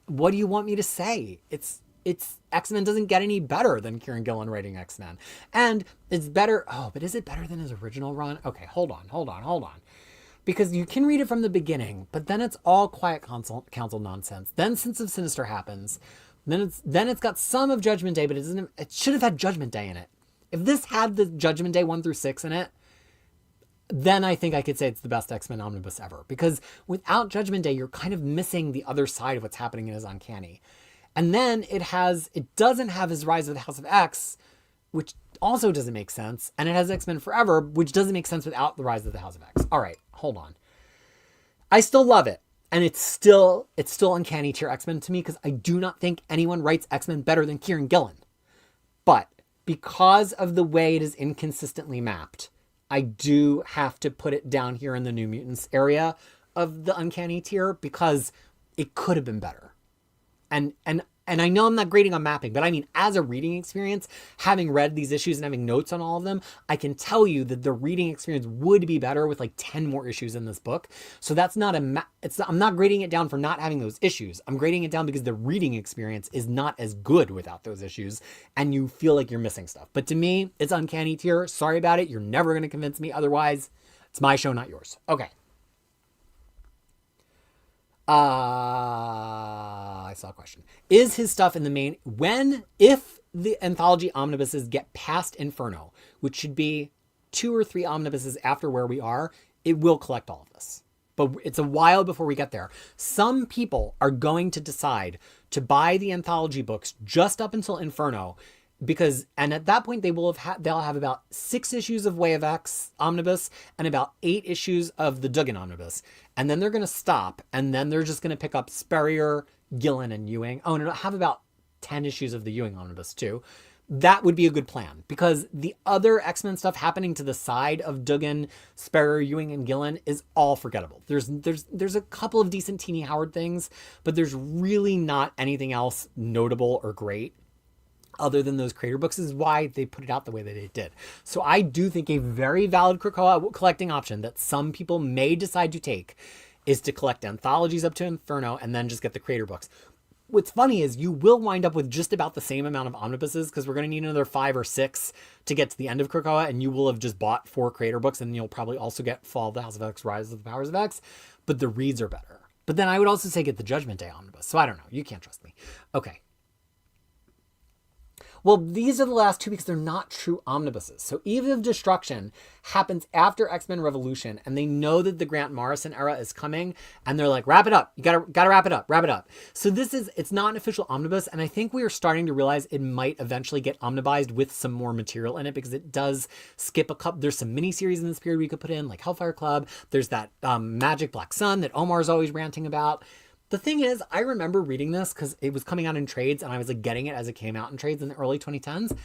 What do you want me to say? It's X-Men doesn't get any better than Kieran Gillen writing X-Men. And it's better. Oh, but is it better than his original run? Okay, hold on. Because you can read it from the beginning, but then it's all Quiet Council nonsense. Then Sense of Sinister happens. Then it's got some of Judgment Day, but it should have had Judgment Day in it. If this had the Judgment Day 1 through 6 in it, then I think I could say it's the best X-Men omnibus ever. Because without Judgment Day, you're kind of missing the other side of what's happening in his Uncanny. And then it doesn't have his Rise of the House of X, which also doesn't make sense. And it has X-Men Forever, which doesn't make sense without the Rise of the House of X. All right, hold on. I still love it. And it's still Uncanny tier X-Men to me because I do not think anyone writes X-Men better than Kieran Gillen. But because of the way it is inconsistently mapped, I do have to put it down here in the New Mutants area of the Uncanny tier because it could have been better. And I know I'm not grading on mapping, but I mean, as a reading experience, having read these issues and having notes on all of them, I can tell you that the reading experience would be better with like 10 more issues in this book. So that's not I'm not grading it down for not having those issues. I'm grading it down because the reading experience is not as good without those issues and you feel like you're missing stuff. But to me, it's Uncanny tier. Sorry about it. You're never going to convince me otherwise. It's my show, not yours. Okay. I saw a question. Is his stuff in the main... If the anthology omnibuses get past Inferno, which should be 2 or 3 omnibuses after where we are, it will collect all of this. But it's a while before we get there. Some people are going to decide to buy the anthology books just up until Inferno and at that point they'll have about 6 issues of Way of X omnibus and about 8 issues of the Duggan omnibus. And then they're going to stop and then they're just going to pick up Spurrier, Gillen, and Ewing. Oh, and it'll have about 10 issues of the Ewing omnibus too. That would be a good plan because the other X-Men stuff happening to the side of Duggan, Spurrier, Ewing, and Gillen is all forgettable. There's a couple of decent Teeny Howard things, but there's really not anything else notable or great other than those creator books. Is why they put it out the way that they did. So I do think a very valid collecting option that some people may decide to take is to collect anthologies up to Inferno and then just get the creator books. What's funny is you will wind up with just about the same amount of omnibuses because we're going to need another 5 or 6 to get to the end of Krakoa, and you will have just bought 4 creator books, and you'll probably also get Fall of the House of X, Rise of the Powers of X, but the reads are better. But then I would also say get the Judgment Day omnibus. So I don't know. You can't trust me. Okay. Well, these are the last 2 because they're not true omnibuses. So Eve of Destruction happens after X-Men Revolution, and they know that the Grant Morrison era is coming, and they're like, wrap it up. You gotta wrap it up. So it's not an official omnibus, and I think we are starting to realize it might eventually get omnibused with some more material in it because it does skip a couple. There's some miniseries in this period we could put in, like Hellfire Club. There's that Magic Black Sun that Omar's always ranting about. The thing is, I remember reading this because it was coming out in trades and I was like getting it as it came out in trades in the early 2010s.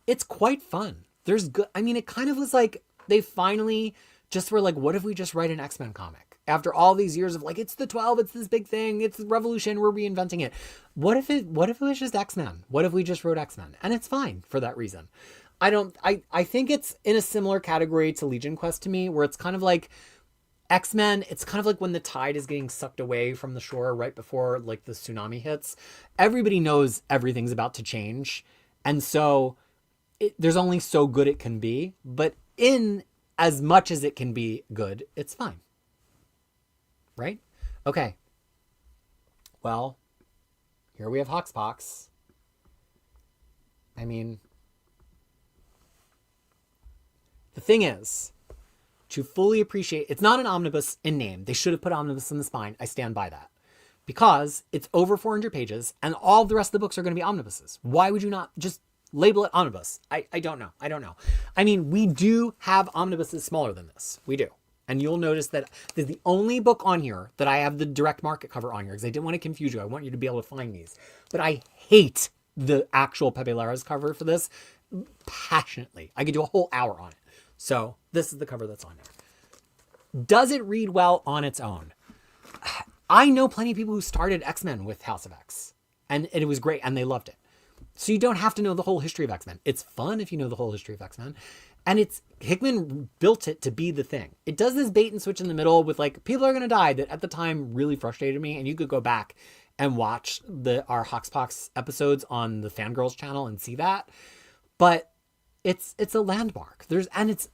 It's quite fun. It kind of was like they finally just were like, what if we just write an X-Men comic? After all these years of like, it's the 12, it's this big thing, it's the revolution, we're reinventing it. What if it was just X-Men? What if we just wrote X-Men? And it's fine for that reason. I think it's in a similar category to LegionQuest to me, where it's kind of like, X-Men, it's kind of like when the tide is getting sucked away from the shore right before like the tsunami hits. Everybody knows everything's about to change. And so there's only so good it can be. But in as much as it can be good, it's fine. Right? Okay. Well, here we have Hoxpox. I mean, the thing is, to fully appreciate, it's not an omnibus in name. They should have put omnibus in the spine. I stand by that. Because it's over 400 pages and all the rest of the books are going to be omnibuses. Why would you not just label it omnibus? I don't know. I mean, we do have omnibuses smaller than this. We do. And you'll notice that there's the only book on here that I have the direct market cover on here because I didn't want to confuse you. I want you to be able to find these. But I hate the actual Pepe Larraz cover for this passionately. I could do a whole hour on it. So this is the cover that's on there. Does it read well on its own? I know plenty of people who started X-Men with House of X. And it was great, and they loved it. So you don't have to know the whole history of X-Men. It's fun if you know the whole history of X-Men. And Hickman built it to be the thing. It does this bait and switch in the middle with like, people are going to die, that at the time really frustrated me. And you could go back and watch our Hoxpox episodes on the Fangirls channel and see that. But it's a landmark. It's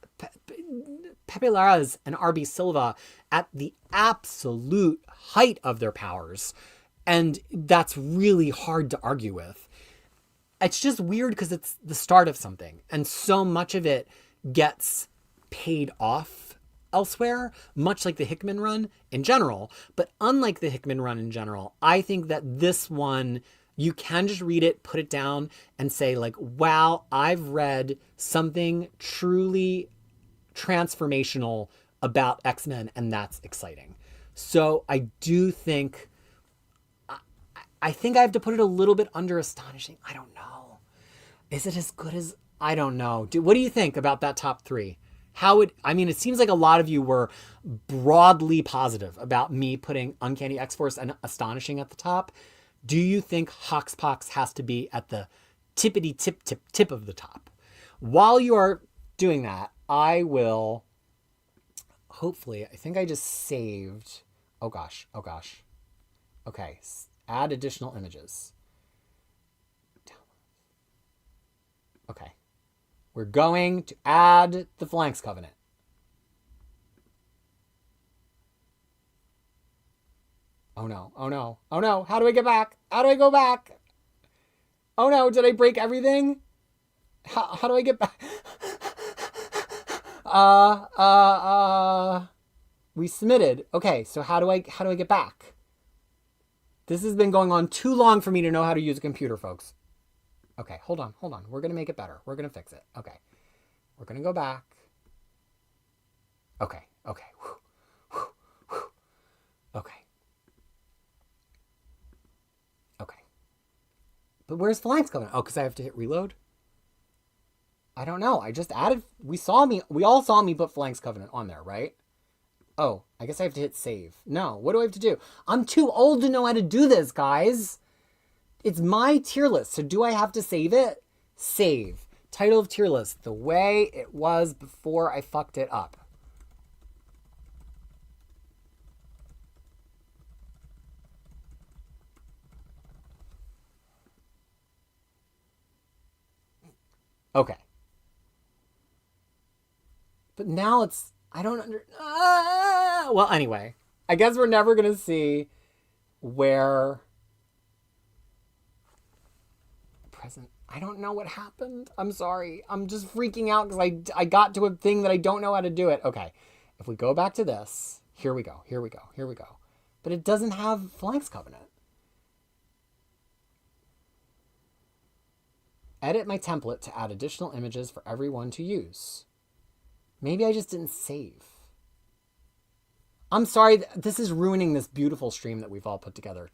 Pepe Larraz and RB Silva at the absolute height of their powers. And that's really hard to argue with. It's just weird because it's the start of something. And so much of it gets paid off elsewhere, much like the Hickman run in general. But unlike the Hickman run in general, I think that this one, you can just read it, put it down, and say like, wow, I've read something truly transformational about X-Men, and that's exciting. So I do think... I think I have to put it a little bit under astonishing. I don't know. Is it as good as... I don't know. What do you think about that top three? It seems like a lot of you were broadly positive about me putting Uncanny X-Force and Astonishing at the top. Do you think Hoxpox has to be at the tippity tip of the top? While you are doing that, I will... Hopefully, I think I just saved... Oh gosh. Okay. Add additional images. Okay. We're going to add the Phalanx Covenant. Oh no. How do I get back? How do I go back? Oh no, did I break everything? How do I get back? We submitted. Okay, so how do I get back? This has been going on too long for me to know how to use a computer, folks. Okay, hold on. We're going to make it better. We're going to fix it. Okay. We're going to go back. Okay. Okay. But where's Phalanx Covenant? Oh, because I have to hit reload? I don't know. I just added... We all saw me put Phalanx Covenant on there, right? Oh, I guess I have to hit save. No, what do I have to do? I'm too old to know how to do this, guys. It's my tier list, so do I have to save it? Save. Title of tier list, the way it was before I fucked it up. Okay. But now it's... Well, anyway. I guess we're never going to see where... Present. I don't know what happened. I'm sorry. I'm just freaking out because I got to a thing that I don't know how to do it. Okay. If we go back to this... Here we go. But it doesn't have Phalanx Covenant. Edit my template to add additional images for everyone to use. Maybe I just didn't save. I'm sorry. This is ruining this beautiful stream that we've all put together.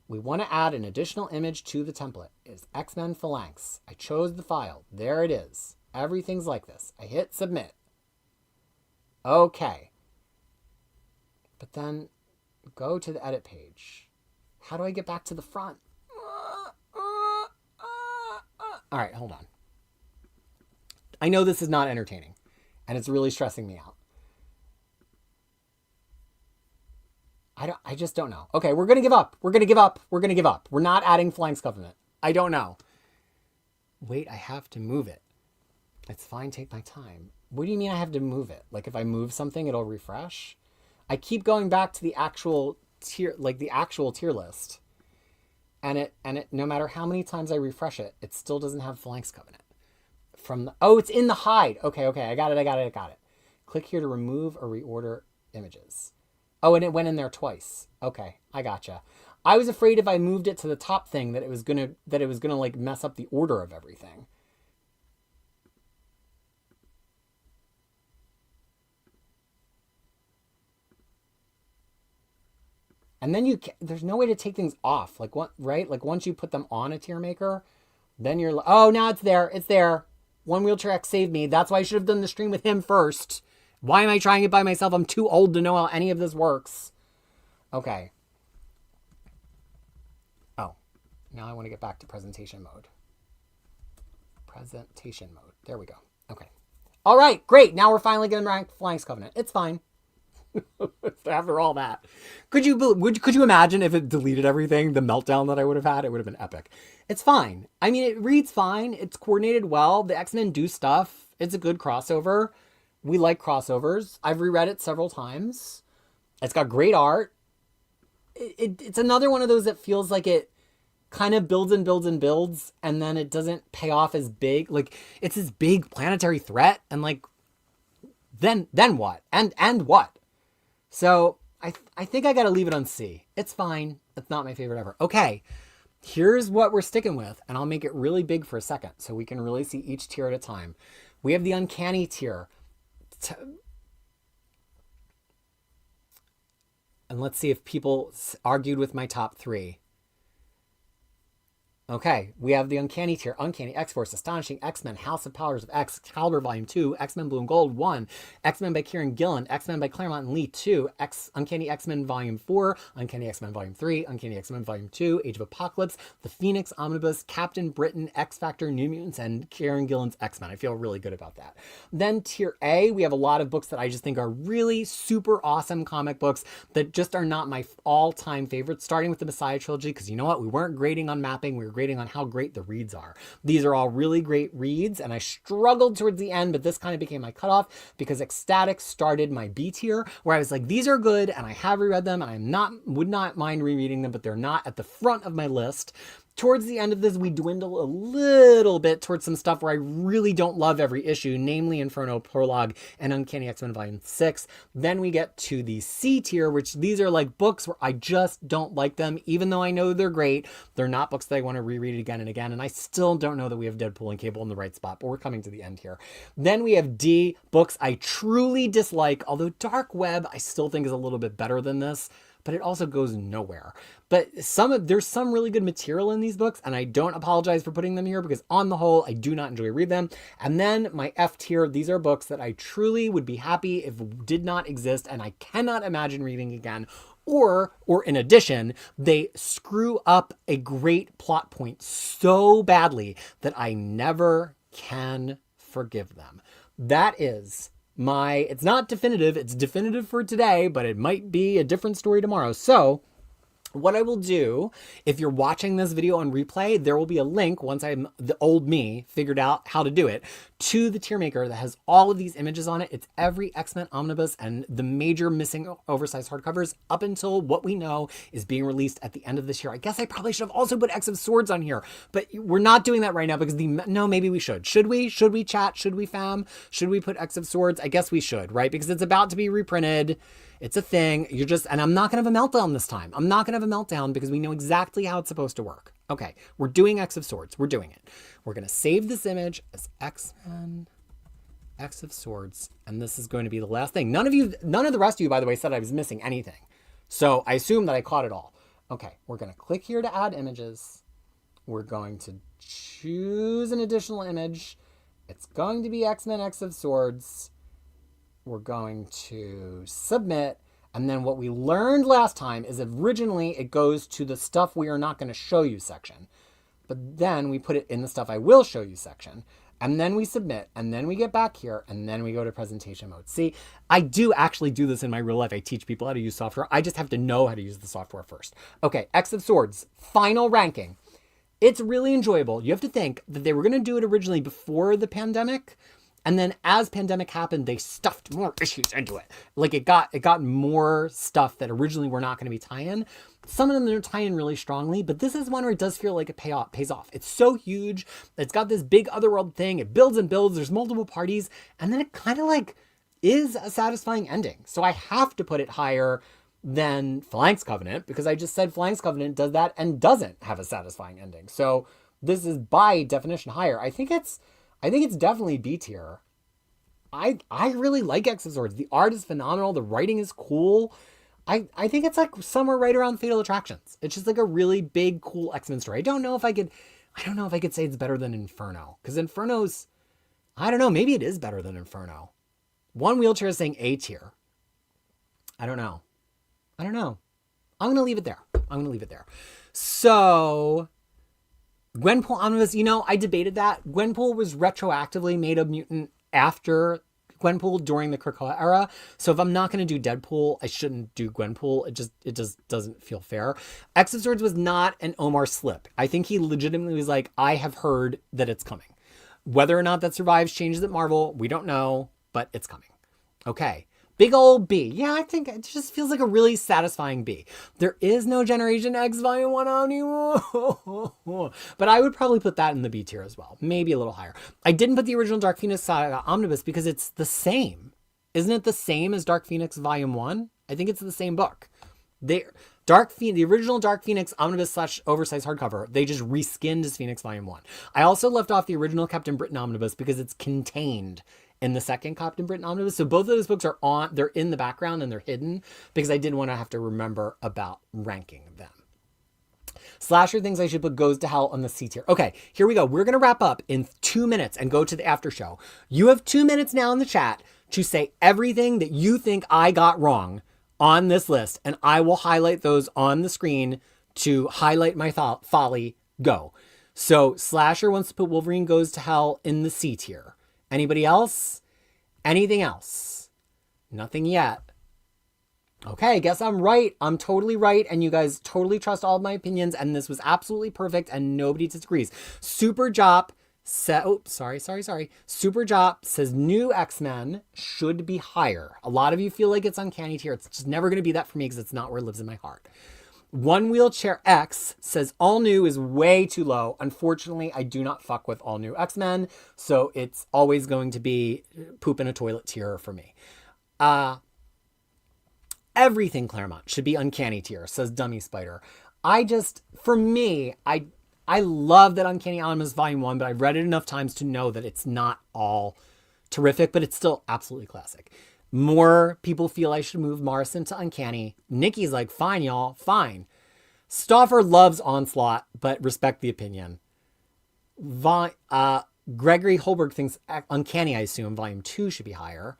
We want to add an additional image to the template. It's X-Men Phalanx. I chose the file. There it is. Everything's like this. I hit submit. Okay. But then go to the edit page. How do I get back to the front? All right, hold on. I know this is not entertaining, and it's really stressing me out. I just don't know. Okay, we're going to give up. We're not adding Phalanx Covenant. I don't know. Wait, I have to move it. It's fine, take my time. What do you mean I have to move it? Like if I move something, it'll refresh? I keep going back to the actual tier, like the actual tier list. And it no matter how many times I refresh it, it still doesn't have Phalanx Covenant. It's in the hide. Okay, I got it. Click here to remove or reorder images. Oh, and it went in there twice. Okay, I gotcha. I was afraid if I moved it to the top thing that it was gonna like mess up the order of everything. And then there's no way to take things off. Like what, right? Like once you put them on a tier maker, then you're like, oh, now it's there. It's there. One Wheelchair X saved me. That's why I should have done the stream with him first. Why am I trying it by myself? I'm too old to know how any of this works. Okay. Now I want to get back to presentation mode. Presentation mode. There we go. Okay. All right, great. Now we're finally going to rank Phalanx Covenant. It's fine. After all that, could you imagine if it deleted everything, the meltdown that I would have had? It would have been epic. It's fine. I mean, it reads fine. It's coordinated well. The X-Men do stuff. It's a good crossover. We like crossovers. I've reread it several times. It's got great art. It's another one of those that feels like it kind of builds and builds and builds, and then it doesn't pay off as big. Like, it's this big planetary threat, and like, then what? And what? So I think I got to leave it on C. It's fine. It's not my favorite ever. Okay, here's what we're sticking with, and I'll make it really big for a second so we can really see each tier at a time. We have the Uncanny tier. And let's see if people argued with my top three. Okay, we have the Uncanny tier. Uncanny X-Force, Astonishing X-Men, House of Powers of X, Excalibur Volume 2, X-Men Blue and Gold 1, X-Men by Kieran Gillen, X-Men by Claremont and Lee 2, Uncanny X-Men Volume 4, Uncanny X-Men Volume 3, Uncanny X-Men Volume 2, Age of Apocalypse, The Phoenix Omnibus, Captain Britain, X-Factor, New Mutants, and Kieran Gillen's X-Men. I feel really good about that. Then tier A, we have a lot of books that I just think are really super awesome comic books that just are not my all-time favorites, starting with the Messiah trilogy, because you know what? We weren't grading on mapping, we were grading on how great the reads are. These are all really great reads, and I struggled towards the end, but this kind of became my cutoff because X-Statix started my B tier, where I was like, these are good, and I have reread them, and would not mind rereading them, but they're not at the front of my list. Towards the end of this, we dwindle a little bit towards some stuff where I really don't love every issue, namely Inferno, Prologue, and Uncanny X-Men Volume 6. Then we get to the C tier, which these are like books where I just don't like them, even though I know they're great. They're not books that I want to reread again and again, and I still don't know that we have Deadpool and Cable in the right spot, but we're coming to the end here. Then we have D, books I truly dislike, although Dark Web I still think is a little bit better than this, but it also goes nowhere. But there's some really good material in these books, and I don't apologize for putting them here because on the whole, I do not enjoy read them. And then my F tier, these are books that I truly would be happy if did not exist, and I cannot imagine reading again. Or in addition, they screw up a great plot point so badly that I never can forgive them. That is it's not definitive. It's definitive for today, but it might be a different story tomorrow. So what I will do, if you're watching this video on replay, there will be a link once I'm the old me figured out how to do it to the tier maker that has all of these images on it. It's every X-Men omnibus and the major missing oversized hardcovers up until what we know is being released at the end of this year. I guess I probably should have also put X of Swords on here, but we're not doing that right now because no, maybe we should. Should we? Should we chat? Should we fam? Should we put X of Swords? I guess we should, right? Because it's about to be reprinted. It's a thing. And I'm not going to have a meltdown this time. I'm not going to have a meltdown because we know exactly how it's supposed to work. Okay, we're doing X of Swords. We're doing it. We're going to save this image as X-Men, X of Swords, and this is going to be the last thing. None of the rest of you, by the way, said I was missing anything. So I assume that I caught it all. Okay, we're going to click here to add images. We're going to choose an additional image. It's going to be X-Men, X of Swords. We're going to submit. And then what we learned last time is originally it goes to the stuff we are not going to show you section. But then we put it in the stuff I will show you section. And then we submit. And then we get back here. And then we go to presentation mode. See, I do actually do this in my real life. I teach people how to use software. I just have to know how to use the software first. Okay, X of Swords, final ranking. It's really enjoyable. You have to think that they were going to do it originally before the pandemic. And then as pandemic happened, they stuffed more issues into it. Like it got more stuff that originally were not going to be tie-in. Some of them are tie-in really strongly, but this is one where it does feel like it pays off. It's so huge. It's got this big otherworld thing. It builds and builds. There's multiple parties. And then it kind of like is a satisfying ending. So I have to put it higher than Phalanx Covenant because I just said Phalanx Covenant does that and doesn't have a satisfying ending. So this is by definition higher. I think it's definitely B tier. I really like X of Swords. The art is phenomenal. The writing is cool. I think it's like somewhere right around Fatal Attractions. It's just like a really big, cool X-Men story. I don't know if I could say it's better than Inferno. Because Inferno's, I don't know, maybe it is better than Inferno. One wheelchair is saying A tier. I don't know. I'm going to leave it there. So Gwenpool Omnibus, I debated that. Gwenpool was retroactively made a mutant after Gwenpool during the Krakoa era. So if I'm not going to do Deadpool, I shouldn't do Gwenpool. It just doesn't feel fair. X of Swords was not an Omar slip. I think he legitimately was like, I have heard that it's coming. Whether or not that survives changes at Marvel, we don't know, but it's coming. Okay. Big old B. Yeah, I think it just feels like a really satisfying B. There is no Generation X Volume 1 anymore. But I would probably put that in the B tier as well. Maybe a little higher. I didn't put the original Dark Phoenix Saga Omnibus because it's the same. Isn't it the same as Dark Phoenix Volume 1? I think it's the same book. The original Dark Phoenix Omnibus / oversized hardcover, they just reskinned as Phoenix Volume 1. I also left off the original Captain Britain Omnibus because it's contained in the second Captain Britain Omnibus. So both of those books they're in the background and they're hidden because I didn't want to have to remember about ranking them. Slasher things I should put goes to hell on the C tier. Okay, here we go. We're going to wrap up in 2 minutes and go to the after show. You have 2 minutes now in the chat to say everything that you think I got wrong on this list, and I will highlight those on the screen to highlight my folly. Go. So Slasher wants to put Wolverine Goes to Hell in the C tier. Anybody else? Anything else? Nothing yet. Okay, guess I'm right. I'm totally right, and you guys totally trust all of my opinions, and this was absolutely perfect, and nobody disagrees. Super Jop Super Jop says New X-Men should be higher. A lot of you feel like it's uncanny tier. It's just never going to be that for me because it's not where it lives in my heart. One Wheelchair X says All New is way too low. Unfortunately, I do not fuck with All New X-Men, so it's always going to be poop in a toilet tier for me. Everything Claremont should be uncanny tier, says Dummy Spider. For me, I love that Uncanny Omnibus Volume 1, but I've read it enough times to know that it's not all terrific, but it's still absolutely classic. More people feel I should move Morrison to Uncanny. Nikki's like, fine, y'all, fine. Stauffer loves Onslaught, but respect the opinion. Gregory Holberg thinks Uncanny, I assume, Volume 2 should be higher.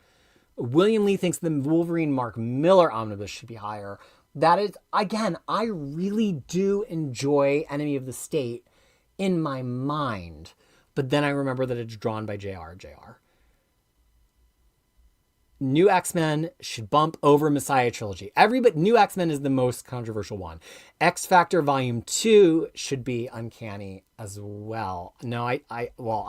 William Lee thinks the Wolverine Mark Miller Omnibus should be higher. That is, again, I really do enjoy Enemy of the State in my mind, but then I remember that it's drawn by J.R. New X-Men should bump over Messiah Trilogy. New X-Men is the most controversial one. X Factor Volume 2 should be uncanny as well. No, I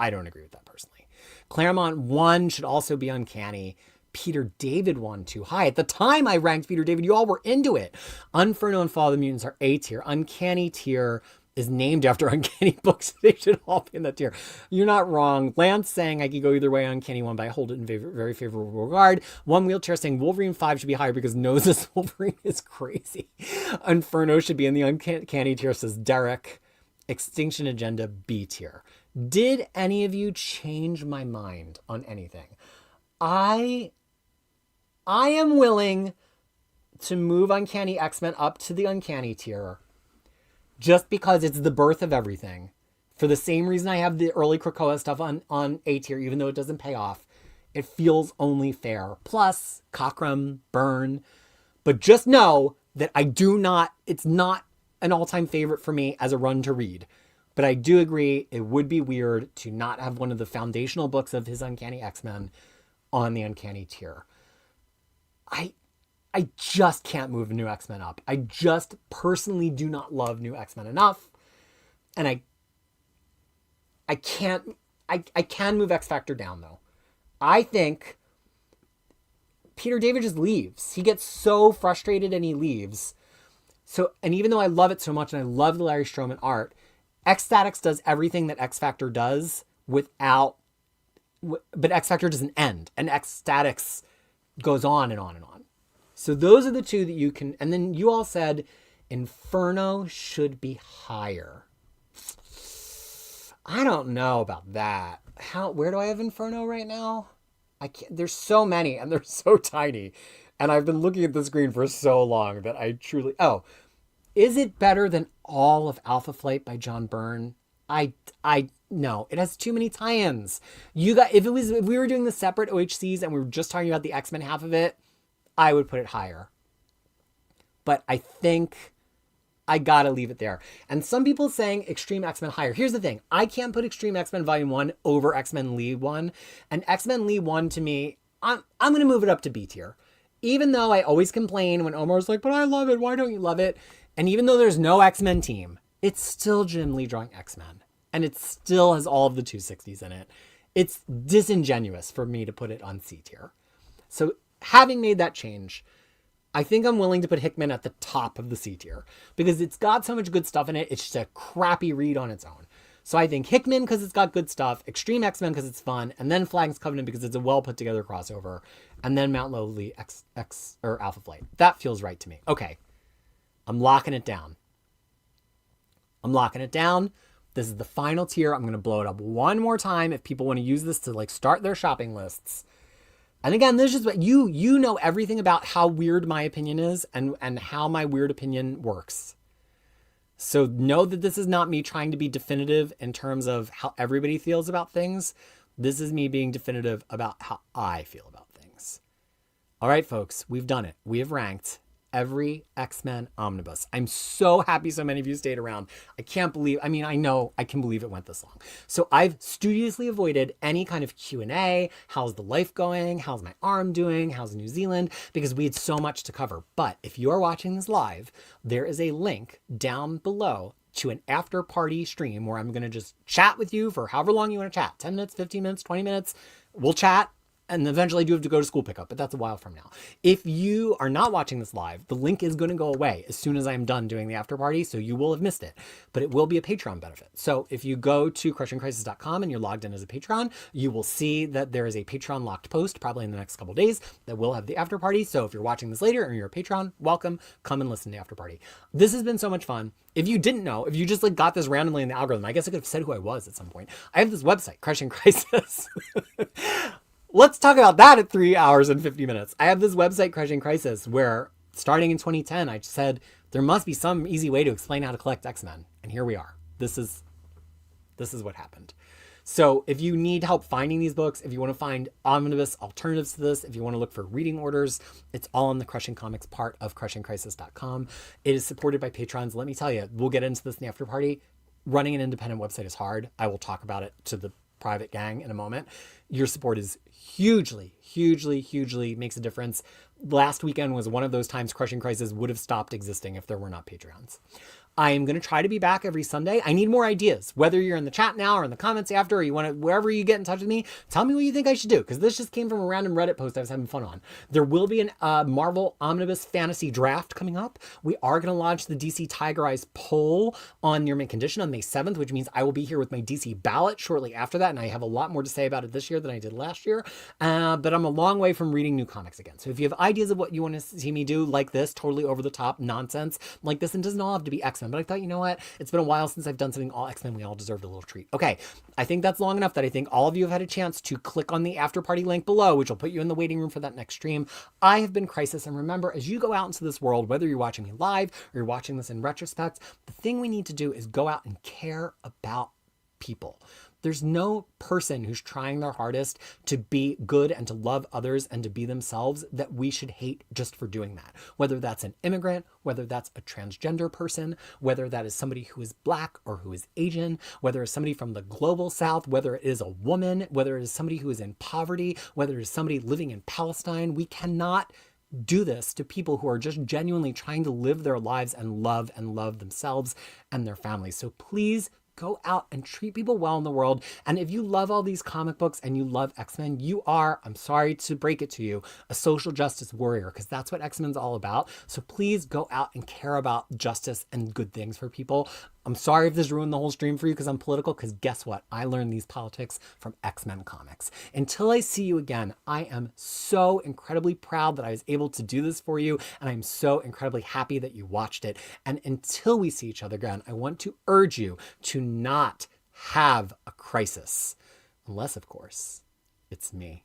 don't agree with that personally. Claremont 1 should also be uncanny. Peter David 1 too high. At the time I ranked Peter David, you all were into it. Inferno and Fall of the Mutants are A tier. Uncanny tier is named after uncanny books. They should all be in that tier. You're not wrong. Lance saying I could go either way. Uncanny 1, but I hold it in very favorable regard. One Wheelchair saying Wolverine 5 should be higher because knows this Wolverine is crazy. Inferno should be in the uncanny tier, says Derek. Extinction Agenda B tier. Did any of you change my mind on anything? I am willing to move Uncanny X-Men up to the uncanny tier just because it's the birth of everything. For the same reason I have the early Krakoa stuff on A tier, even though it doesn't pay off. It feels only fair. Plus, Cockrum, Byrne. But just know that it's not an all-time favorite for me as a run to read. But I do agree it would be weird to not have one of the foundational books of his Uncanny X-Men on the uncanny tier. I just can't move New X-Men up. I just personally do not love New X-Men enough. And I can move X Factor down though. I think Peter David just leaves. He gets so frustrated and he leaves. And even though I love it so much and I love the Larry Stroman art, X-Statix does everything that X Factor does but X Factor doesn't end, and X-Statix goes on and on and on. So those are the two that you can, and then you all said Inferno should be higher. I don't know about that. Where do I have Inferno right now? There's so many and they're so tiny. And I've been looking at the screen for so long that I truly, is it better than all of Alpha Flight by John Byrne? No, it has too many tie-ins. If we were doing the separate OHCs and we were just talking about the X-Men half of it, I would put it higher. But I think I gotta leave it there. And some people saying X-Treme X-Men higher. Here's the thing. I can't put X-Treme X-Men Volume 1 over X-Men League 1. And X-Men League 1 to me, I'm going to move it up to B tier. Even though I always complain when Omar's like, but I love it. Why don't you love it? And even though there's no X-Men team, it's still Jim Lee drawing X-Men. And it still has all of the 260s in it. It's disingenuous for me to put it on C tier. So having made that change, I think I'm willing to put Hickman at the top of the C tier because it's got so much good stuff in it. It's just a crappy read on its own. So I think Hickman because it's got good stuff, X-Treme X-Men because it's fun, and then Flag's Covenant because it's a well put together crossover, and then Mount Lowly or Alpha Flight. That feels right to me. Okay, I'm locking it down. This is the final tier. I'm going to blow it up one more time if people want to use this to like start their shopping lists. And again, this is what you know everything about how weird my opinion is and how my weird opinion works. So know that this is not me trying to be definitive in terms of how everybody feels about things. This is me being definitive about how I feel about things. All right, folks, we've done it. We have ranked every X-Men omnibus. I'm so happy so many of you stayed around. I can't believe, I can believe it went this long. So I've studiously avoided any kind of Q&A. How's the life going? How's my arm doing? How's New Zealand? Because we had so much to cover. But if you are watching this live, there is a link down below to an after party stream where I'm going to just chat with you for however long you want to chat. 10 minutes, 15 minutes, 20 minutes. We'll chat. And eventually I do have to go to school pickup, but that's a while from now. If you are not watching this live, the link is going to go away as soon as I'm done doing the after party, so you will have missed it. But it will be a Patreon benefit. So if you go to crushingcrisis.com and you're logged in as a Patreon, you will see that there is a Patreon locked post probably in the next couple days that will have the after party. So if you're watching this later and you're a Patreon, welcome. Come and listen to the after party. This has been so much fun. If you didn't know, if you just like got this randomly in the algorithm, I guess I could have said who I was at some point. I have this website, Crushing Crisis. Let's talk about that at 3 hours and 50 minutes. I have this website, Crushing Crisis, where starting in 2010, I said there must be some easy way to explain how to collect X-Men. And here we are. This is what happened. So if you need help finding these books, if you want to find omnibus alternatives to this, if you want to look for reading orders, it's all in the Crushing Comics part of crushingcrisis.com. It is supported by patrons. Let me tell you, we'll get into this in the after party. Running an independent website is hard. I will talk about it to the private gang in a moment. Your support is hugely makes a difference. Last weekend was one of those times Crushing Crisis would have stopped existing if there were not Patreons. I am going to try to be back every Sunday. I need more ideas, whether you're in the chat now or in the comments after, or you want to, wherever you get in touch with me, tell me what you think I should do. Because this just came from a random Reddit post I was having fun on. There will be a Marvel Omnibus Fantasy Draft coming up. We are going to launch the DC Tiger Eyes poll on Near Mint Condition on May 7th, which means I will be here with my DC ballot shortly after that. And I have a lot more to say about it this year than I did last year. But I'm a long way from reading new comics again. So if you have ideas of what you want to see me do, like this, totally over the top nonsense like this, and it doesn't all have to be X-Men, but I thought, you know what? It's been a while since I've done something all X-Men. We all deserved a little treat. Okay, I think that's long enough that I think all of you have had a chance to click on the after party link below, which will put you in the waiting room for that next stream. I have been Krisis, and remember, as you go out into this world, whether you're watching me live or you're watching this in retrospect, the thing we need to do is go out and care about people. There's no person who's trying their hardest to be good and to love others and to be themselves that we should hate just for doing that. Whether that's an immigrant, whether that's a transgender person, whether that is somebody who is Black or who is Asian, whether it's somebody from the global South, whether it is a woman, whether it is somebody who is in poverty, whether it is somebody living in Palestine. We cannot do this to people who are just genuinely trying to live their lives and love themselves and their families. So please go out and treat people well in the world. And if you love all these comic books and you love X-Men, you are, I'm sorry to break it to you, a social justice warrior, because that's what X-Men's all about. So please go out and care about justice and good things for people. I'm sorry if this ruined the whole stream for you because I'm political, because guess what? I learned these politics from X-Men comics. Until I see you again, I am so incredibly proud that I was able to do this for you, and I'm so incredibly happy that you watched it. And until we see each other again, I want to urge you to not have a crisis. Unless, of course, it's me.